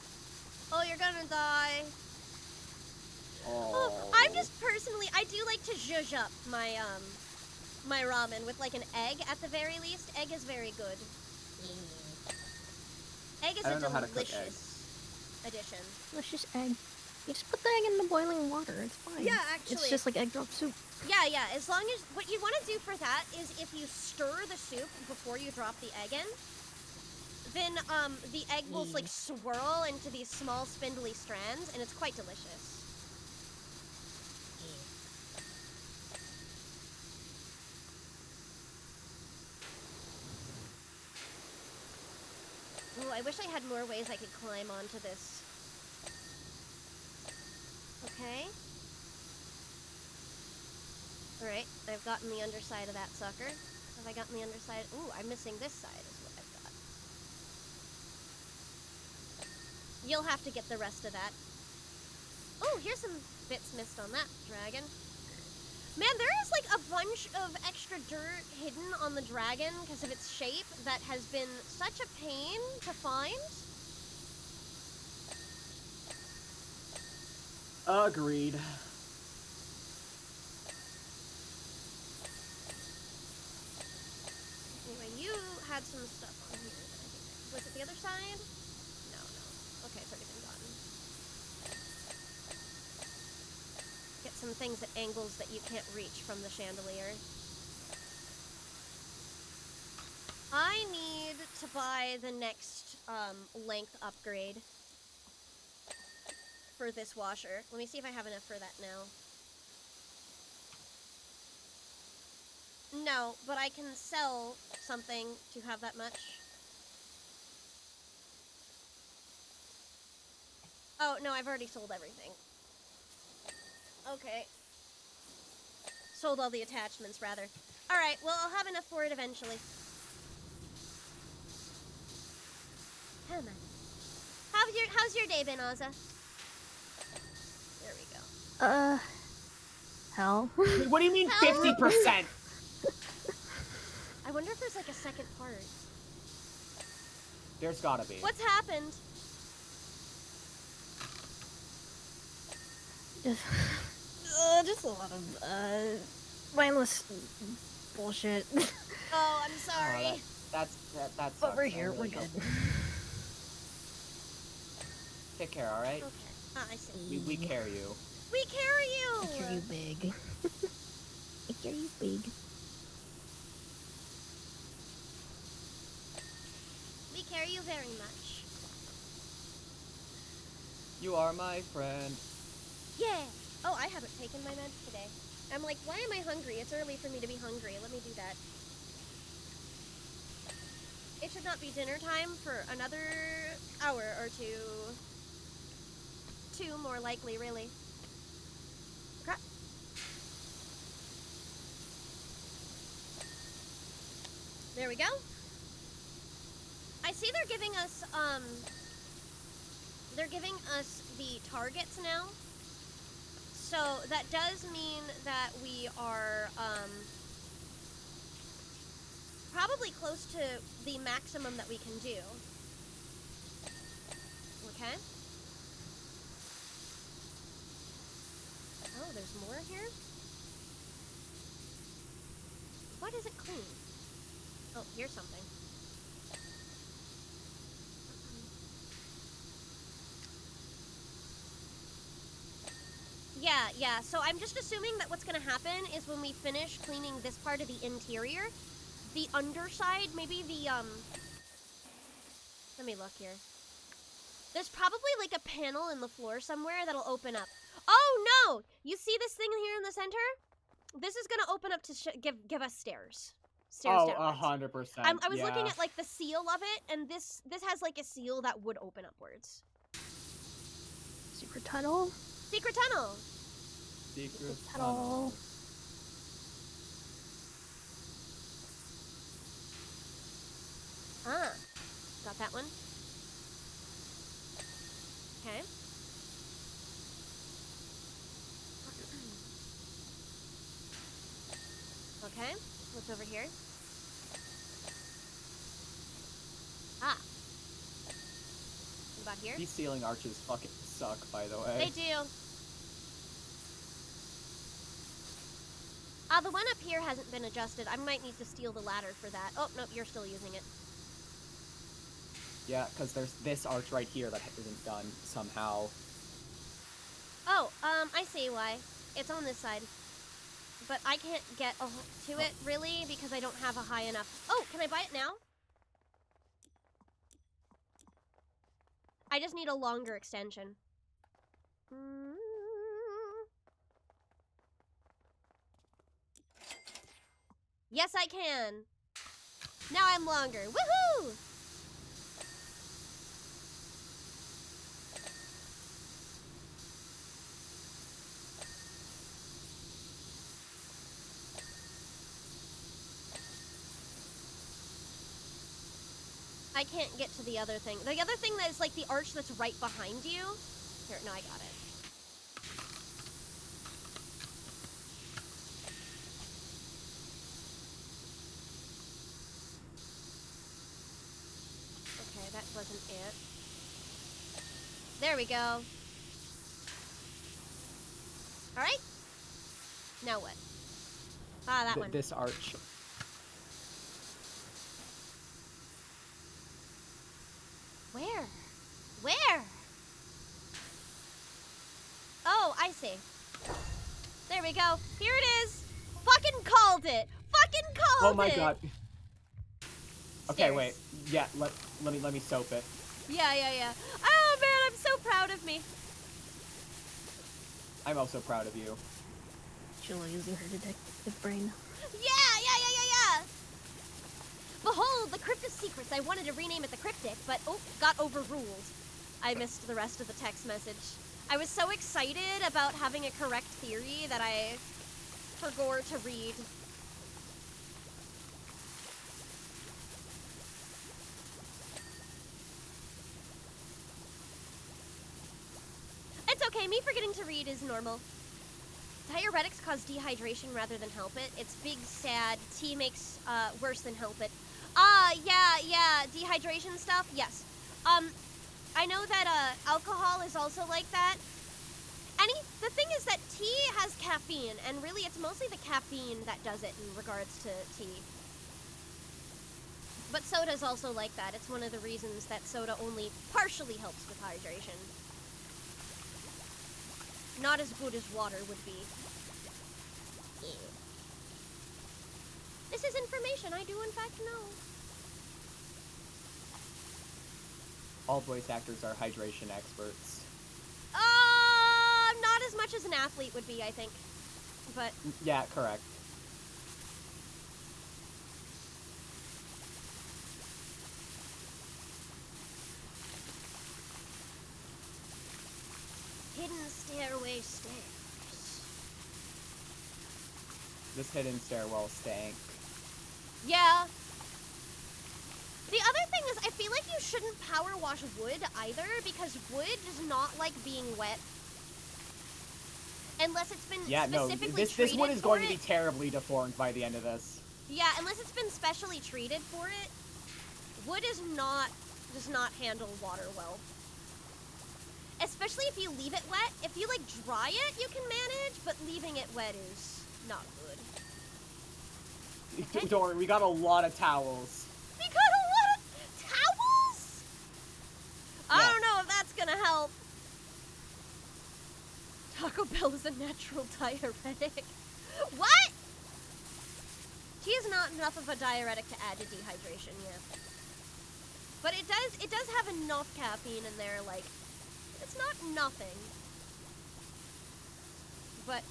Oh, you're gonna die. Oh. I'm just personally, I do like to zhuzh up my, my ramen with like an egg at the very least. Egg is very good. Egg is I don't a know how to cook delicious addition. Delicious egg. You just put the egg in the boiling water, it's fine. Yeah, actually. It's just like egg drop soup. Yeah, as long as, what you want to do for that is if you stir the soup before you drop the egg in, then, the egg will, like, swirl into these small spindly strands, and it's quite delicious. Ooh, I wish I had more ways I could climb onto this. Okay. Alright, I've gotten the underside of that sucker. Have I gotten the underside? Ooh, I'm missing this side is what I've got. You'll have to get the rest of that. Oh, here's some bits missed on that dragon. Man, there is like a bunch of extra dirt hidden on the dragon because of its shape that has been such a pain to find. Agreed. Anyway, you had some stuff on here that I think... Was it the other side? No. Okay, it's already been gotten. Get some things at angles that you can't reach from the chandelier. I need to buy the next, length upgrade for this washer. Let me see if I have enough for that now. No, but I can sell something to have that much. Oh, no, I've already sold everything. Okay. Sold all the attachments, rather. Alright, well, I'll have enough for it eventually. Come on. How's your day been, Ozza? There we go. Hell. What do you mean 50%? I wonder if there's like a second part. There's gotta be. What's happened? Just a lot of, mindless bullshit. Oh, I'm sorry. That's But we're here, we're good. Take care, alright? Okay. Ah, I see. We care you. We carry you! I carry you big. I carry you big. We carry you very much. You are my friend. Yeah! Oh, I haven't taken my meds today. I'm like, why am I hungry? It's early for me to be hungry. Let me do that. It should not be dinner time for another hour or two. 2 more likely, really. Okay. There we go. I see they're giving us the targets now. So that does mean that we are, probably close to the maximum that we can do. Okay? Oh. Oh, there's more here? What isn't clean? Oh, here's something. Yeah, so I'm just assuming that what's gonna happen is when we finish cleaning this part of the interior, the underside, maybe the, let me look here. There's probably like a panel in the floor somewhere that'll open up. Oh no! You see this thing here in the center? This is gonna open up to give us stairs. Stairs downwards. 100%. I was looking at like the seal of it, and this has like a seal that would open upwards. Secret tunnel. Secret tunnel. Secret tunnel. Ah, got that one. Okay. Okay, what's over here? Ah. What about here? These ceiling arches fucking suck, by the way. They do. The one up here hasn't been adjusted. I might need to steal the ladder for that. Oh, nope, you're still using it. Yeah, because there's this arch right here that isn't done somehow. Oh, I see why. It's on this side. But I can't get to it, really, because I don't have a high enough... Oh, can I buy it now? I just need a longer extension. Yes, I can! Now I'm longer. Woohoo! I can't get to the other thing. The other thing that is like the arch that's right behind you. Here, no, I got it. Okay, that wasn't it. There we go. Alright. Now what? Ah, that one. This arch. Where? Where? Oh, I see. There we go. Here it is. Fucking called it. Fucking called it. Oh my god. Okay, Stairs. wait. Yeah, let me soap it. Yeah. Oh man, I'm so proud of me. I'm also proud of you. Sheila using her detective brain. Yeah. Behold, the cryptic secrets. I wanted to rename it the cryptic, but got overruled. I missed the rest of the text message. I was so excited about having a correct theory that I forgot to read. It's okay, me forgetting to read is normal. Diuretics cause dehydration rather than help it. It's big, sad. Tea makes worse than help it. Yeah, dehydration stuff, yes. I know that alcohol is also like that. The thing is that tea has caffeine, and really it's mostly the caffeine that does it in regards to tea. But soda's also like that. It's one of the reasons that soda only partially helps with hydration. Not as good as water would be. Yeah. This is information I do in fact know. All voice actors are hydration experts. Not as much as an athlete would be, I think. But Yeah, correct. hidden stairway stairs. This hidden stairwell stank. Yeah. The other thing is, I feel like you shouldn't power wash wood either, because wood does not like being wet. Unless it's been specifically treated this wood is for going it. to be terribly deformed by the end of this. Yeah, unless it's been specially treated for it. Wood does not handle water well. Especially if you leave it wet. If you, like, dry it, you can manage, but leaving it wet is not good. Don't worry, we got a lot of towels. We got a lot of towels? I Yes. don't know if that's gonna help. Taco Bell is a natural diuretic. What? Tea is not enough of a diuretic to add to dehydration, yeah. But it does have enough caffeine in there, like, it's not nothing. But,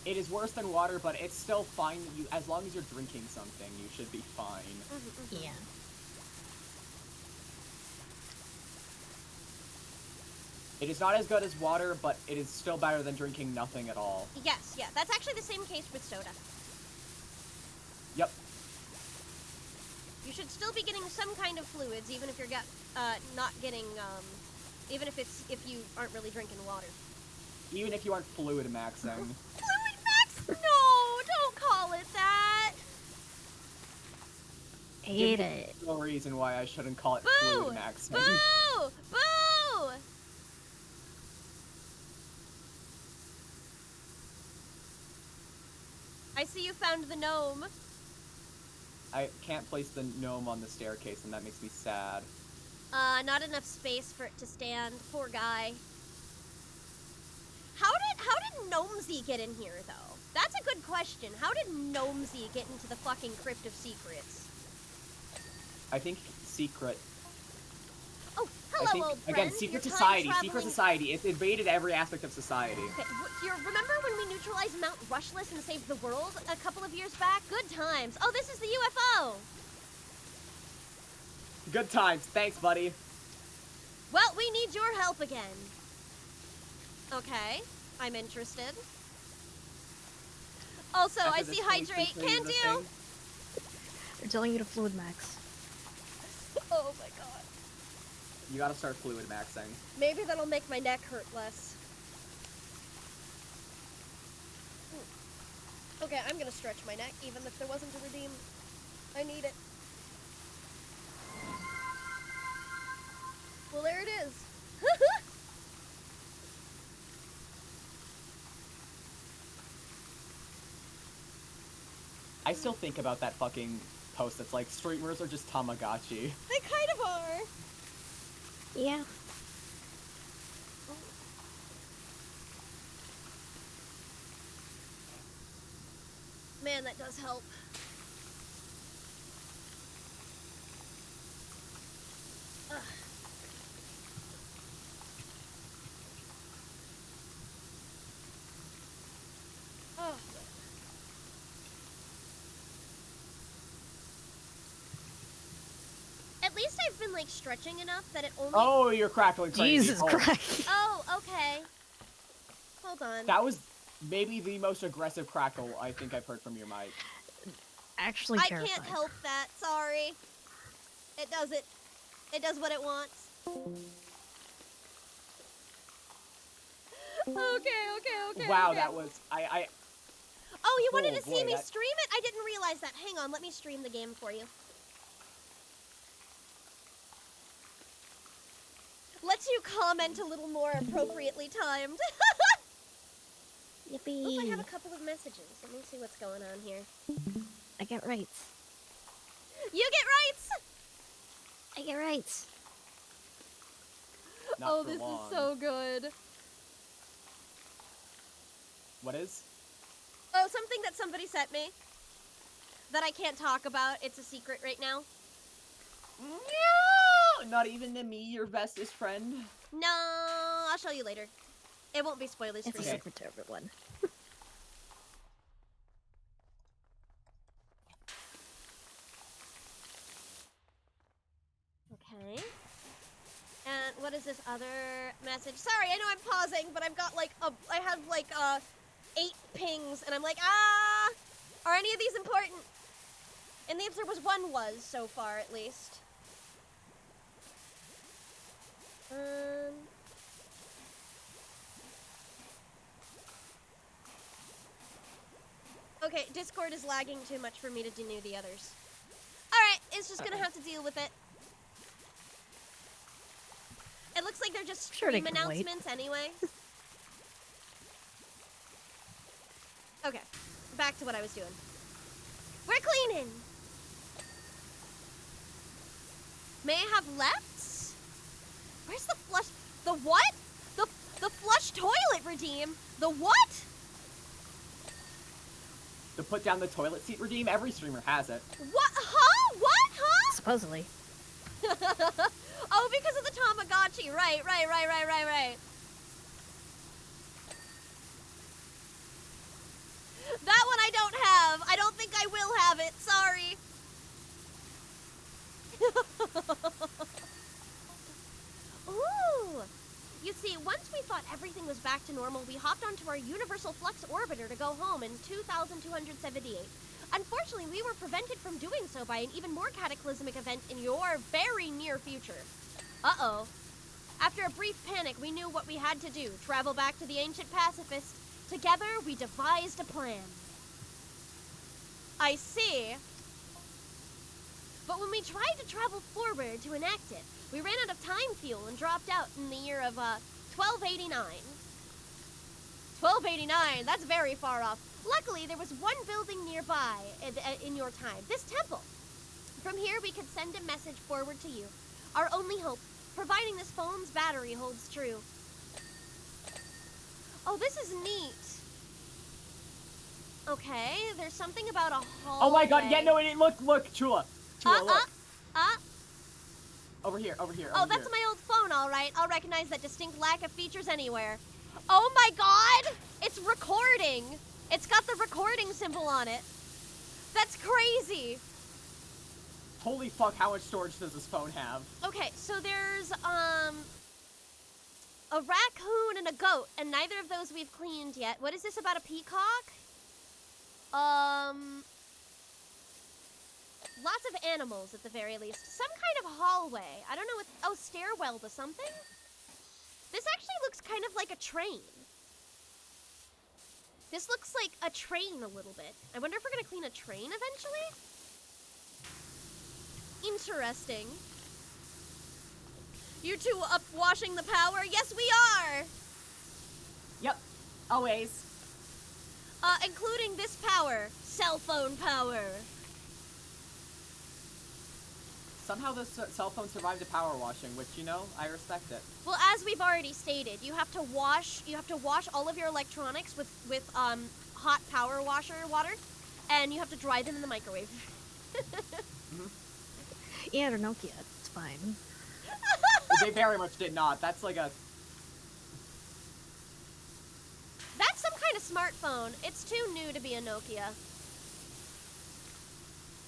It is worse than water, but it's still fine. As long as you're drinking something, you should be fine. Yeah. It is not as good as water, but it is still better than drinking nothing at all. yes, yeah, that's actually the same case with soda. Yep. You should still be getting some kind of fluids, even if you're not getting, even if you aren't really drinking water. Even if you aren't fluid maxing. Fluid max? No, don't call it that. Hate it. No reason why I shouldn't call it Boo! fluid maxing. Boo! Boo! I see you found the gnome. I can't place the gnome on the staircase, and that makes me sad. Not enough space for it to stand. Poor guy. How did Gnomesy get in here, though? That's a good question. How did Gnomesy get into the fucking Crypt of Secrets? I think secret. Oh, I hello, think, old friend. again, secret Your society. time-traveling- Secret society. It invaded every aspect of society. Okay, you remember when we neutralized Mount Rushless and saved the world a couple of years back? Good times. Oh, this is the UFO. Good times. Thanks, buddy. Well, we need your help again. Okay, I'm interested. Also, After I this see phone hydrate. completes Can the do. thing, They're telling you to fluid max. Oh my god. You gotta start fluid maxing. Maybe that'll make my neck hurt less. Okay, I'm gonna stretch my neck, even if there wasn't a redeem. I need it. Well, there it is. I still think about that fucking post that's like, streamers are just Tamagotchi. They kind of are. Yeah. Man, that does help. Ugh. Oh. At least I've been like stretching enough that it only. Oh, you're crackling crazy. Jesus Oh, Christ. Oh, okay. Hold on. That was maybe the most aggressive crackle I think I've heard from your mic. Actually I terrifying. can't help that. Sorry. It does it. It does what it wants. Okay. Wow, okay. that was I Oh, you wanted Oh, to see boy, me that- stream it? I didn't realize that. Hang on, let me stream the game for you. Lets you comment a little more appropriately timed. Yippee. Oops, I have a couple of messages. Let me see what's going on here. I get rights. You get rights! I get rights. not Oh, for this long. is so good. What is? Oh, something that somebody sent me that I can't talk about. It's a secret right now. No, not even to me, your bestest friend. No, I'll show you later. It won't be spoilers It's for a you. secret to everyone. Okay. And what is this other message? Sorry, I know I'm pausing, but I've got like I have like 8 pings, and I'm like, are any of these important? And the answer was one was so far, at least. Okay, Discord is lagging too much for me to do the others. Alright, it's just gonna have to deal with it. It looks like they're just Sure they stream can wait. announcements anyway. Okay, back to what I was doing. We're cleaning. May I have lefts? Where's the flush? The what? The flush toilet, Redeem. The what? To put down the toilet seat redeem, every streamer has it. What? Huh? What? Huh? Supposedly. Oh, because of the Tamagotchi. Right. That one I don't have. I don't think I will have it. Sorry. Ooh. You see, once we thought everything was back to normal, we hopped onto our Universal Flux Orbiter to go home in 2278. Unfortunately, we were prevented from doing so by an even more cataclysmic event in your very near future. Uh-oh. After a brief panic, we knew what we had to do. Travel back to the ancient pacifist. Together, we devised a plan. I see. But when we tried to travel forward to enact it, we ran out of time fuel and dropped out in the year of 1289. 1289, that's very far off. Luckily, there was one building nearby in your time, this temple. From here, we could send a message forward to you. Our only hope, providing this phone's battery holds true. Oh, this is neat. Okay, there's something about a hallway. Oh my god, yeah, no, look, Chula. Chula, look. Over here. Oh, that's my old phone, all right. I'll recognize that distinct lack of features anywhere. Oh my god! It's recording! It's got the recording symbol on it. That's crazy! Holy fuck, how much storage does this phone have? Okay, so there's, a raccoon and a goat, and neither of those we've cleaned yet. What is this about a peacock? Lots of animals, at the very least. Some kind of hallway. I don't know what... Oh, stairwell to something? This actually looks kind of like a train. This looks like a train a little bit. I wonder if we're gonna clean a train eventually? Interesting. You two up washing the power? Yes, we are! Yep, always. Including this power. Cell phone power. Somehow this cell phone survived a power washing, which, you know, I respect it. Well, as we've already stated, you have to wash all of your electronics with hot power washer water, and you have to dry them in the microwave. Yeah, they're Nokia. It's fine. They very much did not. That's like a... That's some kind of smartphone. It's too new to be a Nokia.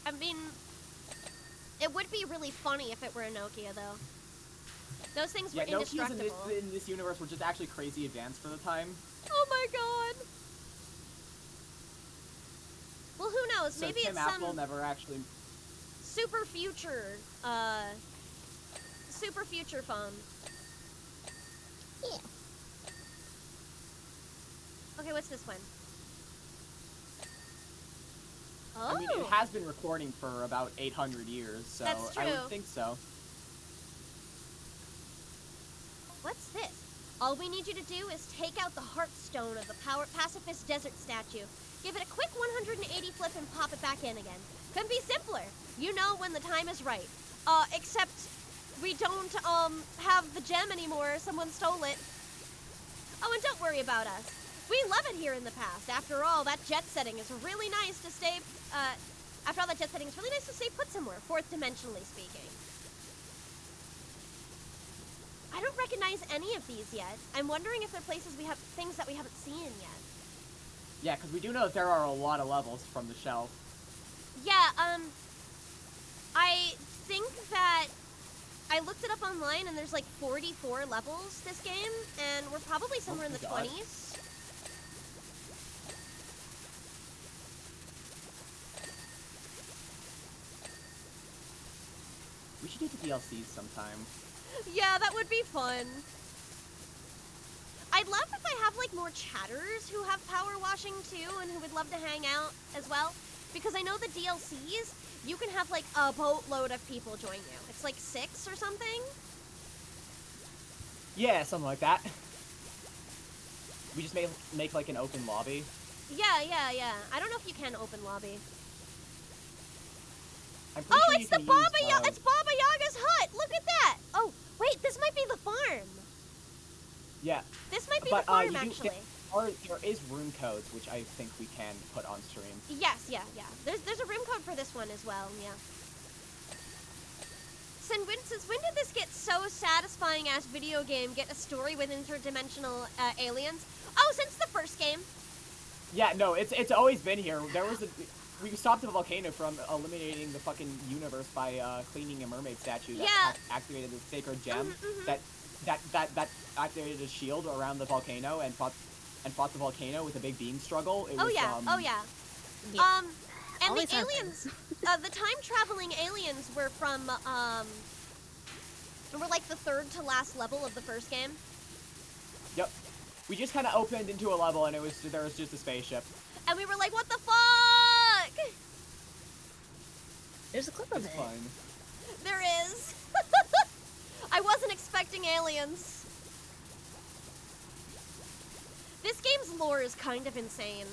I mean, it would be really funny if it were a Nokia, though. Those things were indestructible. Nokias in this universe were just actually crazy advanced for the time. Oh my god! Well, who knows? So Maybe Tim it's Apple some never actually... super future phone. Yeah. Okay, what's this one? Oh. I mean, it has been recording for about 800 years, so That's I true. would think so. What's this? All we need you to do is take out the heartstone of the pacifist desert statue. Give it a quick 180 flip and pop it back in again. Couldn't be simpler. You know when the time is right. Except we don't, have the gem anymore. Someone stole it. Oh, and don't worry about us. We love it here in the past. After all, that jet setting is really nice to stay, put somewhere, fourth dimensionally speaking. I don't recognize any of these yet. I'm wondering if they're places we have, things that we haven't seen yet. Yeah, because we do know that there are a lot of levels from the shelf. Yeah, I think that I looked it up online and there's like 44 levels this game, and we're probably somewhere in the 20s. We should do the DLCs sometime. Yeah, that would be fun. I'd love if I have like more chatters who have power washing too and who would love to hang out as well. Because I know the DLCs, you can have like a boatload of people join you. It's like 6 or something. Yeah, something like that. We just make like an open lobby. Yeah. I don't know if you can open lobby. I'm pretty sure It's the you can use, it's Baba Yaga's hut. Look at that. Oh, wait, this might be the farm. Yeah. This might be the farm, you do, actually. there is room codes, which I think we can put on stream. Yes, yeah. There's a room code for this one as well, yeah. Since when did this get so satisfying as video game get a story with interdimensional aliens? Oh, since the first game. Yeah, no, it's always been here. We stopped the volcano from eliminating the fucking universe by cleaning a mermaid statue that activated the sacred gem that activated a shield around the volcano and fought the volcano with a big beam struggle. It was, yeah. Yeah. And Always the aliens, the time-traveling aliens were from, were like the third to last level of the first game. Yep. We just kind of opened into a level and there was just a spaceship. And we were like, what the fuck? There's a clip of it. Fun. There is. I wasn't expecting aliens. This game's lore is kind of insane.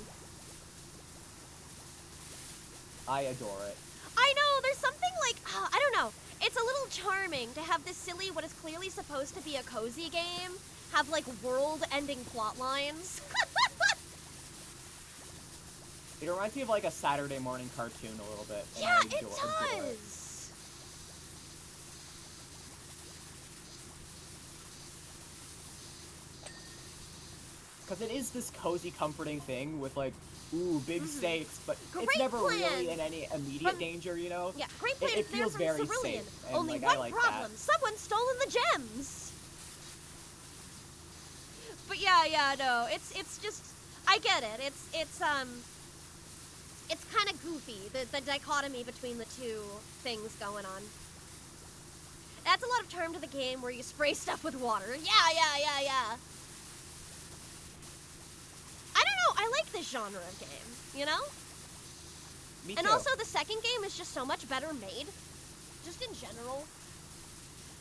I adore it. I know, there's something like, I don't know. It's a little charming to have this silly, what is clearly supposed to be a cozy game, have like world-ending plot lines. It reminds me of like a Saturday morning cartoon a little bit. Yeah, I it adore it. does. Because it is this cozy, comforting thing with like, ooh, big stakes, but Great it's never plan. really in any immediate danger, you know? Yeah, great plan It there feels from very Cerulean. safe, and, Only like, one I like problem, that. someone's stolen the gems. But yeah, no, it's just, I get it. It's kind of goofy, the dichotomy between the two things going on. Adds a lot of charm to the game where you spray stuff with water. Yeah. I don't know, I like this genre of game, you know? Me And too. also the second game is just so much better made. Just in general.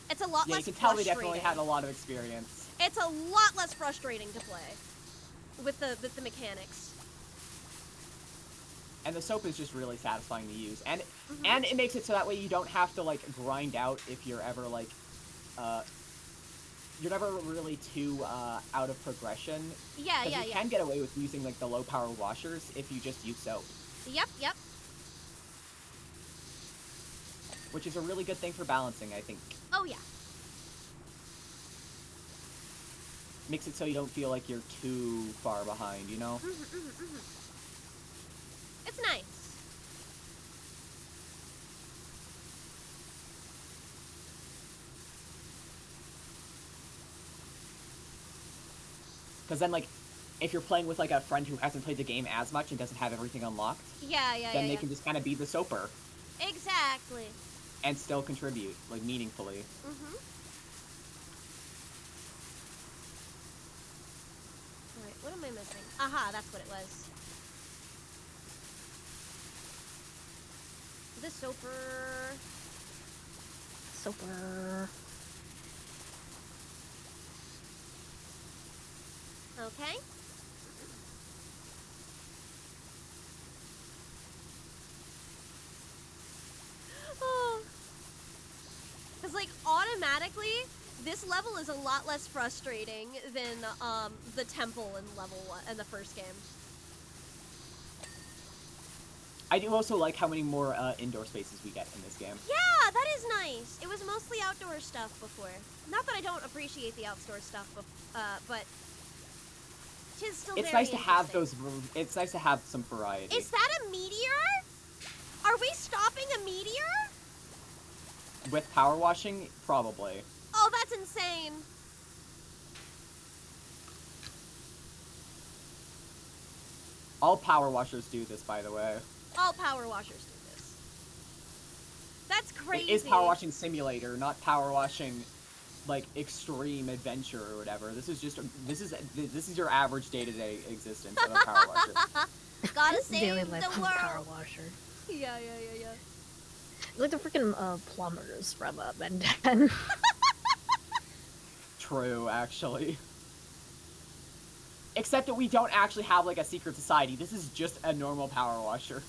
It's a lot Yeah, less you can tell they frustrating. definitely had a lot of experience. It's a lot less frustrating to play with the mechanics. And the soap is just really satisfying to use. And it makes it so that way you don't have to, like, grind out if you're ever, like, you're never really too, out of progression. Yeah. Because you can get away with using, like, the low power washers if you just use soap. Yep. Which is a really good thing for balancing, I think. Oh, yeah. Makes it so you don't feel like you're too far behind, you know? It's nice. Because then, like, if you're playing with, like, a friend who hasn't played the game as much and doesn't have everything unlocked, Yeah. then they can just kind of be the soaper Exactly. and still contribute, like, meaningfully. Alright, what am I missing? Aha, that's what it was. The soaper. Super. Okay. Oh. Because, like, automatically, this level is a lot less frustrating than the temple in level 1 in the first game. I do also like how many more indoor spaces we get in this game. Yeah, that is nice. It was mostly outdoor stuff before. Not that I don't appreciate the outdoor stuff, but tis still It's very nice to have interesting. those. It's nice to have some variety. Is that a meteor? Are we stopping a meteor? With power washing, probably. Oh, that's insane. All power washers do this, by the way. All power washers do this. That's crazy. It is Power Washing Simulator, not Power Washing, like, extreme adventure or whatever. This is your average day-to-day existence of a Power Washer. Gotta save Daily the life of a world. power washer. Yeah. Like the freaking plumbers from Ben 10. true, actually. Except that we don't actually have, like, a secret society. This is just a normal power washer.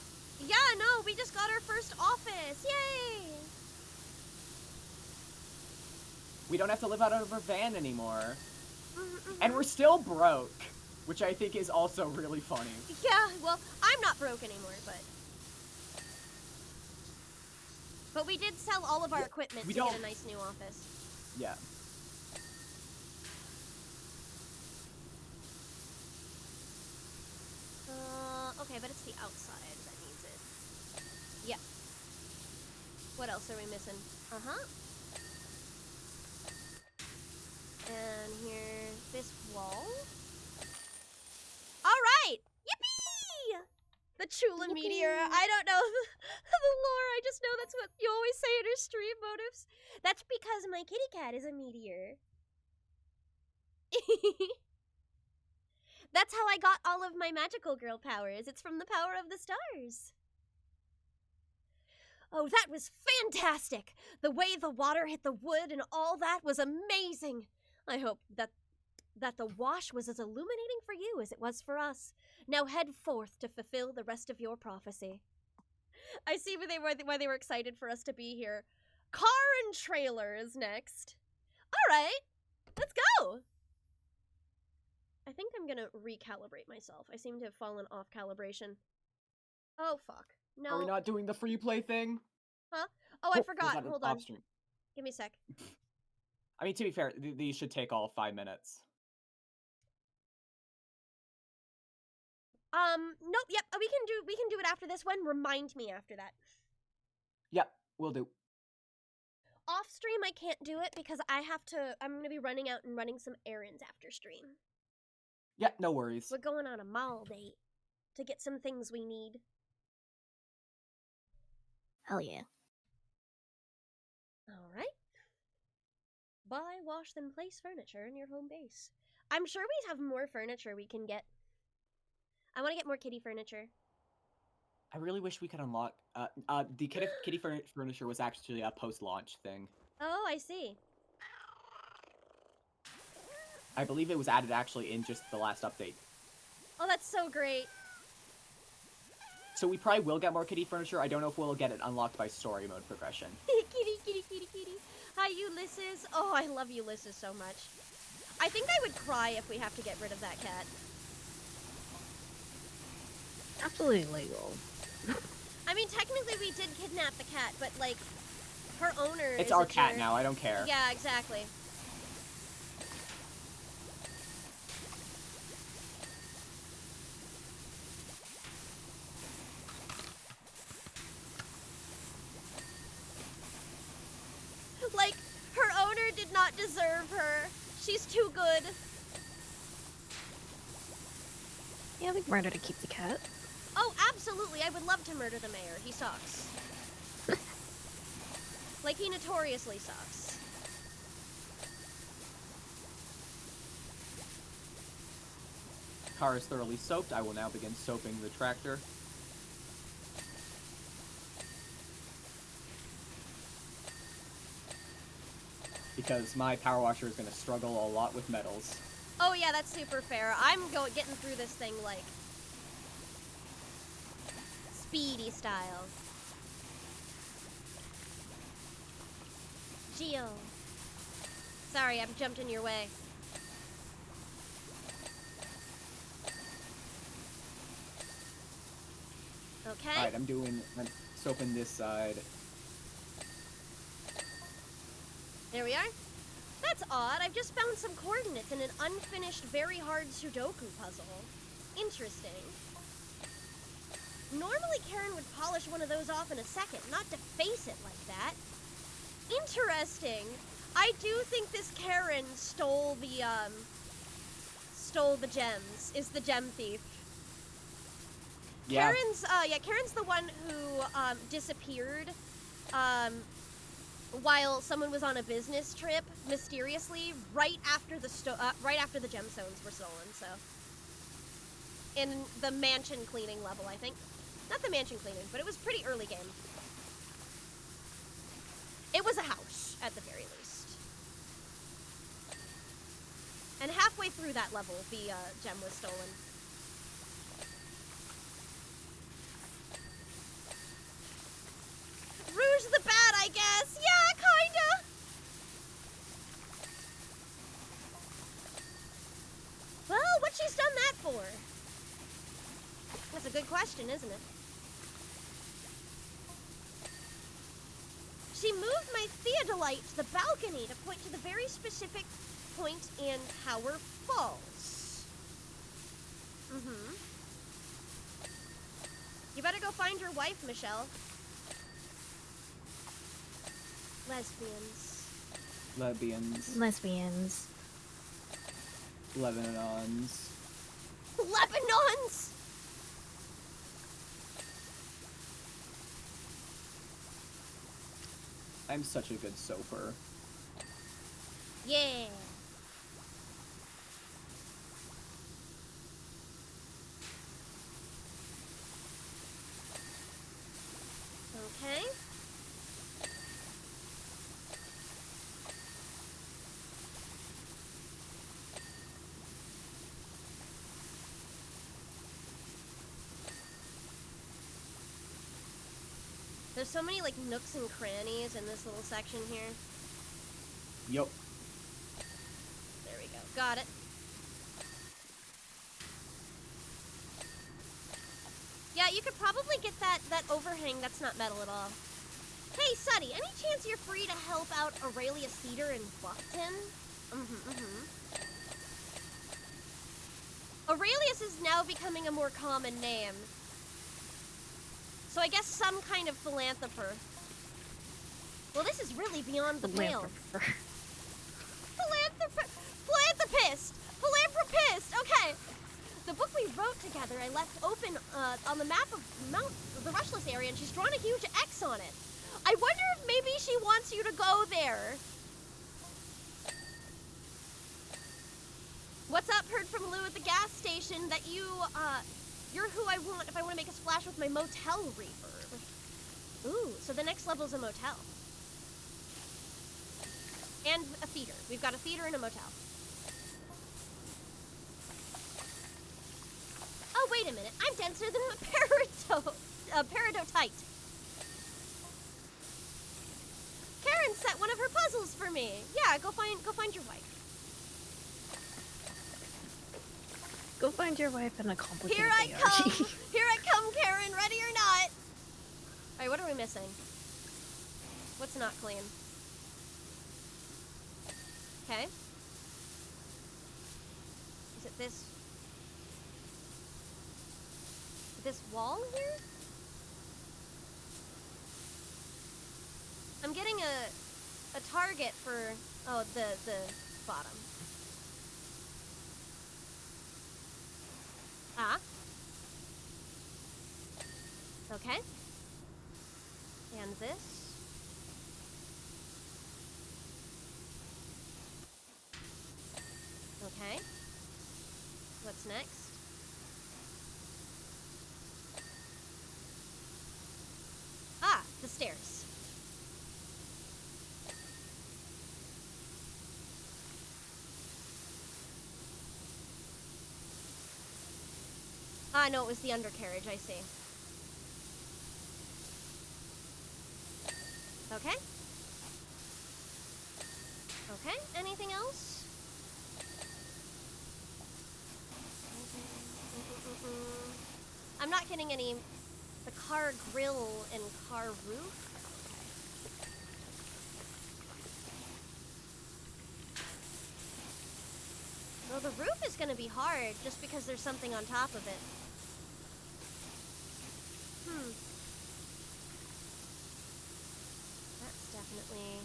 Yeah, no, we just got our first office. Yay! We don't have to live out of our van anymore. And we're still broke, which I think is also really funny. Yeah, well, I'm not broke anymore, but we did sell all of our equipment to get a nice new office. Yeah. Okay, but it's the outside that needs it. Yeah. What else are we missing? Uh-huh. And here, this wall. All right! Yippee! The Chula Meteor. I don't know the lore. I just know that's what you always say in your stream motives. That's because my kitty cat is a meteor. That's how I got all of my magical girl powers. It's from the power of the stars. Oh, that was fantastic! The way the water hit the wood and all that was amazing. I hope that the wash was as illuminating for you as it was for us. Now head forth to fulfill the rest of your prophecy. I see why they were excited for us to be here. Car and trailer is next. All right, let's go. I think I'm gonna recalibrate myself. I seem to have fallen off calibration. Oh, fuck. No. Are we not doing the free play thing? Huh? Oh, I forgot. Hold on. Stream? Give me a sec. I mean, to be fair, these should take all of 5 minutes. Nope, yep, we can do it after this one. Remind me after that. Yep, will do. Off stream, I can't do it because I'm gonna be running out and running some errands after stream. Yeah, no worries. We're going on a mall date to get some things we need. Hell yeah. Alright. Buy, wash, then place furniture in your home base. I'm sure we have more furniture we can get. I want to get more kitty furniture. I really wish we could unlock... the kitty furniture was actually a post-launch thing. Oh, I see. I believe it was added actually in just the last update. Oh, that's so great. So we probably will get more kitty furniture. I don't know if we'll get it unlocked by story mode progression. Kitty, kitty, kitty, kitty. Hi, Ulysses. Oh, I love Ulysses so much. I think I would cry if we have to get rid of that cat. Absolutely legal. I mean, technically we did kidnap the cat, but, like, her owner It's is our a cat jerk. now, I don't care. Yeah, exactly. Like, her owner did not deserve her. She's too good. Yeah, I think murder to keep the cat. Oh, absolutely. I would love to murder the mayor. He sucks. Like, he notoriously sucks. Car is thoroughly soaked. I will now begin soaping the tractor. Because my power washer is going to struggle a lot with metals. Oh yeah, that's super fair. I'm getting through this thing like speedy style. Geo. Sorry, I've jumped in your way. Okay. Alright, I'm soaping this side. There we are. That's odd. I've just found some coordinates in an unfinished, very hard Sudoku puzzle. Interesting. Normally Karen would polish one of those off in a second, not deface it like that. Interesting. I do think this Karen stole the gems, is the gem thief. Yeah. Karen's the one who disappeared while someone was on a business trip mysteriously right after the gemstones were stolen. So in the mansion cleaning level, I think. Not the mansion cleaning, but it was pretty early game. It was a house at the very least. halfway through that level, the gem was stolen. Rouge the Bat, I guess. Yeah, kinda. Well, what she's done that for? That's a good question, isn't it? She moved my theodolite to the balcony to point to the very specific point in Tower Falls. Mm-hmm. You better go find your wife, Michelle. Lesbians. Lesbians. Lesbians. Lebanons. Lebanons! I'm such a good soaper. Yeah. Okay. There's so many like nooks and crannies in this little section here. Yup. There we go. Got it. Yeah, you could probably get that overhang that's not metal at all. Hey, Suddy, any chance you're free to help out Aurelia Cedar in Buckton? Aurelius is now becoming a more common name. So I guess some kind of philanthropist. Well, this is really beyond the pale. Philanthropist! Philanthropist! Okay. The book we wrote together I left open on the map of the Rushless area, and she's drawn a huge X on it. I wonder if maybe she wants you to go there. What's up? Heard from Lou at the gas station that you're who I want if I want to make a splash with my motel reverb. Ooh, so the next level's a motel. And a theater. We've got a theater and a motel. Oh, wait a minute. I'm denser than a peridotite. Karen set one of her puzzles for me. Yeah, go find your wife. Go find your wife and a complicated Here I come! ARG. Here I come, Karen, ready or not! Alright, what are we missing? What's not clean? Okay. Is it this wall here? I'm getting a target for, oh, the bottom. Ah. Okay. And this. Okay. What's next? Ah, the stairs. Ah, no, it was the undercarriage, I see. Okay. Okay, anything else? I'm not getting any... the car grill and car roof. Well, the roof is gonna be hard just because there's something on top of it. That's definitely...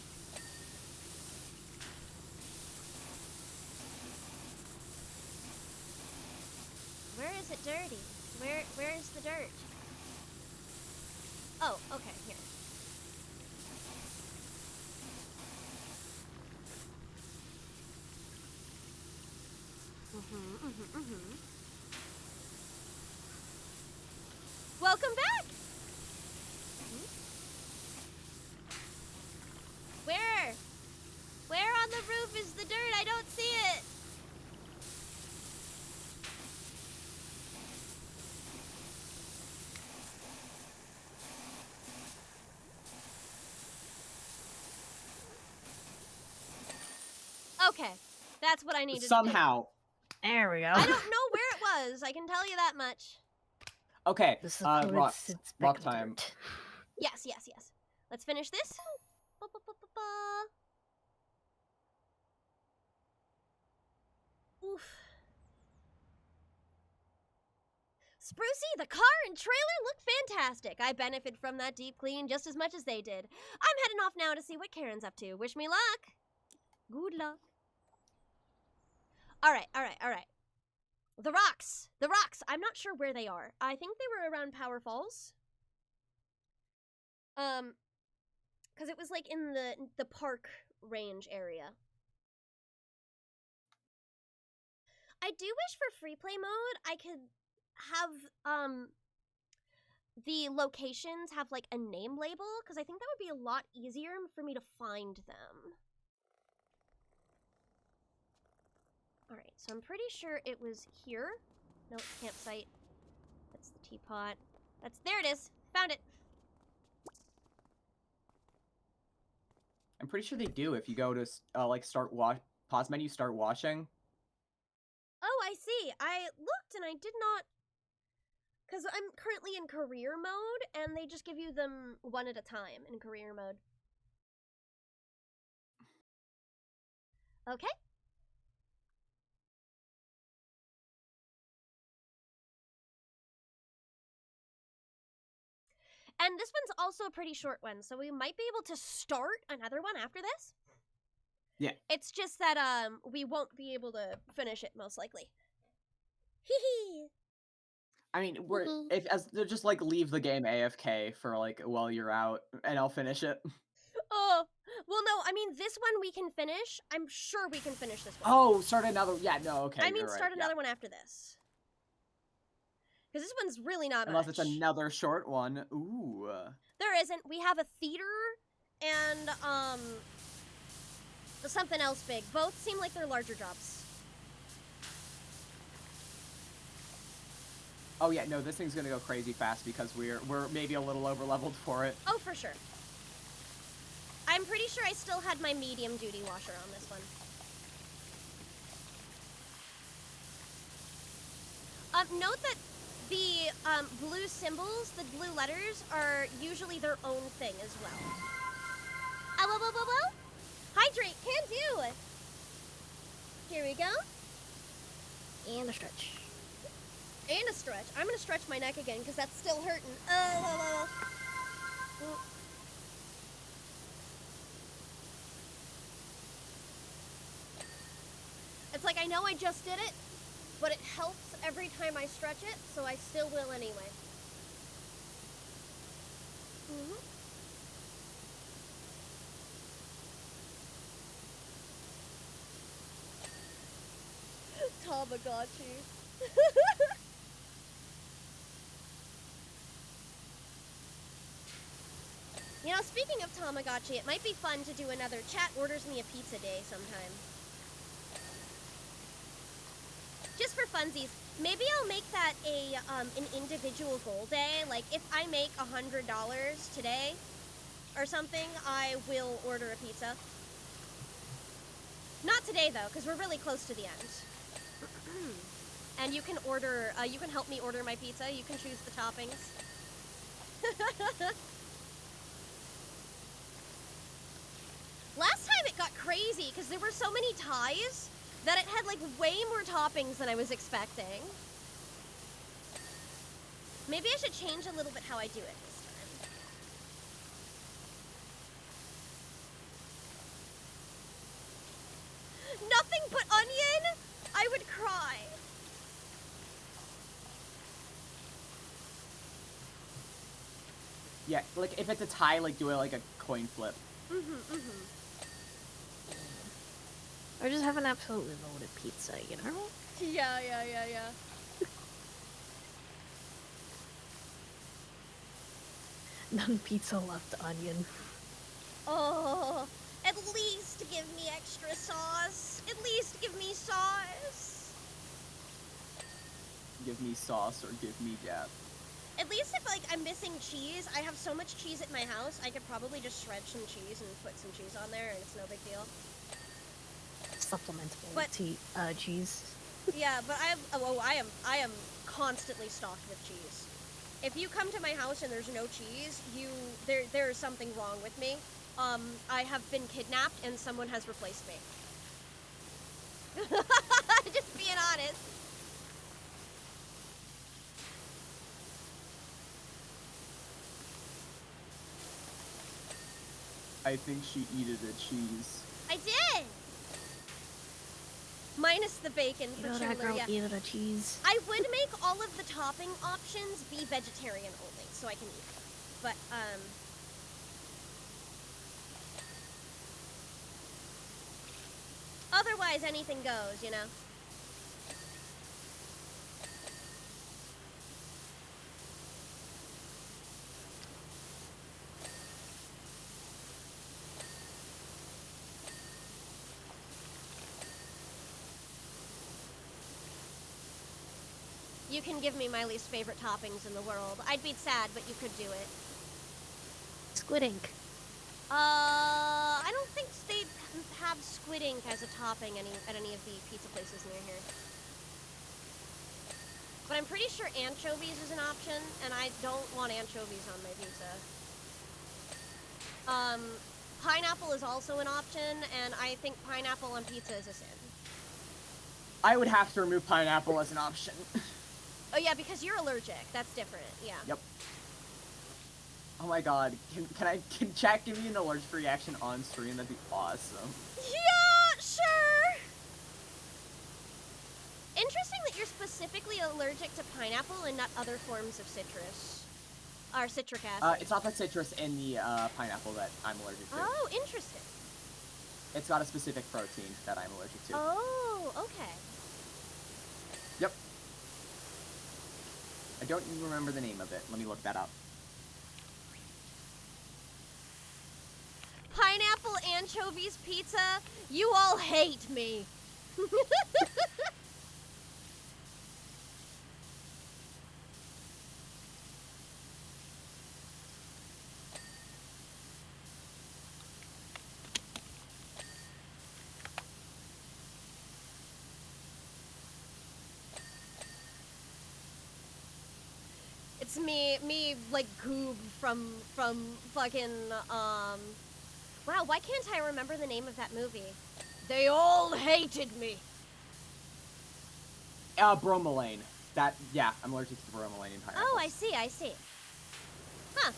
Where is it dirty? Where is the dirt? Oh, okay, here. Welcome back! Where? Where on the roof is the dirt? I don't see it. Okay, that's what I needed to Somehow. There we go. do. I don't know where it was. I can tell you that much. Okay, This is rock time. Yes, yes, yes. Let's finish this. Ba-ba-ba-ba-ba. Oof. Sprucey, the car and trailer look fantastic. I benefit from that deep clean just as much as they did. I'm heading off now to see what Karen's up to. Wish me luck. Good luck. All right, all right, all right. The rocks. The rocks. I'm not sure where they are. I think they were around Power Falls. Because it was like in the park range area. I do wish for free play mode I could have the locations have like a name label, because I think that would be a lot easier for me to find them. Alright, so I'm pretty sure it was here. No, it's campsite. That's the teapot. There it is. Found it. I'm pretty sure they do if you go to like pause menu, start washing. Oh, I see. I looked and I did not, because I'm currently in career mode, and they just give you them one at a time in career mode. Okay. And this one's also a pretty short one, so we might be able to start another one after this. Yeah. It's just that we won't be able to finish it most likely. Hee hee. I mean, just like leave the game AFK for like while you're out, and I'll finish it. Oh, well, no. I mean, this one we can finish. I'm sure we can finish this one. Oh, start another. Yeah, no, okay. I mean, you're start right, another one after this. Because this one's really not Unless much. it's another short one. Ooh. There isn't. We have a theater and something else big. Both seem like they're larger jobs. Oh yeah, no, this thing's gonna go crazy fast because we're maybe a little over leveled for it. Oh, for sure. I'm pretty sure I still had my medium duty washer on this one. Note that the blue symbols, the blue letters, are usually their own thing as well. Hydrate, can do. Here we go. And a stretch. And a stretch. I'm gonna stretch my neck again because that's still hurting. It's like, I know I just did it, but it helps every time I stretch it, so I still will anyway. Tamagotchi. You know, speaking of Tamagotchi, it might be fun to do another chat orders me a pizza day sometime. Just for funsies. Maybe I'll make that an individual goal day. Like, if I make $100 today or something, I will order a pizza. Not today, though, because we're really close to the end. And you can order, you can help me order my pizza. You can choose the toppings. Last time it got crazy because there were so many ties that it had like way more toppings than I was expecting. Maybe I should change a little bit how I do it this time. Nothing but onion? I would cry. Yeah, like if it's a tie, like do it like a coin flip. Or just have an absolutely loaded pizza, you know? Yeah. None pizza left onion. Oh, at least give me extra sauce. At least give me sauce. Give me sauce or give me death. At least if, like, I'm missing cheese, I have so much cheese at my house, I could probably just shred some cheese and put some cheese on there, and it's no big deal. supplementable But- cheese. Yeah, but I am constantly stocked with cheese. If you come to my house and there's no cheese, there is something wrong with me. I have been kidnapped and someone has replaced me. Just being honest. I think she eated the cheese. I did. Minus the bacon You for know that Chandler, girl yeah. eated a cheese. I would make all of the topping options be vegetarian only, so I can eat them. But, otherwise, anything goes, you know? You can give me my least favorite toppings in the world. I'd be sad, but you could do it. Squid ink. I don't think they have squid ink as a topping at any of the pizza places near here. But I'm pretty sure anchovies is an option, and I don't want anchovies on my pizza. Pineapple is also an option, and I think pineapple on pizza is a sin. I would have to remove pineapple as an option. Oh yeah, because you're allergic. That's different. Yeah. Yep. Oh my god, can chat give me an allergic reaction on stream? That'd be awesome. Yeah, sure. Interesting that you're specifically allergic to pineapple and not other forms of citrus. Or citric acid. It's not the citrus in the pineapple that I'm allergic to. Oh, interesting. It's got a specific protein that I'm allergic to. Oh, okay. Yep. I don't even remember the name of it. Let me look that up. Pineapple anchovies pizza? You all hate me. It's me like Goob from fucking wow, why can't I remember the name of that movie? They all hated me. Bromelain. Yeah, I'm allergic to bromelain in pineapples. Oh, I see. Huh.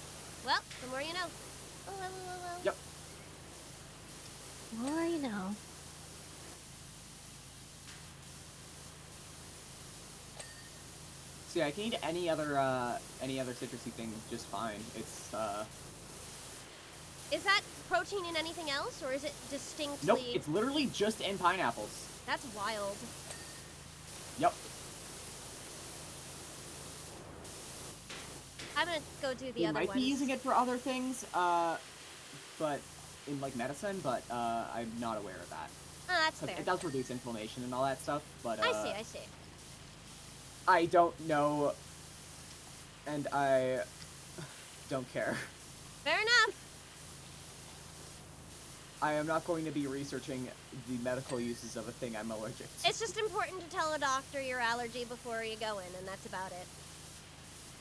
Well, the more you know. Oh, well. Yep. More you know. So yeah, I can eat any other citrusy thing just fine. It's Is that protein in anything else, or is it distinctly... Nope, it's literally just in pineapples. That's wild. Yep. I'm gonna go do the We other might ones. be using it for other things, but in like medicine, but I'm not aware of that. Oh, that's fair. It does reduce inflammation and all that stuff, but I see. I don't know, and I don't care. Fair enough. I am not going to be researching the medical uses of a thing I'm allergic to. It's just important to tell a doctor your allergy before you go in, and that's about it.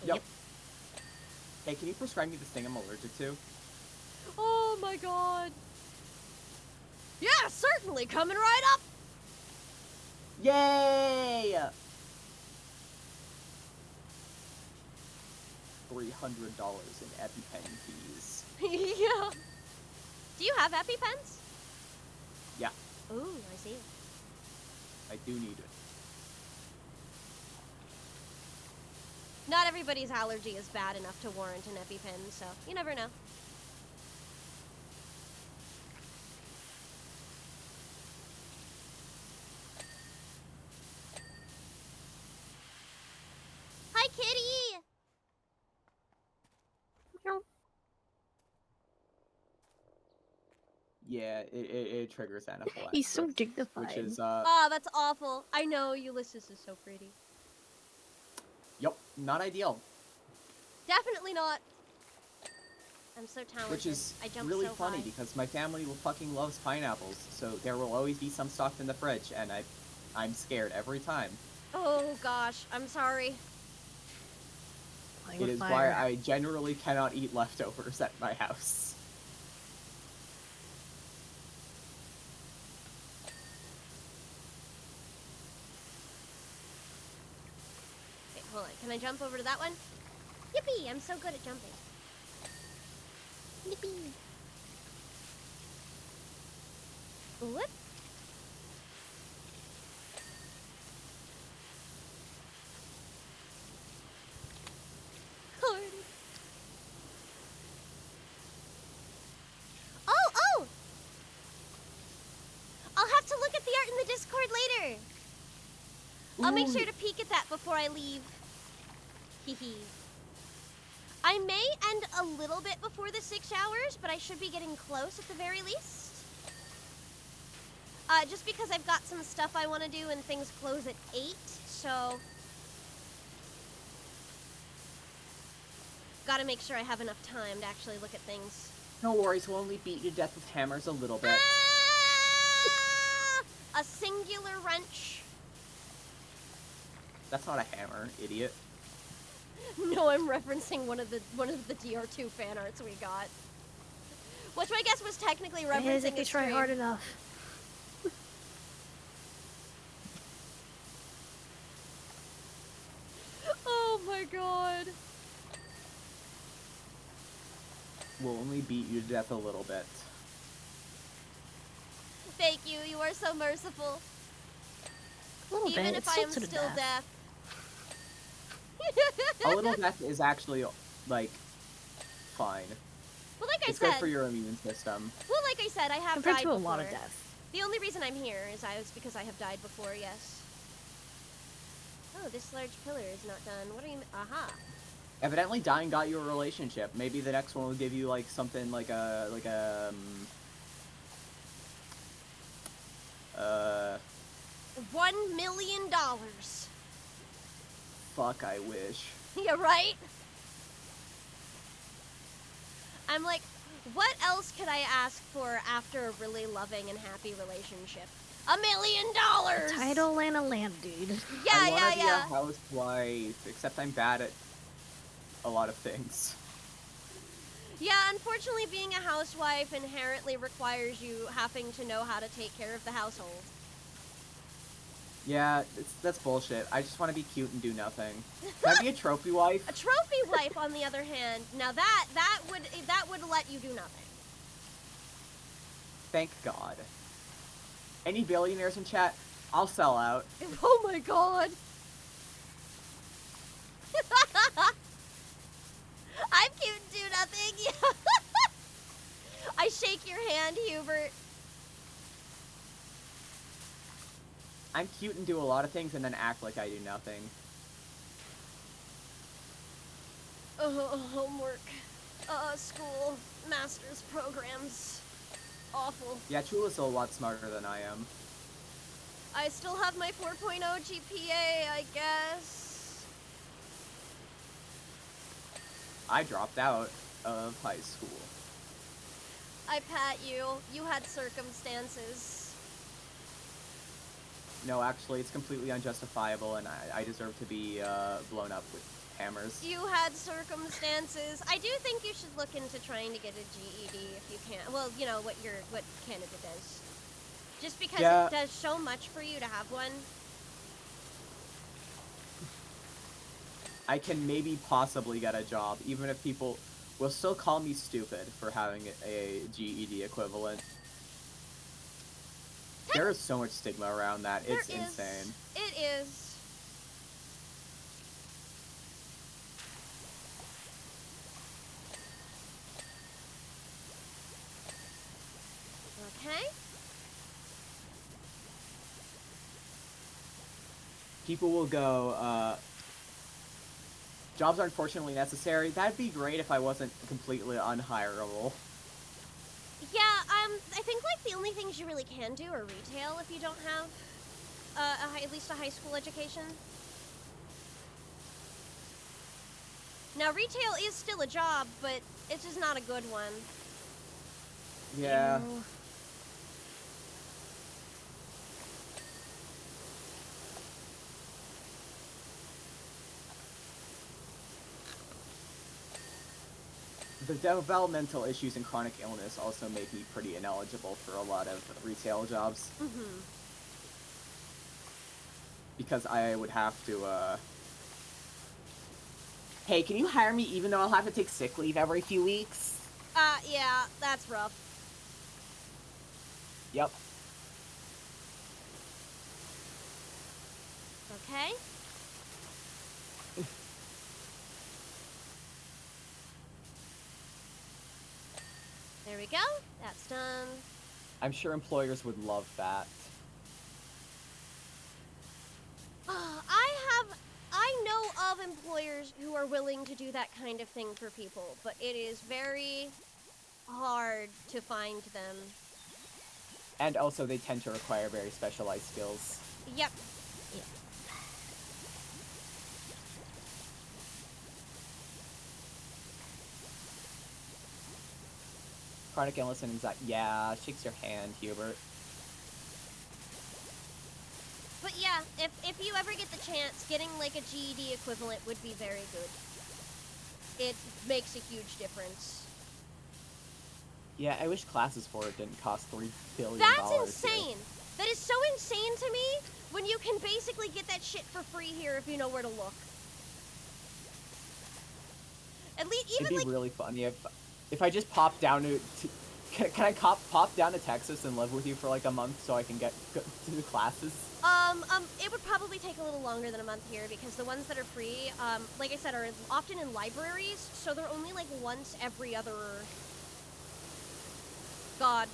Yep. Hey, can you prescribe me this thing I'm allergic to? Oh my god. Yeah, certainly, coming right up. Yay! $300 in EpiPen fees. Yeah. Do you have EpiPens? Yeah, Ooh, I see. I do need it. Not everybody's allergy is bad enough to warrant an EpiPen, so you never know. Hi, kitty! Yeah, it triggers anaphylaxis. He's so dignified. Which is, Oh, that's awful. I know, Ulysses is so pretty. yep, not ideal. Definitely not. I'm so talented. Which is I jump really so funny high. because my family fucking loves pineapples, so there will always be some stocked in the fridge, and I'm scared every time. Oh gosh, I'm sorry. Playing It with is fire. why I generally cannot eat leftovers at my house. Okay, hold on. Can I jump over to that one? Yippee! I'm so good at jumping. Yippee. Whoop. Lord. Oh! I'll have to look at the art in the Discord later. I'll make sure to peek at that before I leave. Hehe. I may end a little bit before the 6 hours, but I should be getting close at the very least. Just because I've got some stuff I want to do and things close at 8, so... Gotta make sure I have enough time to actually look at things. No worries, we'll only beat you to death with hammers a little bit. Ah! A singular wrench. That's not a hammer, idiot. No, I'm referencing one of the DR2 fan arts we got. Which I guess was technically It is referencing if you a try stream. hard enough. Oh my god. We'll only beat you to death a little bit. Thank you, you are so merciful. A little Even bit. if It's I still am to the still death. deaf. A little death is actually, like, fine. Well, like I It's said, good for your immune system. well, like I said, I have Compared died to a before. lot of death. The only reason I'm here is because I have died before, yes. Oh, this large pillar is not done. What do you... Aha. Evidently, dying got you a relationship. Maybe the next one will give you, like, something like a, $1 million. fuck, I wish. Yeah, right? I'm like, what else could I ask for after a really loving and happy relationship? $1 million! A title and a land, dude. Yeah, I wanna yeah, be yeah. a housewife, except I'm bad at a lot of things. Yeah, unfortunately, being a housewife inherently requires you having to know how to take care of the household. Yeah, that's bullshit. I just want to be cute and do nothing. Can I be a trophy wife? A trophy wife, on the other hand, now that would let you do nothing. Thank God. Any billionaires in chat? I'll sell out. Oh my god. I'm cute and do nothing. I shake your hand, Hubert. I'm cute and do a lot of things and then act like I do nothing. Homework. School. Master's programs. Awful. Yeah, Chula's a lot smarter than I am. I still have my 4.0 GPA, I guess. I dropped out of high school. I pat you. You had circumstances. No, actually, it's completely unjustifiable, and I deserve to be blown up with hammers. You had circumstances. I do think you should look into trying to get a GED if you can. Well, you know what Canada does. Just because Yeah. it does so much for you to have one. I can maybe possibly get a job, even if people will still call me stupid for having a GED equivalent. There is so much stigma around that. It's There is. insane. It is. Okay. People will go, jobs are unfortunately necessary. That'd be great if I wasn't completely unhireable. Yeah, I think like the only things you really can do are retail if you don't have at least a high school education. Now, retail is still a job, but It's just not a good one. Yeah. Ew. The developmental issues and chronic illness also make me pretty ineligible for a lot of retail jobs. Mm-hmm. Because I would have to, Hey, can you hire me even though I'll have to take sick leave every few weeks? Yeah, that's rough. Yep. Okay. There we go. That's done. I'm sure employers would love that. I know of employers who are willing to do that kind of thing for people, but it is very hard to find them. And also, they tend to require very specialized skills. Yep. Chronic illness and anxiety. Yeah, shakes your hand, Hubert. But yeah, if you ever get the chance, getting like a GED equivalent would be very good. It makes a huge difference. Yeah, I wish classes for it didn't cost $3 billion. That's insane! That is so insane to me when you can basically get that shit for free here if you know where to look. At least even It'd be really funny if I just popped down to can I pop down to Texas and live with you for like a month so I can go to the classes? It would probably take a little longer than a month here because the ones that are free, like I said, are often in libraries, so they're only like once every other... God.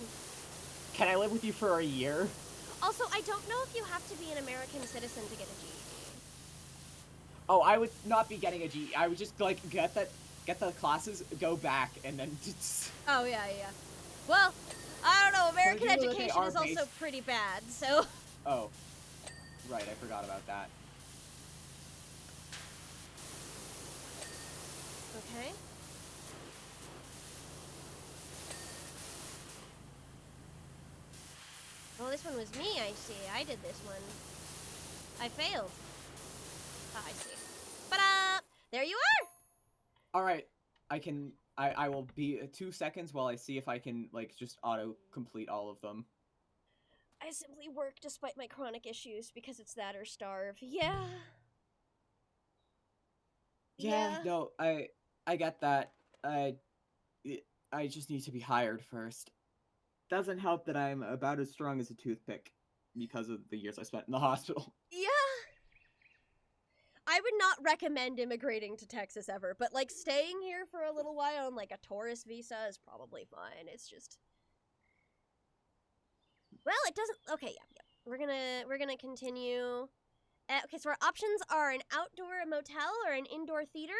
Can I live with you for a year? Also, I don't know if you have to be an American citizen to get a GED. Oh, I would not be getting a GED. I would just like get the classes, go back, and then just... Oh, yeah. Well, I don't know, American I do know that they education are is also pretty bad, so... Oh. Right, I forgot about that. Okay. Well, this one was me, I see. I did this one. I failed. Ah, I see. But, there you are! Alright, I will be 2 seconds while I see if I can, like, just auto-complete all of them. I simply work despite my chronic issues because it's that or starve. Yeah. Yeah, no, I get that. I just need to be hired first. Doesn't help that I'm about as strong as a toothpick because of the years I spent in the hospital. Yeah. I would not recommend immigrating to Texas ever, but like staying here for a little while on like a tourist visa is probably fine. It's just... Well, it doesn't... Okay, yeah. We're gonna continue. Okay, so our options are an outdoor motel or an indoor theater.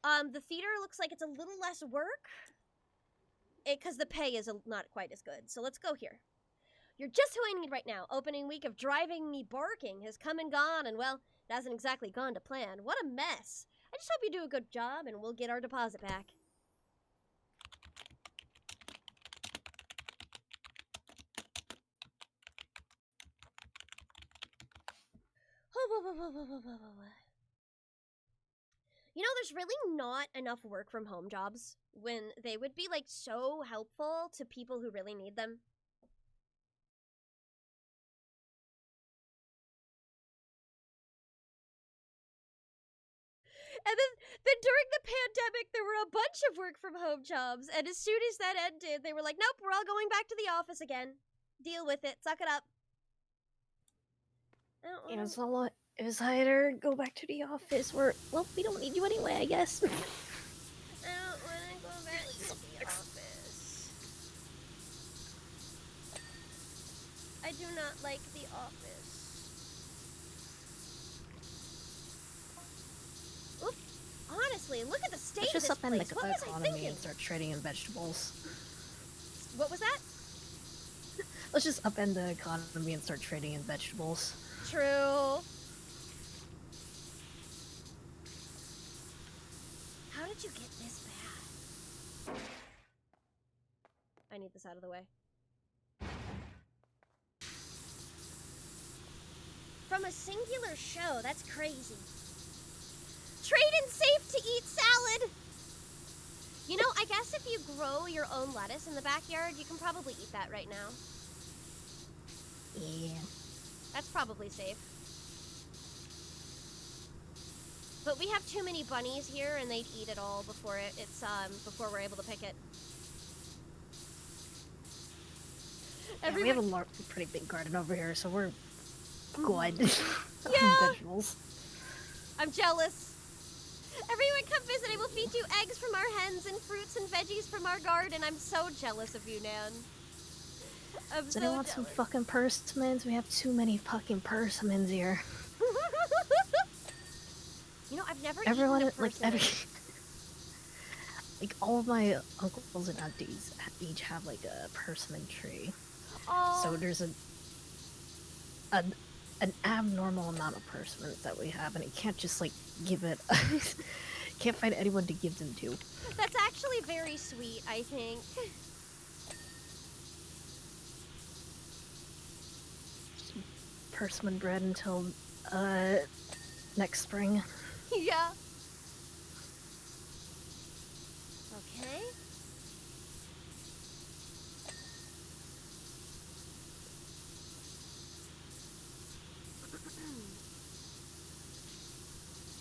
The theater looks like it's a little less work. Because the pay is not quite as good. So let's go here. You're just who I need right now. Opening week of driving me barking has come and gone, and well, it hasn't exactly gone to plan. What a mess. I just hope you do a good job, and we'll get our deposit back. You know, there's really not enough work from home jobs when they would be like so helpful to people who really need them. And then during the pandemic, there were a bunch of work from home jobs. And as soon as that ended, they were like, nope, we're all going back to the office again. Deal with it. Suck it up. It was a lot. It was either go back to the office or, well, we don't need you anyway, I guess. I don't want to go back to the office. I do not like the office. Oop. Honestly, look at the state Let's of just this upend place. the What was I economy thinking? and start trading in vegetables. What was that? Let's just upend the economy and start trading in vegetables. True. How did you get this bad? need this out of the way. From a singular show, that's crazy. Trade in safe to eat salad! You know, I guess if you grow your own lettuce in the backyard, you can probably eat that right now. Yeah. That's probably safe. But we have too many bunnies here, and they'd eat it all before before we're able to pick it. Yeah, we have a pretty big garden over here, so we're good. Yeah. Vegetables. I'm jealous. Everyone come visit. I will feed you eggs from our hens and fruits and veggies from our garden. I'm so jealous of you, Nan. I'm Does so anyone want jealous. some fucking persimmons? We have too many fucking persimmons here. You know, I've never Everyone, eaten a persimmon. Like all of my uncles and aunties each have like a persimmon tree. Oh. So there's an abnormal amount of persimmons that we have, and you can't just like give it. Can't find anyone to give them to. That's actually very sweet, I think. Persimmon bread until next spring. Yeah. Okay.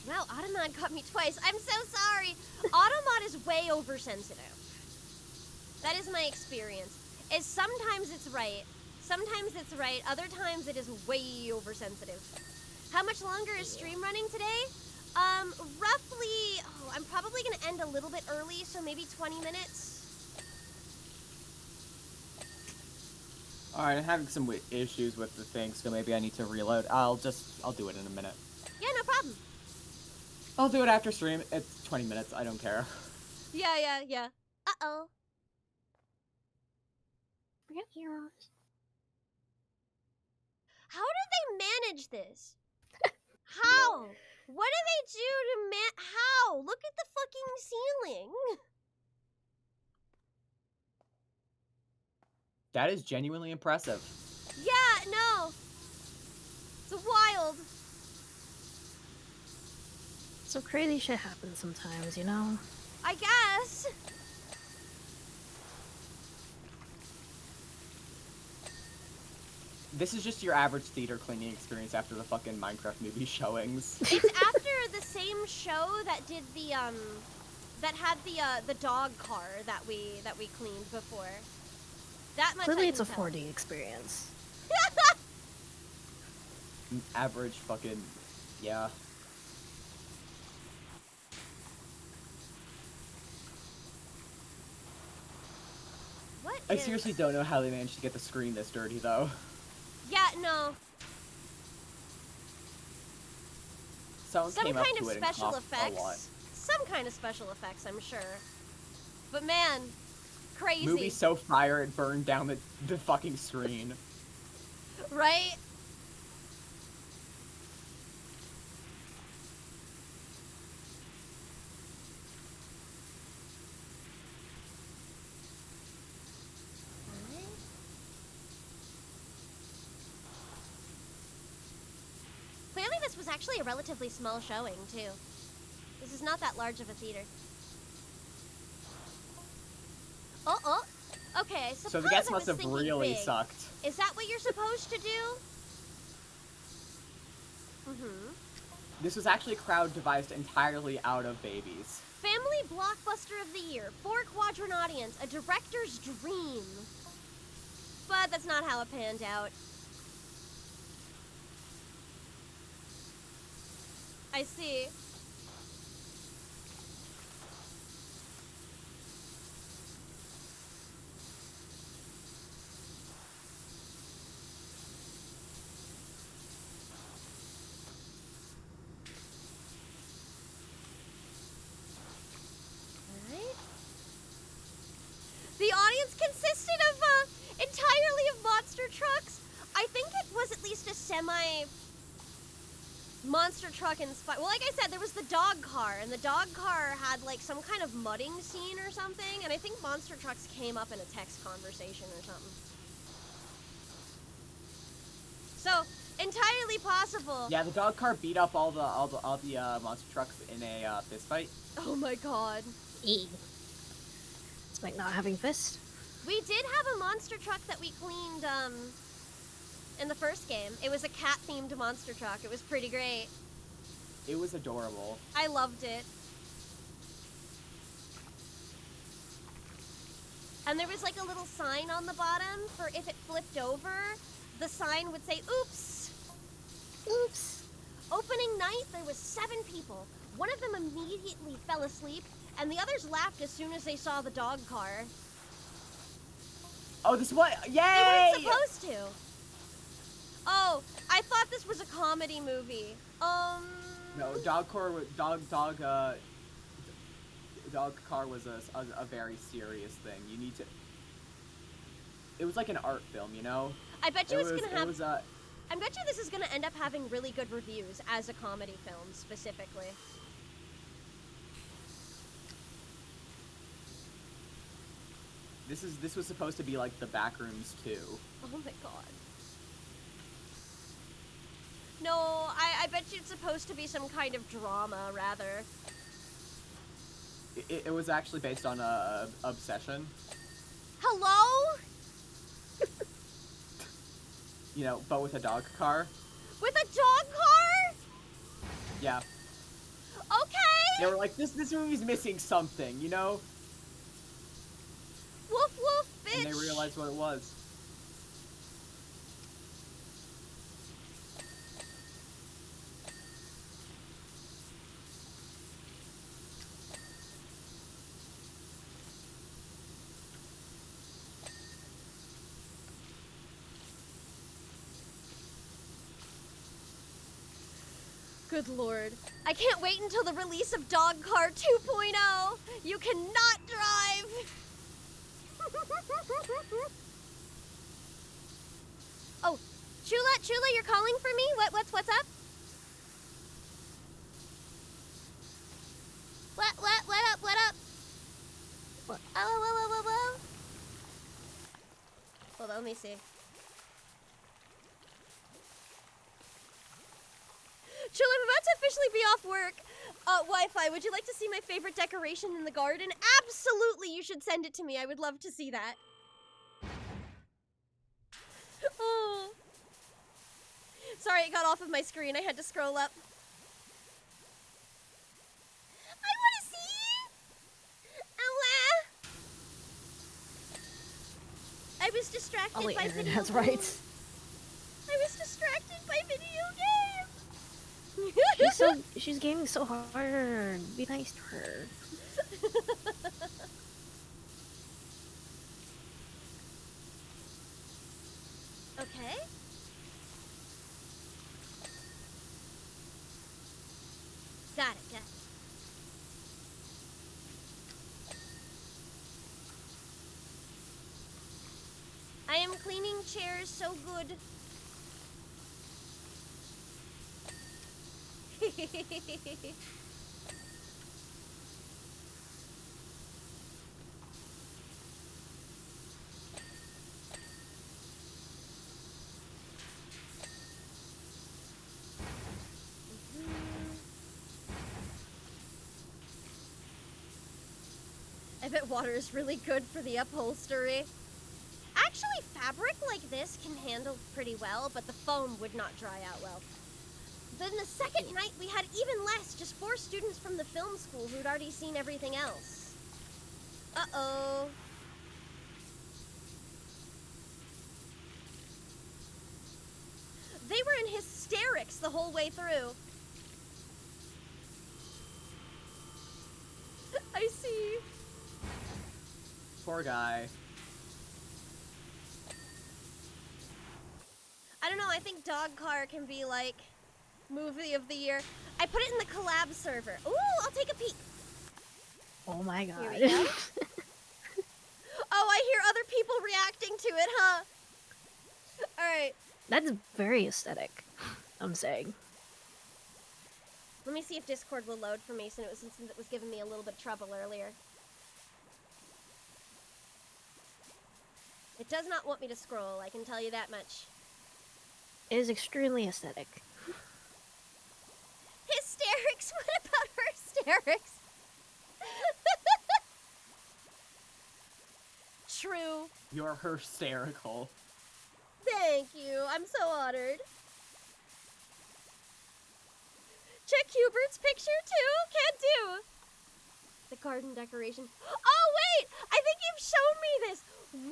Wow, Automod caught me twice. I'm so sorry. Automod is way oversensitive. That is my experience. Sometimes it's right. Sometimes it's right. Other times it is way oversensitive. How much longer is stream running today? Roughly, I'm probably gonna end a little bit early, so maybe 20 minutes. Alright, I'm having some issues with the thing, so maybe I need to reload. I'll do it in a minute. Yeah, no problem. I'll do it after stream. It's 20 minutes, I don't care. Yeah. Uh-oh. We got heroes. How do they manage this? How? What do they do to how? Look at the fucking ceiling. That is genuinely impressive. Yeah, no. It's wild. So crazy shit happens sometimes, you know? I guess. This is just your average theater cleaning experience after the fucking Minecraft movie showings. It's after the same show that did the that had the dog car that we cleaned before. That much. Clearly, I it's a can tell. 4D experience. Average fucking, yeah. I seriously don't know how they managed to get the screen this dirty, though. Yeah, no. Someone Some came up kind to of it and special coughed a lot. effects. Some kind of special effects, I'm sure. But man, crazy. Movie's so fire it burned down the fucking screen. Right? Clearly this was actually a relatively small showing, too. This is not that large of a theater. Oh. Okay, I suppose So the guests I must was have thinking really big. sucked. Is that what you're supposed to do? Mm-hmm. This was actually a crowd devised entirely out of babies. Family Blockbuster of the Year, 4-quadrant audience, a director's dream. But that's not how it panned out. I see. Alright. The audience consisted of, entirely of monster trucks. I think it was at least a semi monster truck inspired. Well, like I said, there was the dog car, and the dog car had like some kind of mudding scene or something, and I think monster trucks came up in a text conversation or something. So, entirely possible. Yeah, the dog car beat up all the monster trucks in a fist fight. Oh my god. It's like not having fist. We did have a monster truck that we cleaned, in the first game. It was a cat-themed monster truck. It was pretty great. It was adorable. I loved it. And there was like a little sign on the bottom for if it flipped over, the sign would say, oops. Oops. Opening night, there was 7 people. One of them immediately fell asleep, and the others laughed as soon as they saw the dog car. Oh, this one! Yay! They weren't supposed to. Oh, I thought this was a comedy movie. No, dog car was a very serious thing. You need to. It was like an art film, you know. I bet you it's gonna have. I bet you this is gonna end up having really good reviews as a comedy film specifically. This was supposed to be like the Backrooms 2. Oh my god. No, I bet you it's supposed to be some kind of drama, rather. It was actually based on Obsession. Hello? You know, but with a dog car. With a dog car? Yeah. Okay. They were like, this movie's missing something, you know? Woof woof, bitch. And they realized what it was. Good lord. I can't wait until the release of Dog Car 2.0. You cannot drive. Oh, Chula, you're calling for me? What's up? What up? What? Oh. Hold on, let me see. Chula, I'm about to officially be off work. Wi-Fi, would you like to see my favorite decoration in the garden? Absolutely, you should send it to me. I would love to see that. Oh. Sorry, it got off of my screen. I had to scroll up. I want to see! I was distracted Only by Aaron video has games. rights. I was distracted by video games. She's gaming so hard. Be nice to her. Okay. Got it. I am cleaning chairs so good. I bet water is really good for the upholstery. Actually, fabric like this can handle pretty well, but the foam would not dry out well. Then the second night, we had even less, just 4 students from the film school who'd already seen everything else. Uh-oh. They were in hysterics the whole way through. I see. Poor guy. I don't know, I think Dog Car can be like movie of the year. I put it in the collab server. Ooh, I'll take a peek. Oh my Here god. we go. Oh, I hear other people reacting to it, huh? Alright. That's very aesthetic, I'm saying. Let me see if Discord will load for me since it was giving me a little bit of trouble earlier. It does not want me to scroll, I can tell you that much. It is extremely aesthetic. Hysterics? What about her hysterics? True. You're hysterical. Thank you. I'm so honored. Check Hubert's picture too. Can't do. The garden decoration. Oh wait! I think you've shown me this.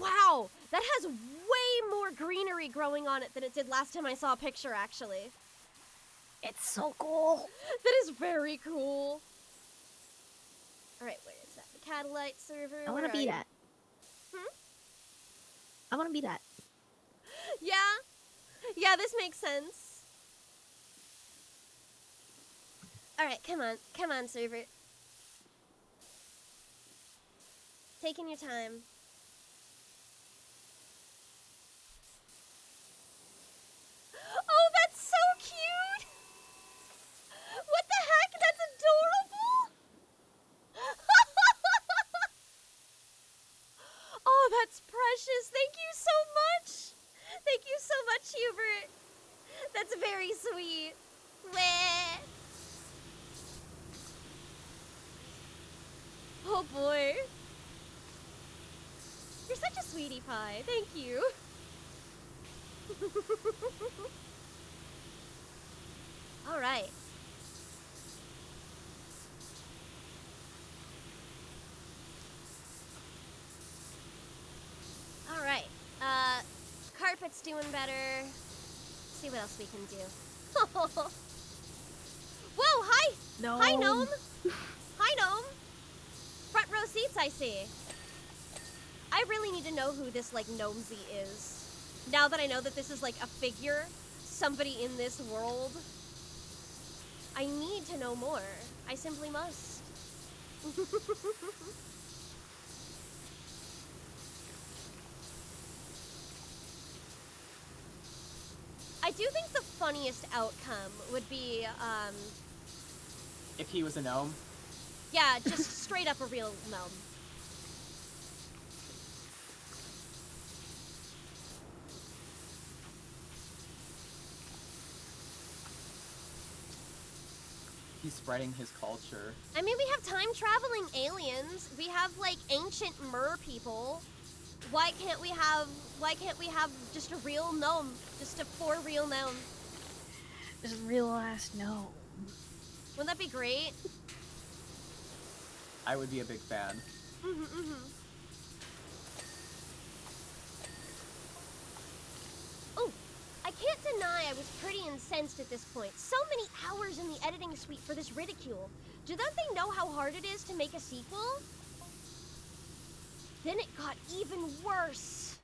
Wow, that has way more greenery growing on it than it did last time I saw a picture. Actually, It's so cool. that is very cool. All right, where is that? The Catalyte server. I want to where be are you? that. Hmm? I want to be that. Yeah, yeah, this makes sense. All right, come on, server. Taking your time. Oh, that's so cute! What the heck? That's adorable! Oh, that's precious. Thank you so much. Thank you so much, Hubert. That's very sweet. Wah. Oh boy. You're such a sweetie pie. Thank you. All right. All right. Carpet's doing better. Let's see what else we can do. Whoa, hi! No. Hi, Gnome! Hi, Gnome! Front row seats, I see. I really need to know who this, like, Gnomesy is. Now that I know that this is, like, a figure, somebody in this world, I need to know more. I simply must. I do think the funniest outcome would be, If he was a gnome. yeah, just straight up a real gnome. He's spreading his culture. I mean, we have time-traveling aliens. We have, like, ancient mer people. Why can't we have just a real gnome? Just a for real gnome? Just real ass no. Wouldn't that be great? I would be a big fan. Oh, I can't deny I was pretty incensed at this point. So many hours in the editing suite for this ridicule. Do don't they know how hard it is to make a sequel? Then it got even worse.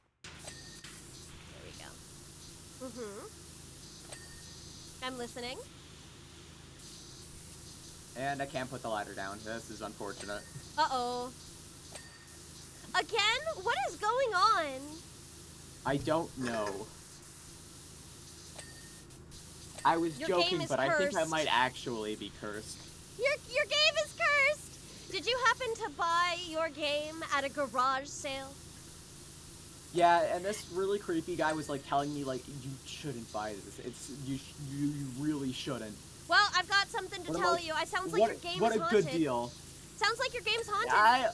There we go. I'm listening. And I can't put the ladder down. This is unfortunate. Uh-oh. Again? What is going on? I don't know. I was Your game joking, is but I think I cursed. might actually be cursed. Your game is cursed! Did you happen to buy your game at a garage sale? Yeah, and this really creepy guy was like telling me like, you shouldn't buy this. You really shouldn't. Well, I've got something to What tell about- you. It sounds like your game what is a haunted. good deal. Sounds like your game's haunted.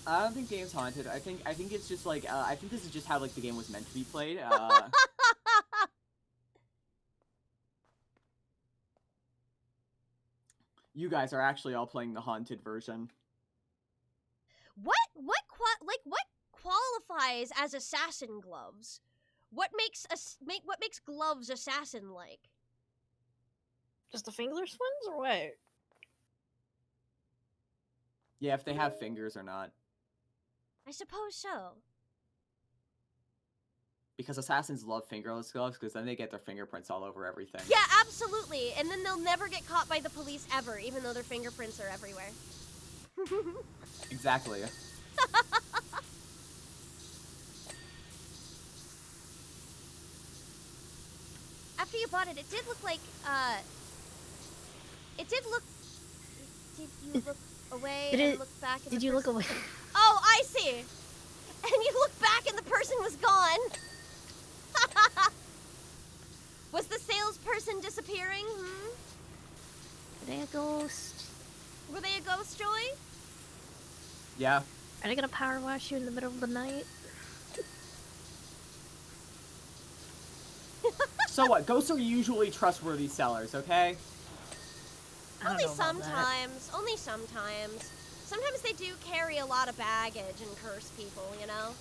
I don't think game's haunted. I think it's just like I think this is just how like the game was meant to be played. You guys are actually all playing the haunted version. What qualifies as assassin gloves? What makes gloves assassin like? Just the fingerless ones or what? Yeah, if they have fingers or not. I suppose so. Because assassins love fingerless gloves because then they get their fingerprints all over everything. Yeah, absolutely. And then they'll never get caught by the police ever, even though their fingerprints are everywhere. Exactly. After you bought it, it did look like, It did look. Did you look away Did and it- look back? And Did the you look person- away? Oh, I see. And you look back and the person was gone. Was the salesperson disappearing? Hmm? Are they a ghost? Were they a ghost, Joy? Yeah. Are they gonna power wash you in the middle of the night? So what? Ghosts are usually trustworthy sellers, okay? I don't Only know about that. sometimes. Only sometimes. Sometimes they do carry a lot of baggage and curse people, you know?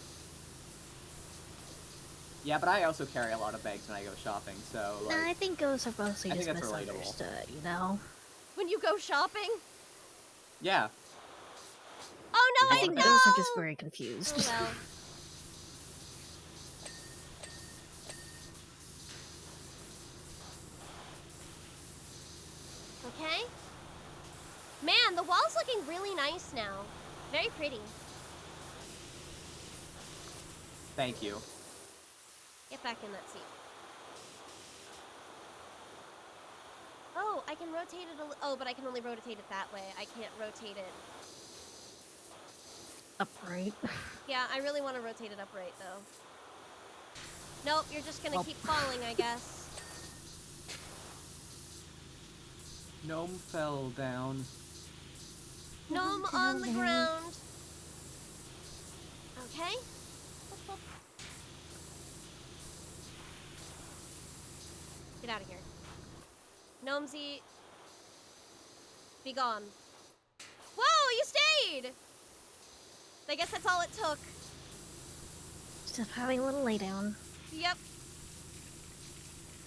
Yeah, but I also carry a lot of bags when I go shopping, so like. Nah, I think ghosts are mostly I just think that's relatable. misunderstood, you know? When you go shopping? Yeah. Oh no, I I think know! ghosts are just very confused. Oh well. Okay. Man, the wall's looking really nice now. Very pretty. Thank you. Get back in that seat. Oh, I can rotate it oh, but I can only rotate it that way. I can't rotate it. Upright. Yeah, I really want to rotate it upright, though. Nope, you're just gonna Well- keep falling, I guess. Gnome fell down. Gnome on the ground. Okay. Get out of here. Gnomesy. Be gone. Whoa, you stayed! I guess that's all it took. Just having a little lay down. Yep.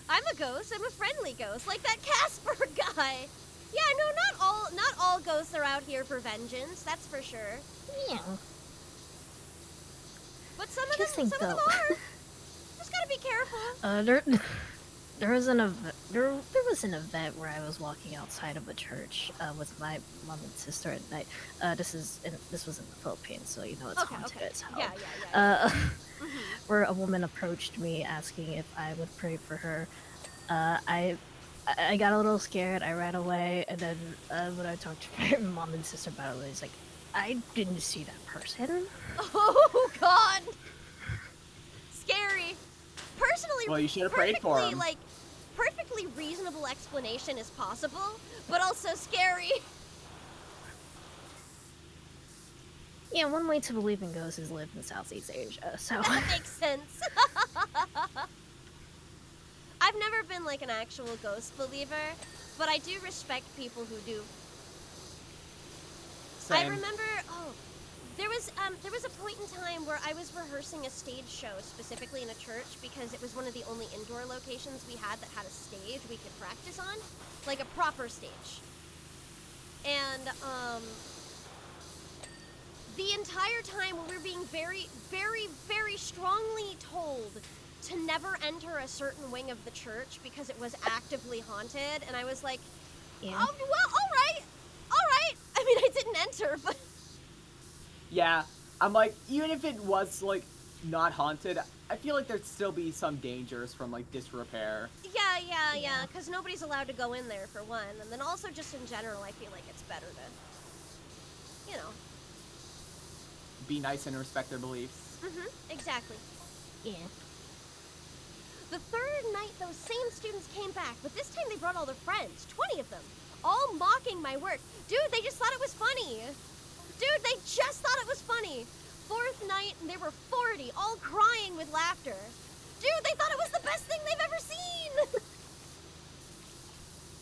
I'm a ghost. I'm a friendly ghost, like that Casper guy. Yeah, no, not all ghosts are out here for vengeance. That's for sure. Yeah. But some of Just them think, are. though. Just gotta be careful. There was an event where I was walking outside of a church with my mom and sister at night. This was in the Philippines, so you know it's haunted as hell. Yeah. Where a woman approached me asking if I would pray for her. I got a little scared. I ran away, and then when I talked to my mom and sister about it, it's like, I didn't see that person. Oh God. Scary. Personally, Well, you should have prayed for him. Like, perfectly reasonable explanation is possible, but also scary. Yeah, one way to believe in ghosts is live in Southeast Asia, so... That makes sense. I've never been like an actual ghost believer, but I do respect people who do. Same. I remember, there was a point in time where I was rehearsing a stage show specifically in a church because it was one of the only indoor locations we had that had a stage we could practice on, like a proper stage. And the entire time we were being very, very, very strongly told to never enter a certain wing of the church because it was actively haunted, and I was like, Yeah. oh, well, all right. I mean, I didn't enter, but Yeah, I'm like, even if it was like not haunted, I feel like there'd still be some dangers from like disrepair. yeah, because nobody's allowed to go in there for one, and then also just in general, I feel like it's better to, you know. Be nice and respect their beliefs. Exactly. Yeah. The third night, those same students came back, but this time they brought all their friends, 20 of them, all mocking my work. Dude, they just thought it was funny. Dude, they just thought it was funny. Fourth night, and there were 40, all crying with laughter. Dude, they thought it was the best thing they've ever seen.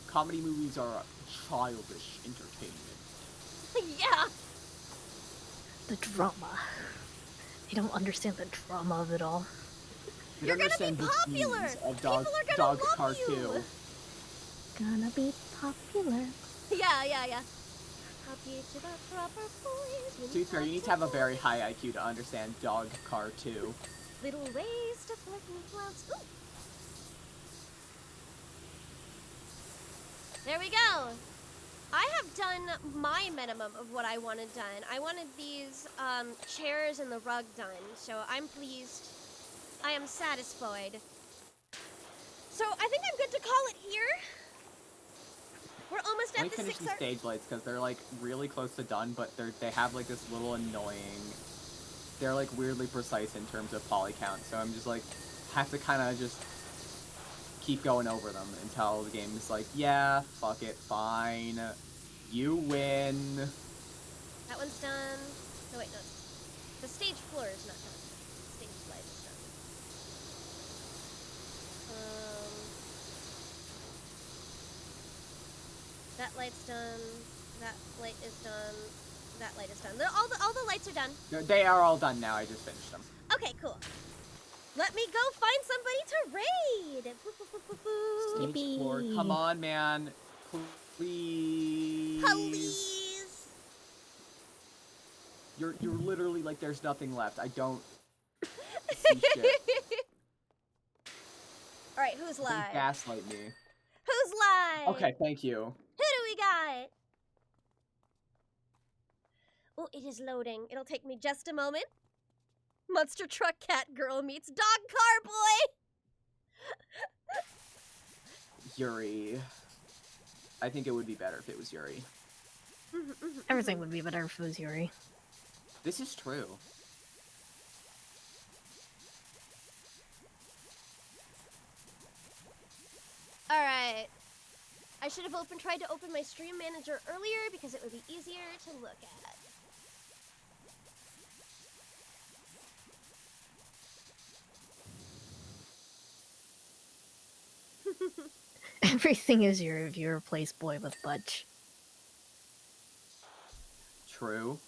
Comedy movies are childish entertainment. Yeah. The drama. They don't understand the drama of it all. They You're don't gonna be understand the popular. themes of People Dog, are gonna Dog love Car you. 2. Gonna be popular. Yeah. Copy to the proper boys. To be fair, you need to have a very high IQ to understand Dog Car 2. Little ways to flirt and flounce. Ooh. There we go. I have done my minimum of what I wanted done. I wanted these chairs and the rug done, so I'm pleased. I am satisfied. So I think I'm good to call it here. We're almost Let me at the finish 6 these hour. stage lights because they're like really close to done, but they have like this little annoying. They're like weirdly precise in terms of poly count, so I'm just like have to kind of just keep going over them until the game is like, yeah, fuck it, fine, you win. That one's done. No, wait, no. The stage floor is not done. Stage light is done. That light's done. That light is done. That light is done. All the lights are done. They are all done now. I just finished them. Okay, cool. Let me go find somebody to raid. Stage floor. Come on, man. Please. Please. You're literally like there's nothing left. I don't see shit. All right, who's live? Don't gaslight me. Who's live? Okay, thank you. Who do we got? Oh, it is loading. It'll take me just a moment. Monster truck cat girl meets dog car boy. Yuri. I think it would be better if it was Yuri. Everything would be better if it was Yuri. This is true. All right. I should have tried to open my stream manager earlier because it would be easier to look at. Everything is Yuri if you replace boy with butch. True.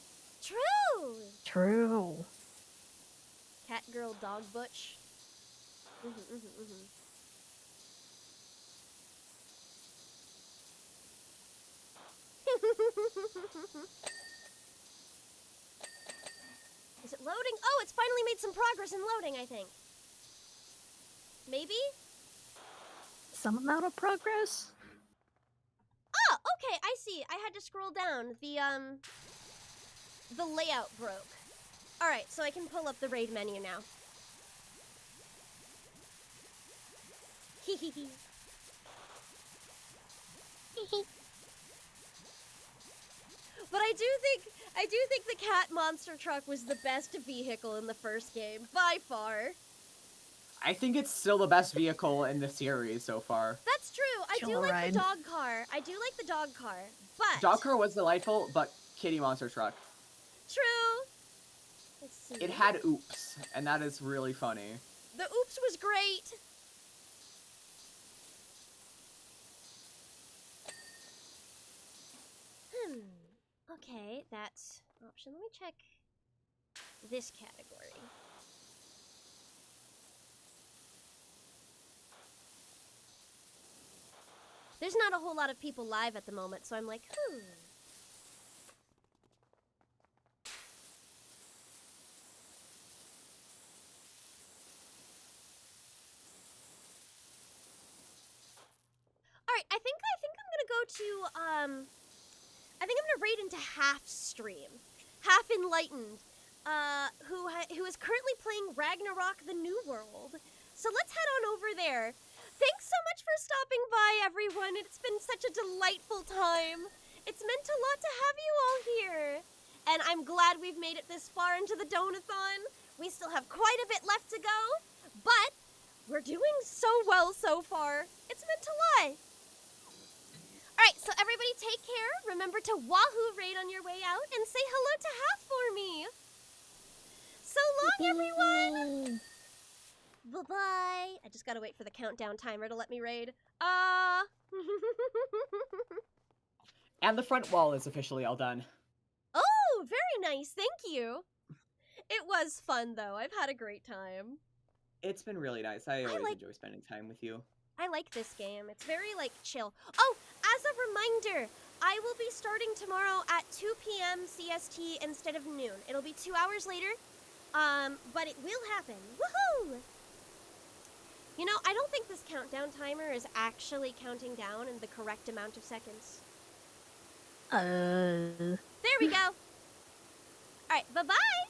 True. True. Cat girl dog butch. Is it loading? Oh, it's finally made some progress in loading, I think. Maybe? Some amount of progress? Oh, okay, I see. I had to scroll down. The layout broke. All right, so I can pull up the raid menu now. But I do think the cat monster truck was the best vehicle in the first game, by far. I think it's still the best vehicle in the series so far. That's true. I do like the dog car. I do like the dog car, but... Dog car was delightful, but kitty monster truck. True. Let's see. It had oops, and that is really funny. The oops was great. Okay, that's option. Let me check this category. There's not a whole lot of people live at the moment, so I'm like, All right, I think I'm gonna go to I think I'm gonna raid into Half Stream, Half Enlightened, who is currently playing Ragnarok: The New World. So let's head on over there. Thanks so much for stopping by, everyone. It's been such a delightful time. It's meant a lot to have you all here. And I'm glad we've made it this far into the Donathon. We still have quite a bit left to go, but we're doing so well so far. It's meant to lie. All right, so everybody take care. Remember to Wahoo raid on your way out and say hello to Half for me. So long, everyone. Bye-bye. I just gotta wait for the countdown timer to let me raid. And the front wall is officially all done. Oh, very nice. Thank you. It was fun, though. I've had a great time. It's been really nice. I always enjoy spending time with you. I like this game. It's very, like, chill. Oh, as a reminder, I will be starting tomorrow at 2 p.m. CST instead of noon. It'll be 2 hours later, but it will happen. Woohoo! You know, I don't think this countdown timer is actually counting down in the correct amount of seconds. There we go. All right, bye-bye.